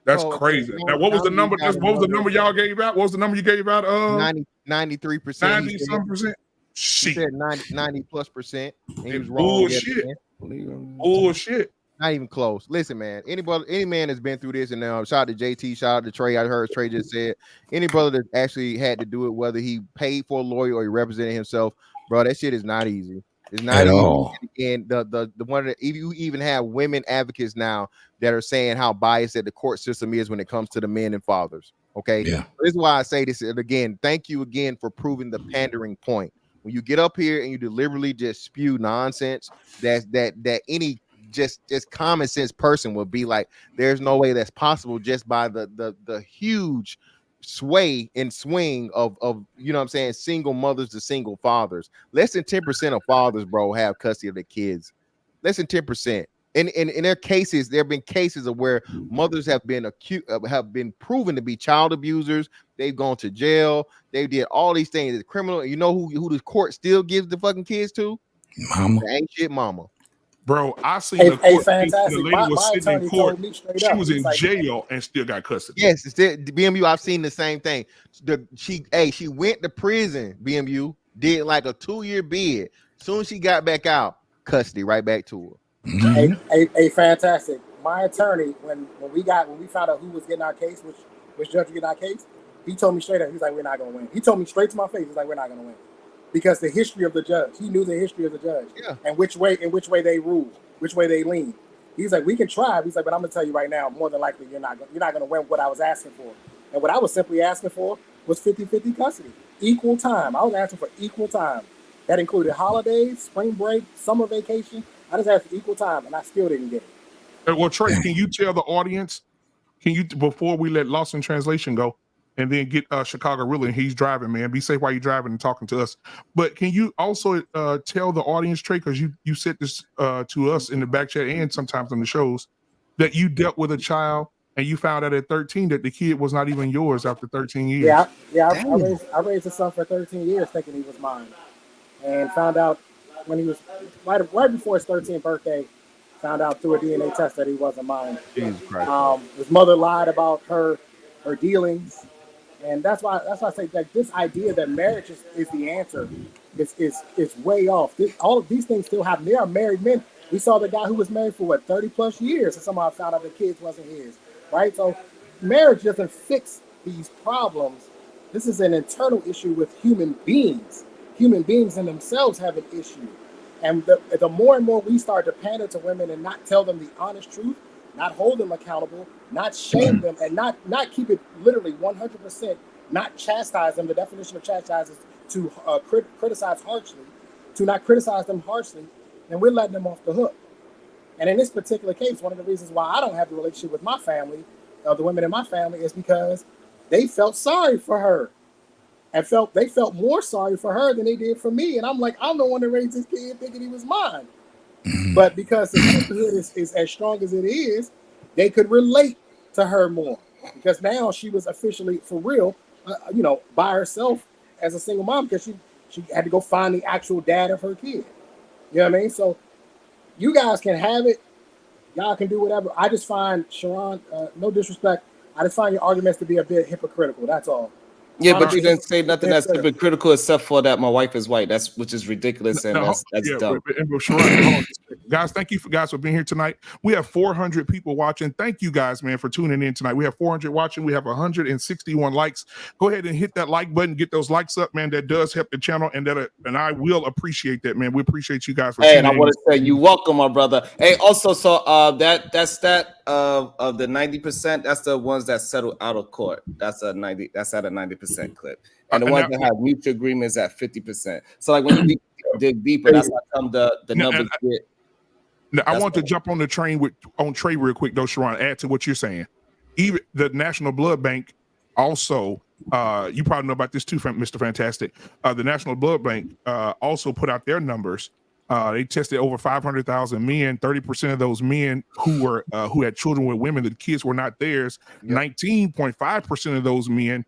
That's crazy. Now, what was the number? What was the number y'all gave out? What was the number you gave out? 93%. 90-something%. Shit. He said 90+%. And he was wrong. Bullshit. Bullshit. Not even close. Listen, man. Any man that's been through this, and now shout out to JT, shout out to Trey. I heard Trey just said any brother that actually had to do it, whether he paid for a lawyer or he represented himself, bro, that shit is not easy. It's not at easy. all. And the one that you even have women advocates now that are saying how biased that the court system is when it comes to the men and fathers. Okay. Yeah. This is why I say this again. Thank you again for proving the pandering point. When you get up here and you deliberately just spew nonsense, that any just common sense person would be like, there's no way that's possible just by the huge sway and swing of you know what I'm saying, single mothers to single fathers. Less than 10% of fathers, bro, have custody of their kids. Less than 10%. And in their cases, there have been cases of where mothers have been proven to be child abusers. They've gone to jail. They did all these things. It's criminal. You know who the court still gives the fucking kids to? Mama. The ain't shit mama. Bro, I seen the court case the lady My was sitting in attorney court. told me straight She up, was he's in like, jail and still got custody. Yes, it's the BMU. I've seen the same thing. She went to prison. BMU did like a 2-year bid. Soon as she got back out, custody right back to her. Hey, fantastic. My attorney, when we found out who was getting our case, which judge was getting our case, he told me straight up, he's like, we're not gonna win. He told me straight to my face, he's like, we're not gonna win. Because the history of the judge, he knew the history of the judge, and which way they rule, which way they lean. He's like, we can try. He's like, but I'm gonna tell you right now, more than likely you're not gonna win what I was asking for. And what I was simply asking for was 50-50 custody, equal time. I was asking for equal time. That included holidays, spring break, summer vacation. I just asked for equal time, and I still didn't get it. Well, Trey, can you tell the audience? Can you, before we let Lost in Translation go, and then get Chicago Really, and he's driving, man. Be safe while you're driving and talking to us. But can you also tell the audience, Trey, because you said this to us in the back chat and sometimes on the shows, that you dealt with a child and you found out at 13 that the kid was not even yours after 13 years. I raised a son for 13 years thinking he was mine, and found out when he was right before his 13th birthday, found out through a DNA test that he wasn't mine. Jesus Christ. His mother lied about her dealings, and that's why I say that this idea that marriage is the answer is way off. All of these things still happen. There are married men. We saw the guy who was married for 30 plus years, and somehow found out the kids wasn't his. Right? So marriage doesn't fix these problems. This is an internal issue with human beings. Human beings in themselves have an issue. And the more and more we start to pander to women and not tell them the honest truth, not hold them accountable, not shame them, and not keep it literally 100%, not chastise them. The definition of chastise is to criticize harshly, to not criticize them harshly, and we're letting them off the hook. And in this particular case, one of the reasons why I don't have the relationship with my family, the women in my family, is because they felt sorry for her. And they felt more sorry for her than they did for me. And I'm like, I'm the one that raised this kid thinking he was mine. But because the sisterhood is as strong as it is, they could relate to her more. Because now she was officially, for real, by herself as a single mom, because she had to go find the actual dad of her kid. You know what I mean? So you guys can have it. Y'all can do whatever. I just find, Sharon, no disrespect, I just find your arguments to be a bit hypocritical. That's all. Yeah, but you didn't say nothing that's hypocritical except for that my wife is white. Which is ridiculous, and that's dumb. Sharon, guys, thank you guys for being here tonight. We have 400 people watching. Thank you guys, man, for tuning in tonight. We have 400 watching. We have 161 likes. Go ahead and hit that like button. Get those likes up, man. That does help the channel, and I will appreciate that, man. We appreciate you guys for tuning in. And I want to say you welcome, my brother. Hey, also, so that's that of the 90%. That's the ones that settle out of court. That's at a 90% clip, and the ones that have mutual agreements at 50%. So like when you dig deeper, that's how come the numbers get. Now, I want to jump on the train on Trey real quick, though, Sharon. Add to what you're saying. Even the National Blood Bank also, you probably know about this too, Mr. Fantastic. The National Blood Bank also put out their numbers. They tested over 500,000 men. 30% of those men who had children with women, the kids were not theirs. 19.5% of those men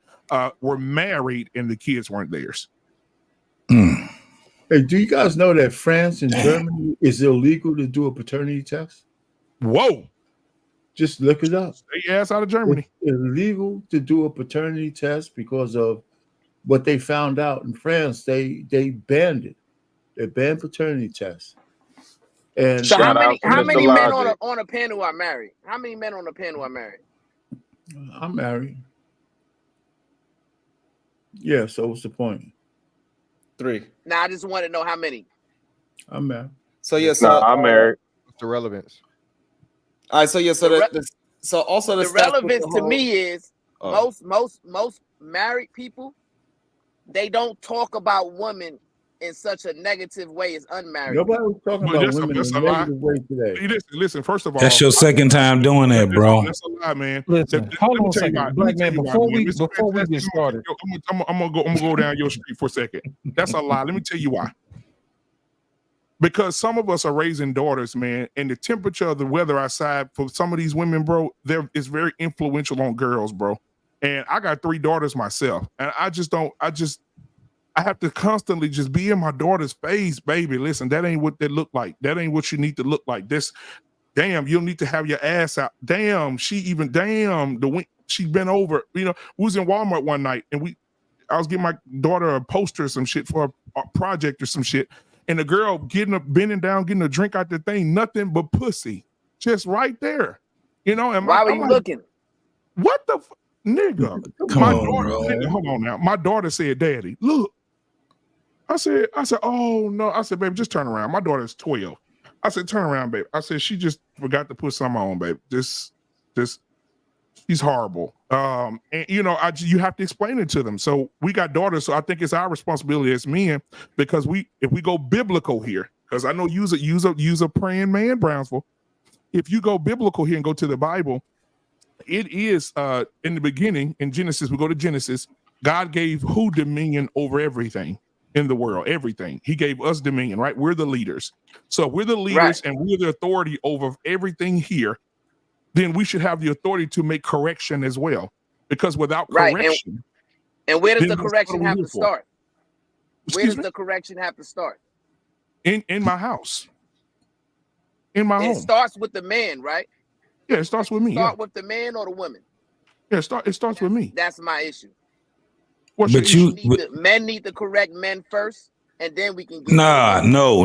were married and the kids weren't theirs. Hey, do you guys know that France and Germany is illegal to do a paternity test? Whoa. Just look it up. Stay your ass out of Germany. It's illegal to do a paternity test because of what they found out in France. They banned it. They banned paternity tests. And so how many men on a panel are married? How many men on the panel are married? I'm married. Yeah, so what's the point? 3. Now I just want to know how many. I'm married. So yes, I'm married. What's the relevance? All right, so yeah, so also the relevance to me is most married people, they don't talk about women in such a negative way as unmarried. Nobody was talking about women in a negative way today. Listen, first of all, that's your second time doing that, bro. That's a lie, man. Listen, hold on a second, Black man. Before we get started, I'm gonna go down your street for a second. That's a lie. Let me tell you why. Because some of us are raising daughters, man, and the temperature of the weather outside for some of these women, bro, is very influential on girls, bro. And I got 3 daughters myself, and I have to constantly just be in my daughter's face, baby. Listen, that ain't what they look like. That ain't what you need to look like. Damn, you'll need to have your ass out. Damn, she bent over. We was in Walmart one night, and I was getting my daughter a poster or some shit for a project or some shit, and the girl bending down, getting a drink out the thing, nothing but pussy, just right there. And why were you looking? What the nigga? Nigga, hold on now. My daughter said, "Daddy, look." I said, oh no. I said, baby, just turn around. My daughter's 12. I said, turn around, baby. I said, she just forgot to put something on, baby. She's horrible. And you have to explain it to them. So we got daughters. So I think it's our responsibility as men, because if we go biblical here, because I know use a praying man, Brownsville. If you go biblical here and go to the Bible, it is in the beginning in Genesis. We go to Genesis. God gave who dominion over everything in the world, everything. He gave us dominion, right? We're the leaders. So if we're the leaders and we're the authority over everything here, then we should have the authority to make correction as well. Because without correction, and where does then the what correction are we have here to for? start? Where Excuse does me? the correction have to start? In my house, in my It home. starts with the man, right? Yeah, it starts with me. Yeah, Start with the man or the woman. yeah. It starts with me. That's my issue. What's your But issue? Men need to correct men first, and then we can get Nah, no.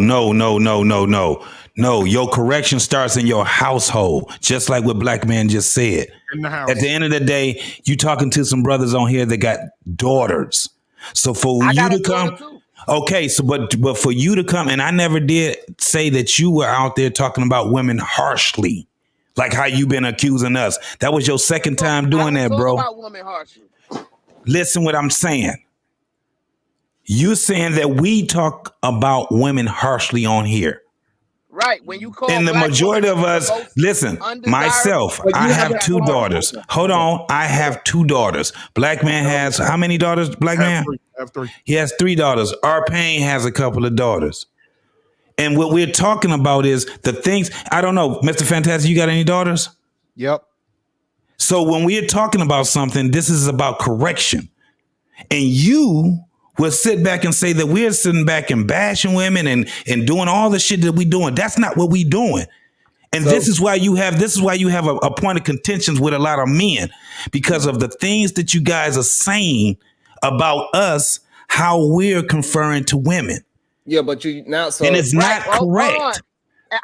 Your correction starts in your household, just like what Black Man just said. In the house. At the end of the day, you talking to some brothers on here that got daughters. So for you to come, okay. So but for you to come, and I never did say that you were out there talking about women harshly, like how you been accusing us. That was your second time doing that, bro. Talk about women harshly. Listen what I'm saying. You saying that we talk about women harshly on here. Right. When you call And the black majority women of us, the most listen, myself, undesirable- I have two daughters. Hold on. I have two daughters. Black Man has how many daughters? Black Man? I have three. He has 3 daughters. Our Payne has a couple of daughters. And what we're talking about is the things, I don't know, Mr. Fantastic, you got any daughters? Yep. So when we're talking about something, this is about correction. And you will sit back and say that we're sitting back and bashing women and doing all the shit that we doing. That's not what we doing. And this is why you have a point of contentions with a lot of men, because of the things that you guys are saying about us, how we're conferring to women. Yeah, but you now so And it's not correct. Hold on.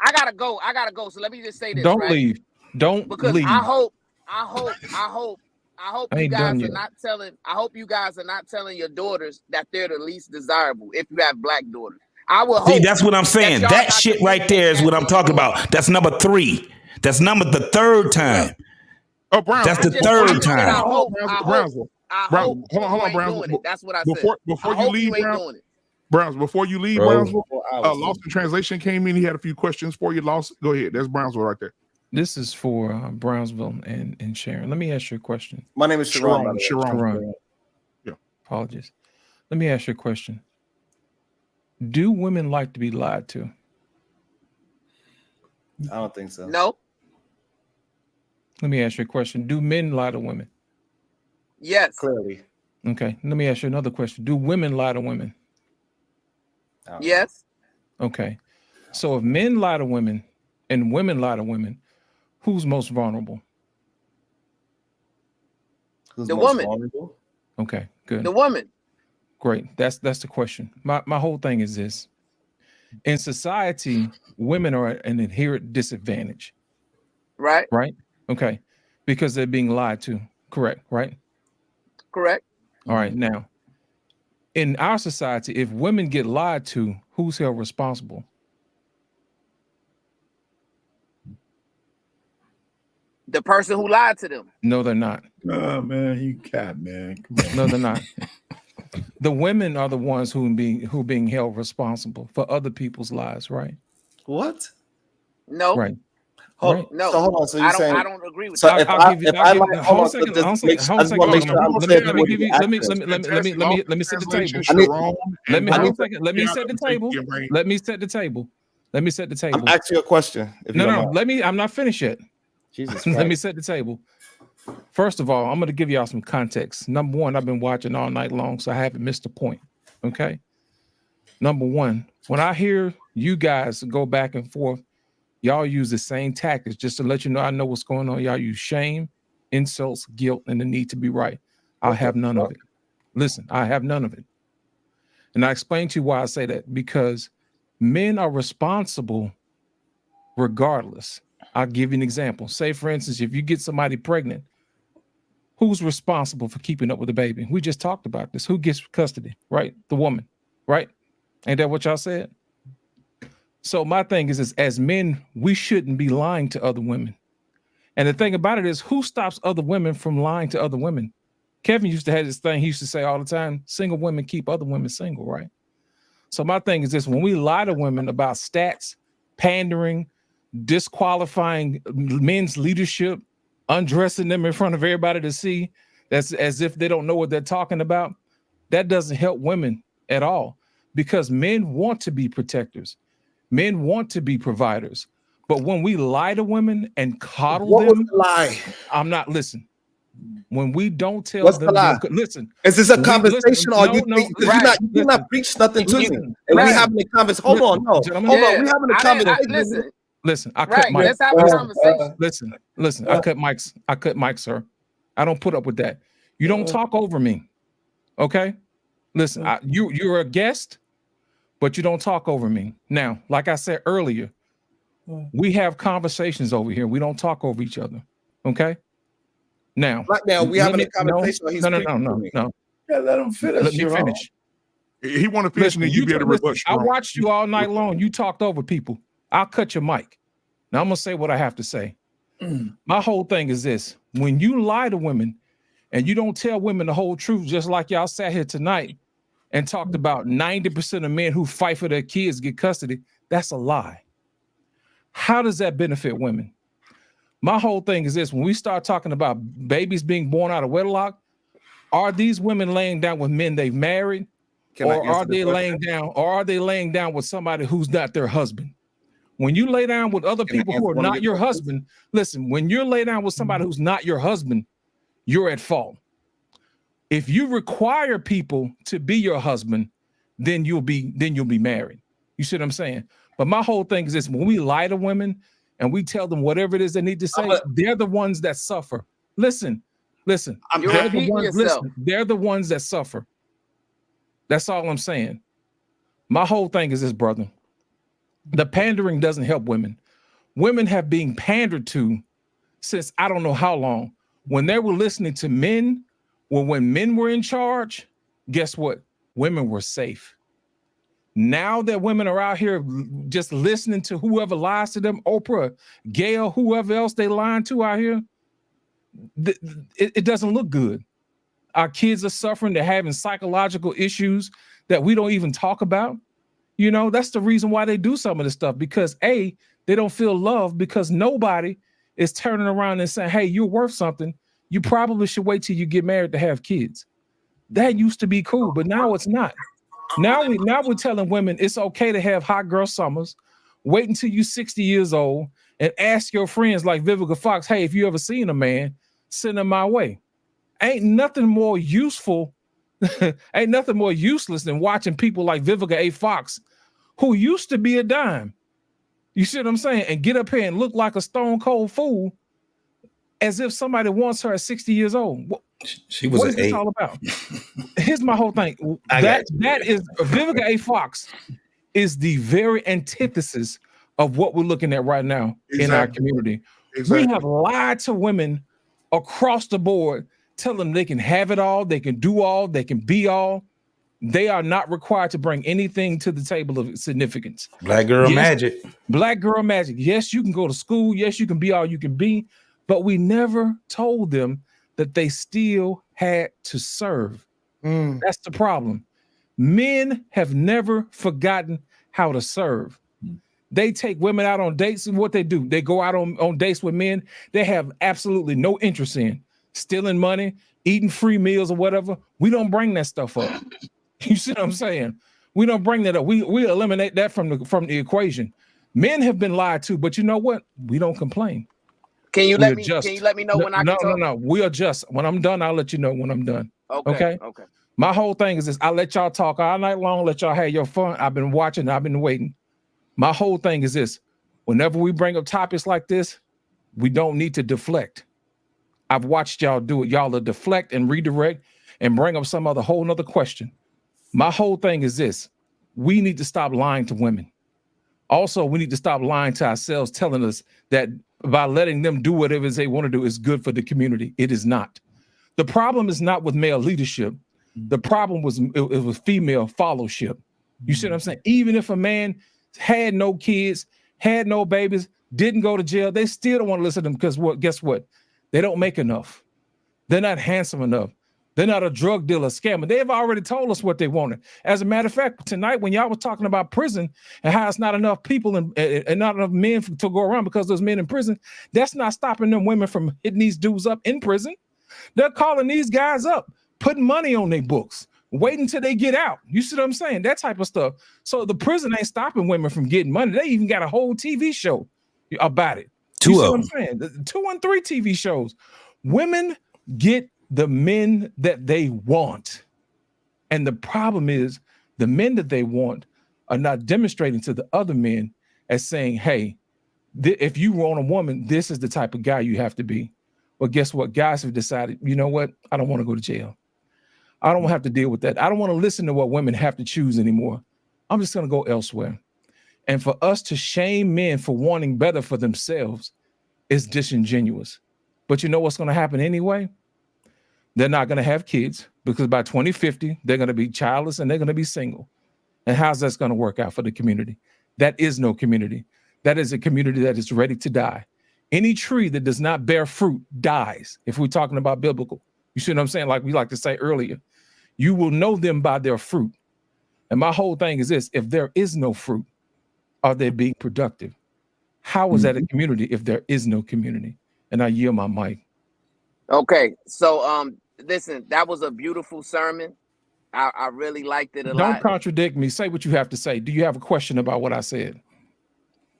I gotta go. So let me just say this. Don't right? leave. Don't Because leave. I hope I you ain't guys done are yet. not telling. I hope you guys are not telling your daughters that they're the least desirable if you have black daughters. I will See, hope. that's what I'm saying. y'all That not shit right there is what I'm talking about. That's number 3. That's the third time. Oh, Brown. That's the third time. Hold on, Brownsville. That's what I said. Before I you hope leave, you ain't Browns, doing it. Browns, before you leave, Bro. Brownsville, Lost in Translation came in. He had a few questions for you. Lost. Go ahead. That's Brownsville right there. This is for Brownsville and Sharon. Let me ask you a question. My name is Sharon. by the way. Sharon. Yeah. Apologies. Let me ask you a question. Do women like to be lied to? I don't think so. No. Let me ask you a question. Do men lie to women? Yes. Clearly. Okay. Let me ask you another question. Do women lie to women? Yes. Okay. So if men lie to women and women lie to women, who's most vulnerable? The woman. Okay, good. The woman. Great. That's the question. My whole thing is this. In society, women are at an inherent disadvantage. Right. Right? Okay. Because they're being lied to. Correct, right? Correct. All right. Now, in our society, if women get lied to, who's held responsible? The person who lied to them. No, they're not. Oh man, you cat man. Come on. No, they're not. The women are the ones who being held responsible for other people's lives, right? What? No. Right. Hold, No. So hold on. So you're saying I don't agree with so that. if I'll I give you- if I'll I give like you- hold hold on, a second, just hold a make second, sure- hold I a just want to make second. sure I'm Let saying me what give the you. Let me access. set the table. Let me set the table. Let me set the table. Let me set the table. I'm asking you a question. If you No, don't no. mind. Let me. I'm not finished yet. Jesus Let me Christ. set the table. First of all, I'm going to give y'all some context. Number one, I've been watching all night long, so I haven't missed a point. Okay. Number one, when I hear you guys go back and forth, y'all use the same tactics. Just to let you know, I know what's going on. Y'all use shame, insults, guilt, and the need to be right. I have none of it. Listen, I have none of it. And I explain to you why I say that, because men are responsible regardless. I'll give you an example. Say, for instance, if you get somebody pregnant, who's responsible for keeping up with the baby? We just talked about this. Who gets custody, right? The woman, right? Ain't that what y'all said? So my thing is as men, we shouldn't be lying to other women. And the thing about it is, who stops other women from lying to other women? Kevin used to have this thing he used to say all the time, single women keep other women single, right? So my thing is this, when we lie to women about stats, pandering, disqualifying men's leadership, undressing them in front of everybody to see, that's as if they don't know what they're talking about. That doesn't help women at all, because men want to be protectors. Men want to be providers. But when we lie to women and coddle What was them, the lie? I'm not listening. When we don't tell What's them, the lie? listen. Is this a when we- conversation, or no, you no, think, because right, you're not preach nothing to me, listen, and we right. having a conversation? Hold on, no, Gentlemen, hold on, we having a I conversation. listen. Listen, I cut Right, Mike. let's have a conversation. Listen, I cut Mike's. I cut Mike, sir. I don't put up with that. You don't talk over me. Okay? Listen, you're a guest, but you don't talk over me. Now, like I said earlier, we have conversations over here. We don't talk over each other. Okay? Now, Right now, we having a conversation. or he's No. preaching to me? Yeah, let him finish. Let me Sharon. finish. He want to finish, and then you be able to rebut. I Sharon. watched you all night long. You talked over people. I'll cut your mic. Now I'm gonna say what I have to say. My whole thing is this: when you lie to women and you don't tell women the whole truth, just like y'all sat here tonight and talked about 90% of men who fight for their kids get custody, that's a lie. How does that benefit women? My whole thing is this: when we start talking about babies being born out of wedlock, are these women laying down with men they've married? Or are they laying down with somebody who's not their husband? When you lay down with other people who are not your husband, listen, when you're laying down with somebody who's not your husband, you're at fault. If you require people to be your husband, then you'll be married. You see what I'm saying? But my whole thing is this: when we lie to women and we tell them whatever it is they need to say, they're the ones that suffer. Listen. They're the ones that suffer. That's all I'm saying. My whole thing is this, brother. The pandering doesn't help women. Women have been pandered to since I don't know how long. When they were listening to men, when men were in charge, guess what? Women were safe. Now that women are out here just listening to whoever lies to them, Oprah, Gail, whoever else they lying to out here, it doesn't look good. Our kids are suffering. They're having psychological issues that we don't even talk about. You know, that's the reason why they do some of this stuff, because A, they don't feel loved, because nobody is turning around and saying, hey, you're worth something. You probably should wait till you get married to have kids. That used to be cool, but now it's not. Now we're telling women it's okay to have hot girl summers. Wait until you're 60 years old and ask your friends like Vivica Fox, hey, if you ever seen a man, send him my way. Ain't nothing more useful, ain't nothing more useless than watching people like Vivica A. Fox, who used to be a dime. You see what I'm saying? And get up here and look like a stone cold fool as if somebody wants her at 60 years old. She was what is this 8. all about? Here's my whole thing. That is Vivica A. Fox is the very antithesis of what we're looking at right now in our community. We have lied to women across the board, tell them they can have it all, they can do all, they can be all. They are not required to bring anything to the table of significance. Black girl magic. Black girl magic. Yes, you can go to school. Yes, you can be all you can be. But we never told them that they still had to serve. That's the problem. Men have never forgotten how to serve. They take women out on dates, and what they do, they go out on dates with men they have absolutely no interest in. Stealing money, eating free meals or whatever. We don't bring that stuff up. You see what I'm saying? We don't bring that up. We eliminate that from the equation. Men have been lied to, but you know what? We don't complain. Can you let me know when I can talk? No. We adjust. When I'm done, I'll let you know when I'm done. Okay. My whole thing is this: I let y'all talk all night long, let y'all have your fun. I've been watching, I've been waiting. My whole thing is this: whenever we bring up topics like this, we don't need to deflect. I've watched y'all do it. Y'all will deflect and redirect and bring up some other whole nother question. My whole thing is this: we need to stop lying to women. Also, we need to stop lying to ourselves, telling us that by letting them do whatever they want to do is good for the community. It is not. The problem is not with male leadership. The problem was it was female followship. You see what I'm saying? Even if a man had no kids, had no babies, didn't go to jail, they still don't want to listen to them because guess what? They don't make enough. They're not handsome enough. They're not a drug dealer, scammer. They've already told us what they wanted. As a matter of fact, tonight when y'all was talking about prison and how it's not enough people and not enough men to go around because there's men in prison, that's not stopping them women from hitting these dudes up in prison. They're calling these guys up, putting money on their books, waiting until they get out. You see what I'm saying? That type of stuff. So the prison ain't stopping women from getting money. They even got a whole TV show about it. You see what I'm saying? The 2 and 3 TV shows. Women get the men that they want. And the problem is the men that they want are not demonstrating to the other men as saying, hey, if you want a woman, this is the type of guy you have to be. Well, guess what? Guys have decided, you know what? I don't want to go to jail. I don't have to deal with that. I don't want to listen to what women have to choose anymore. I'm just going to go elsewhere. And for us to shame men for wanting better for themselves is disingenuous. But you know what's going to happen anyway? They're not going to have kids because by 2050, they're going to be childless and they're going to be single. And how's that going to work out for the community? That is no community. That is a community that is ready to die. Any tree that does not bear fruit dies. If we're talking about biblical, you see what I'm saying? Like we like to say earlier, you will know them by their fruit. And my whole thing is this: if there is no fruit, are they being productive? How is that a community if there is no community? And I yield my mic. Okay, so listen, that was a beautiful sermon. I really liked it a lot. Don't contradict me. Say what you have to say. Do you have a question about what I said?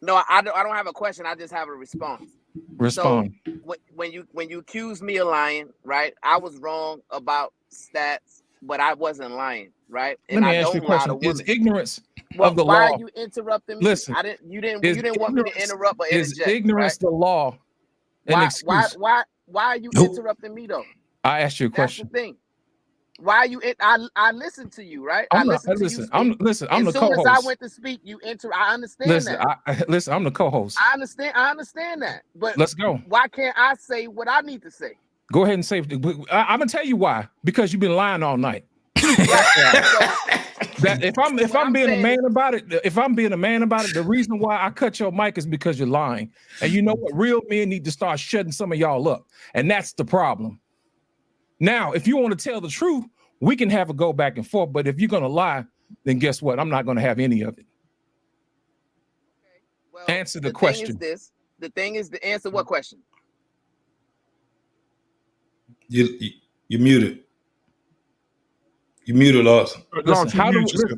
No, I don't have a question. I just have a response. Respond. So when you accuse me of lying, right? I was wrong about stats, but I wasn't lying, right? And Let me I ask you a question. Is ignorance of the why law? are you interrupting me? Listen, You didn't want me to interrupt or interject. Is ignorance right? the law? An excuse? Why are you interrupting me though? I asked you a question. That's the thing. Why you? I listened to you, right? I'm I not, listened to listen, you. I'm listen. I'm the as soon co-host. as I went to speak, you I understand Listen, that. listen. I'm the co-host. I understand that. But Let's go. Why can't I say what I need to say? Go ahead and say. I'm gonna tell you why. Because you've been lying all night. That if I'm being a man about it, the reason why I cut your mic is because you're lying. And you know what? Real men need to start shutting some of y'all up. And that's the problem. Now, if you want to tell the truth, we can have a go back and forth. But if you're gonna lie, then guess what? I'm not gonna have any of it. Okay. Well, answer the question. The thing is to answer what question? You muted. You muted, Lawson. Listen,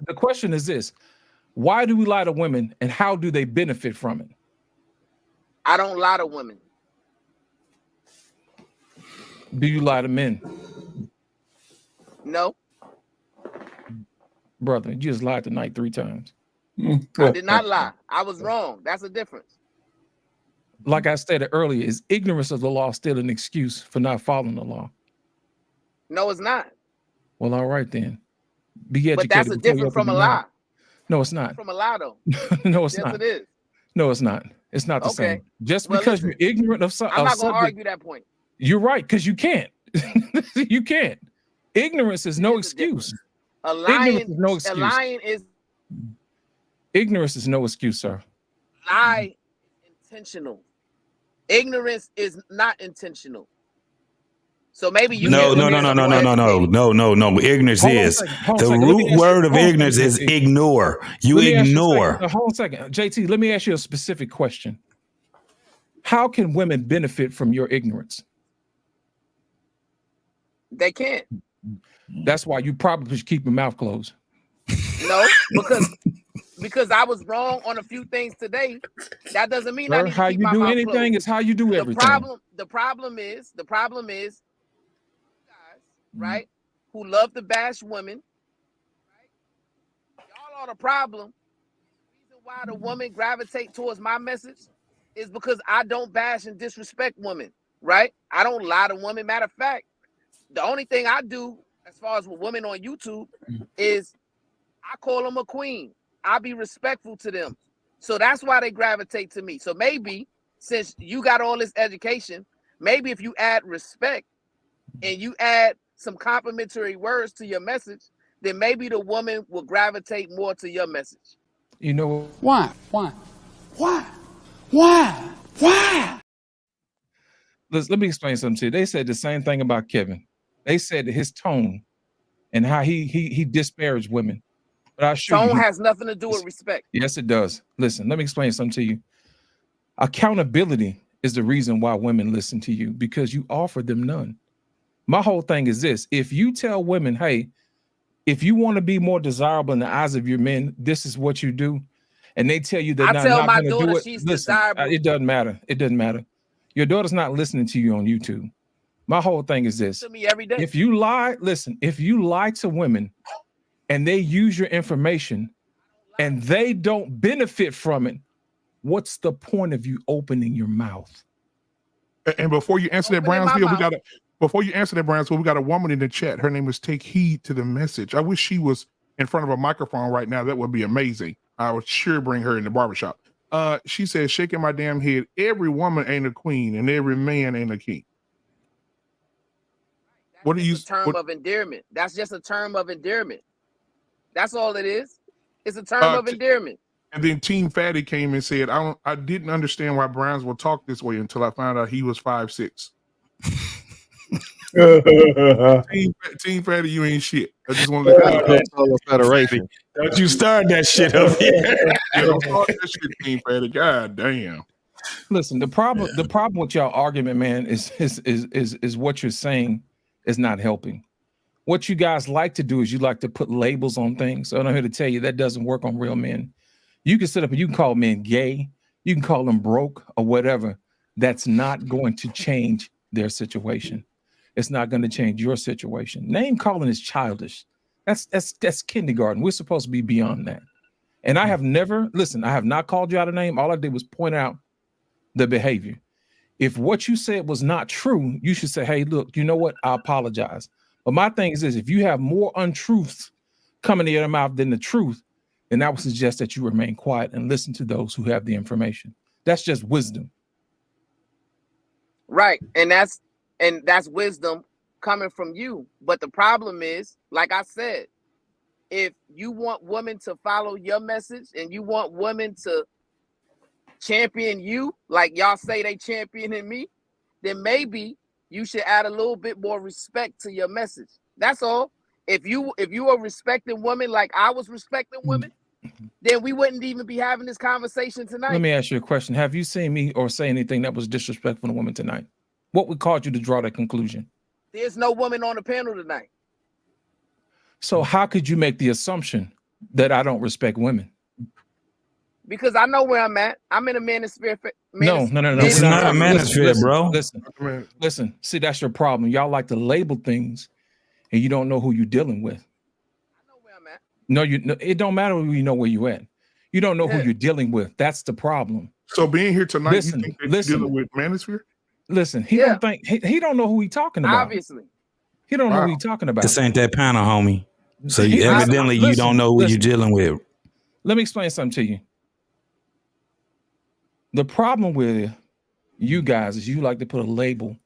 the question is this: why do we lie to women, and how do they benefit from it? I don't lie to women. Do you lie to men? No. Brother, you just lied tonight 3 times. I did not lie. I was wrong. That's the difference. Like I stated earlier, is ignorance of the law still an excuse for not following the law? No, it's not. Well, all right then. Be educated. But that's a different from a lie. No, it's not. From a lie, though. No, it's yes, not. It is. No, it's not. It's not the same. Just because you're ignorant of something. I'm not going to argue that point. You're right, because you can't. You can't. Ignorance is no excuse. Ignorance is no excuse. A lying is ignorance is no excuse, sir. Lie intentional. Ignorance is not intentional. So maybe you no. Ignorance is the root word of ignorance is ignore. You ignore. Hold on a second, JT. Let me ask you a specific question. How can women benefit from your ignorance? They can't. That's why you probably should keep your mouth closed. No, because I was wrong on a few things today. That doesn't mean I need to how keep you my do mouth anything closed. is how you do everything. The problem is guys, right, who love to bash women, right? Y'all are the problem. The reason why the woman gravitate towards my message is because I don't bash and disrespect women, right? I don't lie to women. Matter of fact, the only thing I do as far as with women on YouTube is I call them a queen. I be respectful to them. So that's why they gravitate to me. So maybe since you got all this education, maybe if you add respect and you add some complimentary words to your message, then maybe the woman will gravitate more to your message. You know why? Let me explain something to you. They said the same thing about Kevin. They said that his tone and how he disparaged women. But I assure Tone you, has nothing to do with respect. yes, it does. Listen, let me explain something to you. Accountability is the reason why women listen to you, because you offer them none. My whole thing is this: if you tell women, hey, if you want to be more desirable in the eyes of your men, this is what you do, and they tell you they're I not tell my going to do daughter it, she's listen, desirable. it doesn't matter. It doesn't matter. Your daughter's not listening to you on YouTube. My whole thing is this: To me every day. if you lie, listen, if you lie to women and they use your information and they don't benefit from it, what's the point of you opening your mouth? And before you answer that, Opening my Brownsville, we mouth. got before you answer that, Brownsville, we got a woman in the chat. Her name is Take Heed to the Message. I wish she was in front of a microphone right now. That would be amazing. I would sure bring her in the barbershop. She says, shaking my damn head, every woman ain't a queen and every man ain't a king. What do you? It's a term of endearment. That's just a term of endearment. That's all it is. It's a term of endearment. And then Team Fatty came and said, I didn't understand why Brownsville talk this way until I found out he was 5'6". Team Fatty, you ain't shit. I just want to let you know. Federation. Don't you start that shit up here. Yeah, don't start that shit, Team Fatty. God damn. Listen, the problem with y'all argument, man, is what you're saying is not helping. What you guys like to do is you like to put labels on things. So I'm here to tell you that doesn't work on real men. You can sit up and you can call men gay, you can call them broke or whatever. That's not going to change their situation. It's not going to change your situation. Name calling is childish. That's kindergarten. We're supposed to be beyond that. And I have never, listen, I have not called you out a name. All I did was point out the behavior. If what you said was not true, you should say, hey, look, you know what? I apologize. But my thing is this: if you have more untruths coming in your mouth than the truth, then I would suggest that you remain quiet and listen to those who have the information. That's just wisdom. Right. And that's wisdom coming from you. But the problem is, like I said, if you want women to follow your message and you want women to champion you, like y'all say they championing me, then maybe you should add a little bit more respect to your message. That's all. If you are respecting women like I was respecting women, then we wouldn't even be having this conversation tonight. Let me ask you a question. Have you seen me or say anything that was disrespectful to women tonight? What would cause you to draw that conclusion? There's no woman on the panel tonight. So how could you make the assumption that I don't respect women? Because I know where I'm at. I'm in a manosphere. No. It's not a manosphere, bro. Listen. See, that's your problem. Y'all like to label things, and you don't know who you're dealing with. I know where I'm at. No, it don't matter who you know where you at. You don't know who you're dealing with. That's the problem. So being here tonight, Listen, you think that you're dealing with manosphere? Listen, he don't think he don't know who he's talking about. Obviously. He don't know who he's talking about. This ain't that panel, homie. So you evidently you don't know who you're dealing with. Let me explain something to you. The problem with you guys is you like to put a label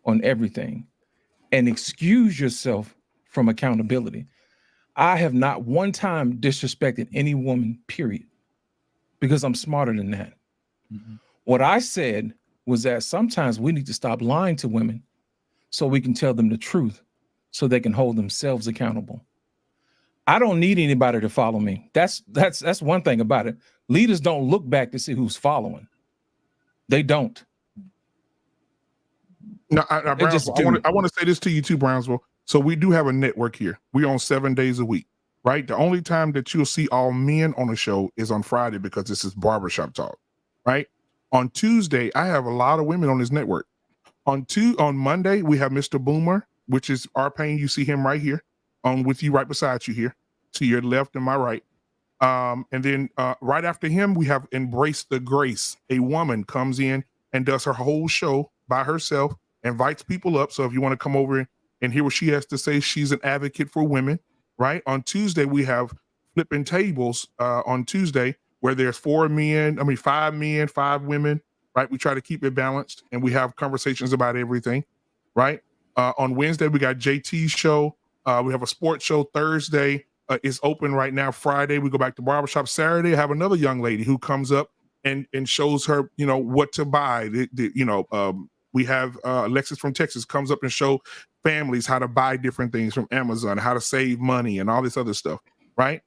on everything and excuse yourself from accountability. I have not one time disrespected any woman, period, because I'm smarter than that. Mm-hmm. What I said was that sometimes we need to stop lying to women so we can tell them the truth so they can hold themselves accountable. I don't need anybody to follow me. That's one thing about it. Leaders don't look back to see who's following. They don't. Now, Brownsville, I want to say this to you too, Brownsville. So we do have a network here. We on 7 days a week, right? The only time that you'll see all men on the show is on Friday because this is Barbershop Talk, right? On Tuesday, I have a lot of women on this network. On Monday, we have Mr. Boomer, which is our pain. You see him right here, with you right beside you here, to your left and my right. And then right after him, we have Embrace the Grace. A woman comes in and does her whole show by herself, invites people up. So if you want to come over and hear what she has to say, she's an advocate for women, right? On Tuesday, we have Flipping Tables on Tuesday, where there's 5 men, 5 women, right? We try to keep it balanced and we have conversations about everything, right? On Wednesday, we got JT's show. We have a sports show. Thursday is open right now. Friday, we go back to Barbershop. Saturday, I have another young lady who comes up and shows her, what to buy, We have Alexis from Texas comes up and show families how to buy different things from Amazon, how to save money and all this other stuff, right?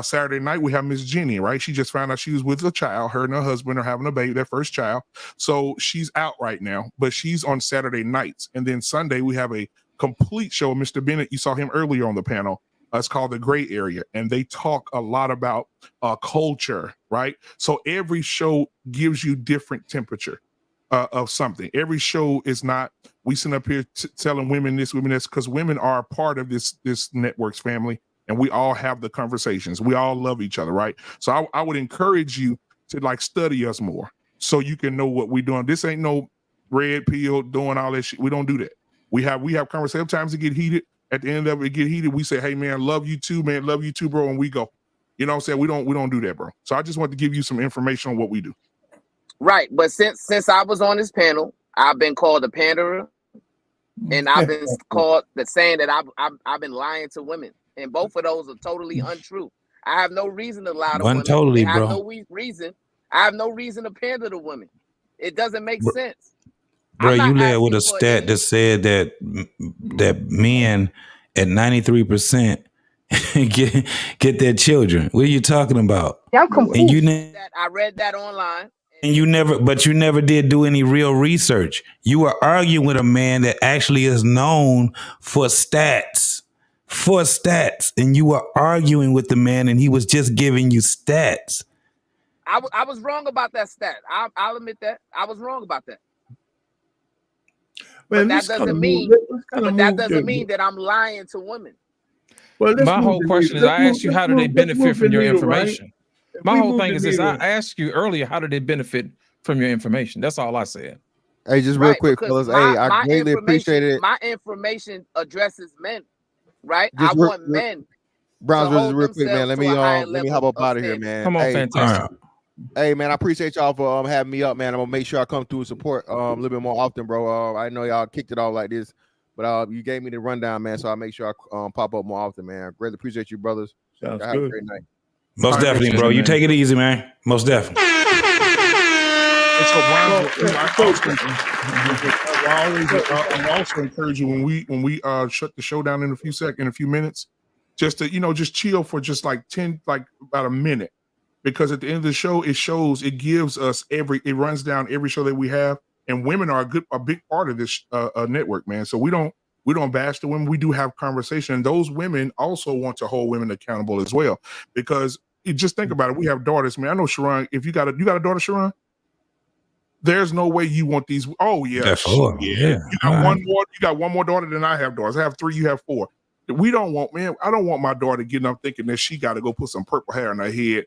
Saturday night, we have Miss Jenny, right? She just found out she was with a child. Her and her husband are having a baby, their first child. So she's out right now, but she's on Saturday nights. And then Sunday, we have a complete show. Mr. Bennett, you saw him earlier on the panel. It's called The Gray Area. And they talk a lot about culture, right? So every show gives you different temperature of something. Every show is not, we sit up here telling women this, women this, because women are a part of this network's family. And we all have the conversations. We all love each other, right? So I would encourage you to like study us more so you can know what we're doing. This ain't no red pill doing all that shit. We don't do that. We have conversations. Sometimes it get heated. At the end of it get heated. We say, hey man, love you too, man. Love you too, bro. And we go. You know what I'm saying? We don't do that, bro. So I just want to give you some information on what we do. Right. But since I was on this panel, I've been called a panderer. And I've been called saying that I've been lying to women. And both of those are totally untrue. I have no reason to lie to women. Totally, I have bro. no reason. I have no reason to pander to women. It doesn't make sense. Bro, you led with a stat that said that men at 93% get their children. What are you talking about? Yeah, and you I read that online. And you never did do any real research. You were arguing with a man that actually is known for stats. And you were arguing with the man and he was just giving you stats. I was wrong about that stat. I'll admit that. I was wrong about that. Well, but that doesn't mean that I'm lying to women. Well, my whole question is, I asked you, how do they benefit from your information? My whole thing is this: I asked you earlier, how do they benefit from your information? That's all I said. Hey, just real quick, fellas. Hey, I greatly appreciate it. My information addresses men, right? I want men. Brownsville, just real quick, man. Let me hop up out of here, man. Come on, fantastic. Hey, man, I appreciate y'all for having me up, man. I'm gonna make sure I come through and support a little bit more often, bro. I know y'all kicked it off like this, but you gave me the rundown, man. So I make sure I pop up more often, man. I greatly appreciate you, brothers. Sounds have good. a great night. Most definitely, bro. You take it easy, man. Most definitely. I also encourage you when we shut the show down in a few minutes, just to just chill for just like about a minute, because at the end of the show it gives us it runs down every show that we have, and women are a big part of this network, man. So we don't bash the women. We do have conversation, and those women also want to hold women accountable as well, because you just think about it. We have daughters, man. I know Sharon. If you got a daughter, Sharon. There's no way you want these. Oh yeah, yeah. You got one more. You got one more daughter than I have daughters. I have 3. You have 4. We don't want, man. I don't want my daughter getting up thinking that she got to go put some purple hair on her head,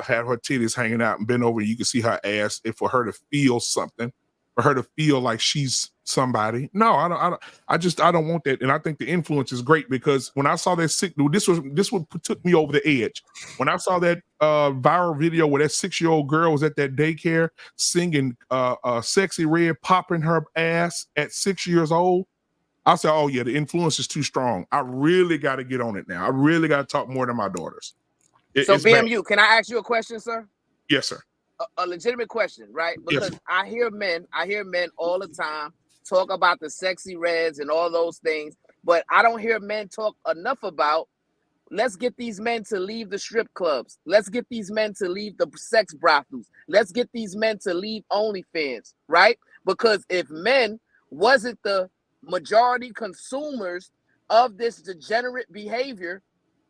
have her titties hanging out, and bend over. And you can see her ass. For her to feel something, for her to feel like she's somebody. No, I don't want that. And I think the influence is great, because when I saw that sick dude, this took me over the edge. When I saw that viral video where that 6-year-old girl was at that daycare singing Sexy Red, popping her ass at 6 years old, I said, oh yeah, the influence is too strong. I really got to get on it now. I really got to talk more to my daughters. So BMU, can I ask you a question, sir? Yes, sir. A legitimate question, right? Because yes, I hear men all the time talk about the sexy reds and all those things, but I don't hear men talk enough about, let's get these men to leave the strip clubs. Let's get these men to leave the sex brothels. Let's get these men to leave OnlyFans, right? Because if men wasn't the majority consumers of this degenerate behavior,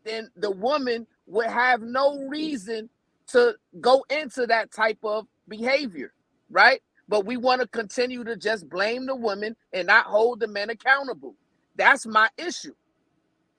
then the woman would have no reason to go into that type of behavior, right? But we want to continue to just blame the women and not hold the men accountable. That's my issue.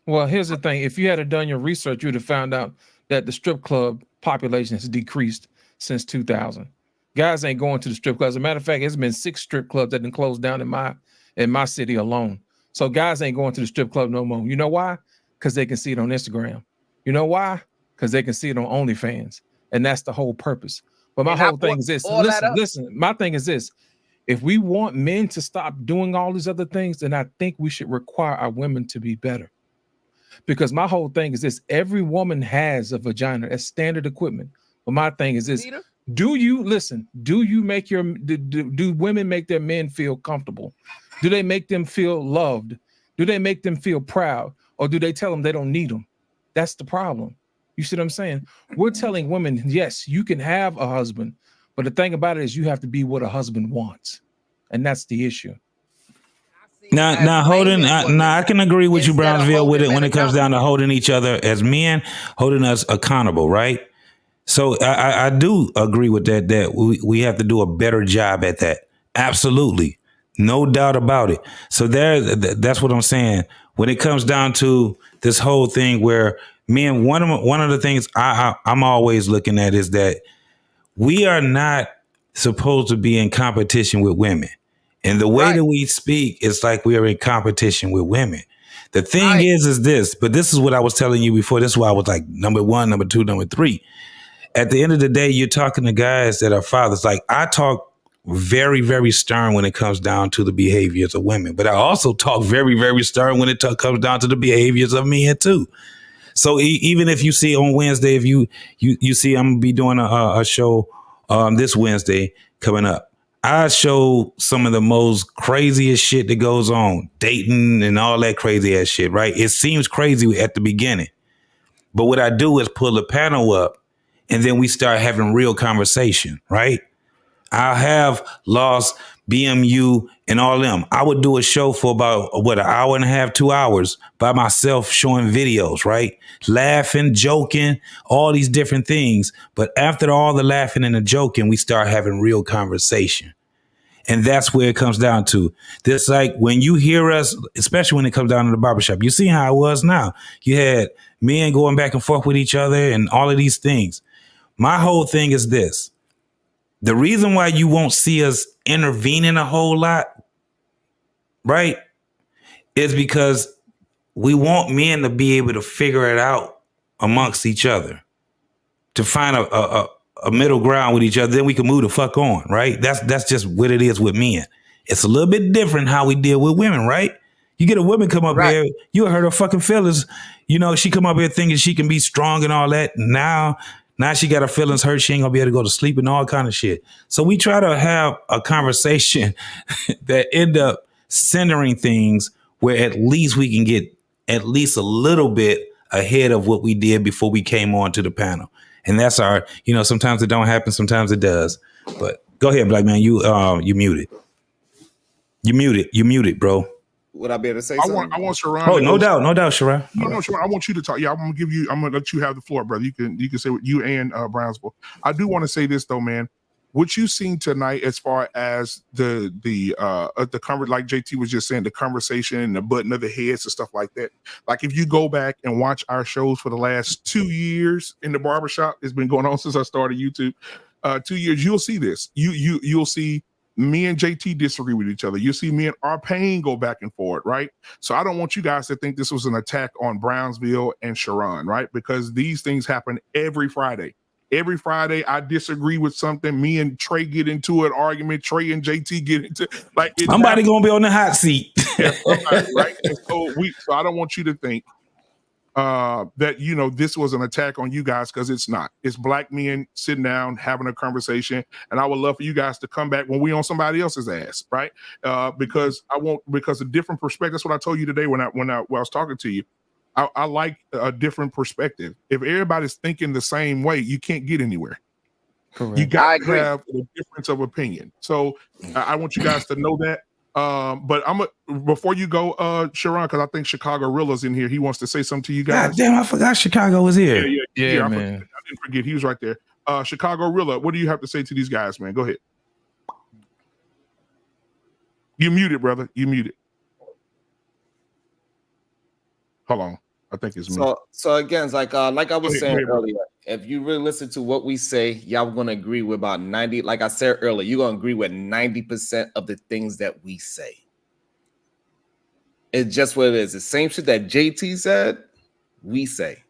Well, here's the thing. If you had done your research, you would have found out that the strip club population has decreased since 2000. Guys ain't going to the strip clubs. As a matter of fact, it's been 6 strip clubs that have been closed down in my city alone. So guys ain't going to the strip club no more. You know why? Because they can see it on Instagram. You know why? Because they can see it on OnlyFans. And that's the whole purpose. But my whole thing is this. Listen, my thing is this. If we want men to stop doing all these other things, then I think we should require our women to be better. Because my whole thing is this. Every woman has a vagina. That's standard equipment. But my thing is this. Do you listen? Do you make your do women make their men feel comfortable? Do they make them feel loved? Do they make them feel proud? Or do they tell them they don't need them? That's the problem. You see what I'm saying? We're telling women, yes, you can have a husband, but the thing about it is you have to be what a husband wants. And that's the issue. Now holding. Now I can agree with you, Brownsville, with it when it comes down to holding each other as men, holding us accountable, right? So I do agree with that. That we have to do a better job at that. Absolutely, no doubt about it. So that's what I'm saying. When it comes down to this whole thing, where men, one of the things I'm always looking at is that we are not supposed to be in competition with women. And the way that we speak, it's like we are in competition with women. The thing is this, but this is what I was telling you before. This is why I was like number 1, number 2, number 3. At the end of the day, you're talking to guys that are fathers. Like I talk very, very stern when it comes down to the behaviors of women, but I also talk very, very stern when it comes down to the behaviors of men too. So even if you see on Wednesday, if you see, I'm gonna be doing a show this Wednesday coming up. I show some of the most craziest shit that goes on, dating and all that crazy ass shit, right? It seems crazy at the beginning, but what I do is pull the panel up and then we start having real conversation, right? I'll have Lost, BMU, and all them. I would do a show for about, an hour and a half, 2 hours by myself showing videos, right? Laughing, joking, all these different things. But after all the laughing and the joking, we start having real conversation. And that's where it comes down to. This, like when you hear us, especially when it comes down to the barbershop, you see how it was now. You had men going back and forth with each other and all of these things. My whole thing is this. The reason why you won't see us intervening a whole lot, right, is because we want men to be able to figure it out amongst each other, to find a middle ground with each other. Then we can move the fuck on, right? That's just what it is with men. It's a little bit different how we deal with women, right? You get a woman come up here, you hurt her fucking feelings. You know, she come up here thinking she can be strong and all that. Now she got her feelings hurt. She ain't gonna be able to go to sleep and all kind of shit. So we try to have a conversation that end up centering things where at least we can get at least a little bit ahead of what we did before we came on to the panel. And that's our, sometimes it don't happen, sometimes it does. But go ahead, Black Man, you muted. You muted, bro. Would I be able to say something? I want Sharon. Oh, no doubt, Sharon. No, Sharon, I want you to talk. Yeah, I'm gonna let you have the floor, brother. You can say what you and Brownsville. I do want to say this though, man. What you've seen tonight, as far as the like JT was just saying, the conversation and the button of the heads and stuff like that. Like if you go back and watch our shows for the last 2 years in the barbershop, it's been going on since I started YouTube. 2 years, you'll see this. You'll see me and JT disagree with each other. You see me and our pain go back and forth, right? So I don't want you guys to think this was an attack on Brownsville and Sharon, right? Because these things happen every Friday. Every Friday, I disagree with something. Me and Trey get into an argument. Trey and JT get into somebody gonna be on the hot seat. Yeah, somebody, right? And so I don't want you to think that this was an attack on you guys, because it's not. It's black men sitting down having a conversation, and I would love for you guys to come back when we on somebody else's ass, right? Because a different perspective. That's what I told you today when I was talking to you. I like a different perspective. If everybody's thinking the same way, you can't get anywhere. Correct. You got to have a difference of opinion. So I want you guys to know that. But before you go, Sharon, because I think Chicago Rilla's in here. He wants to say something to you guys. God damn, I forgot Chicago was here. Yeah, man. I didn't forget. He was right there. Chicago Rilla, what do you have to say to these guys, man? Go ahead. You muted, brother. You muted. Hold on. I think it's me. So again, it's like I was saying earlier, if you really listen to what we say, y'all gonna agree with about 90. Like I said earlier, you're gonna agree with 90% of the things that we say. It's just what it is. The same shit that JT said, we say.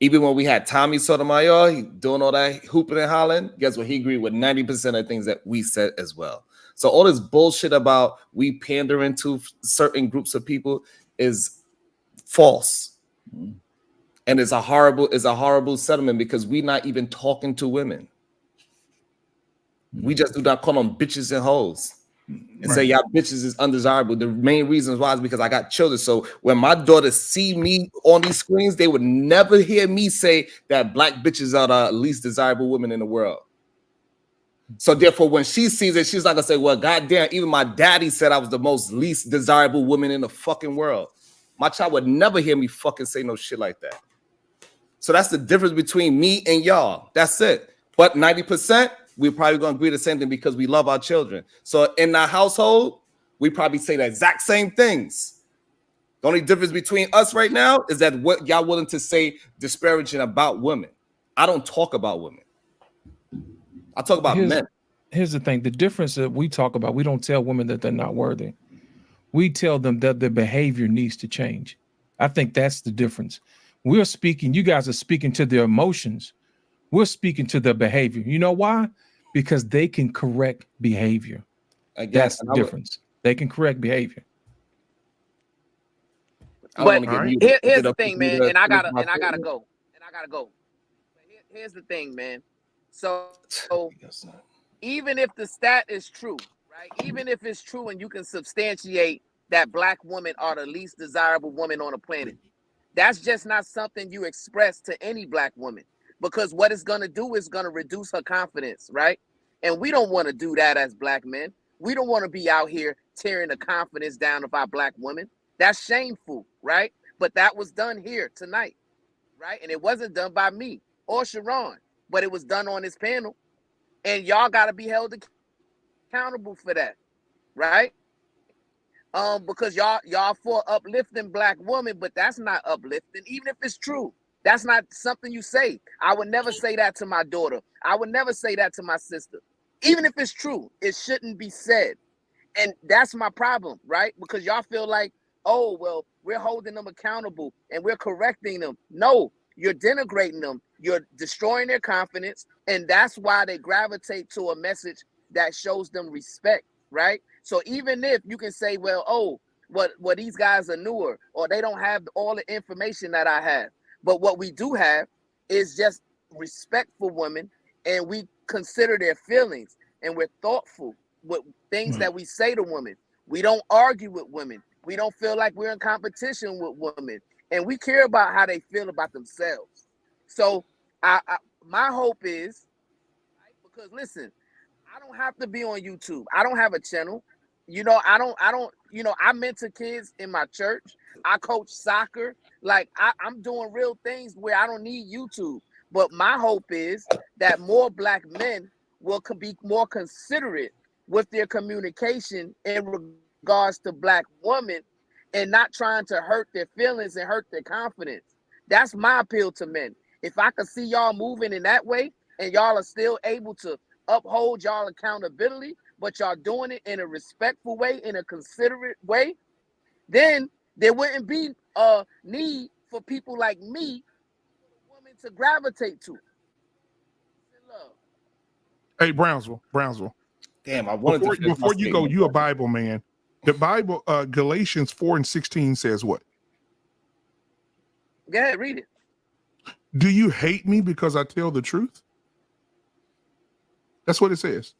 Even when we had Tommy Sotomayor, he doing all that hooping and hollering, guess what? He agreed with 90% of things that we said as well. So all this bullshit about we pandering to certain groups of people is false. And it's a horrible settlement, because we're not even talking to women. We just do not call them bitches and hoes and say y'all bitches is undesirable. The main reasons why is because I got children. So when my daughters see me on these screens, they would never hear me say that black bitches are the least desirable women in the world. So therefore, when she sees it, she's not gonna say, well, goddamn, even my daddy said I was the most least desirable woman in the fucking world. My child would never hear me fucking say no shit like that. So that's the difference between me and y'all. That's it. But 90%, we're probably gonna agree the same thing because we love our children. So in our household, we probably say the exact same things. The only difference between us right now is that what y'all willing to say disparaging about women. I don't talk about women. I talk about men. Here's the thing. The difference that we talk about, we don't tell women that they're not worthy. We tell them that their behavior needs to change. I think that's the difference. We're speaking, you guys are speaking to their emotions. We're speaking to their behavior. You know why? Because they can correct behavior. That's the difference. They can correct behavior. But here's the thing, man, and I gotta go. Here's the thing, man. So even if the stat is true, right? Even if it's true and you can substantiate that black women are the least desirable woman on the planet, that's just not something you express to any black woman, because what it's gonna do is gonna reduce her confidence, right? And we don't want to do that as black men. We don't want to be out here tearing the confidence down of our black women. That's shameful, right? But that was done here tonight, right? And it wasn't done by me or Sharon, but it was done on this panel. And y'all got to be held accountable for that, right? Because y'all for uplifting black women, but that's not uplifting, even if it's true. That's not something you say. I would never say that to my daughter. I would never say that to my sister. Even if it's true, it shouldn't be said. And that's my problem, right? Because y'all feel like, oh, well, we're holding them accountable and we're correcting them. No, you're denigrating them. You're destroying their confidence. And that's why they gravitate to a message that shows them respect, right? So even if you can say, well, oh, what these guys are newer, or they don't have all the information that I have. But what we do have is just respect for women, and we consider their feelings, and we're thoughtful with things that we say to women. We don't argue with women. We don't feel like we're in competition with women, and we care about how they feel about themselves. So my hope is, right, because listen, I don't have to be on YouTube. I don't have a channel. You know, I don't, I mentor kids in my church. I coach soccer. Like I'm doing real things where I don't need YouTube. But my hope is that more black men will be more considerate with their communication in regards to black women, and not trying to hurt their feelings and hurt their confidence. That's my appeal to men. If I could see y'all moving in that way, and y'all are still able to uphold y'all accountability, but y'all doing it in a respectful way, in a considerate way, then there wouldn't be a need for people like me, women, to gravitate to. Hey, Brownsville. Damn, I wanted before you go, you a Bible man. The Bible, Galatians 4:16 says what? Go ahead, read it. Do you hate me because I tell the truth? That's what it says.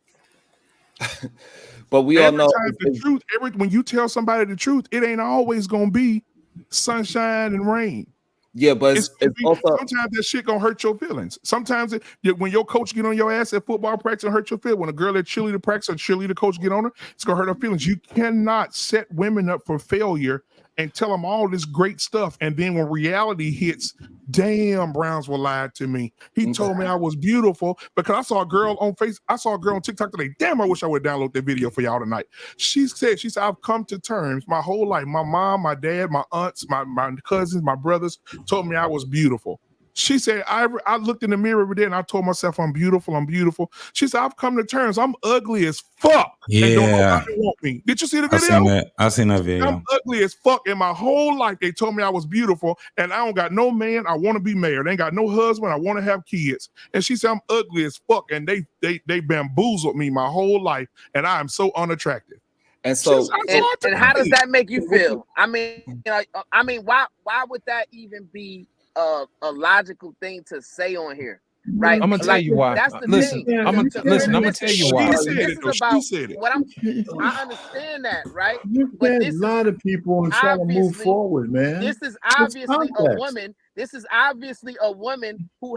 But we all know the truth. When you tell somebody the truth, it ain't always gonna be sunshine and rain. Yeah, but it's also sometimes that shit gonna hurt your feelings. Sometimes when your coach get on your ass at football practice and hurt your feelings. When a girl at cheerleader practice or cheerleader coach get on her, it's gonna hurt her feelings. You cannot set women up for failure and tell them all this great stuff, and then when reality hits, damn, Brownsville lied to me. He told me I was beautiful because I saw a girl on TikTok today. Damn, I wish I would download that video for y'all tonight. She said, I've come to terms my whole life. My mom, my dad, my aunts, my cousins, my brothers told me I was beautiful. She said, I looked in the mirror every day and I told myself I'm beautiful. She said, I've come to terms. I'm ugly as fuck. Yeah. And don't nobody want me. Did you see the video? I seen that video. I'm ugly as fuck. In my whole life, they told me I was beautiful, and I don't got no man. I want to be married. I ain't got no husband. I want to have kids. And she said, I'm ugly as fuck. And they bamboozled me my whole life, and I am so unattractive. And so, and how does that make you feel? I mean, why would that even be a logical thing to say on here? right? I'm gonna tell Like you why. that's the Listen, thing. I'm gonna listen. I'm gonna tell you why. This is about what I understand that, right? You But can't this is lie to people and try to move obviously forward, man. this is It's obviously a context. woman. This is obviously a woman who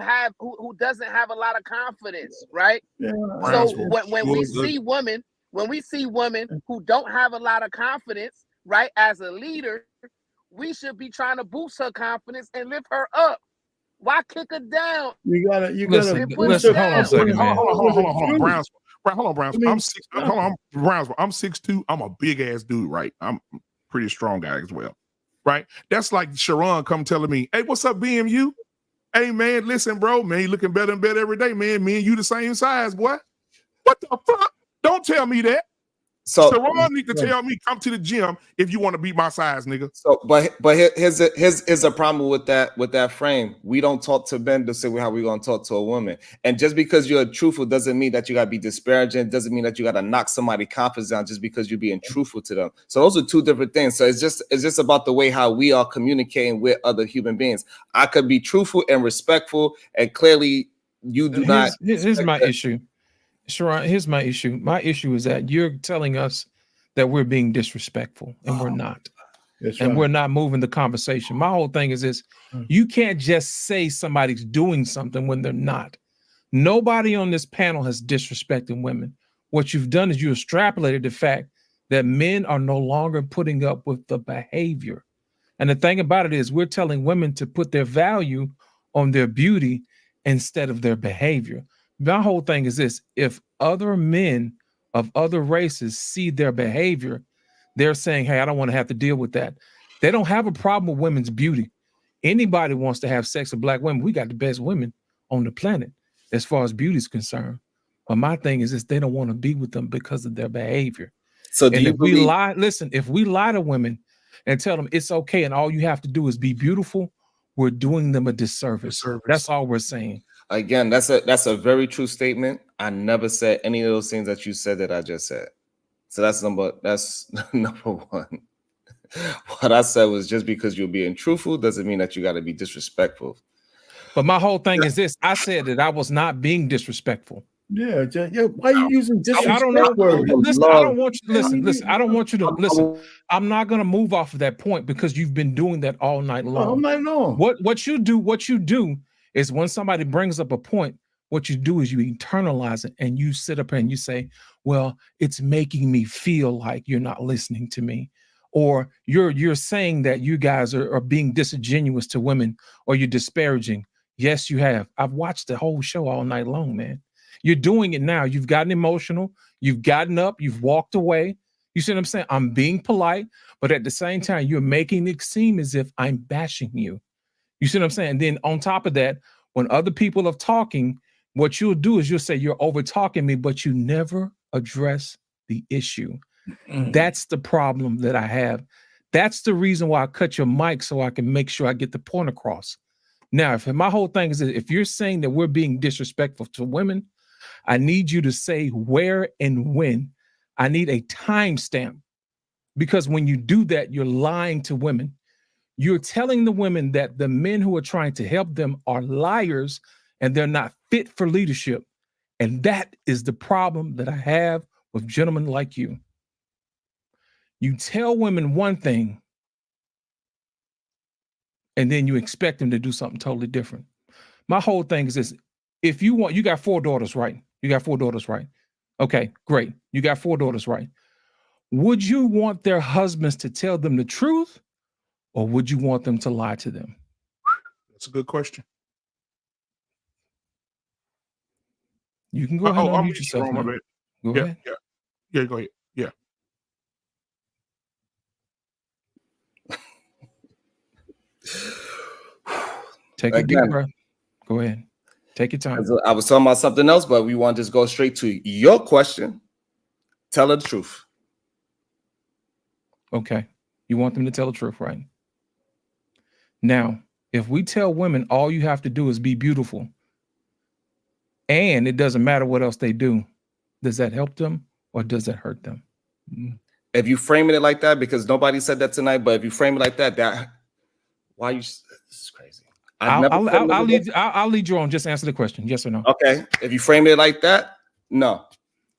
doesn't have a lot of confidence, right? Yeah, So when we see women who don't have a lot of confidence, right, as a leader, we should be trying to boost her confidence and lift her up. Why kick her down? you gotta Listen, put listen. her Hold on a down. second, man. Hold on, Browns. Hold on, Browns. I mean, I'm 6. Hold on, Browns. I'm 6'2". I'm a big ass dude, right? I'm a pretty strong guy as well, right? That's like Sharon come telling me, "Hey, what's up, BMU? Hey, man, listen, bro, man, you looking better and better every day, man. Me and you the same size, boy. What the fuck? Don't tell me that." So Sharon need to tell me, come to the gym if you want to be my size, nigga. So, but here's a problem with that frame. We don't talk to men the same way how we gonna talk to a woman. And just because you're truthful doesn't mean that you gotta be disparaging. Doesn't mean that you gotta knock somebody confidence down just because you're being truthful to them. So those are two different things. So it's just about the way how we are communicating with other human beings. I could be truthful and respectful, and clearly you do not. Here's my issue. Sharon, here's my issue. My issue is that you're telling us that we're being disrespectful, and we're not. And we're not moving the conversation. My whole thing is this: you can't just say somebody's doing something when they're not. Nobody on this panel has disrespected women. What you've done is you extrapolated the fact that men are no longer putting up with the behavior. And the thing about it is we're telling women to put their value on their beauty instead of their behavior. My whole thing is this: if other men of other races see their behavior, they're saying, hey, I don't want to have to deal with that. They don't have a problem with women's beauty. Anybody wants to have sex with black women. We got the best women on the planet as far as beauty is concerned. But my thing is this: they don't want to be with them because of their behavior. So do and you if we believe- lie, listen, if we lie to women and tell them it's okay and all you have to do is be beautiful, we're doing them a disservice. That's all we're saying. Again, that's a very true statement. I never said any of those things that you said that I just said. So that's number one. What I said was just because you're being truthful doesn't mean that you got to be disrespectful. But my whole thing is this: I said that I was not being disrespectful. Yeah. Why are you using disrespect I don't know. words? Listen, I don't want you. Listen. I don't want you to listen. I'm not going to move off of that point because you've been doing that all night long. All night long. What you do is when somebody brings up a point, what you do is you internalize it and you sit up and you say, "Well, it's making me feel like you're not listening to me." Or you're saying that you guys are being disingenuous to women, or you're disparaging. Yes, you have. I've watched the whole show all night long, man. You're doing it now. You've gotten emotional. You've gotten up. You've walked away. You see what I'm saying? I'm being polite, but at the same time, you're making it seem as if I'm bashing you. You see what I'm saying? And then on top of that, when other people are talking, what you'll do is you'll say you're over talking me, but you never address the issue. That's the problem that I have. That's the reason why I cut your mic, so I can make sure I get the point across. Now, if my whole thing is that if you're saying that we're being disrespectful to women, I need you to say where and when. I need a timestamp, because when you do that, you're lying to women. You're telling the women that the men who are trying to help them are liars and they're not fit for leadership. And that is the problem that I have with gentlemen like you. You tell women one thing, and then you expect them to do something totally different. My whole thing is this: if you want, you got 4 daughters, right? You got 4 daughters, right? Okay, great. You got 4 daughters, right? Would you want their husbands to tell them the truth, or would you want them to lie to them? That's a good question. You can go ahead and unmute yourself. My Now. bad. Go ahead. Yeah, go ahead. Yeah. Take a deep breath. Go ahead. Take your time. I was talking about something else, but we want to just go straight to your question. Tell her the truth. Okay. You want them to tell the truth, right? Now, if we tell women all you have to do is be beautiful, and it doesn't matter what else they do, does that help them or does that hurt them? If you frame it like that, because nobody said that tonight, but if you frame it like that, why you? This is crazy. I'll lead you on. Just answer the question. Yes or no? Okay. If you frame it like that, no.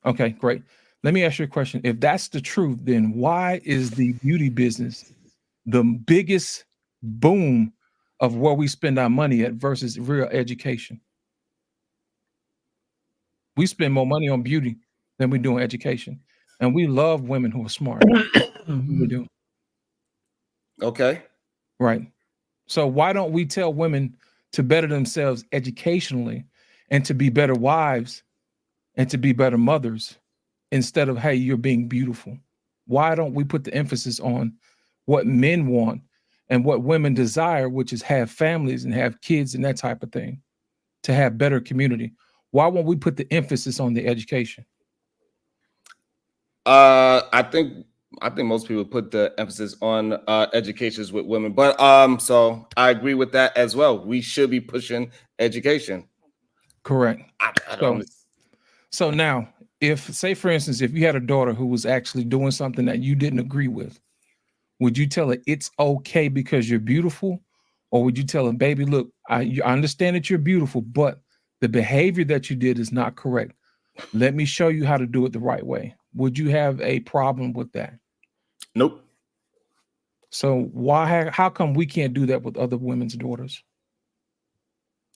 Okay, great. Let me ask you a question. If that's the truth, then why is the beauty business the biggest boom of where we spend our money at versus real education? We spend more money on beauty than we do on education. And we love women who are smart. We do. Okay. Right. So why don't we tell women to better themselves educationally and to be better wives and to be better mothers instead of, hey, you're being beautiful? Why don't we put the emphasis on what men want and what women desire, which is have families and have kids and that type of thing, to have better community? Why won't we put the emphasis on the education? I think most people put the emphasis on educations with women, but so I agree with that as well. We should be pushing education. Correct. I don't So now, if, say for instance, if you had a daughter who was actually doing something that you didn't agree with, would you tell her it's okay because you're beautiful? Or would you tell her, baby, look, I understand that you're beautiful, but the behavior that you did is not correct. Let me show you how to do it the right way. Would you have a problem with that? Nope. So how come we can't do that with other women's daughters?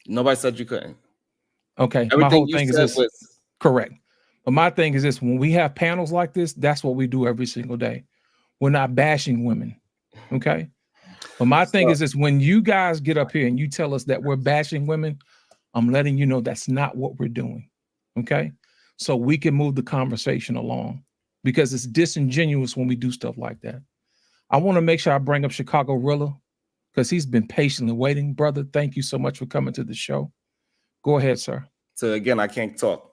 Nobody said you couldn't. Okay, Everything my whole you thing is said this. was Correct. But my thing is this: when we have panels like this, that's what we do every single day. We're not bashing women. Okay. But my thing is this: when you guys get up here and you tell us that we're bashing women, I'm letting you know that's not what we're doing. Okay. So we can move the conversation along, because it's disingenuous when we do stuff like that. I want to make sure I bring up Chicago Rilla, because he's been patiently waiting. Brother, thank you so much for coming to the show. Go ahead, sir. So again, I can't talk.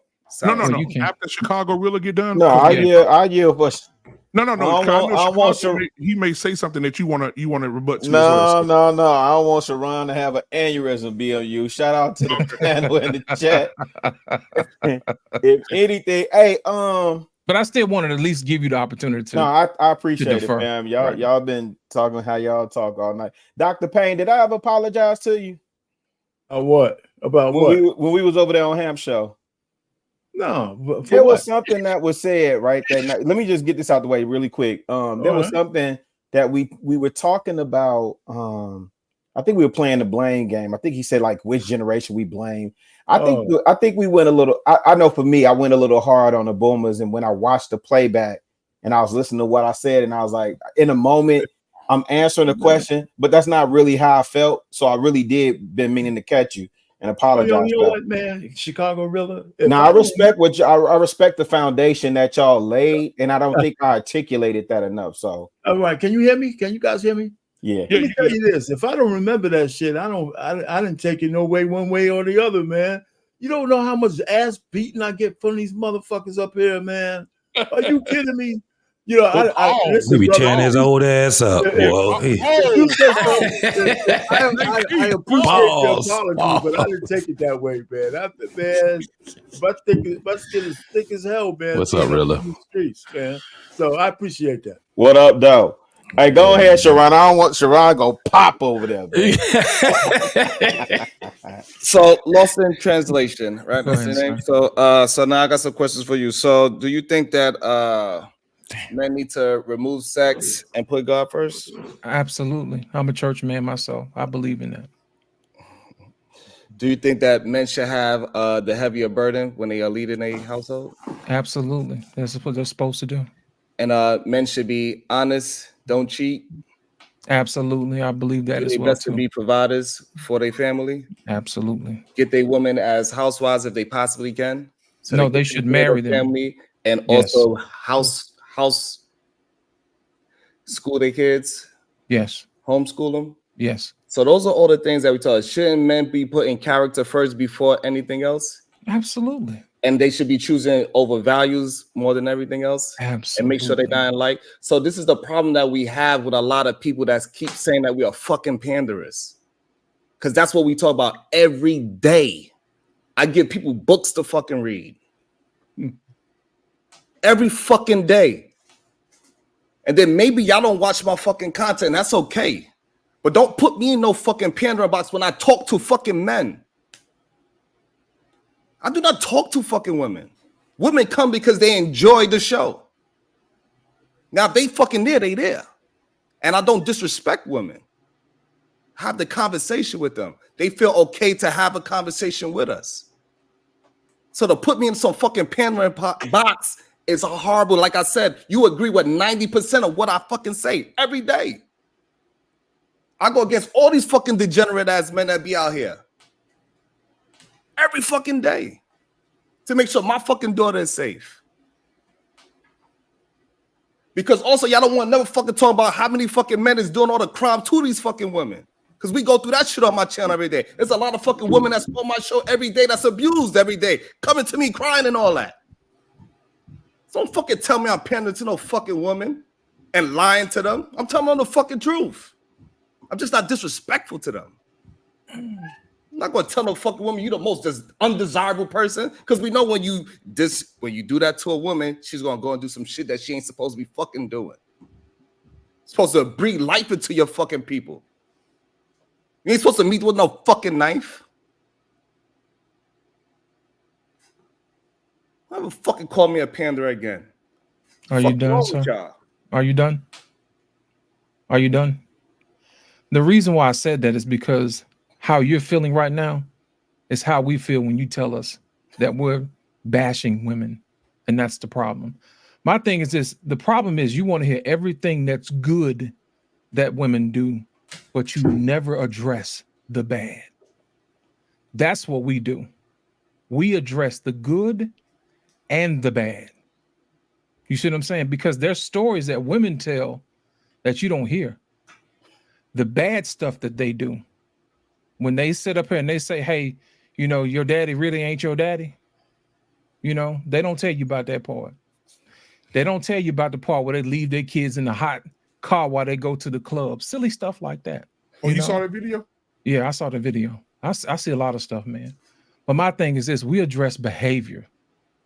No. You can. After Chicago Rilla get done, No, I yield for. No. I want Chicago, he may say something that you want to rebut to. No. I don't want Sharon to have an aneurysm. BLU. Shout out to the panel in the chat. If anything, hey, but I still wanted to at least give you the opportunity to. No, I appreciate it, fam. Y'all been talking how y'all talk all night. Dr. Payne, did I ever apologize to you? What? About when what? When we was over there on Ham Show. No, there was something that was said right that night. Let me just get this out the way really quick. There was something that we were talking about. I think we were playing the blame game. I think he said like which generation we blame. I think we went a little. I know for me, I went a little hard on the boomers, and when I watched the playback and I was listening to what I said, and I was like, in a moment, I'm answering the question, but that's not really how I felt. So I really did been meaning to catch you and apologize. You know what, man? Chicago Rilla. Now I respect what I respect the foundation that y'all laid, and I don't think I articulated that enough. So, all right, can you hear me? Can you guys hear me? Yeah. Let me tell you this: if I don't remember that shit, I didn't take it no way, one way or the other, man. You don't know how much ass beating I get from these motherfuckers up here, man. Are you kidding me? You know, we be tearing his old ass up. I appreciate the apology, but I didn't take it that way, man. My skin is thick as hell, man. What's up, Rilla? Streets, man. So I appreciate that. What up, though? Hey, go ahead, Sharon. I don't want Sharon go pop over there. So lost in translation, right? That's the name. So now I got some questions for you. So do you think that men need to remove sex and put God first? Absolutely. I'm a church man myself. I believe in that. Do you think that men should have the heavier burden when they are leading a household? Absolutely. That's what they're supposed to do. And men should be honest, don't cheat. Absolutely. I believe that as well. Best to be providers for their family. Absolutely. Get their women as housewives if they possibly can. So no, they should marry them. Family and also house school their kids. Yes. Homeschool them. Yes. So those are all the things that we tell us. Shouldn't men be putting character first before anything else? Absolutely. And they should be choosing over values more than everything else. Absolutely. And make sure they're dying light. So this is the problem that we have with a lot of people that keep saying that we are fucking panderers. Because that's what we talk about every day. I give people books to fucking read. Every fucking day. And then maybe y'all don't watch my fucking content. That's okay. But don't put me in no fucking pandering box when I talk to fucking men. I do not talk to fucking women. Women come because they enjoy the show. Now, if they fucking there, they there. And I don't disrespect women. Have the conversation with them. They feel okay to have a conversation with us. So to put me in some fucking pandering box is horrible. Like I said, you agree with 90% of what I fucking say every day. I go against all these fucking degenerate ass men that be out here every fucking day to make sure my fucking daughter is safe. Because also y'all don't want to never fucking talk about how many fucking men is doing all the crime to these fucking women. Because we go through that shit on my channel every day. There's a lot of fucking women that's on my show every day that's abused every day, coming to me crying and all that. So don't fucking tell me I'm pandering to no fucking woman and lying to them. I'm telling them the fucking truth. I'm just not disrespectful to them. I'm not gonna tell no fucking woman you the most undesirable person, because we know when you do that to a woman, she's gonna go and do some shit that she ain't supposed to be fucking doing. Supposed to breathe life into your fucking people. You ain't supposed to meet with no fucking knife. Never fucking call me a pander again. Are you done, sir? Are you done? Are you done? The reason why I said that is because how you're feeling right now is how we feel when you tell us that we're bashing women. And that's the problem. My thing is this. The problem is you want to hear everything that's good that women do, but you never address the bad. That's what we do. We address the good and the bad. You see what I'm saying? Because there's stories that women tell that you don't hear. The bad stuff that they do. When they sit up here and they say, hey, you know, your daddy really ain't your daddy. You know, they don't tell you about that part. They don't tell you about the part where they leave their kids in the hot car while they go to the club. Silly stuff like that. Oh, you saw that video? Yeah, I saw the video. I see a lot of stuff, man. But my thing is this, we address behavior.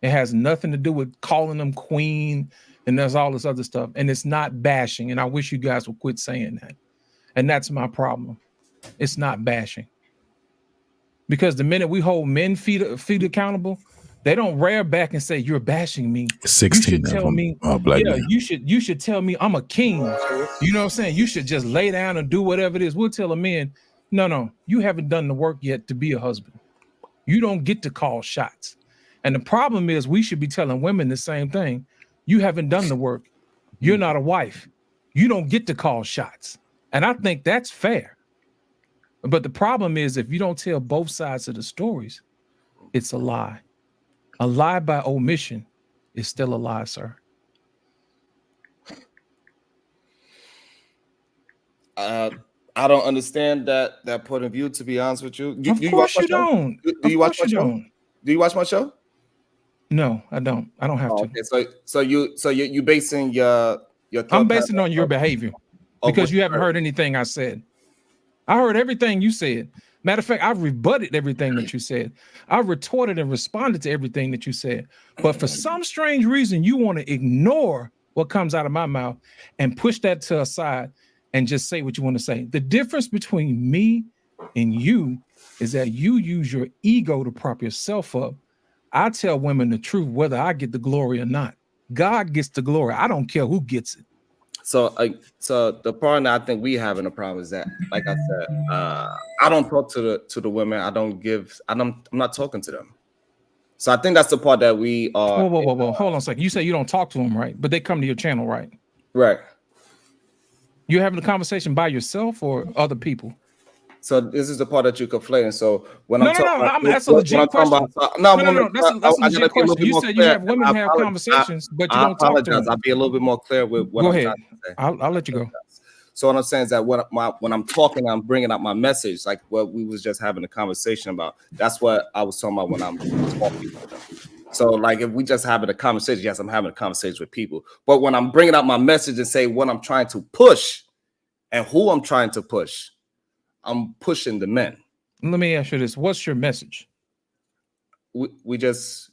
It has nothing to do with calling them queen and there's all this other stuff. And it's not bashing. And I wish you guys would quit saying that. And that's my problem. It's not bashing. Because the minute we hold men feet accountable, they don't rear back and say, you're bashing me. 16 you should tell me, black men. you should tell me I'm a king. You know what I'm saying? You should just lay down and do whatever it is. We'll tell a man, no, you haven't done the work yet to be a husband. You don't get to call shots. And the problem is we should be telling women the same thing. You haven't done the work. You're not a wife. You don't get to call shots. And I think that's fair. But the problem is if you don't tell both sides of the stories, it's a lie. A lie by omission is still a lie, sir. I don't understand that point of view, to be honest with you. Of course you don't. Do you watch my show? Do you watch my show? No, I don't. I don't have to. Okay, so you basing your I'm basing on your behavior because you haven't heard anything I said. I heard everything you said. Matter of fact, I rebutted everything that you said. I retorted and responded to everything that you said. But for some strange reason, you want to ignore what comes out of my mouth and push that to a side and just say what you want to say. The difference between me and you is that you use your ego to prop yourself up. I tell women the truth, whether I get the glory or not. God gets the glory. I don't care who gets it. So the problem that I think we have in the problem is that, like I said, I don't talk to the women. I'm not talking to them. So I think that's the part that we are. Whoa. Hold on a second. You say you don't talk to them, right? But they come to your channel, right? Right. You're having a conversation by yourself or other people? So this is the part that you're conflating. So when that's a legit question. No, that's a legit question. You said you have women have conversations, but you don't talk to them. I'll be a little bit more clear with what I'm trying to say. I'll let you go. So what I'm saying is that when I'm talking, I'm bringing out my message, like what we was just having a conversation about. That's what I was talking about when I'm talking to them. So like if we just having a conversation, yes, I'm having a conversation with people. But when I'm bringing out my message and say what I'm trying to push and who I'm trying to push, I'm pushing the men. Let me ask you this. What's your message? We just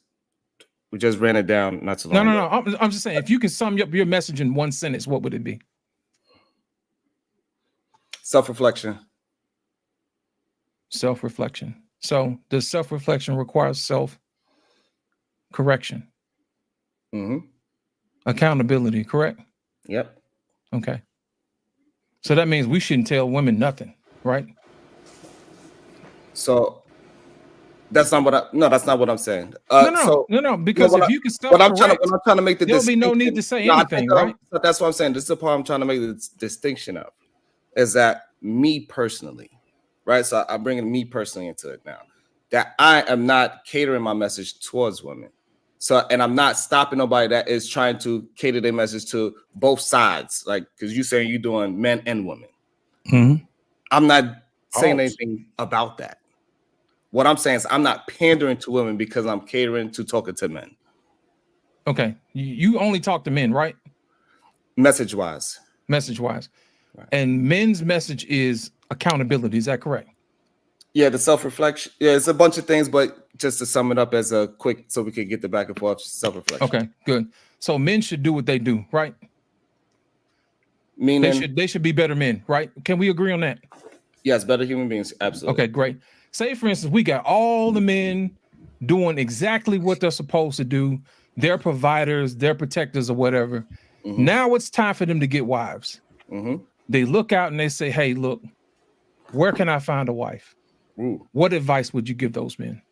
ran it down not too long ago. No. I'm just saying, if you can sum up your message in one sentence, what would it be? Self-reflection. Self-reflection. So does self-reflection require self-correction? Accountability, correct? Yep. Okay. So that means we shouldn't tell women nothing, right? So that's not what that's not what I'm saying. No, because if you can self-correct, what I'm trying to make the there'll be no need distinction. to say No, I anything, think right? so that's what I'm saying. This is the part I'm trying to make the distinction of, is that me personally, right? So I'm bringing me personally into it now, that I am not catering my message towards women. So, and I'm not stopping nobody that is trying to cater their message to both sides, like, because you're saying you're doing men and women. I'm not saying anything about that. What I'm saying is I'm not pandering to women because I'm catering to talking to men. Okay. You only talk to men, right? Message-wise. Message-wise. Right. And men's message is accountability. Is that correct? Yeah, the self-reflection. Yeah, it's a bunch of things, but just to sum it up as a quick, so we can get the back and forth self-reflection. Okay, good. So men should do what they do, right? Meaning they should be better men, right? Can we agree on that? Yes, better human beings. Absolutely. Okay, great. Say, for instance, we got all the men doing exactly what they're supposed to do. They're providers, they're protectors, or whatever. Now it's time for them to get wives. They look out and they say, hey, look, where can I find a wife? What advice would you give those men?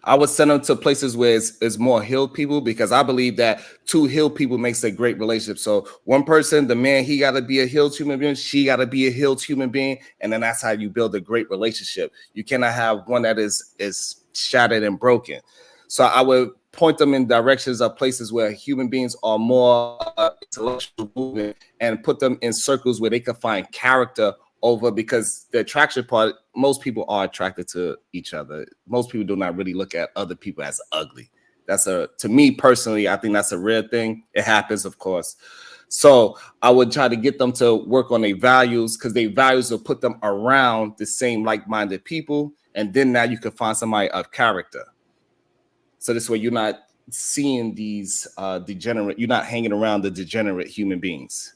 I would send them to places where it's more healed people, because I believe that two healed people makes a great relationship. So one person, the man, he got to be a healed human being. She got to be a healed human being. And then that's how you build a great relationship. You cannot have one that is shattered and broken. So I would point them in directions of places where human beings are more intellectual movement, and put them in circles where they can find character over, because the attraction part, most people are attracted to each other. Most people do not really look at other people as ugly. To me personally, I think that's a rare thing. It happens, of course. So I would try to get them to work on their values, because their values will put them around the same like-minded people. And then now you can find somebody of character. So this way you're not seeing these degenerate, you're not hanging around the degenerate human beings.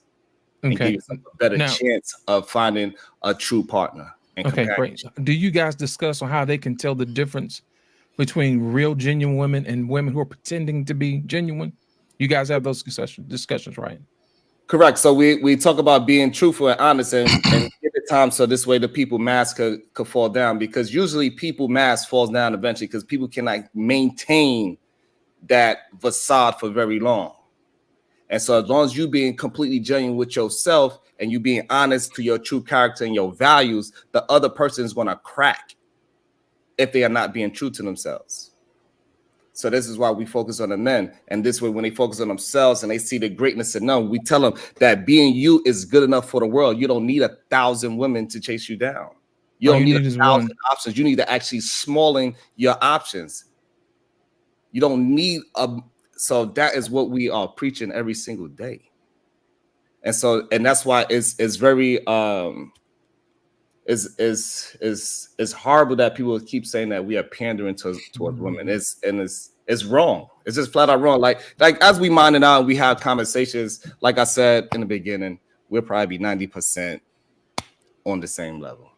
And give yourself a better chance of finding a true partner. Okay, great. Do you guys discuss on how they can tell the difference between real genuine women and women who are pretending to be genuine? You guys have those discussions, right? Correct. So we talk about being truthful and honest, and give it time, so this way the people mask could fall down, because usually people mask falls down eventually, because people cannot maintain that facade for very long. And so as long as you being completely genuine with yourself and you being honest to your true character and your values, the other person is going to crack if they are not being true to themselves. So this is why we focus on the men. And this way, when they focus on themselves and they see the greatness in them, we tell them that being you is good enough for the world. You don't need 1,000 women to chase you down. You don't need 1,000 options. You need to actually smalling your options. You don't need so that is what we are preaching every single day. And so, and that's why it's very it's horrible that people keep saying that we are pandering towards women. It's wrong. It's just flat out wrong. Like as we mind it out, we have conversations. Like I said in the beginning, we'll probably be 90% on the same level.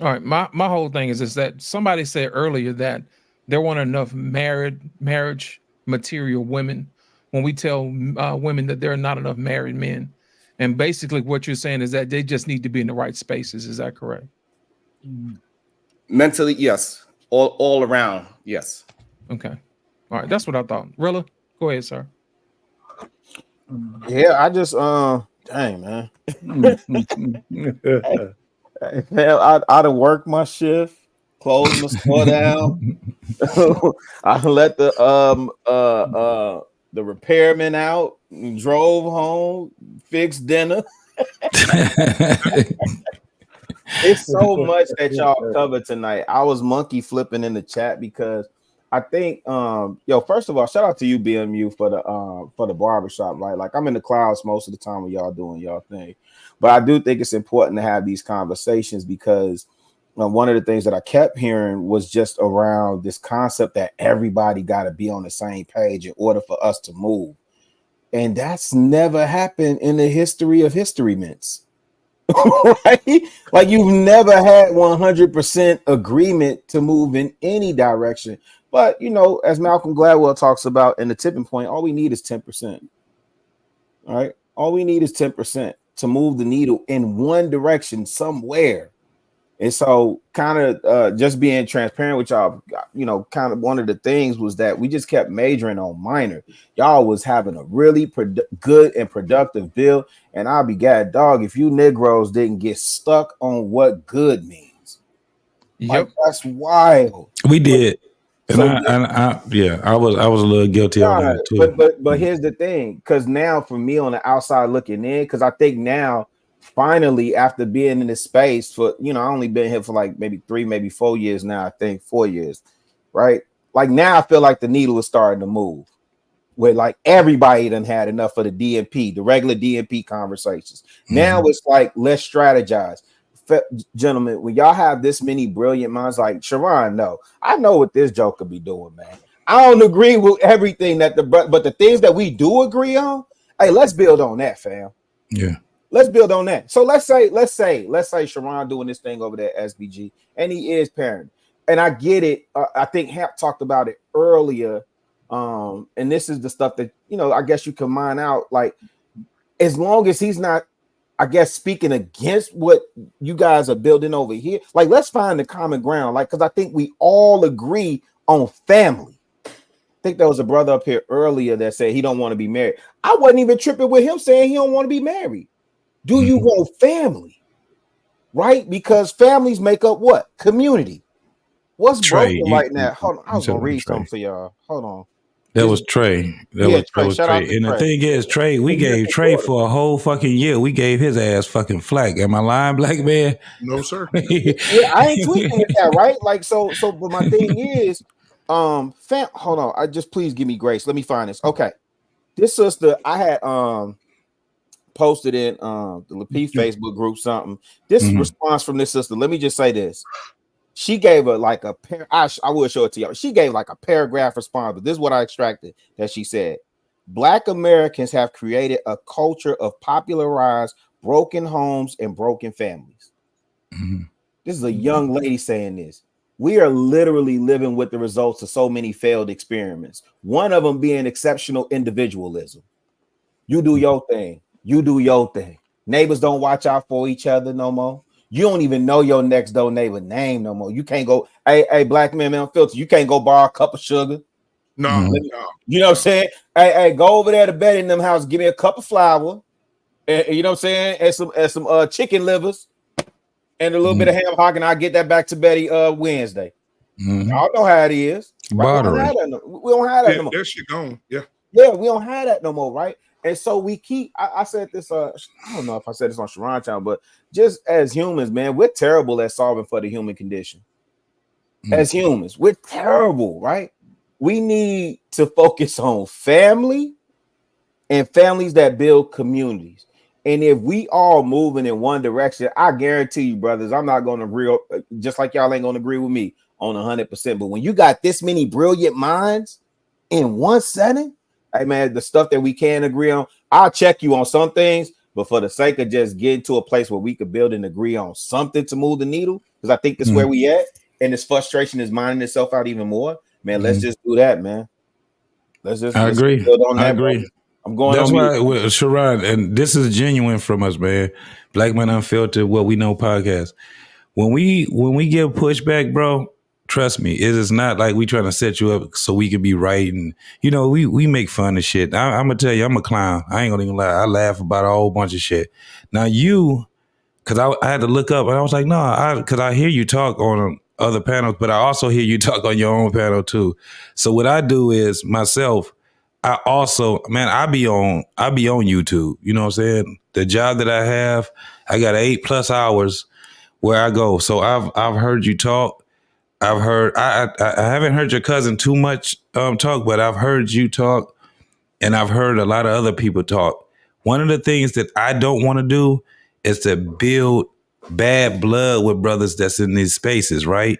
All right. My whole thing is that somebody said earlier that there weren't enough marriage material women, when we tell women that there are not enough married men. And basically what you're saying is that they just need to be in the right spaces. Is that correct? Mentally, yes. All around, yes. Okay. All right. That's what I thought. Rilla, go ahead, sir. Yeah, I just dang, man. I done worked my shift, closed my store down. I let the repairman out, drove home, fixed dinner. It's so much that y'all covered tonight. I was monkey flipping in the chat because I think first of all, shout out to you, BMU, for the barbershop, right? Like, I'm in the clouds most of the time when y'all doing y'all thing. But I do think it's important to have these conversations, because one of the things that I kept hearing was just around this concept that everybody got to be on the same page in order for us to move. And that's never happened in the history of history mints. right? Like you've never had 100% agreement to move in any direction. But you know, as Malcolm Gladwell talks about in the tipping point, all we need is 10%. All right. All we need is 10% to move the needle in one direction somewhere. And so, kind of just being transparent with y'all, you know, kind of one of the things was that we just kept majoring on minor. Y'all was having a really good and productive build. And I'll be glad, dog, if you Negroes didn't get stuck on what good means. Yep. Like, that's wild. We did. And So I was a little guilty on that too. But here's the thing, because now for me on the outside looking in, because I think now finally after being in this space for, you know, I only been here for like maybe 3, maybe 4 years now. I think 4 years, right? Like now I feel like the needle is starting to move. Where like everybody done had enough of the DMP, the regular DMP conversations. Now it's like let's strategize. Gentlemen, when y'all have this many brilliant minds like Sharon, no, I know what this joker be doing, man. I don't agree with everything that but the things that we do agree on, hey, let's build on that, fam. Yeah. Let's build on that. So let's say Sharon doing this thing over there at SBG, and he is parenting. And I get it. I think Hap talked about it earlier. And this is the stuff that, you know, I guess you can mine out. Like, as long as he's not, I guess, speaking against what you guys are building over here, like, let's find the common ground. Like, because I think we all agree on family. I think there was a brother up here earlier that said he don't want to be married. I wasn't even tripping with him saying he don't want to be married. Do you want family? Right? Because families make up what? Community. What's Trey, broken right now? Hold on. I was going to read something for y'all. Hold on. That was Trey. That was Trey. And the thing is, Trey, we gave Trey for a whole fucking year. We gave his ass fucking flack. Am I lying, black man? No, sir. Yeah, I ain't tweaking with that, right? Like, so, but my thing is, hold on. I just please give me grace. Let me find this. Okay. This sister, I had posted in the Lapeef Facebook group something. This response from this sister. Let me just say this. She gave her like a I will show it to y'all. She gave like a paragraph response, but this is what I extracted that she said. Black Americans have created a culture of popularized broken homes and broken families. This is a young lady saying this. We are literally living with the results of so many failed experiments. One of them being exceptional individualism. You do your thing. You do your thing. Neighbors don't watch out for each other no more. You don't even know your next door neighbor name no more. You can't go, hey, black man on filter. You can't go borrow a cup of sugar. No, You know what I'm saying? Hey, go over there to bed in them house. Give me a cup of flour. And, you know what I'm saying? And some chicken livers and a little bit of ham hock, and I'll get that back to Betty Wednesday. Y'all know how it is. Right? We don't have that no more. There she gone. Yeah. Yeah, we don't have that no more, right? And so we keep, I said this, I don't know if I said this on Sharon Town, but just as humans, man, we're terrible at solving for the human condition. As humans, we're terrible, right? We need to focus on family and families that build communities. And if we all moving in one direction, I guarantee you, brothers, I'm not going to agree, just like y'all ain't going to agree with me on 100%. But when you got this many brilliant minds in one setting, hey man, the stuff that we can agree on, I'll check you on some things, but for the sake of just getting to a place where we could build and agree on something to move the needle, because I think that's where we at, and this frustration is mining itself out even more. Man, let's just do that, man. Let's agree. build on that, I agree. bro. I'm going. That's on why, with Sharon, and this is genuine from us, man. Black Man Unfiltered, What We Know podcast. When we give pushback, bro, trust me, it is not like we trying to set you up so we can be right. And, you know, we make fun of shit. I'm going to tell you, I'm a clown. I ain't going to even lie. I laugh about a whole bunch of shit. Now you, because I had to look up and I was like, no, because I hear you talk on other panels, but I also hear you talk on your own panel too. So what I do is myself, I also, man, I be on YouTube. You know what I'm saying? The job that I have, I got 8+ hours where I go. So I've heard you talk. I've heard, I haven't heard your cousin too much talk, but I've heard you talk, and I've heard a lot of other people talk. One of the things that I don't want to do is to build bad blood with brothers that's in these spaces, right?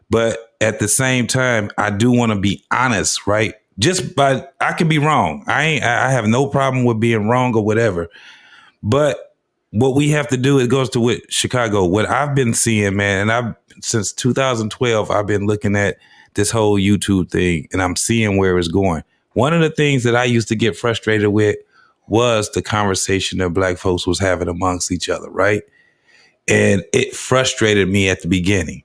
But at the same time, I do want to be honest, right? But I can be wrong. I have no problem with being wrong or whatever. But what we have to do, it goes to what Chicago, what I've been seeing, man, and since 2012, I've been looking at this whole YouTube thing, and I'm seeing where it's going. One of the things that I used to get frustrated with was the conversation that Black folks was having amongst each other, right? And it frustrated me at the beginning.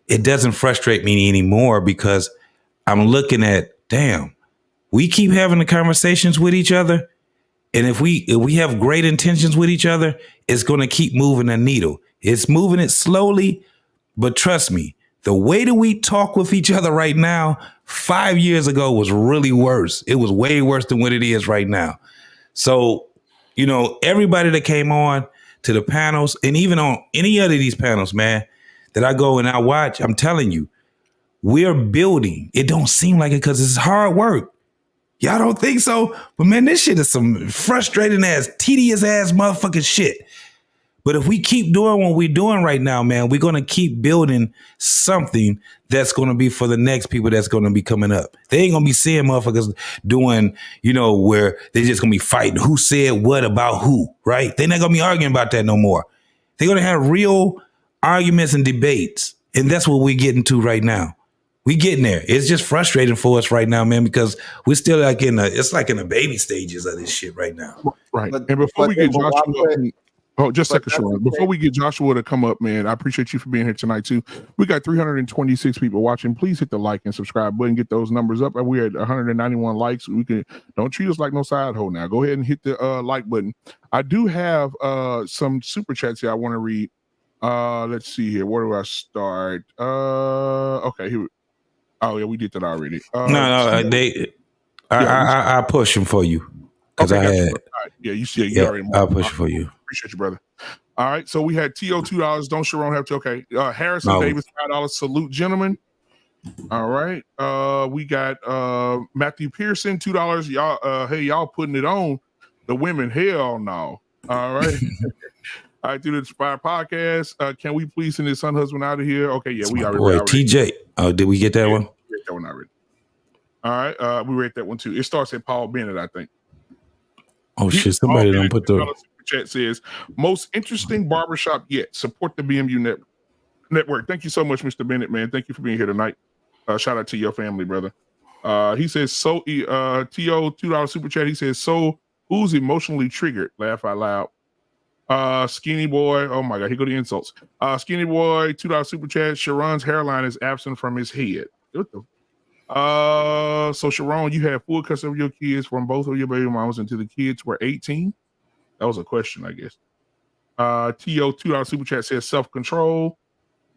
It doesn't frustrate me anymore because I'm looking at, damn, we keep having the conversations with each other. And if we have great intentions with each other, it's going to keep moving the needle. It's moving it slowly, but trust me, the way that we talk with each other right now, 5 years ago was really worse. It was way worse than what it is right now. So, you know, everybody that came on to the panels, and even on any other of these panels, man, that I go and I watch, I'm telling you, we're building. It don't seem like it because it's hard work. Y'all don't think so? But man, this shit is some frustrating ass, tedious ass motherfucking shit. But if we keep doing what we're doing right now, man, we're going to keep building something that's going to be for the next people that's going to be coming up. They ain't going to be seeing motherfuckers doing, you know, where they just going to be fighting who said what about who, right? They're not going to be arguing about that no more. They're going to have real arguments and debates. And that's what we're getting to right now. We getting there. It's just frustrating for us right now, man, because we're still like it's like in the baby stages of this shit right now. Right. And before we get Joshua, just a second, Sharon. Before we get Joshua to come up, man, I appreciate you for being here tonight too. We got 326 people watching. Please hit the like and subscribe button. Get those numbers up. We're at 191 likes. Don't treat us like no side hoe now. Go ahead and hit the like button. I do have some super chats here I want to read. Let's see here. Where do I start? Okay, here. Oh yeah, we did that already. I push them for you because I had. Right. Yeah, you see, you already. I'll push it for you. Appreciate you, brother. All right, so we had TO $2. Don't Sharon have to? Okay, Harrison Davis $5. Salute, gentlemen. All right, we got Matthew Pearson $2. Y'all, hey, y'all putting it on the women? Hell no. All right. All right, through the Inspire podcast. Can we please send his son husband out of here? Okay, yeah, we already. TJ. Oh, did we get that one? We read that one already. All right, we read that one too. It starts at Paul Bennett, I think. Oh shit! Somebody don't put the chat says most interesting barbershop yet. Support the BMU network. Thank you so much, Mr. Bennett, man. Thank you for being here tonight. Shout out to your family, brother. He says so. To $2 super chat. He says so. Who's emotionally triggered? Laugh out loud. Skinny boy, oh my god, here go the insults. Skinny boy, $2 super chat. Sharon's hairline is absent from his head. What the? So Sharon, you have full custody of your kids from both of your baby mamas until the kids were 18. That was a question, I guess. TO $2 super chat says self-control.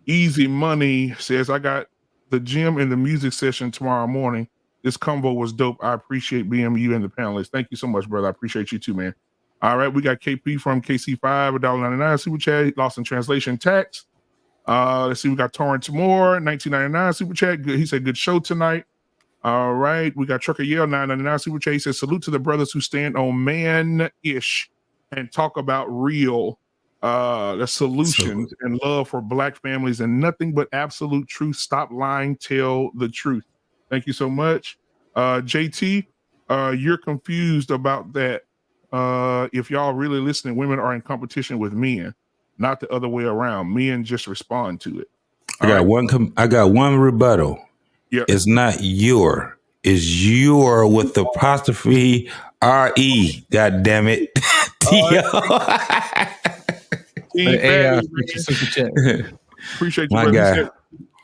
Easy Money says I got the gym and the music session tomorrow morning. This combo was dope. I appreciate BMU and the panelists. Thank you so much, brother. I appreciate you too, man. All right, we got KP from KC5, $1.99 super chat, lost in translation tax. Let's see, we got Torrance Moore, $19.99 super chat. Good. He said, good show tonight. All right, we got Trucker Yale, $9.99 super chat. He says, salute to the brothers who stand on man-ish and talk about real the solutions and love for Black families and nothing but absolute truth. Stop lying, tell the truth. Thank you so much. JT, you're confused about that. If y'all really listening, women are in competition with men, not the other way around. Men just respond to it. I got one rebuttal. Yeah. It's not your. It's your with the apostrophe R-E. God damn it. Appreciate you, My brother. guy. Said,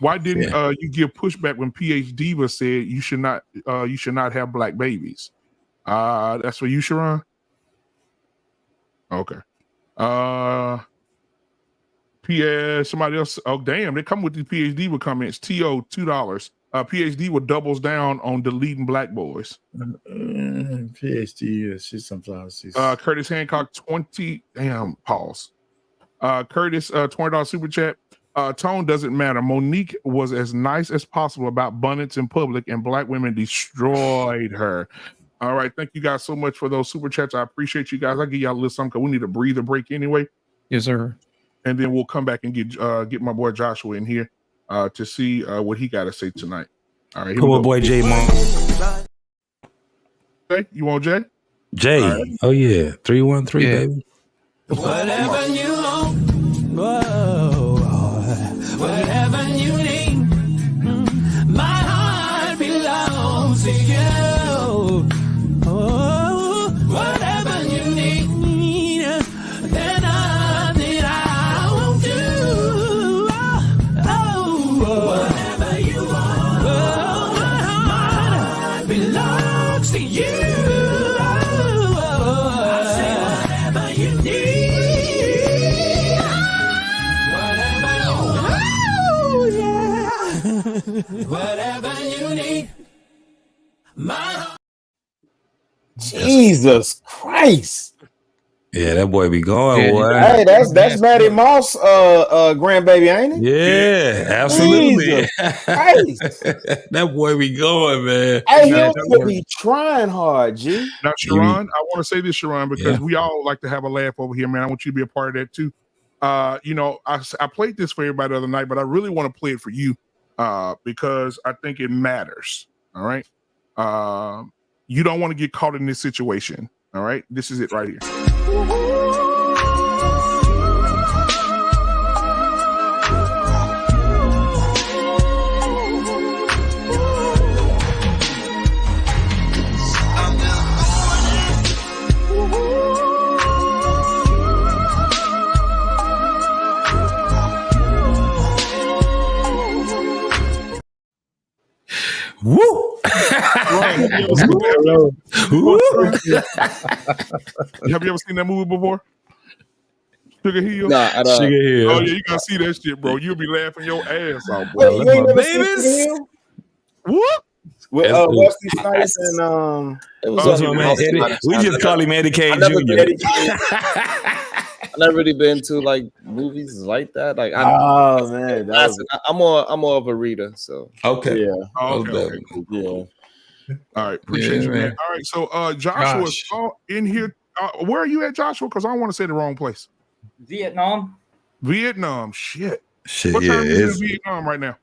why didn't you give pushback when PhD said you should not have Black babies? That's for you, Sharon. Okay. PS, somebody else. Oh, damn. They come with the PhD with comments. TO, $2. PhD with doubles down on deleting Black boys. PhD, shit sometimes. Curtis Hancock, 20. Damn, pause. Curtis, $20 super chat. Tone doesn't matter. Monique was as nice as possible about abundance in public, and Black women destroyed her. All right, thank you guys so much for those super chats. I appreciate you guys. I'll give y'all a little something because we need a breather break anyway. Yes, sir. And then we'll come back and get my boy Joshua in here to see what he got to say tonight. All right, come on, boy J Monk. Jay, you want Jay? Jay, right. Oh yeah, 313, baby. Whatever you want, whoa, whatever you need, my heart belongs to you. Oh, whatever you need, then nothing I won't do. Oh, whatever you want, my heart belongs to you. Whatever you need, my Jesus Christ. Yeah, that boy be going, boy. Hey, that's Maddie Moss, grandbaby, ain't it? Yeah, absolutely. Jesus Christ. That boy be going, man. Hey, he also be trying hard, G. Now, Sharon, I want to say this, Sharon, because we all like to have a laugh over here, man. I want you to be a part of that too. You know, I played this for everybody the other night, but I really want to play it for you because I think it matters. All right. You don't want to get caught in this situation. All right. This is it right here. Woo! Have you ever seen that movie before? Sugar Hill? Nah, Sugar Hill. Oh yeah, you gotta see that shit, bro. You'll be laughing your ass off, Wait, bro. you ain't never seen Sugar Hill? What? With That's cool. Wesley Snipes and It was That's on my man, Eddie. We just call him Eddie K. I never Jr. been- I've never really been to like movies like that. Like, oh man, that was... I'm more of a reader. So okay, yeah, okay, cool. Yeah. All right, appreciate you, man. All right, so Joshua is in here. Where are you at, Joshua? Because I don't want to say the wrong place. Vietnam. Vietnam, shit. Shit, What yeah, time is it it's in Vietnam right now?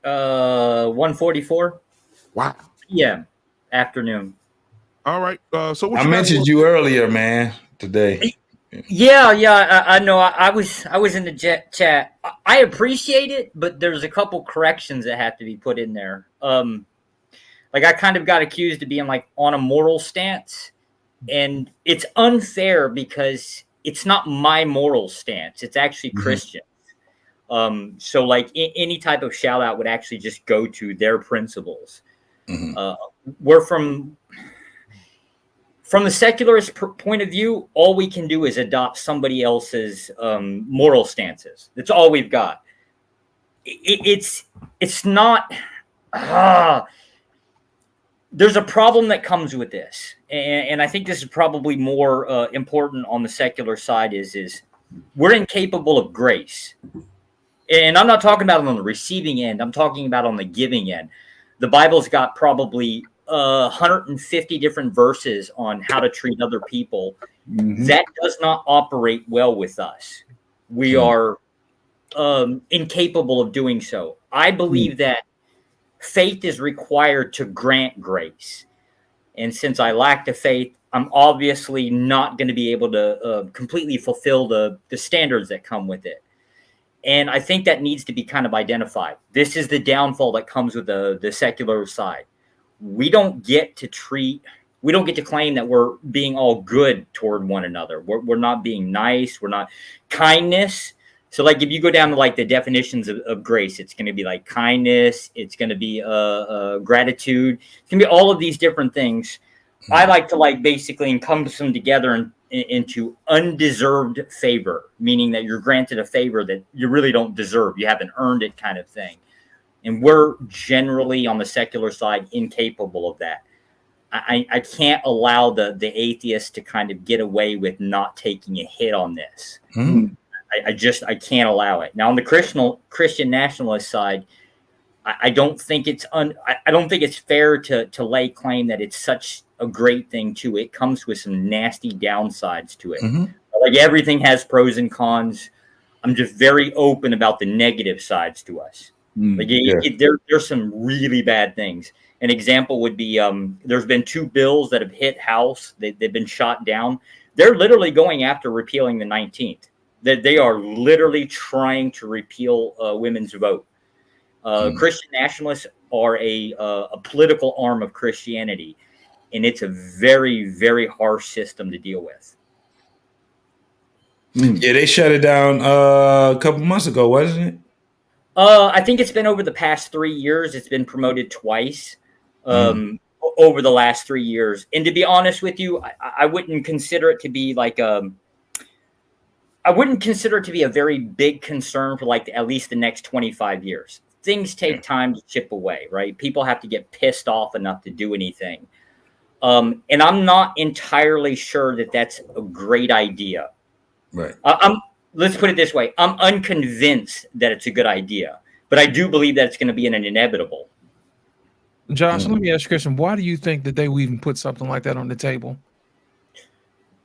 1:44. Wow. p.m. afternoon. All right. So what I mentioned you earlier, man, today. Yeah. I know. I was in the chat. I appreciate it, but there's a couple corrections that have to be put in there. Like I kind of got accused of being like on a moral stance, and it's unfair because it's not my moral stance. It's actually Christian. So like any type of shout out would actually just go to their principles. We're from the secularist point of view, all we can do is adopt somebody else's moral stances. That's all we've got. It's not. There's a problem that comes with this, and I think this is probably more important on the secular side. Is we're incapable of grace, and I'm not talking about on the receiving end. I'm talking about on the giving end. The Bible's got probably 150 different verses on how to treat other people. That does not operate well with us. We are incapable of doing so. I believe that faith is required to grant grace. And since I lack the faith, I'm obviously not going to be able to completely fulfill the standards that come with it. And I think that needs to be kind of identified. This is the downfall that comes with the secular side. We don't get to claim that we're being all good toward one another. We're not being nice. We're not kindness. So like if you go down to like the definitions of grace, it's going to be like kindness. It's going to be gratitude. It's going to be all of these different things. I like to like basically encompass them together into undeserved favor, meaning that you're granted a favor that you really don't deserve. You haven't earned it kind of thing. And we're generally on the secular side incapable of that. I can't allow the atheist to kind of get away with not taking a hit on this. I can't allow it. Now on the Christian nationalist side, I don't think it's fair to lay claim that it's such a great thing too. It comes with some nasty downsides to it. Like everything has pros and cons. I'm just very open about the negative sides to us. Like there's some really bad things. An example would be there's been 2 bills that have hit House. They've been shot down they're literally going after repealing the 19th. That they are literally trying to repeal women's vote. Christian nationalists are a political arm of Christianity, and it's a very, very harsh system to deal with. Yeah, they shut it down a couple months ago, wasn't it? I think it's been over the past 3 years. It's been promoted twice over the last 3 years. And to be honest with you, I wouldn't consider it to be like I wouldn't consider it to be a very big concern for like at least the next 25 years. Things take time to chip away, right? People have to get pissed off enough to do anything. And I'm not entirely sure that that's a great idea. Right. Let's put it this way. I'm unconvinced that it's a good idea, but I do believe that it's going to be an inevitable. Josh, let me ask you a question. Why do you think that they would even put something like that on the table?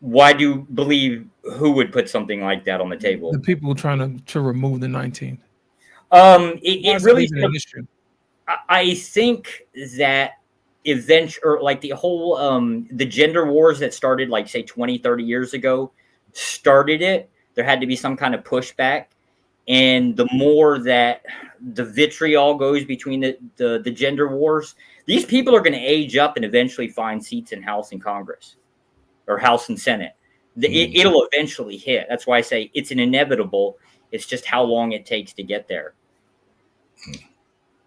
Why do you believe who would put something like that on the table? The people trying to remove the 19th. It really an issue. I think that eventually, or like the whole the gender wars that started like say 20, 30 years ago started it. There had to be some kind of pushback. And the more that the vitriol goes between the gender wars, these people are going to age up and eventually find seats in House and Congress or House and Senate. It'll eventually hit. That's why I say it's an inevitable. It's just how long it takes to get there.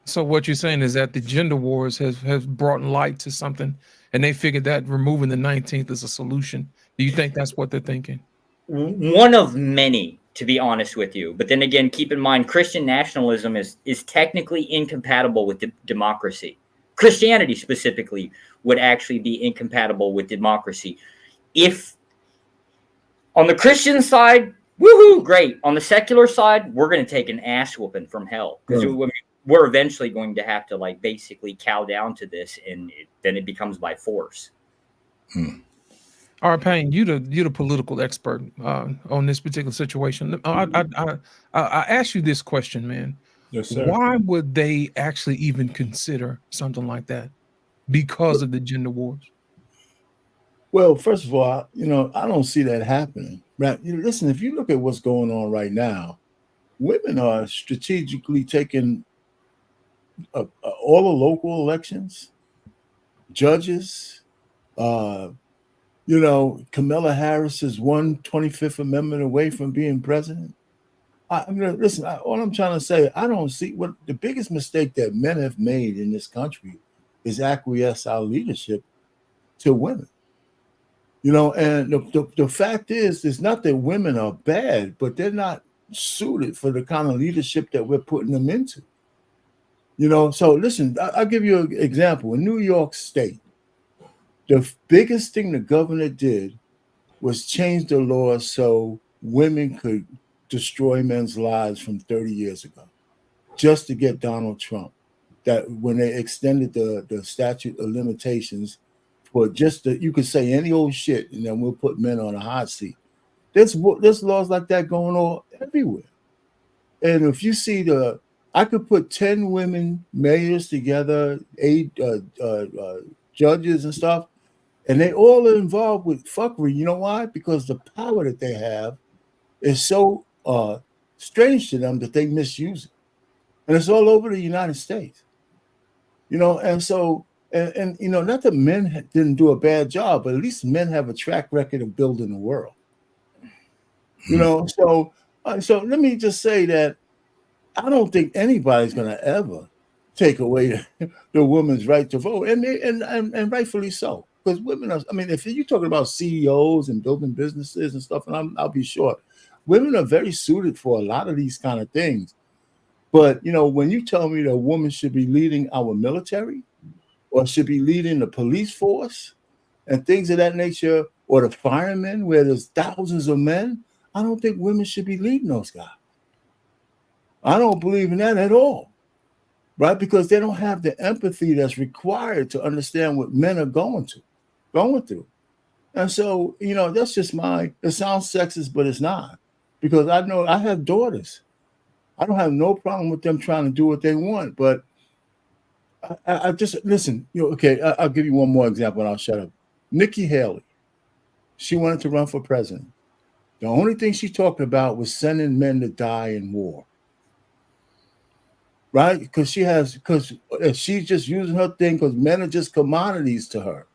So what you're saying is that the gender wars has brought light to something, and they figured that removing the 19th is a solution. Do you think that's what they're thinking? One of many, to be honest with you. But then again, keep in mind, Christian nationalism is technically incompatible with democracy. Christianity specifically would actually be incompatible with democracy. If on the Christian side, woohoo, great. On the secular side, we're going to take an ass whooping from hell because we're eventually going to have to like basically cow down to this, and then it becomes by force. All right, Payne, you're the political expert on this particular situation. I ask you this question, man. Yes, sir. Why would they actually even consider something like that? Because of the gender wars? Well, first of all, I don't see that happening. Right? Listen, if you look at what's going on right now, women are strategically taking all the local elections, judges. Kamala Harris is 1/25th Amendment away from being president. Listen, all I'm trying to say, I don't see what the biggest mistake that men have made in this country is acquiesce our leadership to women. And the fact is, it's not that women are bad, but they're not suited for the kind of leadership that we're putting them into. So listen, I'll give you an example. In New York State, the biggest thing the governor did was change the law so women could destroy men's lives from 30 years ago, just to get Donald Trump. That when they extended the statute of limitations for you could say any old shit, and then we'll put men on a hot seat. There's laws like that going on everywhere. And if you see I could put 10 women mayors together, 8 judges and stuff, and they all are involved with fuckery. You know why? Because the power that they have is so strange to them that they misuse it. And it's all over the United States. And so, and not that men didn't do a bad job, but at least men have a track record of building the world. So let me just say that I don't think anybody's going to ever take away the woman's right to vote, and rightfully so, because women are. I mean, if you're talking about CEOs and building businesses and stuff, and I'll be short, women are very suited for a lot of these kind of things. But when you tell me that a woman should be leading our military, or should be leading the police force, and things of that nature, or the firemen, where there's thousands of men, I don't think women should be leading those guys. I don't believe in that at all, right? Because they don't have the empathy that's required to understand what men are going through. And so, that's just it sounds sexist, but it's not. Because I know I have daughters. I don't have no problem with them trying to do what they want, but I just, listen, okay, I'll give you one more example and I'll shut up. Nikki Haley. she wanted to run for president. The only thing she talked about was sending men to die in war. Right? Because she's just using her thing because men are just commodities to her.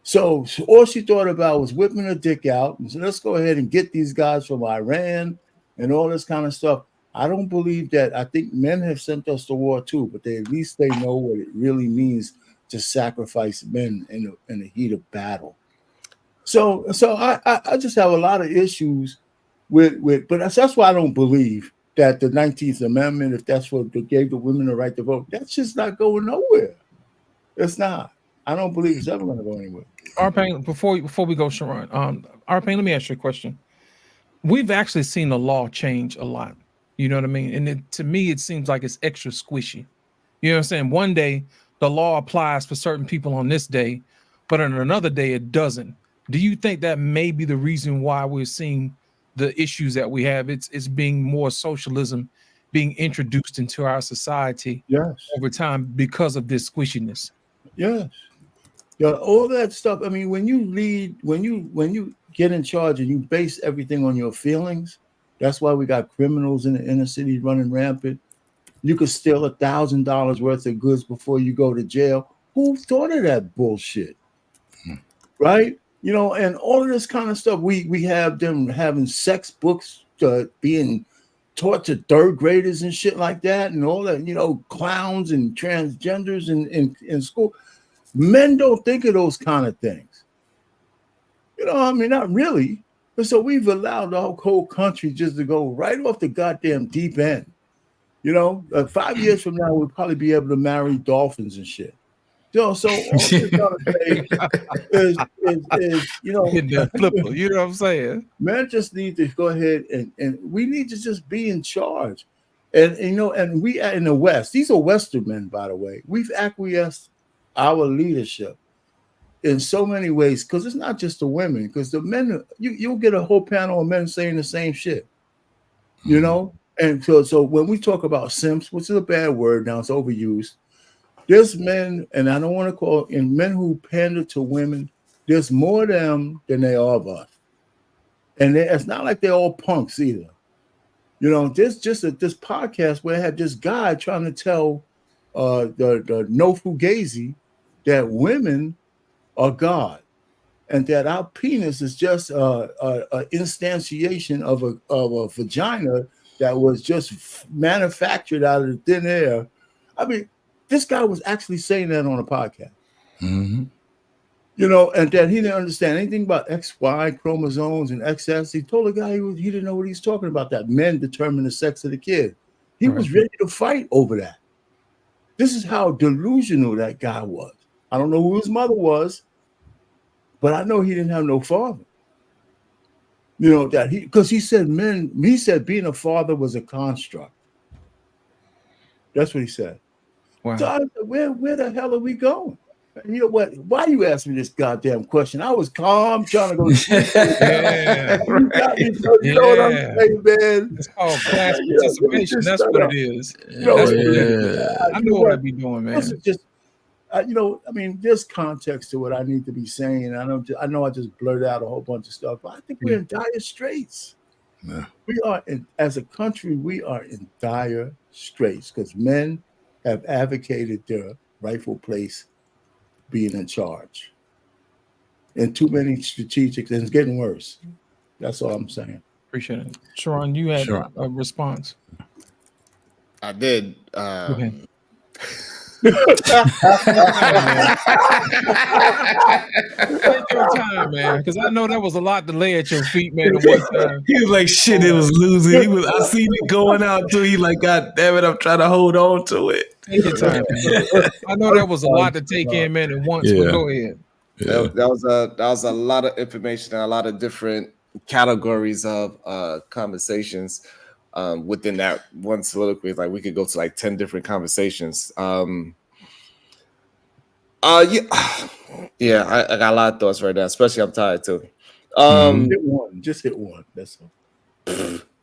So all she thought about was whipping her dick out and said, let's go ahead and get these guys from Iran and all this kind of stuff. I don't believe that. I think men have sent us to war too, but at least they know what it really means to sacrifice men in the heat of battle. So I just have a lot of issues with but that's why I don't believe that the 19th Amendment, if that's what gave the women the right to vote, that's just not going nowhere. It's not. I don't believe it's ever going to go anywhere. Arpain, before we go, Sharon, Arpain, let me ask you a question. We've actually seen the law change a lot. You know what I mean? And to me, it seems like it's extra squishy. You know what I'm saying? One day the law applies for certain people on this day, but on another day it doesn't. Do you think that may be the reason why we're seeing the issues that we have? It's being more socialism being introduced into our society over time because of this squishiness. Yes. Yeah, all that stuff. I mean, when you lead, when you get in charge and you base everything on your feelings, that's why we got criminals in the inner city running rampant. You could steal $1,000 worth of goods before you go to jail. Who thought of that bullshit? Right? You know, and all of this kind of stuff. We have them having sex books being taught to third graders and shit like that, and all that, you know, clowns and transgenders in school. Men don't think of those kind of things. You know, I mean, not really. But so we've allowed the whole country just to go right off the goddamn deep end. You know, 5 years from now, we'll probably be able to marry dolphins and shit. You know, so all I'm trying to say is you know, flipper, you know what I'm saying? Men just need to go ahead and we need to just be in charge. And you know, and we in the West, these are Western men, by the way. We've acquiesced our leadership in so many ways, because it's not just the women, because the men, you'll get a whole panel of men saying the same shit, you know. And so when we talk about simps, which is a bad word now, it's overused, there's men, and I don't want to call it, and men who pander to women, there's more of them than there are of us. And it's not like they're all punks either. You know, there's just this podcast where I had this guy trying to tell the no fugazi that women are God, and that our penis is just a instantiation of a vagina that was just manufactured out of the thin air. I mean, this guy was actually saying that on a podcast. Mm-hmm. You know, and that he didn't understand anything about XY chromosomes and XS. He told the guy he didn't know what he's talking about, that men determine the sex of the kid. He was ready to fight over that. This is how delusional that guy was. I don't know who his mother was, but I know he didn't have no father. You know, that because he said being a father was a construct. That's what he said. Wow. So I said, where the hell are we going? And you know what? Why you ask me this goddamn question? I was calm, trying to go to sleep. You got me, so you know what I'm saying, man? It's called class participation. That's what it is. That's what it is. I know what I be doing, man. This is just, you know, I mean, there's context to what I need to be saying. I know I just blurted out a whole bunch of stuff, but I think we're in dire straits. Yeah. We are, as a country, we are in dire straits because men have advocated their rightful place being in charge. And too many strategic, and it's getting worse. That's all I'm saying. Appreciate it. Sharon, you had a response. I did. Okay. Take your time, man, because I know that was a lot to lay at your feet, man. At one time. He was like, "Shit, it was losing." I seen it going out too. He like, "God damn it, I'm trying to hold on to it." Take your time, man. I know that was a lot to take in, man, at once. But go ahead. Yeah. That was a lot of information and a lot of different categories of conversations within that one soliloquy. Like we could go to like 10 different conversations. Yeah, I got a lot of thoughts right now, especially I'm tired too. Hit one. Just hit one. That's all.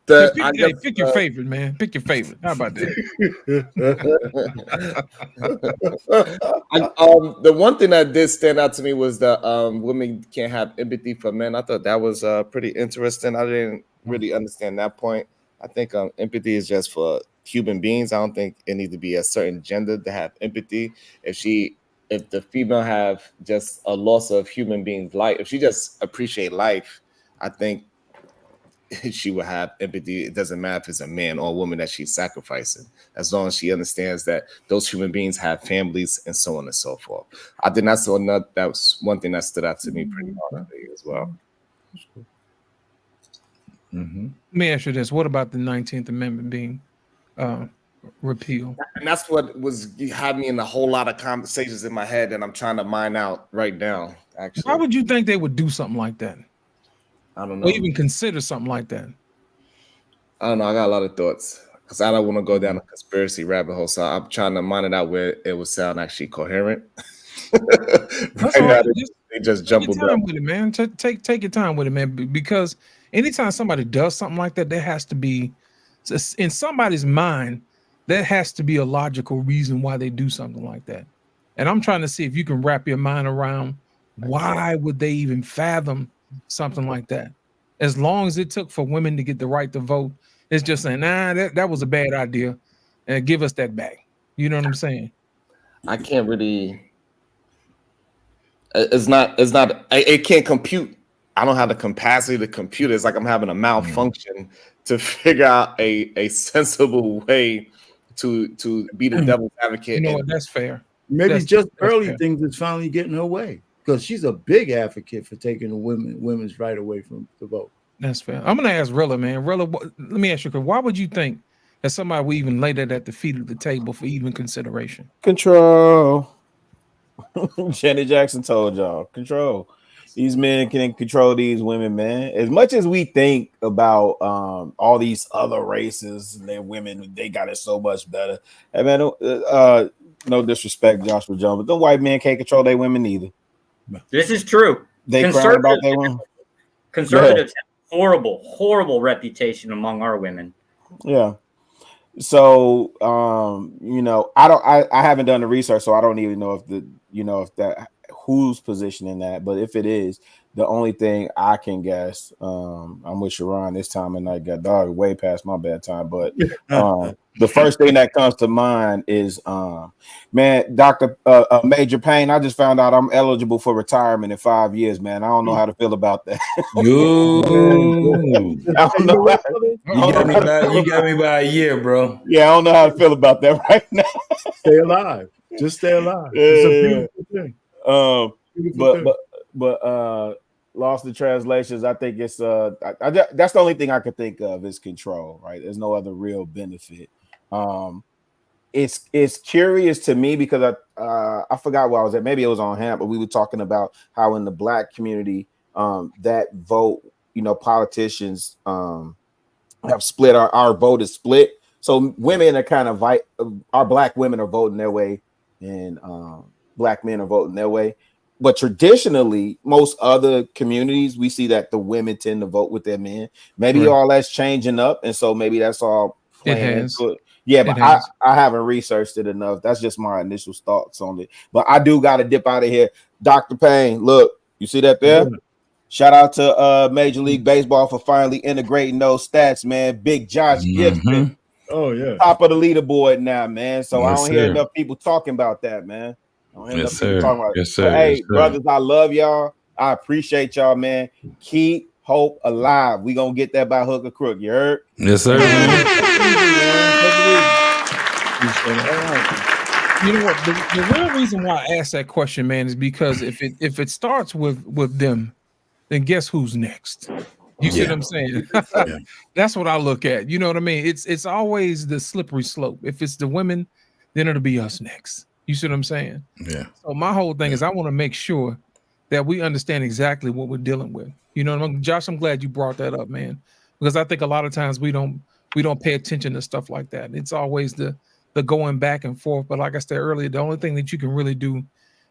Pick your favorite, man. Pick your favorite. How about that? The one thing that did stand out to me was the women can't have empathy for men. I thought that was pretty interesting. I didn't really understand that point. I think empathy is just for human beings. I don't think it needs to be a certain gender to have empathy. If the female have just a loss of human beings' life, if she just appreciate life, I think she will have empathy. It doesn't matter if it's a man or a woman that she's sacrificing, as long as she understands that those human beings have families and so on and so forth. I did not saw that. That was one thing that stood out to me pretty hard as well. Let me ask you this: what about the 19th Amendment being repealed? And that's what had me in a whole lot of conversations in my head, and I'm trying to mine out right now. Actually, Why would you think they would do something like that? I don't know. Or even consider something like that? I don't know. I got a lot of thoughts because I don't want to go down a conspiracy rabbit hole. So I'm trying to mine it out where it would sound actually coherent. That's all right. They just take jumbled your time up. with it, man. Take your time with it, man. Because anytime somebody does something like that, there has to be in somebody's mind. There has to be a logical reason why they do something like that. And I'm trying to see if you can wrap your mind around why would they even fathom something like that. As long as it took for women to get the right to vote, it's just saying, nah, that was a bad idea, and give us that back. You know what I'm saying? I can't really. It's not. It can't compute. I don't have the capacity to compute. It's like I'm having a malfunction to figure out a sensible way to be the devil's advocate. You know what? That's fair. Maybe That's just early fair. things is finally getting her way, because she's a big advocate for taking the women's right away from the vote. That's fair. I'm gonna ask Rilla, man. Rilla, let me ask you, why would you think that somebody would even lay that at the feet of the table for even consideration? Control. Janet Jackson told y'all, control. These men can control these women, man. As much as we think about all these other races and their women, they got it so much better. Hey, man, no disrespect, Joshua Jones, but the white men can't control their women either. This is true. They crying about their women. Conservatives have horrible reputation among our women. Yeah. So I haven't done the research, so I don't even know if that who's positioning that, but if it is, the only thing I can guess, I'm with Sharon this time of night, got dog way past my bedtime, but the first thing that comes to mind is man, Dr. Major Payne, I just found out I'm eligible for retirement in 5 years, man. I don't know how to feel about that. You got me by a year, bro. Yeah, I don't know how to feel about that right now. Stay alive. Just stay alive. Yeah. It's a beautiful thing. But lost in translations, I think it's that's the only thing I could think of is control, right? There's no other real benefit. It's curious to me because I forgot where I was at. Maybe it was on Ham, but we were talking about how in the black community that vote, politicians have split. Our vote is split. So women are kind of our black women are voting their way, and black men are voting their way. But traditionally, most other communities, we see that the women tend to vote with their men. Maybe all that's changing up, and so maybe that's all playing into it. Yeah, but I haven't researched it enough. That's just my initial thoughts on it. But I do got to dip out of here. Dr. Payne, look, you see that there? Yeah. Shout out to Major League Baseball for finally integrating those stats, man. Big Josh Gibson. Oh, yeah. Top of the leaderboard now, man. So Yes, I don't hear sir. enough people talking about that, man. Yes, sir. Yes, sir. But, hey, Yes, sir. brothers, I love y'all. I appreciate y'all, man. Keep hope alive. We gonna get that by hook or crook. You heard? Yes, sir. You know what? The real reason why I asked that question, man, is because if it starts with them, then guess who's next? You see what I'm saying? That's what I look at. You know what I mean? It's always the slippery slope. If it's the women, then it'll be us next. You see what I'm saying? Yeah. So my whole thing is I want to make sure that we understand exactly what we're dealing with. You know what I mean? Josh, I'm glad you brought that up, man, because I think a lot of times we don't pay attention to stuff like that. It's always the going back and forth. But like I said earlier, the only thing that you can really do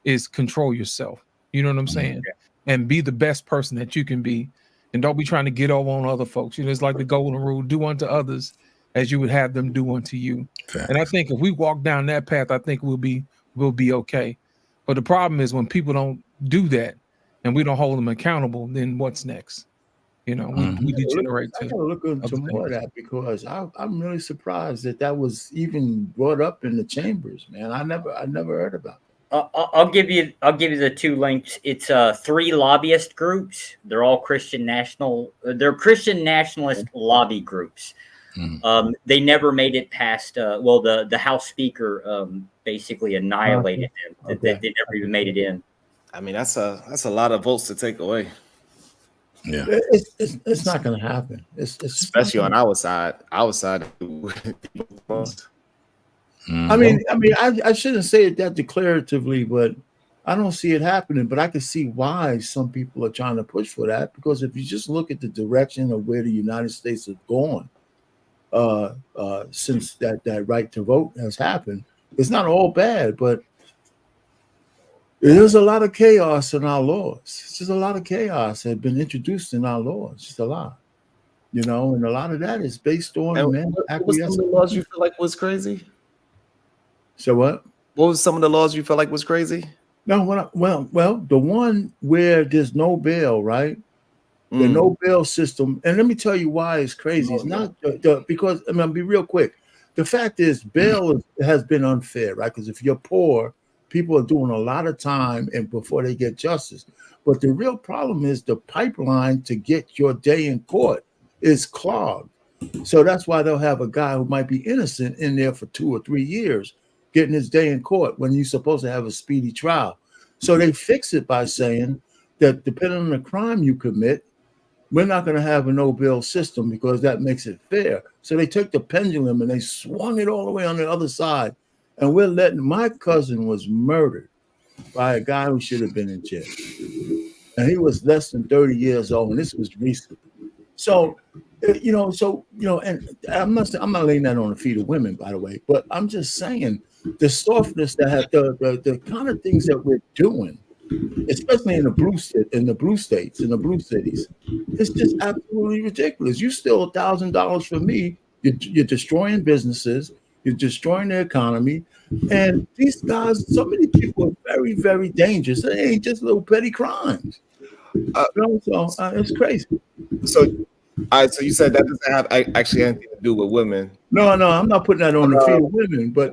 is control yourself. You know what I'm saying? And be the best person that you can be. and don't be trying to get over on other folks. It's like the golden rule: do unto others as you would have them do unto you. Fact. And I think if we walk down that path, I think we'll be okay. But the problem is when people don't do that and we don't hold them accountable, then what's next? We degenerate I to gotta look into more of that because I'm really surprised that was even brought up in the chambers, man. I never heard about it. I'll give you the 2 links. It's 3 lobbyist groups. They're all Christian nationalist lobby groups. They never made it past. The House Speaker basically annihilated them. Okay. They never even made it in. I mean, that's a lot of votes to take away. Yeah, it's not going to happen. It's especially on our side. Our side. I mean, I shouldn't say it that declaratively, but I don't see it happening. But I can see why some people are trying to push for that, because if you just look at the direction of where the United States has gone since that right to vote has happened, it's not all bad, but there's a lot of chaos in our laws. It's just a lot of chaos that have been introduced in our laws. Just a lot, and a lot of that is based on men. What was some of the laws you feel like was crazy? So what? What was some of the laws you felt like was crazy? No, well, the one where there's no bail, right? The no bail system, and let me tell you why it's crazy. It's not because I'll be real quick. The fact is, bail has been unfair, right? Because if you're poor, people are doing a lot of time and before they get justice. But the real problem is the pipeline to get your day in court is clogged. So that's why they'll have a guy who might be innocent in there for 2 or 3 years getting his day in court when you're supposed to have a speedy trial. So they fix it by saying that depending on the crime you commit, we're not going to have a no bail system because that makes it fair. So they took the pendulum and they swung it all the way on the other side. And we're letting, my cousin was murdered by a guy who should have been in jail. And he was less than 30 years old. And this was recent. So, and I'm not laying that on the feet of women, by the way, but I'm just saying the softness that have the kind of things that we're doing, especially in the blue states, in the blue cities, it's just absolutely ridiculous. You steal $1,000 from me, you're destroying businesses, you're destroying the economy, and these guys, so many people are very, very dangerous. They ain't just little petty crimes. It's crazy. So, all right. So you said that doesn't have actually anything to do with women. No, I'm not putting that on the feet of women, but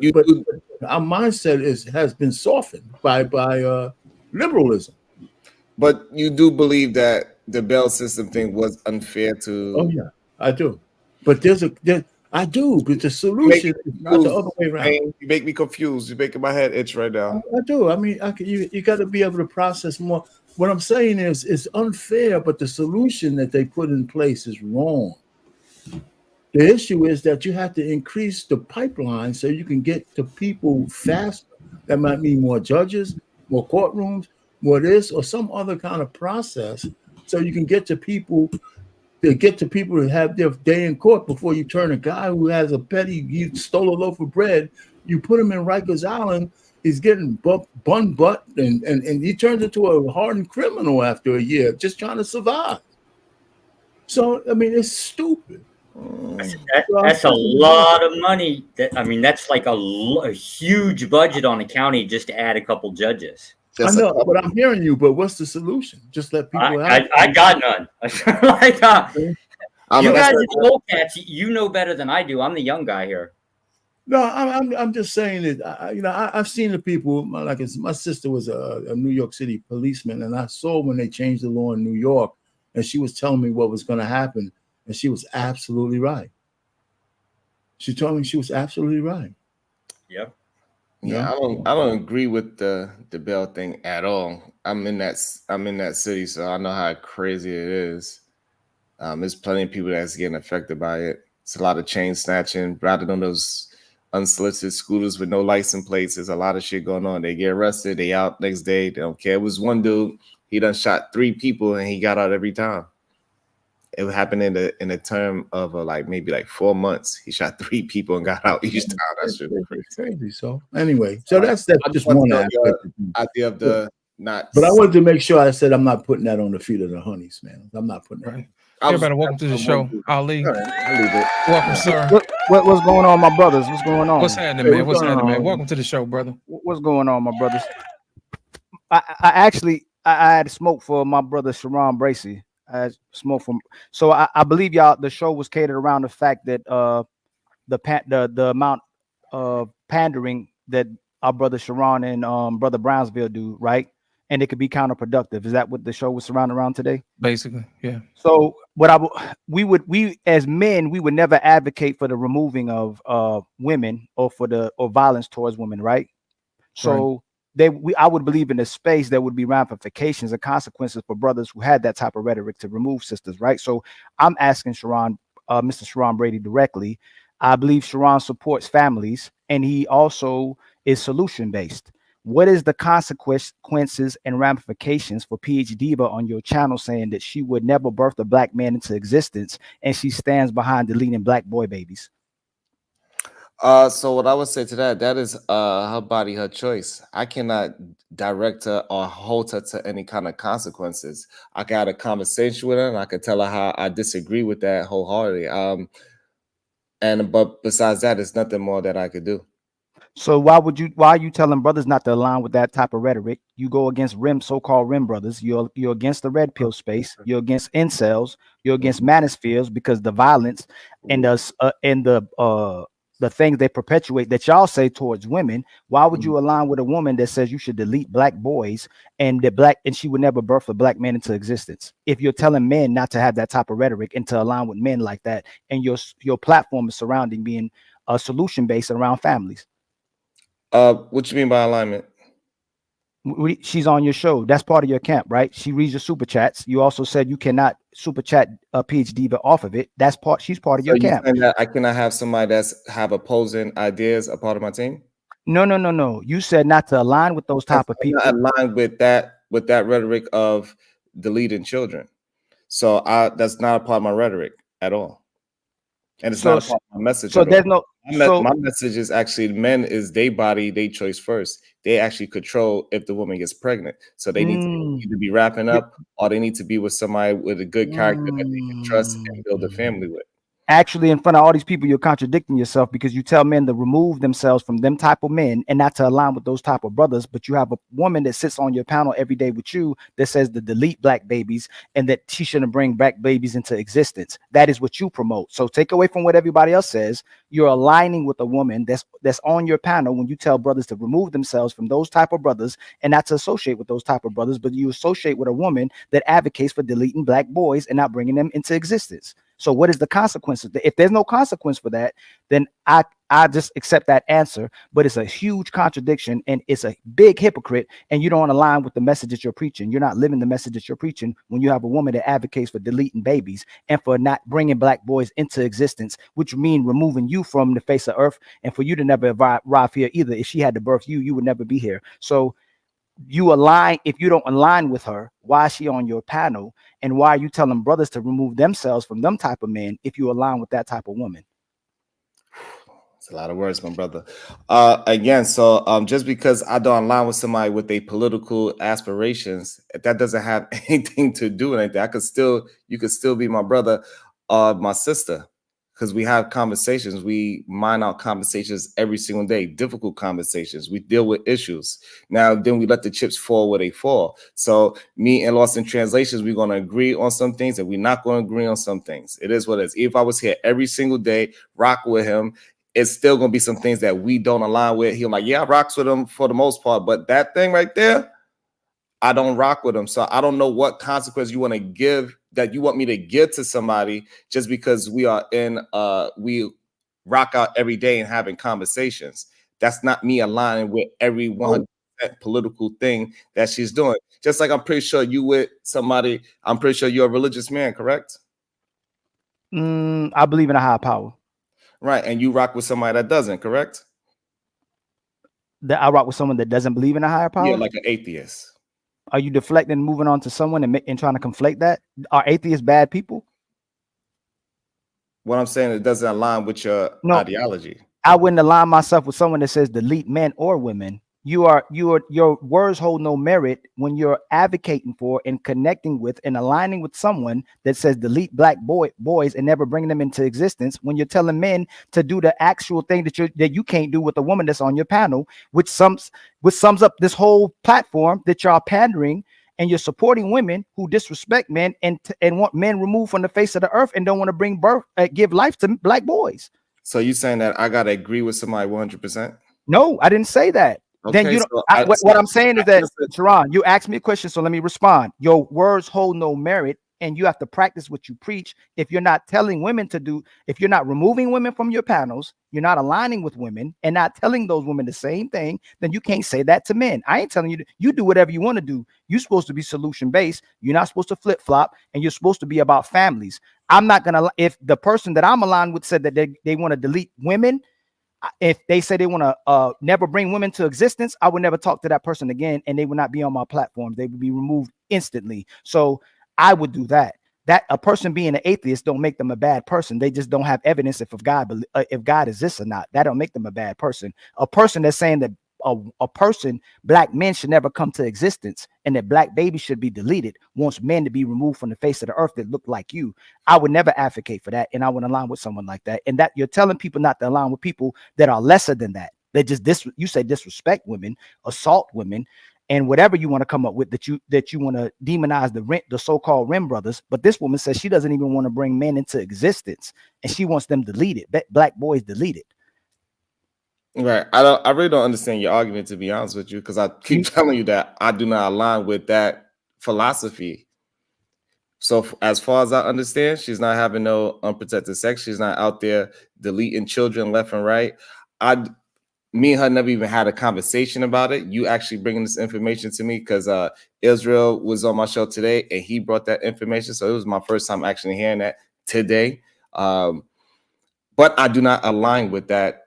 our mindset has been softened by liberalism. But you do believe that the bail system thing was unfair to? Oh yeah, I do. But I do, but the solution is not the other way around. You make me confused. You're making my head itch right now. I do. I mean, you got to be able to process more. What I'm saying is it's unfair, but the solution that they put in place is wrong. The issue is that you have to increase the pipeline so you can get to people faster. That might mean more judges, more courtrooms, more this or some other kind of process, so you can get to people to have their day in court before you turn a guy who has he stole a loaf of bread, you put him in Rikers Island, he's getting bun butt, and he turns into a hardened criminal after a year just trying to survive. So, I mean, it's stupid. That's a lot of money. That's like a huge budget on a county just to add a couple judges. I know, but I'm hearing you. But what's the solution? Just let people. I got none. You guys are the old cats. You know better than I do. I'm the young guy here. No, I'm just saying that. I've seen the people. Like my sister was a New York City policeman, and I saw when they changed the law in New York, and she was telling me what was going to happen, and she was absolutely right. She told me she was absolutely right. Yep. Yeah, I don't agree with the bail thing at all. I'm in that city, so I know how crazy it is. There's plenty of people that's getting affected by it. It's a lot of chain snatching, rather than those unsolicited scooters with no license plates. There's a lot of shit going on. They get arrested, they out next day. They don't care. It was one dude, he done shot 3 people and he got out every time. It happened in a term of maybe 4 months. He shot 3 people and got out each time. That's really crazy. So anyway, so that's just one aspect. Idea of the not. But I wanted to make sure I said I'm not putting that on the feet of the honeys, man. I'm not putting that. Right. Everybody, welcome to the show. Ali. All right, I'll leave it. Welcome, sir. What's going on, my brothers? What's going on? What's happening, man? What's happening, man? Welcome to the show, brother. What's going on, my brothers? I had smoked for my brother Sharon Bracy. I had smoked from, so I believe y'all the show was catered around the fact that the amount of pandering that our brother Sharon and brother Brownsville do, right? And it could be counterproductive. Is that what the show was surrounded around today? Basically, yeah. So we as men, we would never advocate for the removing of women or or violence towards women, right? So I would believe in a space there would be ramifications and consequences for brothers who had that type of rhetoric to remove sisters, right? So I'm asking Sharon, Mr. Sharon Brady directly. I believe Sharon supports families, and he also is solution based. What is the consequences and ramifications for PH Diva on your channel saying that she would never birth a black man into existence and she stands behind deleting black boy babies? So what I would say to that is her body, her choice. I cannot direct her or hold her to any kind of consequences. I got a conversation with her and I could tell her how I disagree with that wholeheartedly. But besides that, there's nothing more that I could do. So why are you telling brothers not to align with that type of rhetoric? You go against so-called RIM brothers. You're against the red pill space. You're against incels. You're against manospheres because the violence and the things they perpetuate that y'all say towards women. Why would you align with a woman that says you should delete black boys and she would never birth a black man into existence? If you're telling men not to have that type of rhetoric and to align with men like that, and your platform is surrounding being a solution based around families. What you mean by alignment? She's on your show. That's part of your camp, right? She reads your super chats. You also said you cannot super chat a PhD but off of it. She's part of your camp. That I cannot have somebody that's have opposing ideas a part of my team. No. You said not to align with those type of people. Align with that rhetoric of deleting children. So that's not a part of my rhetoric at all. And it's not a part of my message. So there's no. My message is actually men is their body, their choice first. They actually control if the woman gets pregnant. So they need to either be wrapping up or they need to be with somebody with a good character that they can trust and build a family with. Actually, in front of all these people, you're contradicting yourself because you tell men to remove themselves from them type of men and not to align with those type of brothers. But you have a woman that sits on your panel every day with you that says to delete black babies and that she shouldn't bring black babies into existence. That is what you promote. So take away from what everybody else says. You're aligning with a woman that's on your panel when you tell brothers to remove themselves from those type of brothers and not to associate with those type of brothers, but you associate with a woman that advocates for deleting black boys and not bringing them into existence. So what is the consequences? If there's no consequence for that, then I just accept that answer. But it's a huge contradiction and it's a big hypocrite. And you don't align with the message that you're preaching. You're not living the message that you're preaching when you have a woman that advocates for deleting babies and for not bringing black boys into existence, which would mean removing you from the face of earth and for you to never arrive here either. If she had to birth you, you would never be here. So you align. If you don't align with her, why is she on your panel? And why are you telling brothers to remove themselves from them type of men if you align with that type of woman? It's a lot of words, my brother. Again, so just because I don't align with somebody with their political aspirations, that doesn't have anything to do with anything. You could still be my brother or my sister. Because we have conversations, we mine out conversations every single day, difficult conversations. We deal with issues. Now, then we let the chips fall where they fall. So me and Lost in Translations, we're going to agree on some things and we're not going to agree on some things. It is what it is. If I was here every single day, rock with him, it's still going to be some things that we don't align with. He'll like, yeah, I rocks with him for the most part. But that thing right there, I don't rock with him. So I don't know what consequence you want to give that you want me to give to somebody just because we are we rock out every day and having conversations. That's not me aligning with every 100% political thing that she's doing. Just like I'm pretty sure you with somebody, I'm pretty sure you're a religious man, correct? I believe in a higher power. Right. And you rock with somebody that doesn't, correct? That I rock with someone that doesn't believe in a higher power? Yeah, like an atheist. Are you deflecting and moving on to someone and trying to conflate that? Are atheists bad people? What I'm saying, it doesn't align with your ideology. I wouldn't align myself with someone that says delete men or women your words hold no merit when you're advocating for and connecting with and aligning with someone that says delete black boys and never bring them into existence, when you're telling men to do the actual thing that you can't do with a woman that's on your panel, which sums up this whole platform that y'all pandering, and you're supporting women who disrespect men and want men removed from the face of the earth and don't want to bring birth, give life to black boys. So you saying that I gotta agree with somebody 100%? No, I didn't say that. Then Okay, you don't. What I'm saying is that, Sharon, you asked me a question, so let me respond. Your words hold no merit, and you have to practice what you preach. If you're not telling women to do, if you're not removing women from your panels, you're not aligning with women and not telling those women the same thing, then you can't say that to men. I ain't telling you you do whatever you want to do. You're supposed to be solution based. You're not supposed to flip flop, and you're supposed to be about families. I'm not gonna. If the person that I'm aligned with said that they want to delete women, if they say they want to never bring women to existence, I would never talk to that person again, and they would not be on my platform. They would be removed instantly. So I would do that. That a person being an atheist don't make them a bad person. They just don't have evidence if God exists or not. That don't make them a bad person. A person that's saying that black men should never come to existence and that black babies should be deleted, wants men to be removed from the face of the earth that look like you. I would never advocate for that, and I would align with someone like that. And that you're telling people not to align with people that are lesser than that. They just you say disrespect women, assault women, and whatever you want to come up with that you want to demonize the so-called Rim brothers. But this woman says she doesn't even want to bring men into existence, and she wants them deleted. Black boys deleted. Right. I really don't understand your argument, to be honest with you, because I keep telling you that I do not align with that philosophy. So as far as I understand, she's not having no unprotected sex. She's not out there deleting children left and right. Me and her never even had a conversation about it. You actually bringing this information to me because Israel was on my show today and he brought that information. So it was my first time actually hearing that today. But I do not align with that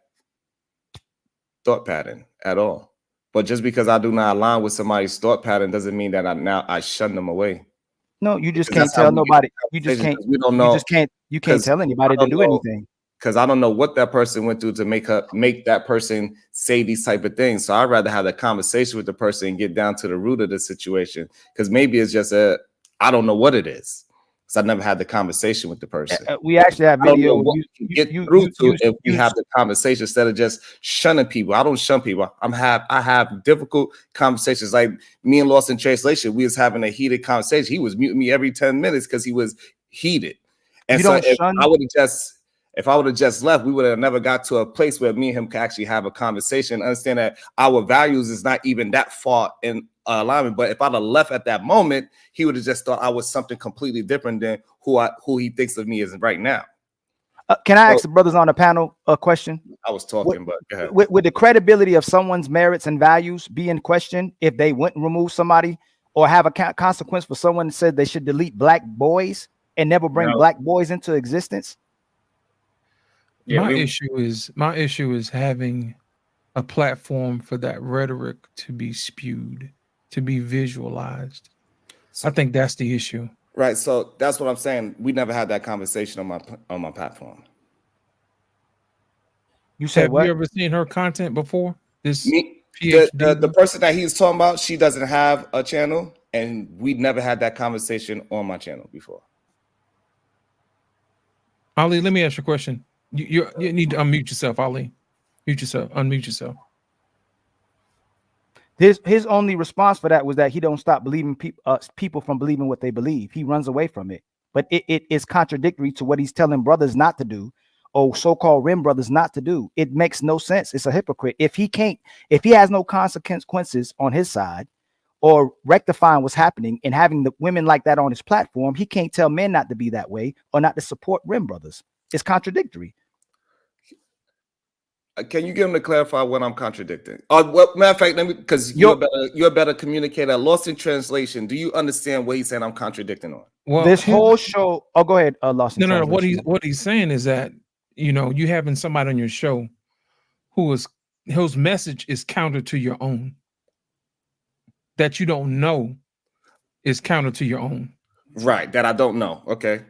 thought pattern at all. But just because I do not align with somebody's thought pattern doesn't mean that I shun them away. No, you just can't tell nobody. You just can't. We don't know. You can't tell anybody to do anything. Because I don't know what that person went through to make that person say these type of things. So I'd rather have a conversation with the person and get down to the root of the situation. Because maybe it's just I don't know what it is. Because I've never had the conversation with the person. We actually have video. If we have the conversation instead of just shunning people. I don't shun people. I have difficult conversations. Like me and Lost in Translation, we was having a heated conversation. He was muting me every 10 minutes because he was heated. And so if I would have just left, we would have never got to a place where me and him could actually have a conversation. Understand that our values is not even that far in alignment. But if I'd have left at that moment, he would have just thought I was something completely different than who he thinks of me as right now. Can I ask the brothers on the panel a question? I was talking, but go ahead. Would the credibility of someone's merits and values be in question if they wouldn't remove somebody or have a consequence for someone that said they should delete black boys and never bring black boys into existence? My issue is having a platform for that rhetoric to be spewed, to be visualized. I think that's the issue. Right. So that's what I'm saying. We never had that conversation on my platform. You said Have what? you ever seen her content before? The person that he's talking about, she doesn't have a channel, and we never had that conversation on my channel before. Ali, let me ask you a question. You need to unmute yourself, Ali. Mute yourself. Unmute yourself. His only response for that was that he don't stop believing people from believing what they believe. He runs away from it. But it is contradictory to what he's telling brothers not to do, or so-called Rim brothers not to do. It makes no sense. It's a hypocrite. If he has no consequences on his side or rectifying what's happening and having the women like that on his platform, he can't tell men not to be that way or not to support Rim brothers. It's contradictory. Can you get him to clarify what I'm contradicting? What matter of fact, because you're a better communicator. Lost in Translation. Do you understand what he's saying? I'm contradicting on. Well, this whole show. Oh, go ahead. Lost in Translation. No. What he's saying is that you having somebody on your show whose message is counter to your own. That you don't know is counter to your own. Right. That I don't know. Okay.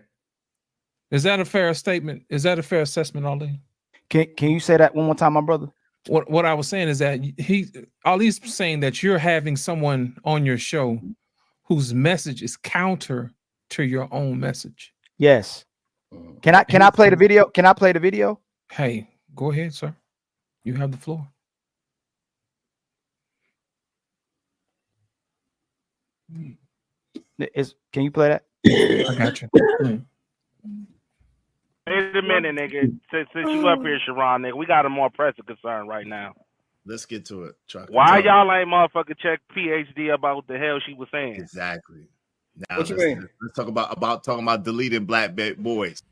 Is that a fair statement? Is that a fair assessment, Ali? Can you say that one more time, my brother? what I was saying is that Ali's saying that you're having someone on your show whose message is counter to your own message. Yes. Can I play the video? Can I play the video? Hey, go ahead, sir. You have the floor. Can you play that? I got you. Wait a minute, nigga. Since you up here, Sharon, nigga, we got a more pressing concern right now. Let's get to it, Chuck. Why y'all ain't motherfucker check PhD about what the hell she was saying? Exactly. Now What you mean? Let's talk about deleting black boys.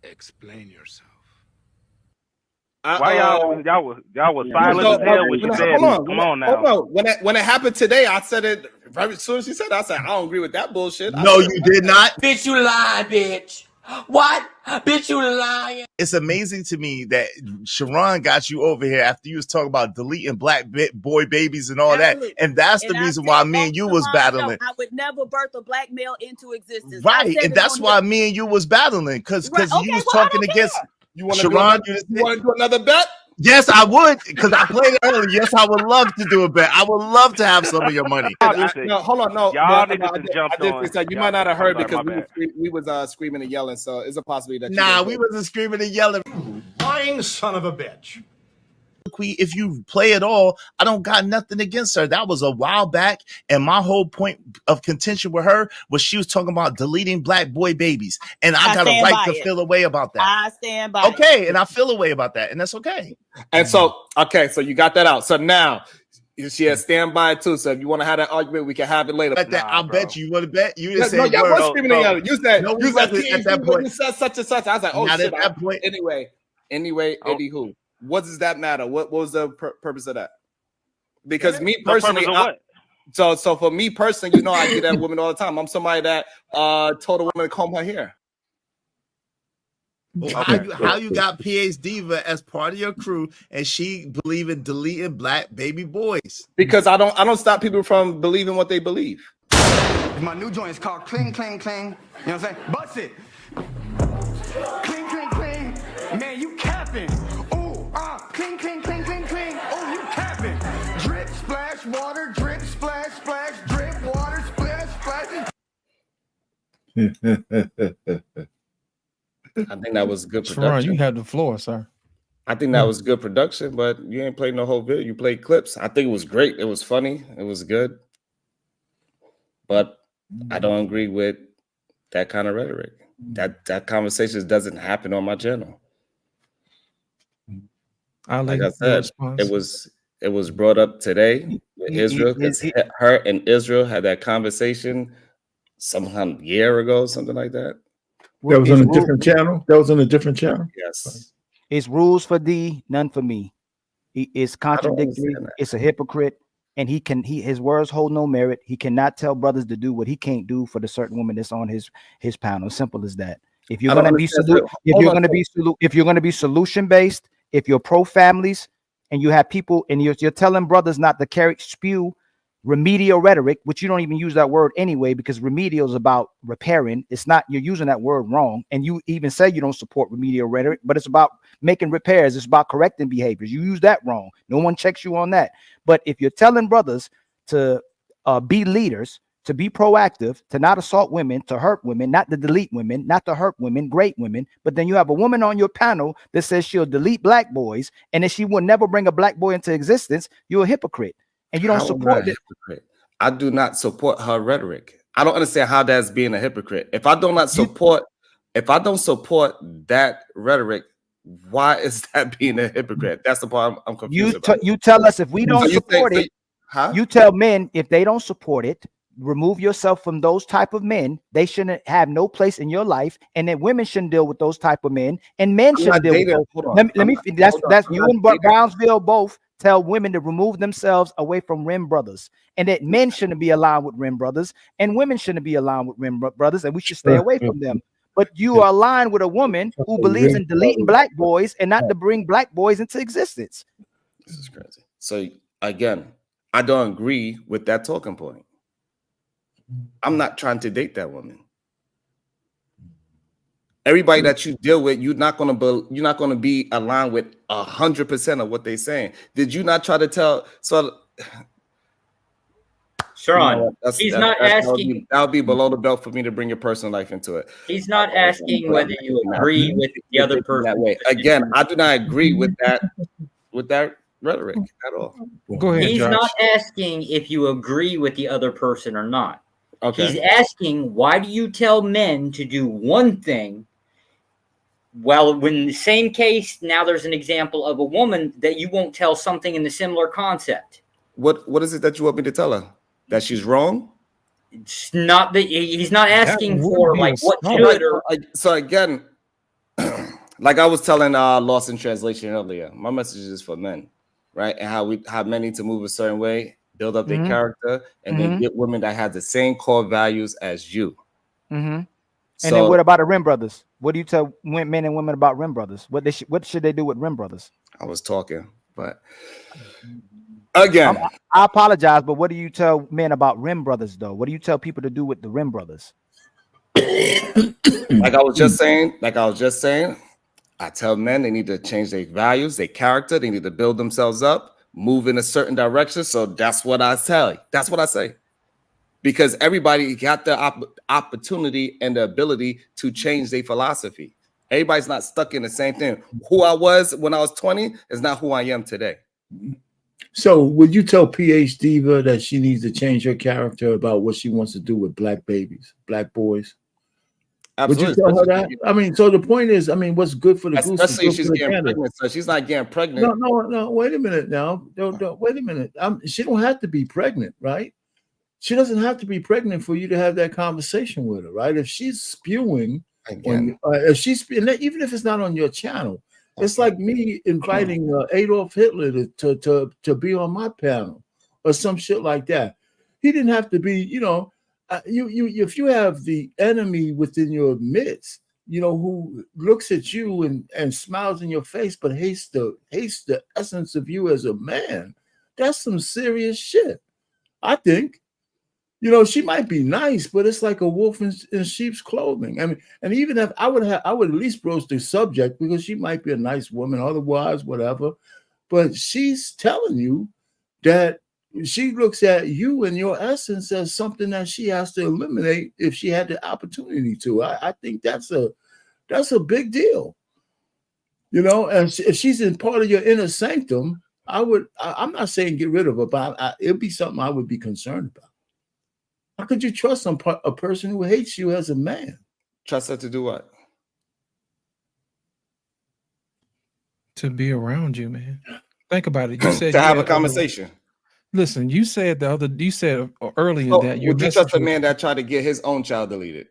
Explain yourself. Why y'all was silent as hell when she said? Come on now. Hold on. When it happened today, I said it right as soon as she said it, I said I don't agree with that bullshit. No, you did not. Bitch, you lying, bitch. What? Bitch, you lying. It's amazing to me that Sharon got you over here after you was talking about deleting black boy babies and all that, and that's the reason why me and you was battling. I would never birth a black male into existence. Right, and that's why me and you was battling because you was talking against. You want to Sharon, do another bet? Yes, I would, because I played it earlier. Yes, I would love to do a bet. I would love to have some of your money. No, hold on, no. Y'all no, niggas just jumped on. You might not have heard I'm sorry, because my we was screaming and yelling. So it's a possibility that Nah, we wasn't screaming and yelling. Lying son of a bitch. If you play it all, I don't got nothing against her. That was a while back, and my whole point of contention with her was she was talking about deleting black boy babies, and I got a right to feel a way about that. I stand by Okay, and I feel a way about that, and that's okay. And so, so you got that out. So now she has stand by it too. So if you want to have that argument, we can have it later. I'll bet you. You want to bet? You didn't No, say y'all word. was screaming together. You said No, you we said wasn't at that point. You said such and such. I was like, oh Not shit. at that point. Anyway, anywho, what does that matter? What was the purpose of that? Because me personally, so for me personally, I get that woman all the time. I'm somebody that told a woman to comb her hair. How you got PH Diva as part of your crew and she believe in deleting black baby boys? Because I don't stop people from believing what they believe. My new joint is called Cling Cling Cling. You know what I'm saying? Bust it. Cling Cling Cling. Man, you capping. Ooh, cling Cling Cling Cling Cling. Oh, you capping. Drip splash water. Drip splash splash. Drip water splash splash. I think that was good production. Sharon, you have the floor, sir. I think that was good production, but you ain't played no whole video. You played clips. I think it was great. It was funny. It was good. But I don't agree with that kind of rhetoric. That conversation doesn't happen on my channel. Like I said, it was brought up today with Israel because her and Israel had that conversation sometime a year ago, something like that. That was on a different channel. That was on a different channel. Yes. It's rules for thee, none for me. It's contradictory. It's a hypocrite, and his words hold no merit. He cannot tell brothers to do what he can't do for the certain woman that's on his panel. Simple as that. If you're gonna be solution based, if you're pro families, and you have people, and you're telling brothers not to spew remedial rhetoric, which you don't even use that word anyway, because remedial is about repairing. It's not, you're using that word wrong. And you even say you don't support remedial rhetoric, but it's about making repairs. It's about correcting behaviors. You use that wrong. No one checks you on that. But if you're telling brothers to be leaders, to be proactive, to not assault women, to hurt women, not to delete women, not to hurt women, great women, but then you have a woman on your panel that says she'll delete black boys and that she will never bring a black boy into existence, you're a hypocrite. And you don't support it. I do not support her rhetoric. I don't understand how that's being a hypocrite. If I don't support that rhetoric, why is that being a hypocrite? That's the part I'm confused about. You tell us if we don't support it. You tell men if they don't support it, remove yourself from those type of men. They shouldn't have no place in your life, and then women shouldn't deal with those type of men, and men shouldn't deal with those. That's you and Brownsville both tell women to remove themselves away from rim brothers, and that men shouldn't be aligned with rim brothers, and women shouldn't be aligned with rim brothers, and we should stay away from them. But you are aligned with a woman who believes in deleting black boys and not to bring black boys into existence. This is crazy. So again, I don't agree with that talking point. I'm not trying to date that woman. Everybody that you deal with, you're not gonna be aligned with 100% of what they're saying. Did you not try to tell? So, Sharon, he's not asking. That would be below the belt for me to bring your personal life into it. He's not asking whether you agree with the other person that way. Again, I do not agree with that rhetoric at all. Go ahead. He's Josh. not asking if you agree with the other person or not. Okay. He's asking, why do you tell men to do one thing? Well, when in the same case, now there's an example of a woman that you won't tell something in the similar concept. What is it that you want me to tell her? That she's wrong? It's not that he's not asking for like what should or so again, like I was telling Lost in Translation earlier, my message is for men, right? And how men need to move a certain way, build up their character, and then get women that have the same core values as you. And then what about the Rim Brothers? What do you tell men and women about Rim Brothers? What should they do with Rim Brothers? I was talking, but again, I apologize, but what do you tell men about Rim Brothers, though? What do you tell people to do with the Rim Brothers? like I was just saying, I tell men they need to change their values, their character. They need to build themselves up, move in a certain direction. So that's what I tell you. That's what I say. Because everybody got the opportunity and the ability to change their philosophy. Everybody's not stuck in the same thing. Who I was when I was 20 is not who I am today. So would you tell PH Diva that she needs to change her character about what she wants to do with black babies, black boys? Absolutely. Would you tell her that? I mean, so the point is, I mean, what's good for the goose? Especially if she's getting pregnant. So she's not getting pregnant. No. Wait a minute now. Wait a minute. She don't have to be pregnant, right? She doesn't have to be pregnant for you to have that conversation with her, right? If she's spewing, even if it's not on your channel, it's like me inviting Adolf Hitler to be on my panel or some shit like that. He didn't have to be, if you have the enemy within your midst, who looks at you and smiles in your face, but hates the essence of you as a man, that's some serious shit, I think. She might be nice, but it's like a wolf in sheep's clothing. I mean, and even if I would at least broach the subject because she might be a nice woman, otherwise, whatever. But she's telling you that she looks at you and your essence as something that she has to eliminate if she had the opportunity to. I think that's a big deal. And if she's in part of your inner sanctum, I'm not saying get rid of her, but it'd be something I would be concerned about. How could you trust a person who hates you as a man? Trust her to do what? To be around you, man. Think about it. You said to have a conversation. Listen, you said earlier that would you trust a man that tried to get his own child deleted?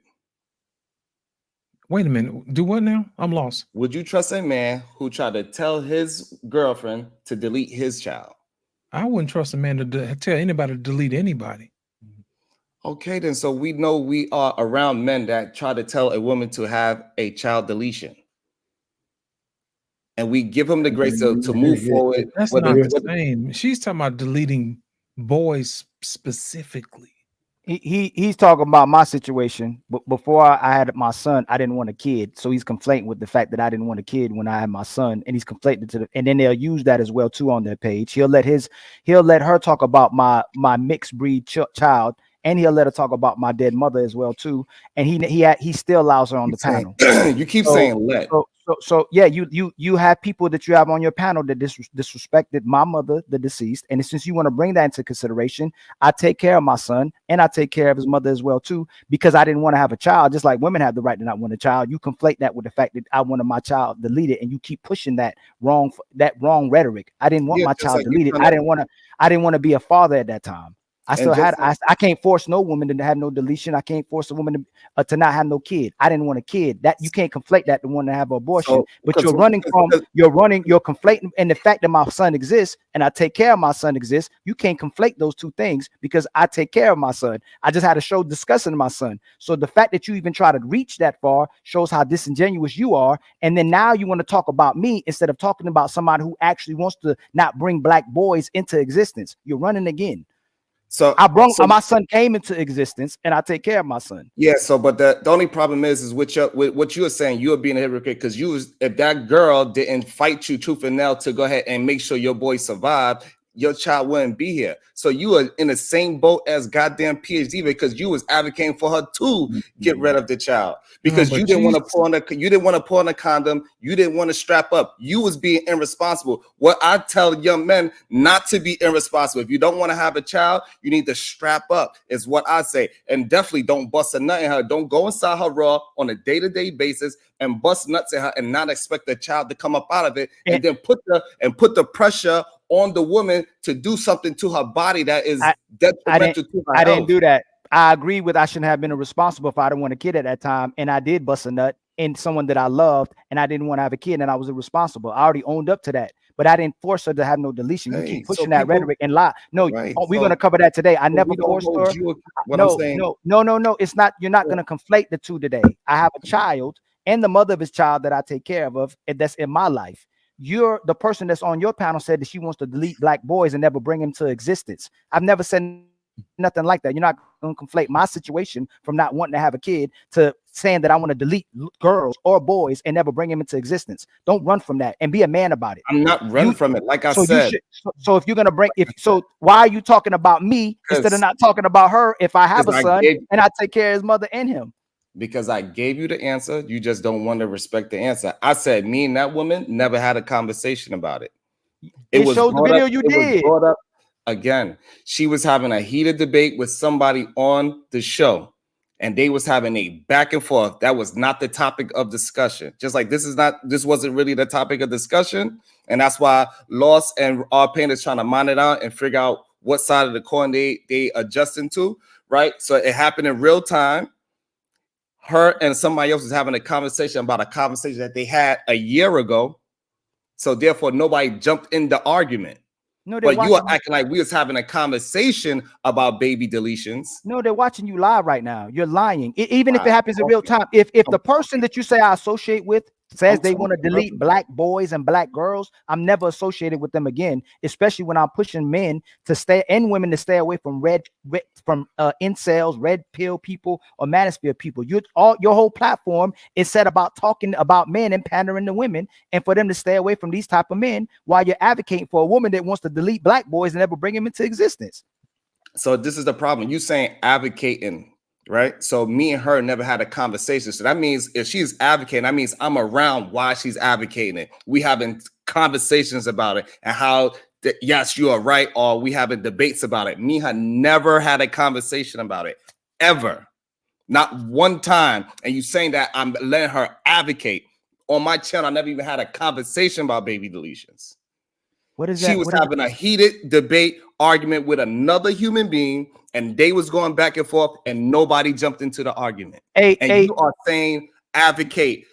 Wait a minute. Do what now? I'm lost. Would you trust a man who tried to tell his girlfriend to delete his child? I wouldn't trust a man to tell anybody to delete anybody. Okay, then. So we know we are around men that try to tell a woman to have a child deletion. And we give them the grace to move forward. That's not the same. She's talking about deleting boys specifically. He's talking about my situation. But before I had my son, I didn't want a kid. So he's conflating with the fact that I didn't want a kid when I had my son, and he's conflating and then they'll use that as well too on their page. He'll let her talk about my mixed breed child. And he'll let her talk about my dead mother as well too, and he still allows her on the panel. You keep saying let. So yeah, you have people that you have on your panel that disrespected my mother, the deceased, and since you want to bring that into consideration, I take care of my son and I take care of his mother as well too, because I didn't want to have a child. Just like women have the right to not want a child, you conflate that with the fact that I wanted my child deleted, and you keep pushing that wrong remittance. I didn't want my child deleted. I didn't want to be a father at that time. I can't force no woman to have no deletion. I can't force a woman to not have no kid. I didn't want a kid. That you can't conflate that to want to have an abortion. But you're conflating, and the fact that my son exists and I take care of my son exists. You can't conflate those two things because I take care of my son. I just had a show discussing my son. So the fact that you even try to reach that far shows how disingenuous you are. And then now you want to talk about me instead of talking about somebody who actually wants to not bring black boys into existence. You're running again. So my son came into existence, and I take care of my son. Yeah, so but the only problem is with what you are saying, you are being a hypocrite because if that girl didn't fight you tooth and nail to go ahead and make sure your boy survived, your child wouldn't be here. So you are in the same boat as goddamn PhD because you was advocating for her to get rid of the child because you didn't want to pull on a condom, you didn't want to strap up. You was being irresponsible. What I tell young men not to be irresponsible. If you don't want to have a child, you need to strap up, is what I say. And definitely don't bust a nut in her. Don't go inside her raw on a day-to-day basis and bust nuts in her and not expect the child to come up out of it and then put the pressure on the woman to do something to her body that is detrimental to her I didn't health. do that. I agree with I shouldn't have been responsible if I didn't want a kid at that time, and I did bust a nut in someone that I loved, and I didn't want to have a kid, and I was irresponsible. I already owned up to that, but I didn't force her to have no deletion. You keep pushing that rhetoric and lie. No, we're gonna cover that today. I never forced her. No. It's not. You're not gonna conflate the two today. I have a child and the mother of his child that I take care of, and that's in my life. You're the person that's on your panel said that she wants to delete black boys and never bring them to existence. I've never said nothing like that. You're not going to conflate my situation from not wanting to have a kid to saying that I want to delete girls or boys and never bring them into existence. Don't run from that and be a man about it. I'm not running from it. Like I so said. So if you're going to why are you talking about me instead of not talking about her if I have a son and I take care of his mother and him? Because I gave you the answer, you just don't want to respect the answer. I said me and that woman never had a conversation about it. It shows the video you did. Brought up again. She was having a heated debate with somebody on the show, and they was having a back and forth. That was not the topic of discussion. Just like this wasn't really the topic of discussion, and that's why Lost and our Pain is trying to monitor out and figure out what side of the coin they adjusting to, right? So it happened in real time. Her and somebody else was having a conversation about a conversation that they had a year ago. So therefore, nobody jumped in the argument. No, but you are acting like we was having a conversation about baby deletions. No, they're watching you lie right now. You're lying. Even if it happens in real time. If the person that you say I associate with says they want to delete black boys and black girls, I'm never associated with them again, especially when I'm pushing men to stay and women to stay away from incels, red pill people, or manosphere people. Your whole platform is set about talking about men and pandering to women and for them to stay away from these type of men while you're advocating for a woman that wants to delete black boys and never bring them into existence. So this is the problem. You saying advocating, right? So me and her never had a conversation. So that means if she's advocating, that means I'm around while she's advocating it. We having conversations about it and how yes, you are right, or we having debates about it. Me and her never had a conversation about it, ever. Not one time. And you saying that I'm letting her advocate. On my channel, I never even had a conversation about baby deletions. What is she that? was having a heated debate, argument with another human being, and they was going back and forth, and nobody jumped into the argument. You are saying advocate.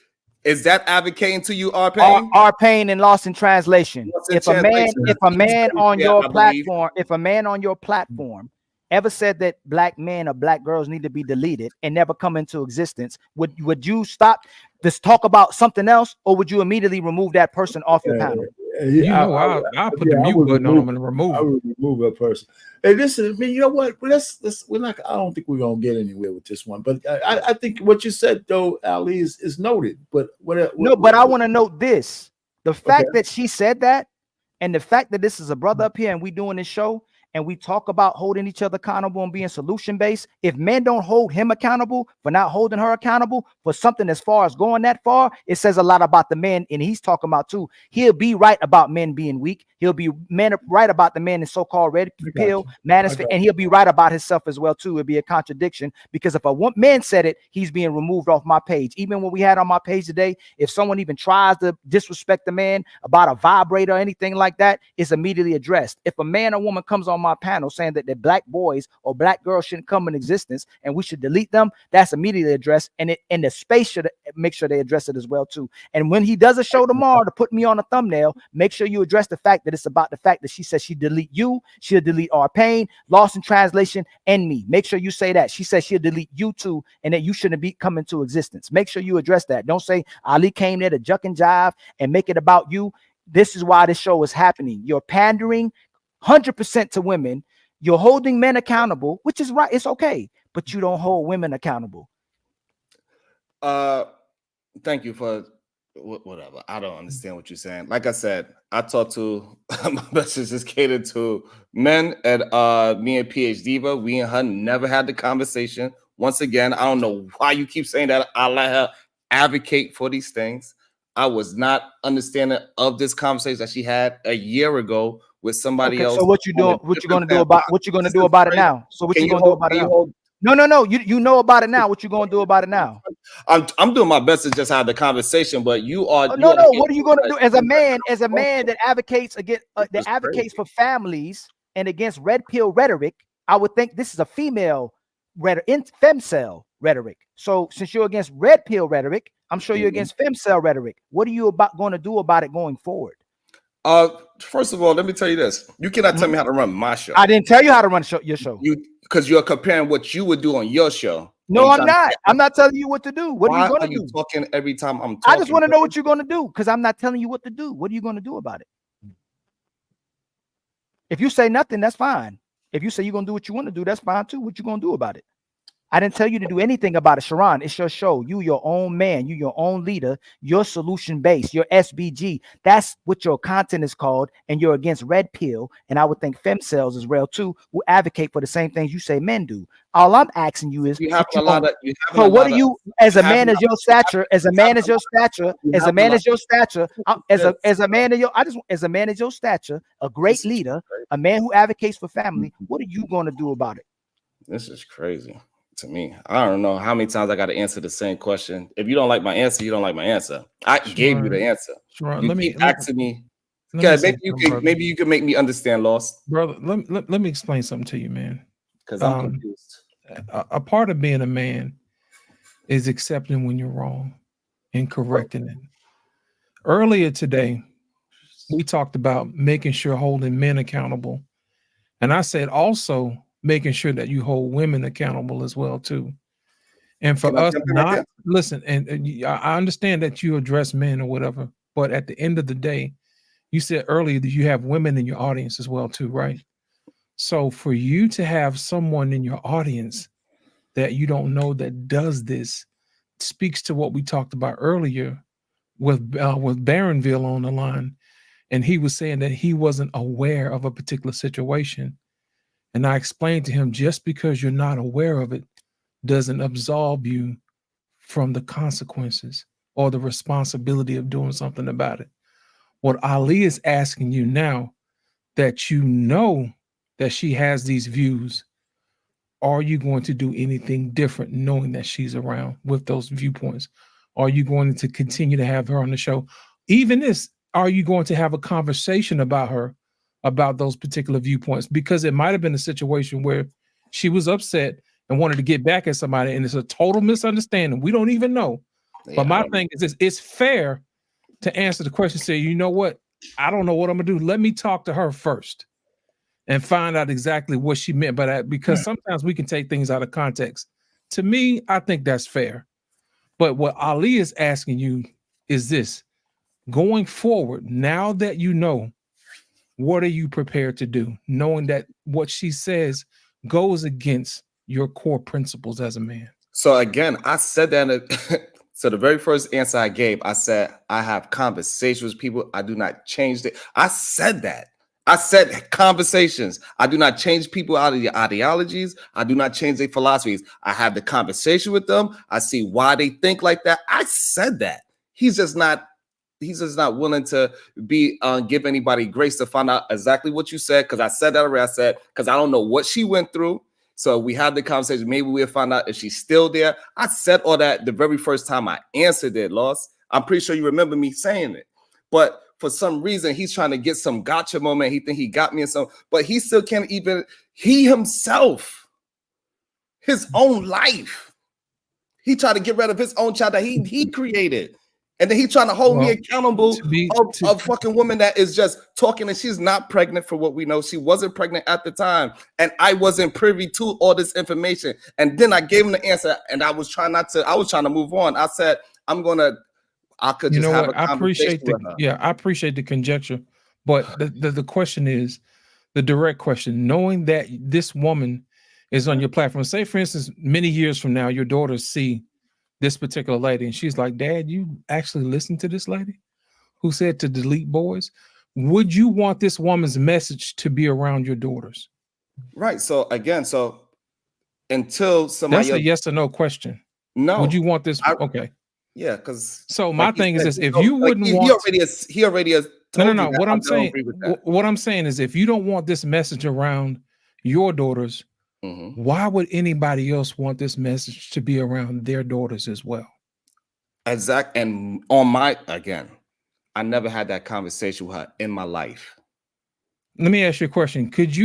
Is that advocating to you, R-Pain? R-Pain and Lost in Translation. If a man on your platform ever said that black men or black girls need to be deleted and never come into existence, would you stop this talk about something else, or would you immediately remove that person off your panel? I'll put the mute button on them and remove. I would remove a person. Hey, listen, I mean, you know what? We're not. I don't think we're gonna get anywhere with this one. But I think what you said though, Ali, is noted. But but I want to note this: the fact that she said that, and the fact that this is a brother up here and we doing this show. And we talk about holding each other accountable and being solution based. If men don't hold him accountable for not holding her accountable for something as far as going that far, it says a lot about the men. And he's talking about too. He'll be right about men being weak. He'll be right about the men in so-called red pill, manosphere, and he'll be right about himself as well too. It'd be a contradiction because if a man said it, he's being removed off my page. Even when we had on my page today, if someone even tries to disrespect the man about a vibrator or anything like that, it's immediately addressed. If a man or woman comes on my panel saying that the black boys or black girls shouldn't come in existence and we should delete them, that's immediately addressed, and the space should make sure they address it as well too. And when he does a show tomorrow to put me on a thumbnail, make sure you address the fact that it's about the fact that she says she delete you, she'll delete R-Pain, Lost in Translation, and me. Make sure you say that she says she'll delete you too, and that you shouldn't be coming to existence. Make sure you address that. Don't say Ali came there to juck and jive and make it about you. This is why this show is happening. You're pandering 100% to women. You're holding men accountable, which is right. It's okay, but you don't hold women accountable. Thank you for whatever. I don't understand what you're saying. Like I said, I talked to my message is catered to men at me and PhD Diva. We and her never had the conversation. Once again, I don't know why you keep saying that. I let her advocate for these things. I was not understanding of this conversation that she had a year ago with somebody else. So what you doing? What you gonna do about? What you gonna do about it now? So what you gonna do about it now? No. You know about it now. What you gonna do about it now? I'm doing my best to just have the conversation, but you are. No. What are you gonna do as a man? As a man that advocates against that advocates for families and against red pill rhetoric, I would think this is a female rhetoric, femcel rhetoric. So since you're against red pill rhetoric, I'm sure you're against femcel rhetoric. What are you going to do about it going forward? First of all, let me tell you this: you cannot tell me how to run my show. I didn't tell you how to run your show. Because you're comparing what you would do on your show. No, I'm not. I'm not telling you what to do. What are you going to do? Talking every time I'm talking. I just want to know what you're going to do because I'm not telling you what to do. What are you going to do about it? If you say nothing, that's fine. If you say you're going to do what you want to do, that's fine too. What you going to do about it? I didn't tell you to do anything about it, Sharon. It's your show. You, your own man. You, your own leader. Your solution base. Your SBG. That's what your content is called. And you're against red pill. And I would think femcels is real too, who advocate for the same things you say men do. All I'm asking you is, what are you, as a man as your stature, as a man as your stature, as a man as your stature, as a man as your stature, a great leader, a man who advocates for family. What are you going to do about it? This is crazy. To me, I don't know how many times I got to answer the same question. If you don't like my answer, you don't like my answer. I gave you the answer. You keep asking me. Maybe you can make me understand, Lost. Brother, let me explain something to you, man. Because I'm confused. A part of being a man is accepting when you're wrong and correcting it. Earlier today, we talked about making sure holding men accountable. And I said also making sure that you hold women accountable as well too. And for us not listen, and I understand that you address men or whatever, but at the end of the day, you said earlier that you have women in your audience as well too, right? So for you to have someone in your audience that you don't know that does this speaks to what we talked about earlier with Barronville on the line. And he was saying that he wasn't aware of a particular situation. And I explained to him, just because you're not aware of it doesn't absolve you from the consequences or the responsibility of doing something about it. What Ali is asking you now, that you know that she has these views, are you going to do anything different knowing that she's around with those viewpoints? Are you going to continue to have her on the show? Even this, are you going to have a conversation about her, about those particular viewpoints? Because it might have been a situation where she was upset and wanted to get back at somebody, and it's a total misunderstanding. We don't even know. But my thing is this: it's fair to answer the question, say, you know what? I don't know what I'm gonna do. Let me talk to her first and find out exactly what she meant by that, because sometimes we can take things out of context. To me, I think that's fair. But what Ali is asking you is this: going forward, now that you know, what are you prepared to do, knowing that what she says goes against your core principles as a man? So again, I said that. So the very first answer I gave, I said, I have conversations with people. I do not change it. I said that. I said conversations. I do not change people out of their ideologies. I do not change their philosophies. I have the conversation with them. I see why they think like that. I said that. He's just not willing to be give anybody grace to find out exactly what you said. Because I said that already. I said, because I don't know what she went through. So we had the conversation. Maybe we'll find out if she's still there. I said all that the very first time I answered it, Lost. I'm pretty sure you remember me saying it. But for some reason, he's trying to get some gotcha moment. He think he got me in some, but he still can't even, he himself, his own life. He tried to get rid of his own child that he created. And then he's trying to hold me accountable of a fucking woman that is just talking, and she's not pregnant for what we know. She wasn't pregnant at the time. And I wasn't privy to all this information. And then I gave him the answer, and I was trying to move on. I said, I could just have a conversation with her. I appreciate the conjecture. But the question is, the direct question, knowing that this woman is on your platform. Say, for instance, many years from now, your daughters see this particular lady, and she's like, "Dad, you actually listened to this lady who said to delete boys?" Would you want this woman's message to be around your daughters? Right. So again, until somebody That's a yes or no question. No. Would you want this? Okay. Yeah, because so my thing is this: if you wouldn't want, he already has. No. What I'm saying, what I'm saying is, if you don't want this message around your daughters, why would anybody else want this message to be around their daughters as well? Exact. And on my I never had that conversation with her in my life. Let me ask you a question. Could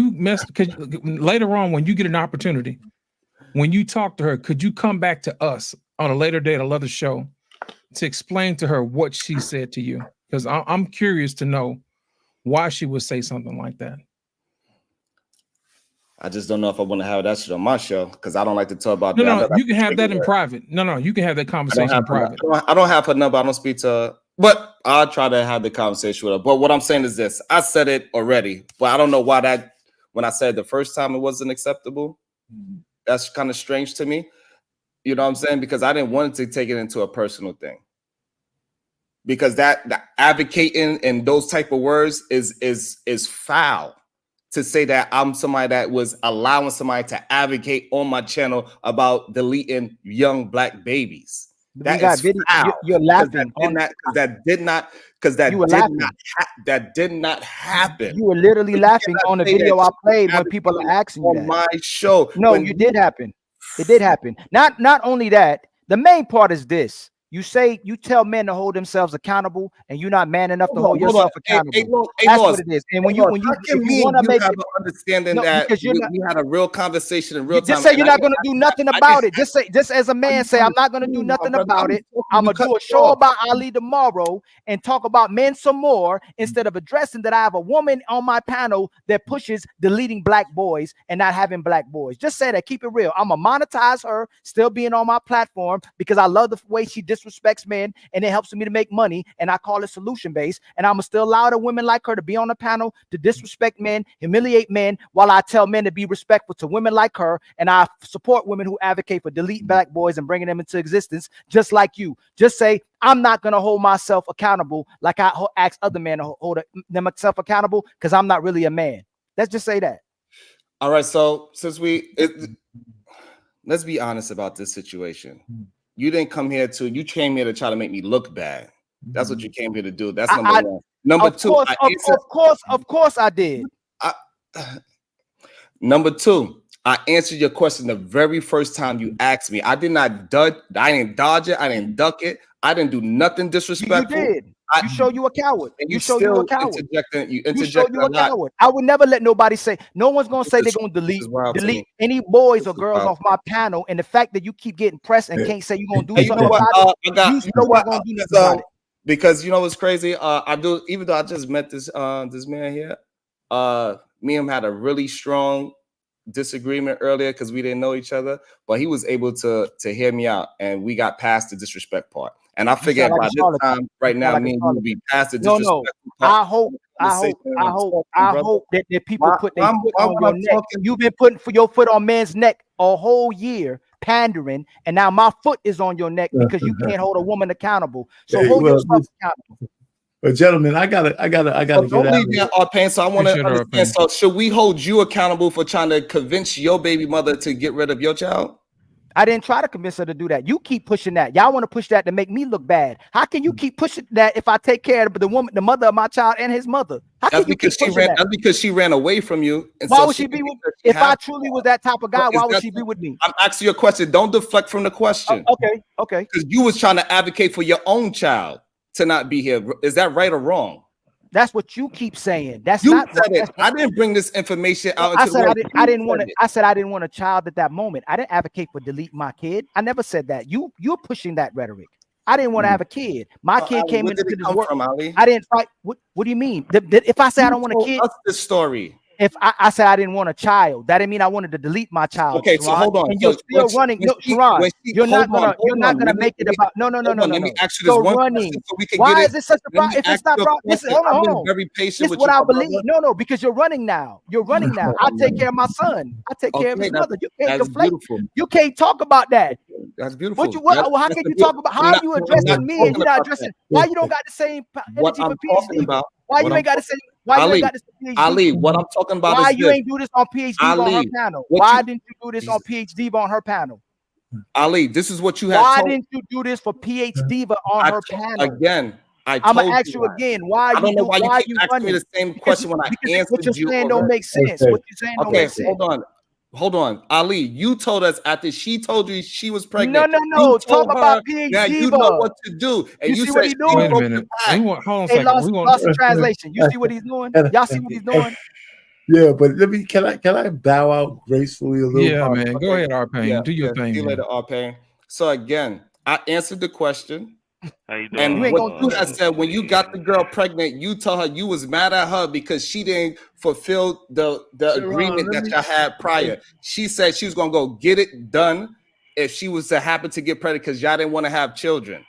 later on, when you get an opportunity, when you talk to her, could you come back to us on a later date, another show, to explain to her what she said to you? Because I'm curious to know why she would say something like that. I just don't know if I want to have that shit on my show because I don't like to talk about. No, you can have that in private. No, you can have that conversation in private. I don't have her number. I don't speak to her. But I'll try to have the conversation with her. But what I'm saying is this. I said it already, but I don't know why when I said it the first time it wasn't acceptable. That's kind of strange to me. You know what I'm saying? Because I didn't want to take it into a personal thing. Because the advocating and those type of words is foul. To say that I'm somebody that was allowing somebody to advocate on my channel about deleting young Black babies. That is foul. You're laughing that did not happen. You were literally laughing on the video I played when people are asking you on my show. No, you did happen. It did happen. Not only that, the main part is this. You tell men to hold themselves accountable, and you're not man enough to hold yourself accountable. That's what it is. And when you want to make it, understanding that we had a real conversation in real time. Just say you're not going to do nothing about it. Just as a man, say I'm not going to do nothing about it. I'm going to do a show about Ali tomorrow and talk about men some more instead of addressing that I have a woman on my panel that pushes deleting Black boys and not having Black boys. Just say that. Keep it real. I'm going to monetize her still being on my platform because I love the way she disrespects men and it helps me to make money, and I call it solution based. And I'm gonna still allow the women like her to be on the panel to disrespect men, humiliate men, while I tell men to be respectful to women like her. And I support women who advocate for delete Black boys and bringing them into existence, just like you. Just say I'm not gonna hold myself accountable like I ask other men to hold themselves accountable because I'm not really a man. Let's just say that. All right. So since let's be honest about this situation. You didn't come here you came here to try to make me look bad. That's what you came here to do. That's number one. Number two, of course I did. Number two, I answered your question the very first time you asked me. I didn't dodge it. I didn't duck it. I didn't do nothing disrespectful. You did. You show you a coward. And you show you a coward. You show you a coward. I would never let nobody say. No one's gonna say they're gonna delete any boys or girls off my panel. And the fact that you keep getting pressed and can't say you're gonna do something about it, because you know what's crazy. I do. Even though I just met this man here, me and him had a really strong disagreement earlier because we didn't know each other, but he was able to hear me out, and we got past the disrespect part. And I figured by this time, right now, me and you will be past the disrespect. No. I hope that people put their foot on your neck. You've been putting your foot on men's neck a whole year, pandering, and now my foot is on your neck because you can't hold a woman accountable. So hold yourself accountable. But gentlemen, I gotta get out. Pain, so I want to understand. So should we hold you accountable for trying to convince your baby mother to get rid of your child? I didn't try to convince her to do that. You keep pushing that. Y'all want to push that to make me look bad. How can you keep pushing that if I take care of the woman, the mother of my child, and his mother? That's because she ran away from you. And why would she be with me? If I truly was that type of guy, why would she be with me? I'm asking you a question. Don't deflect from the question. Okay. Because you was trying to advocate for your own child to not be here. Is that right or wrong? That's what you keep saying. That's you not said it. I didn't bring this information out. I said I didn't want a child at that moment. I didn't advocate for delete my kid. I never said that. You're pushing that rhetoric. I didn't want to have a kid. My kid came into this world. I didn't fight. What do you mean? If I say I don't want a kid, us the story. If I said I didn't want a child, that didn't mean I wanted to delete my child. Okay, so Sharon. hold on. And So you're still running. No, Sharon, you're not gonna Let make it about no. Let me ask you this You're one running. question so we can Why get is it such a Let me problem? If ask it's not you a problem, listen, question. hold I've been on. very patient This is with what you, I my believe. brother. No, because you're running now. You're running now. I take care of my son. I take care of his Okay, mother. You can't that's conflate. beautiful. You can't talk about that. That's beautiful. How can you talk about? How are you I'm not addressing me and talking you're not about addressing? that. Why you don't got the same What energy I'm for talking PhD? about. Why What you I'm ain't got the same? Why you ain't got the PhD? Ali, what I'm talking about Why is you this. ain't do this on PhD on her Ali, panel? what Why you didn't you do this on PhD on her panel? Ali, this is what you had Why told. didn't you do this for PhD on her panel? Again, I I'm told gonna ask you you why. again. Why I don't know why you why keep you asking me running? the same Because question when I what answered you're you saying don't already. make sense. What you're saying don't make sense. Hold on, Ali. You told us after she told you she was pregnant. No. You Talk told about her PhD. now you know what to do, and You you see what said he she doing? Wait a broke the minute. pack. Hold on a Hey, second. lost in translation. You see what he's doing? Y'all see what he's doing? Yeah, but can I bow out gracefully a little? Yeah, man. Go ahead, R-Pain. Do your thing, See you man. later, R-Pain. So again, I answered the question. How you And doing? what you had said when you got the girl pregnant, you told her you was mad at her because she didn't fulfill the agreement that y'all had prior. She said she was gonna go get it done if she was to happen to get pregnant because y'all didn't want to have children.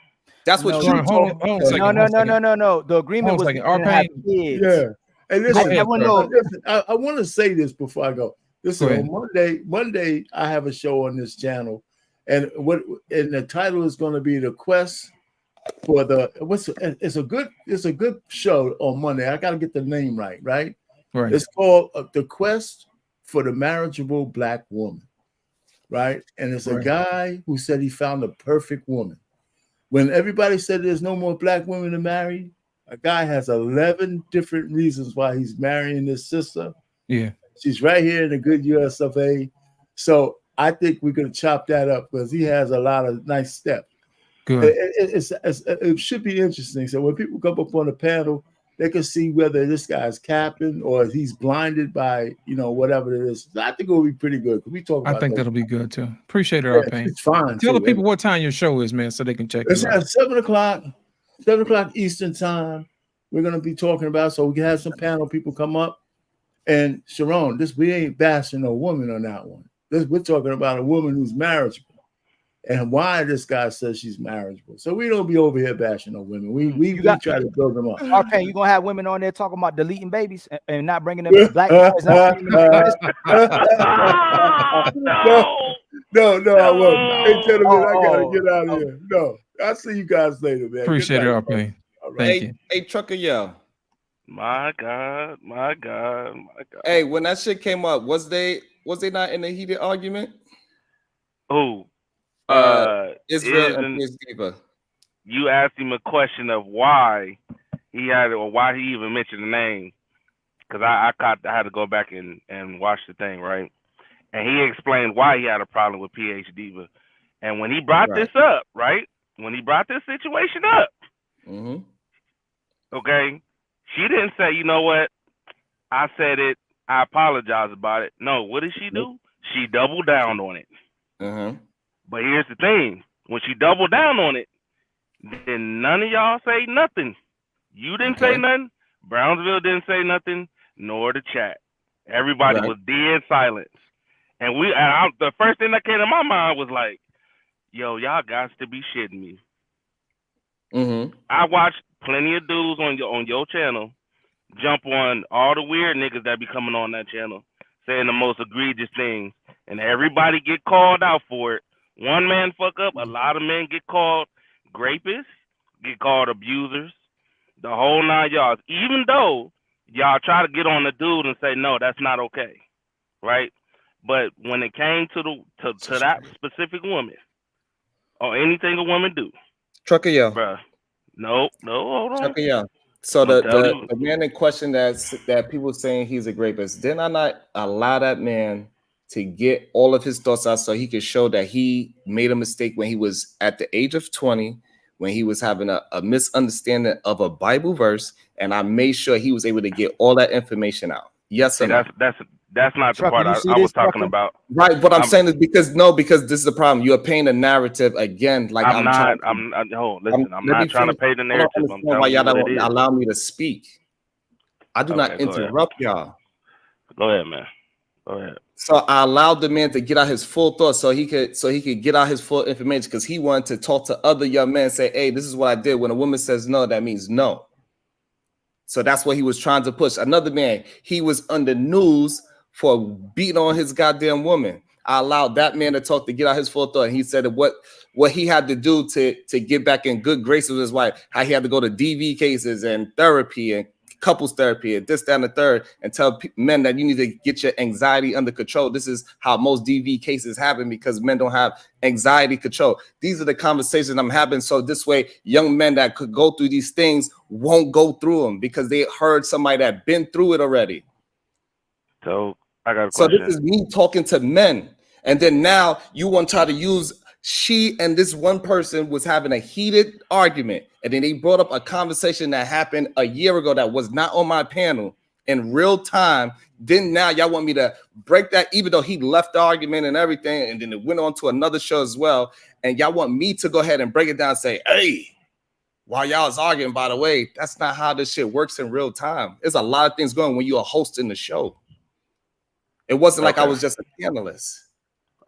That's what you told her. Hold on a second. No. The agreement was Second. we didn't have R-Pain. kids. Yeah. Hey, listen, ahead, I want to say this before I go. Listen, on Monday, I have a show on this channel, and the title is going to be The Quest for the it's a good show on Monday. I got to get the name right. Right. It's called The Quest for the Marriageable Black Woman. Right. And it's a guy who said he found the perfect woman. When everybody said there's no more black women to marry, a guy has 11 different reasons why he's marrying this sister. Yeah. She's right here in the good US of A. So I think we're going to chop that up because he has a lot of nice steps. Good. It should be interesting. So when people come up on the panel, they can see whether this guy's capping or he's blinded by, whatever it is. I think it will be pretty good. We talk about I think that. that'll be good too. Appreciate it, R-Pain. It's fine. Tell too. the people what time your show is, man, so they can check It's it out. at 7 o'clock. 7 o'clock Eastern time. We're gonna be talking about so we can have some panel people come up. And Sharon, we ain't bashing a woman on that one. We're talking about a woman who's marriageable and why this guy says she's marriageable. So we don't be over here bashing no women. We try to build them up. Okay, you gonna have women on there talking about deleting babies and not bringing them black boys up. No, I won't. Hey, gentlemen, I gotta get out of here. No, I'll see you guys later, man. Appreciate it, R-Pain. Thank you. Hey, Trucker Yo. My God. Hey, when that shit came up, was they not in a heated argument? Who? Israel and PhD. You asked him a question of why he had or why he even mentioned the name. Because I had to go back and watch the thing, right? And he explained why he had a problem with PhD. And when he brought this up, right? When he brought this situation up, okay, she didn't say, you know what? I said it. I apologize about it. No, what did she do? She doubled down on it. But here's the thing. When she doubled down on it, then none of y'all say nothing. You didn't say nothing. Brownsville didn't say nothing, nor the chat. Everybody was dead silence. And the first thing that came to my mind was like, yo, y'all got to be shitting me. I watched plenty of dudes on your channel jump on all the weird niggas that be coming on that channel saying the most egregious things, and everybody get called out for it. One man fuck up, a lot of men get called rapists, get called abusers, the whole 9 yards. Even though y'all try to get on the dude and say no, that's not okay, right? But when it came to that specific woman or anything a woman do, Trucker Yo. bruh, no, hold on. Trucker Yo. So the man in question that people saying he's a rapist, did I not allow that man to get all of his thoughts out so he could show that he made a mistake when he was at the age of 20, when he was having a misunderstanding of a Bible verse, and I made sure he was able to get all that information out. Yes or no? That's not the part I was talking about. Right. What I'm saying is because this is the problem. You are painting a narrative again. Like I'm not trying to paint the narrative. I'm why telling y'all you what don't it is. allow me to speak. I do not interrupt y'all. Go ahead, man. Go ahead. So I allowed the man to get out his full thoughts so he could get out his full information because he wanted to talk to other young men and say, hey, this is what I did. When a woman says no, that means no. So that's what he was trying to push. Another man, he was on the news for beating on his goddamn woman. I allowed that man to talk to get out his full thought. And he said that what he had to do to get back in good graces with his wife, how he had to go to DV cases and therapy and couples therapy and this, that, and the third, and tell men that you need to get your anxiety under control. This is how most DV cases happen because men don't have anxiety control. These are the conversations I'm having. So this way, young men that could go through these things won't go through them because they heard somebody that been through it already. So I got a so question. this is me talking to men. And then now you want to try to use she and this one person was having a heated argument. And then they brought up a conversation that happened a year ago that was not on my panel in real time. Then now y'all want me to break that, even though he left the argument and everything. And then it went on to another show as well. And y'all want me to go ahead and break it down and say, hey, while y'all was arguing, by the way, that's not how this shit works in real time. There's a lot of things going when you're hosting the show. It wasn't like I was just a panelist.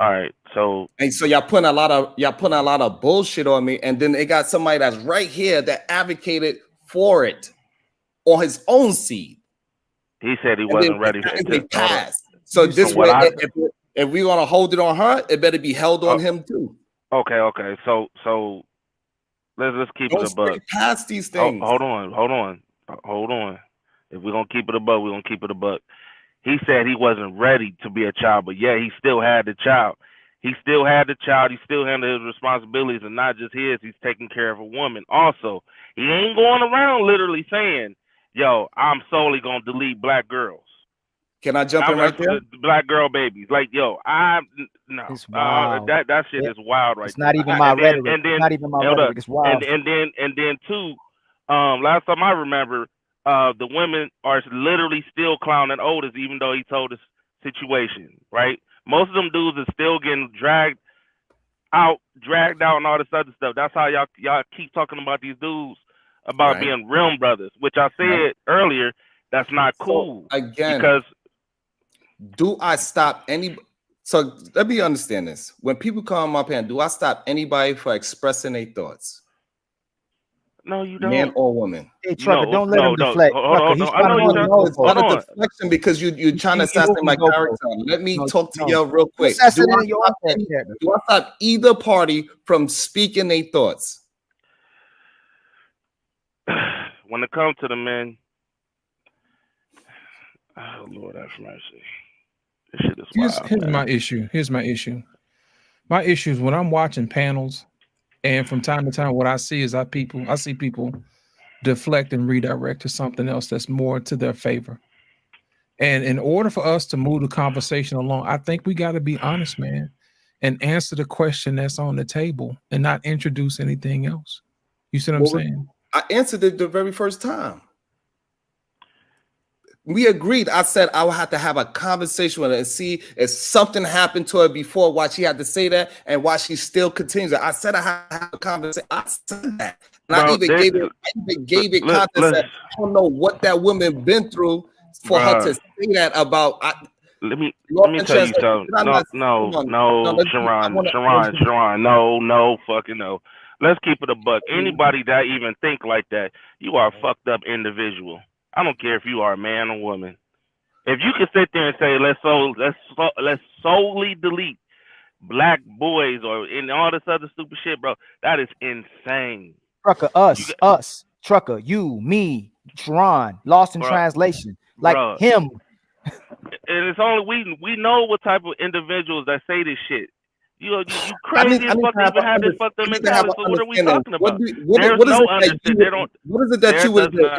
All right, so y'all putting a lot of bullshit on me, and then they got somebody that's right here that advocated for it on his own seed. He said he wasn't ready for it. Passed. So this way, if we want to hold it on her, it better be held on him too. Okay. So let's keep it a buck. Past these things. Hold on. If we're gonna keep it a buck, we're gonna keep it a buck. He said he wasn't ready to be a child, but yeah, he still had the child. He still had the child. He still handled his responsibilities, and not just his. He's taking care of a woman. Also, he ain't going around literally saying, yo, I'm solely going to delete black girls. Can I jump in right there? Black girl babies. Like, yo, It's wild. That shit is wild right It's not even my rhetoric. It's not even my rhetoric. It's wild. And then too, last time I remember, the women are literally still clowning Otis, even though he told us situation, right? Most of them dudes are still getting dragged out, and all this other stuff. That's how y'all keep talking about these dudes about being rim brothers, which I said earlier. That's not cool. So, again, because do I stop any? So let me understand this. When people come up here, do I stop anybody for expressing their thoughts? No, you don't. Man or woman. Hey, Trucker, don't let him deflect. It's not a deflection because you're trying to assassinate my character. Let me talk to y'all real quick. Do I stop either party from speaking their thoughts? When it comes to the men, oh Lord have mercy. This shit is wild. Here's my issue. My issue is when I'm watching panels. And from time to time, what I see is I see people deflect and redirect to something else that's more to their favor. And in order for us to move the conversation along, I think we got to be honest, man, and answer the question that's on the table and not introduce anything else. You see what I'm saying? I answered it the very first time. We agreed. I said I would have to have a conversation with her and see if something happened to her before, why she had to say that and why she still continues it. I said I had to have a conversation. I said that. And I even gave it context that I don't know what that woman been through for her to say that about. Let me tell you something. No, Sharon, no, fucking no. Let's keep it a buck. Anybody that even think like that, you are a fucked up individual. I don't care if you are a man or woman. If you can sit there and say let's solely delete black boys or in all this other stupid shit, bro, that is insane. Trucker, us, Trucker, you, me, Sharon, lost in translation, like him. And it's only we know what type of individuals that say this shit. You crazy as fuck even have this fucked up mentality. So what are we talking about? There's no understanding. What is it that you would do?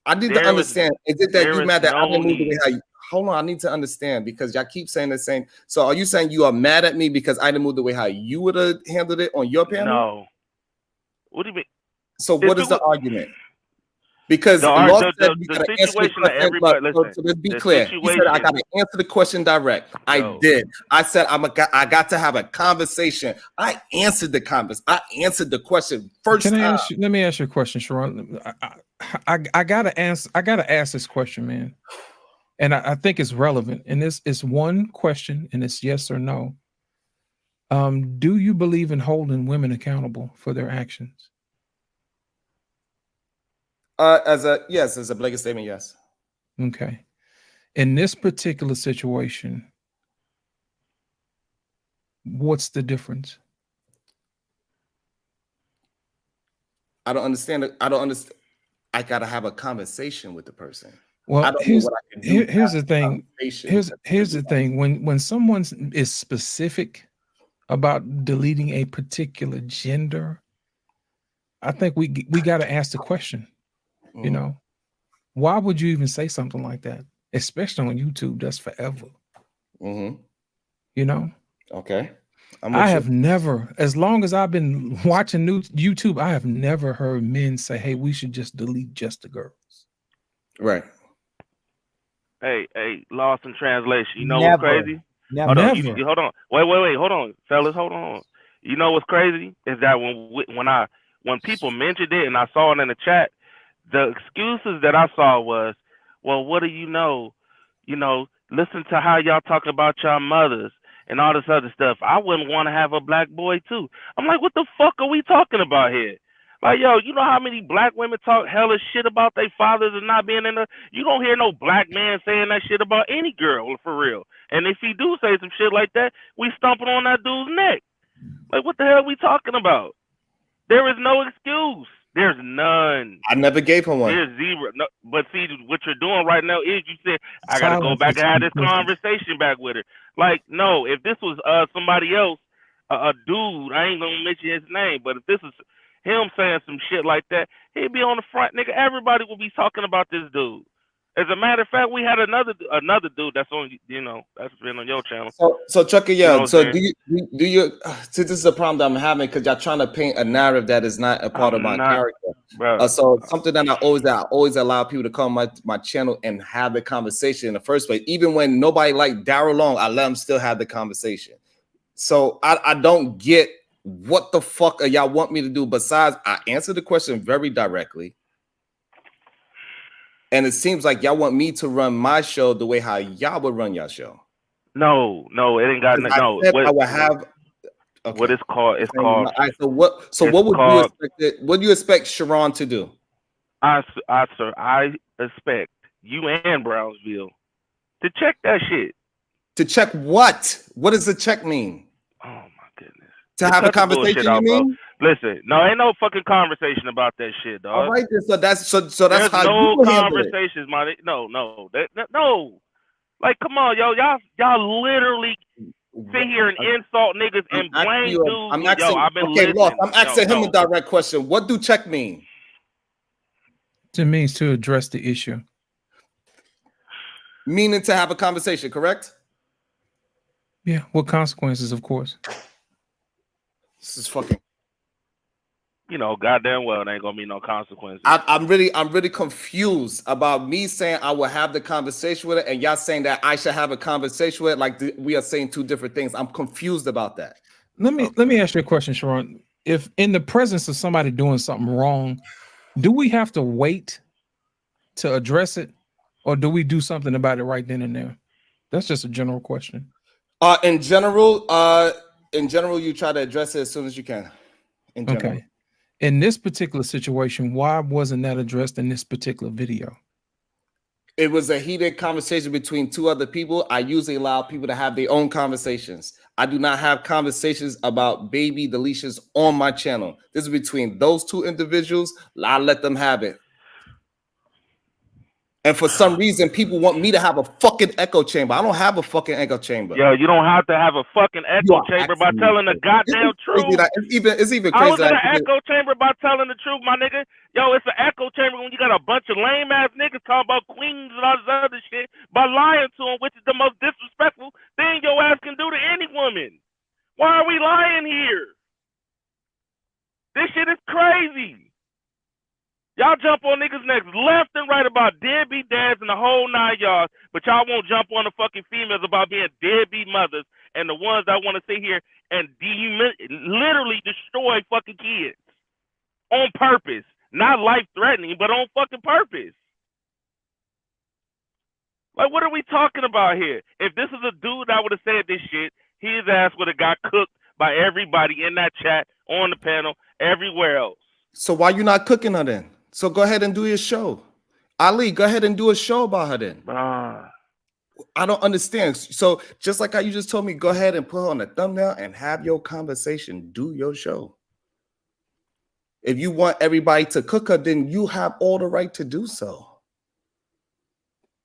I need to understand. Is it that you mad that I didn't move the way how you? Hold on, I need to understand because y'all keep saying the same. So are you saying you are mad at me because I didn't move the way how you would have handled it on your panel? No. What do you mean? So what is the argument? Because the situation that everybody listen. So let's be clear. He said I got to answer the question direct. I did. I said I got to have a conversation. I answered the conversation. I answered the question first. Let me ask you a question, Sharon. I gotta ask this question, man. and I think it's relevant. And this is one question, and it's yes or no. Do you believe in holding women accountable for their actions? As a blanket statement, yes. Okay. In this particular situation, what's the difference? I don't understand. I don't understand. I gotta have a conversation with the person. I Well, don't know what I can do. here's the after thing. conversation. Here's the thing. When someone is specific about deleting a particular gender, I think we got to ask the question. You know, why would you even say something like that? Especially on YouTube, that's forever. You know. Okay. I have never, as long as I've been watching YouTube, I have never heard men say, "Hey, we should just delete just the girls." Right. Hey, lost in translation. You know Never. what's crazy? Never. Hold on. Never. Hold on. Wait. Hold on, fellas. Hold on. You know what's crazy is that when people mentioned it and I saw it in the chat, the excuses that I saw was, well, what do you know? You know, listen to how y'all talk about y'all mothers and all this other stuff. I wouldn't want to have a black boy too. I'm like, what the fuck are we talking about here? Like, yo, you know how many black women talk hella shit about their fathers and not being in the. You don't hear no black man saying that shit about any girl for real. And if he do say some shit like that, we stomping on that dude's neck. Like, what the hell are we talking about? There is no excuse. There's none. I never gave him one. There's zero. No, but see, what you're doing right now is you said, I got to go back and have this conversation back with her. Like, no, if this was somebody else, a dude, I ain't going to mention his name, but if this is him saying some shit like that, he'd be on the front, nigga. Everybody will be talking about this dude. As a matter of fact, we had another dude that's on, that's been on your channel. So Chucky, You know what so I'm do you so this is a problem that I'm having because y'all trying to paint a narrative that is not a part of my character. So something that I always allow people to come my channel and have the conversation in the first place. Even when nobody like Daryl Long, I let them still have the conversation. So I don't get what the fuck y'all want me to do besides I answer the question very directly. And it seems like y'all want me to run my show the way how y'all would run your show. No, it ain't got no. I would have. Okay. What it's called? It's called. All right, so what? So what would you expect? What do you expect Sharon to do? I expect you and Brownsville to check that shit. To check what? What does the check mean? Oh my goodness. To have a conversation, you mean? Bro. Listen, no, ain't no fucking conversation about that shit, dog. All right, so that's There's how no you handle it. conversations, my no. No. Like, come on, yo, y'all literally sit here and insult niggas and blame dudes. I've been listening. Lost. I'm asking him a direct question. What do check mean? It means to address the issue. Meaning to have a conversation, correct? Yeah, with consequences, of course. This is fucking. Goddamn well, it ain't gonna be no consequences. I'm really confused about me saying I will have the conversation with it, and y'all saying that I should have a conversation with it. Like we are saying two different things. I'm confused about that. Let me ask you a question, Sharon. If in the presence of somebody doing something wrong, do we have to wait to address it, or do we do something about it right then and there? That's just a general question. In general, you try to address it as soon as you can. In general. Okay. In this particular situation, why wasn't that addressed in this particular video? It was a heated conversation between two other people. I usually allow people to have their own conversations. I do not have conversations about baby deletions on my channel. This is between those two individuals. I let them have it. And for some reason, people want me to have a fucking echo chamber. I don't have a fucking echo chamber. Yo, you don't have to have a fucking echo chamber by telling the goddamn truth. It's even crazy. I was in an echo chamber by telling the truth, my nigga. Yo, it's an echo chamber when you got a bunch of lame ass niggas talking about queens and all this other shit by lying to them, which is the most disrespectful thing your ass can do to any woman. Why are we lying here? This shit is crazy. Y'all jump on niggas' necks left and right about deadbeat dads and the whole 9 yards, but y'all won't jump on the fucking females about being deadbeat mothers and the ones that want to sit here and literally destroy fucking kids on purpose. Not life-threatening, but on fucking purpose. Like, what are we talking about here? If this is a dude that would have said this shit, his ass would have got cooked by everybody in that chat, on the panel, everywhere else. So why you not cooking her then? So go ahead and do your show. Ali, go ahead and do a show about her then. I don't understand. So just like how you just told me, go ahead and put her on the thumbnail and have your conversation. Do your show. If you want everybody to cook her, then you have all the right to do so.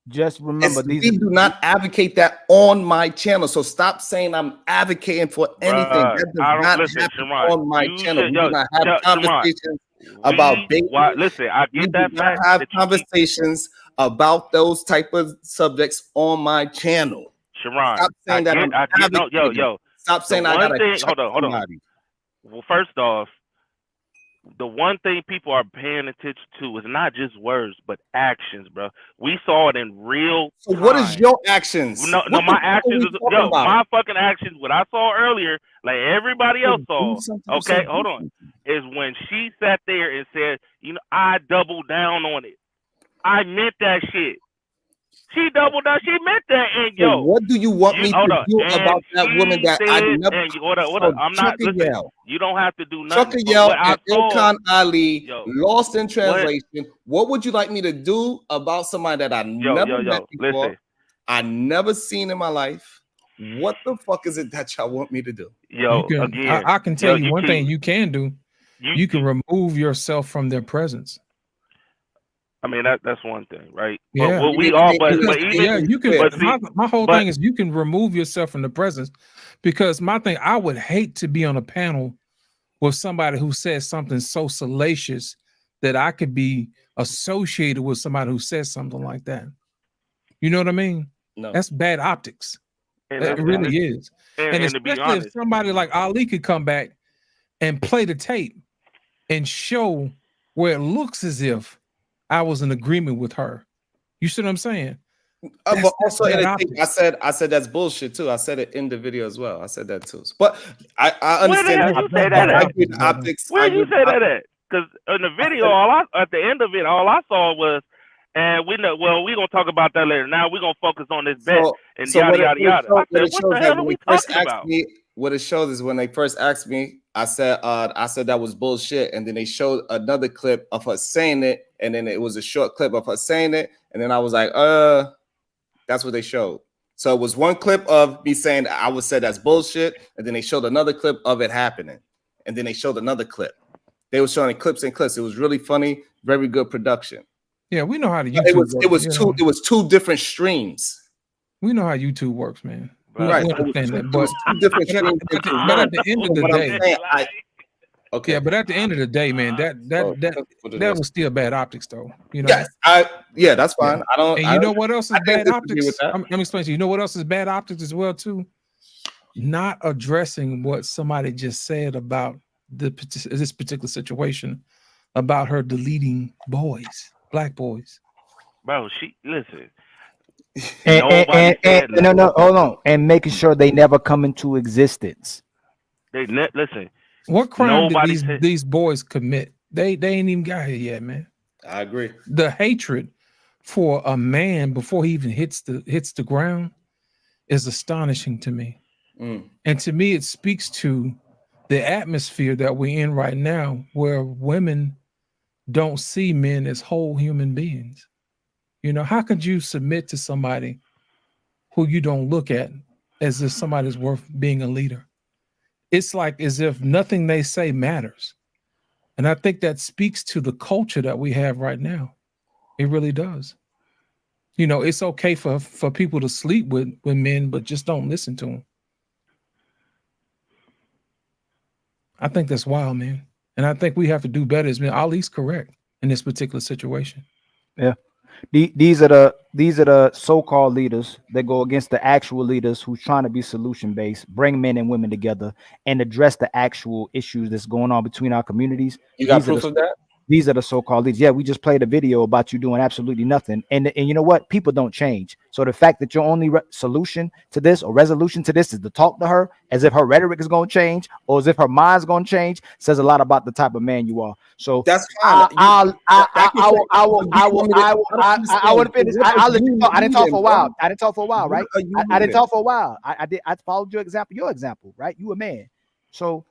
Just remember, we do not advocate that on my channel. So stop saying I'm advocating for anything. That does not happen on my channel. We do not have conversations about babies. Listen, I get that fact. Have conversations about those type of subjects on my channel. Sharon, stop saying that I'm advocating. yo. Stop saying I gotta hold on. Well, first off, the one thing people are paying attention to is not just words, but actions, bro. We saw it in real time. So what is your actions? No, my actions is my fucking actions. What I saw earlier, like everybody else saw. Okay, hold on. Is when she sat there and said, you know, I doubled down on it. I meant that shit. She doubled down. She meant that. And so what do you want me to do about that woman that I never? I'm not. Listen, you don't have to do nothing. Chuck Yell and Ilkan Ali lost in translation. What would you like me to do about somebody that I never met before? Listen. I never seen in my life. What the fuck is it that y'all want me to do? I can tell you one thing you can do. You can remove yourself from their presence. I mean that's one thing, right? Yeah, but we all, but even you can. But see, my whole thing is you can remove yourself from the presence, because my thing, I would hate to be on a panel with somebody who says something so salacious that I could be associated with somebody who says something like that. You know what I mean? No, that's bad optics. It really is. And especially if somebody like Ali could come back and play the tape and show where it looks as if I was in agreement with her. You see what I'm saying? But also, I said that's bullshit too. I said it in the video as well. I said that too. But I understand. Where did you say that at? Because in the video, at the end of it, all I saw was, and we know. Well, we're gonna talk about that later. Now we're gonna focus on this bet and yada yada yada. I said, what the hell are we talking about? What it shows is when they first asked me, I said that was bullshit, and then they showed another clip of her saying it, and then it was a short clip of her saying it, and then I was like, that's what they showed. So it was one clip of me saying I would say that's bullshit, and then they showed another clip of it happening, and then they showed another clip. They were showing clips and clips. It was really funny, very good production. Yeah, we know how the YouTube works. It was two different streams. We know how YouTube works, man. Right. But at the end of the day, okay. Yeah, but at the end of the day, man, that was still bad optics, though. You know. Yes, that's fine. Yeah. I don't. And you know what else is bad optics? Let me explain to you. You know what else is bad optics as well too? Not addressing what somebody just said about this particular situation, about her deleting boys, black boys. Bro, listen. No, hold on, and making sure they never come into existence. Listen. What crime did these boys commit? They ain't even got here yet, man. I agree. The hatred for a man before he even hits the ground is astonishing to me. And to me, it speaks to the atmosphere that we're in right now, where women don't see men as whole human beings. You know, how could you submit to somebody who you don't look at as if somebody's worth being a leader? It's like as if nothing they say matters. And I think that speaks to the culture that we have right now. It really does. You know, it's okay for people to sleep with men, but just don't listen to them. I think that's wild, man. And I think we have to do better as men. Ali's correct in this particular situation. Yeah. These are the so-called leaders that go against the actual leaders who's trying to be solution-based, bring men and women together, and address the actual issues that's going on between our communities. You got proof of that? These are the so-called leaders. Yeah, we just played a video about you doing absolutely nothing. And you know what? People don't change. So the fact that your only solution to this or resolution to this is to talk to her as if her rhetoric is going to change or as if her mind's going to change says a lot about the type of man you are. So that's fine. I want to finish. I'll let you talk. I didn't talk for a while. I didn't talk for a while, right? I didn't talk for a while. I followed your example, right? You a man. So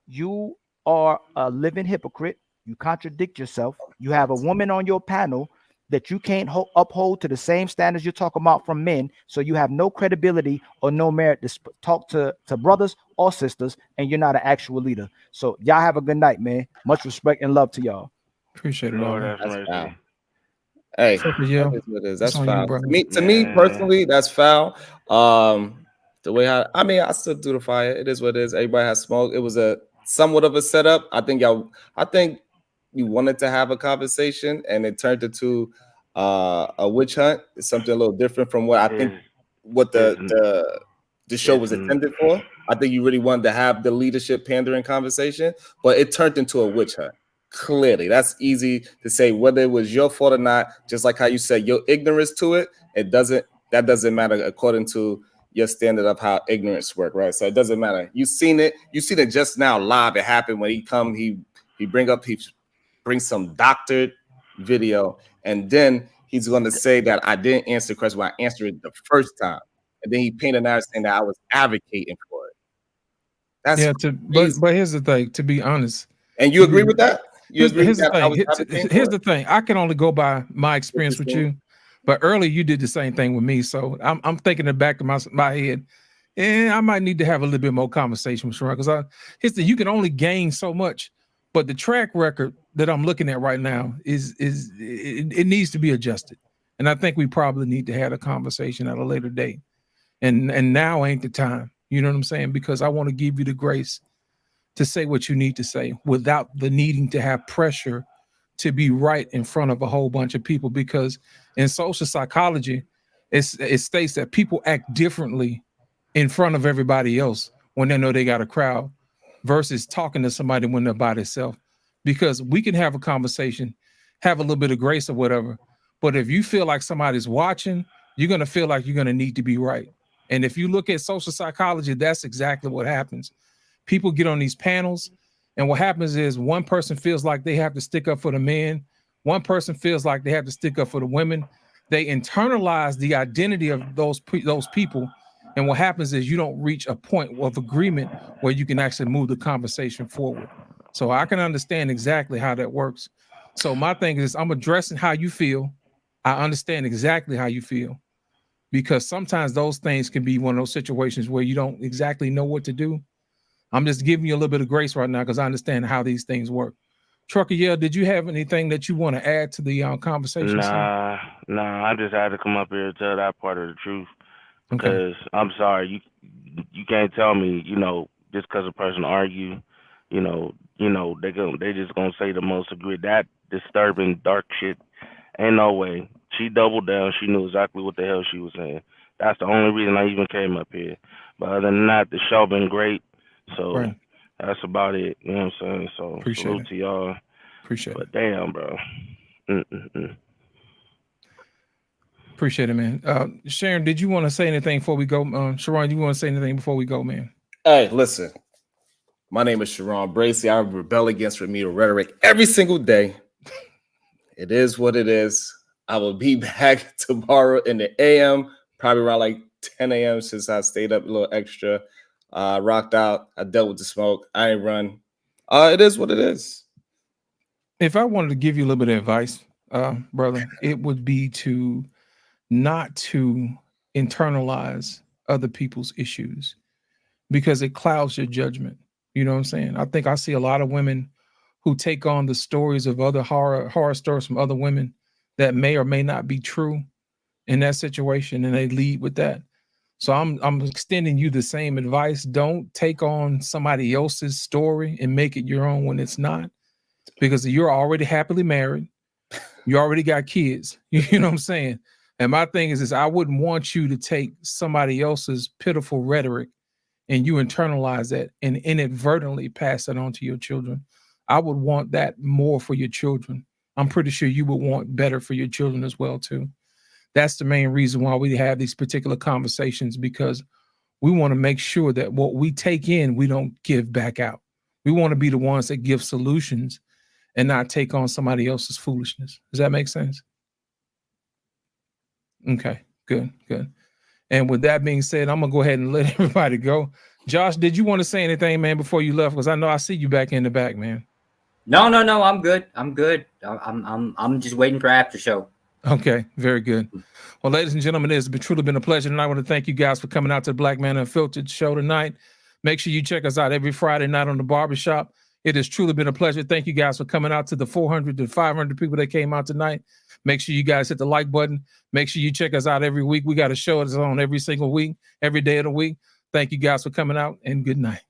you are a living hypocrite. You contradict yourself. You have a woman on your panel that you can't uphold to the same standards you're talking about from men. So you have no credibility or no merit to talk to brothers or sisters, and you're not an actual leader. So y'all have a good night, man. Much respect and love to y'all. Appreciate it. Lord all. have mercy. Hey, Yeah, that is what it is. it's That's on foul. you, brother. To me personally, that's foul. The way I mean, I still do the fire. It is what it is. Everybody has smoke. It was a somewhat of a setup. I think you wanted to have a conversation, and it turned into a witch hunt. It's something a little different from what I think what the show was intended for. I think you really wanted to have the leadership pandering conversation, but it turned into a witch hunt. Clearly, that's easy to say whether it was your fault or not. Just like how you said your ignorance to it, that doesn't matter according to your standard of how ignorance work, right? So it doesn't matter. You seen it just now live. It happened when he brings some doctored video, and then he's going to say that I didn't answer the question when I answered it the first time, and then he painted a narrative saying that I was advocating for it. That's but here's the thing. To be honest, and you agree with that? Here's the thing. I can only go by my experience with you, but earlier you did the same thing with me. So I'm thinking in the back of my head, and I might need to have a little bit more conversation with Sharon because you can only gain so much. But the track record that I'm looking at right now it needs to be adjusted, and I think we probably need to have a conversation at a later date. And now ain't the time. You know what I'm saying? Because I want to give you the grace to say what you need to say without the needing to have pressure to be right in front of a whole bunch of people. Because in social psychology, it states that people act differently in front of everybody else when they know they got a crowd versus talking to somebody when they're by themselves. Because we can have a conversation, have a little bit of grace or whatever, but if you feel like somebody's watching, you're going to feel like you're going to need to be right. And if you look at social psychology, that's exactly what happens. People get on these panels, and what happens is one person feels like they have to stick up for the men. One person feels like they have to stick up for the women. They internalize the identity of those people. And what happens is you don't reach a point of agreement where you can actually move the conversation forward. So I can understand exactly how that works. So my thing is I'm addressing how you feel. I understand exactly how you feel, because sometimes those things can be one of those situations where you don't exactly know what to do. I'm just giving you a little bit of grace right now because I understand how these things work. Trucker, did you have anything that you want to add to the conversation? Nah, I just had to come up here and tell that part of the truth. Because I'm sorry, you can't tell me, just because a person argue, they just gonna say the most agree. That disturbing dark shit, ain't no way. She doubled down. She knew exactly what the hell she was saying. That's the only reason I even came up here. But other than that, the show been great. So that's about it. You know what I'm saying? So salute to y'all. Appreciate it. But damn, bro. Appreciate it, man. Sharon, did you want to say anything before we go? Sharon, you want to say anything before we go, man? Hey, listen. My name is Sharon Bracey. I rebel against remedial rhetoric every single day. It is what it is. I will be back tomorrow in the AM, probably around like 10 a.m. since I stayed up a little extra. Rocked out. I dealt with the smoke. I ain't run. It is what it is. If I wanted to give you a little bit of advice, brother, it would be not to internalize other people's issues because it clouds your judgment. You know what I'm saying? I think I see a lot of women who take on the stories of other horror stories from other women that may or may not be true in that situation, and they lead with that. So I'm extending you the same advice. Don't take on somebody else's story and make it your own when it's not, because you're already happily married. You already got kids. You know what I'm saying? And my thing is I wouldn't want you to take somebody else's pitiful rhetoric and you internalize that and inadvertently pass it on to your children. I would want that more for your children. I'm pretty sure you would want better for your children as well too. That's the main reason why we have these particular conversations, because we want to make sure that what we take in, we don't give back out. We want to be the ones that give solutions and not take on somebody else's foolishness. Does that make sense? Okay, good. And with that being said, I'm gonna go ahead and let everybody go. Josh, did you want to say anything, man, before you left? Because I know I see you back in the back, man. No, I'm good. I'm just waiting for after show. Okay, very good. Well, ladies and gentlemen, it's truly been a pleasure, and I want to thank you guys for coming out to the Black Man Unfiltered show tonight. Make sure you check us out every Friday night on the Barbershop. It has truly been a pleasure. Thank you guys for coming out, to the 400 to 500 people that came out tonight. Make sure you guys hit the like button. Make sure you check us out every week. We got a show that's on every single week, every day of the week. Thank you guys for coming out, and good night.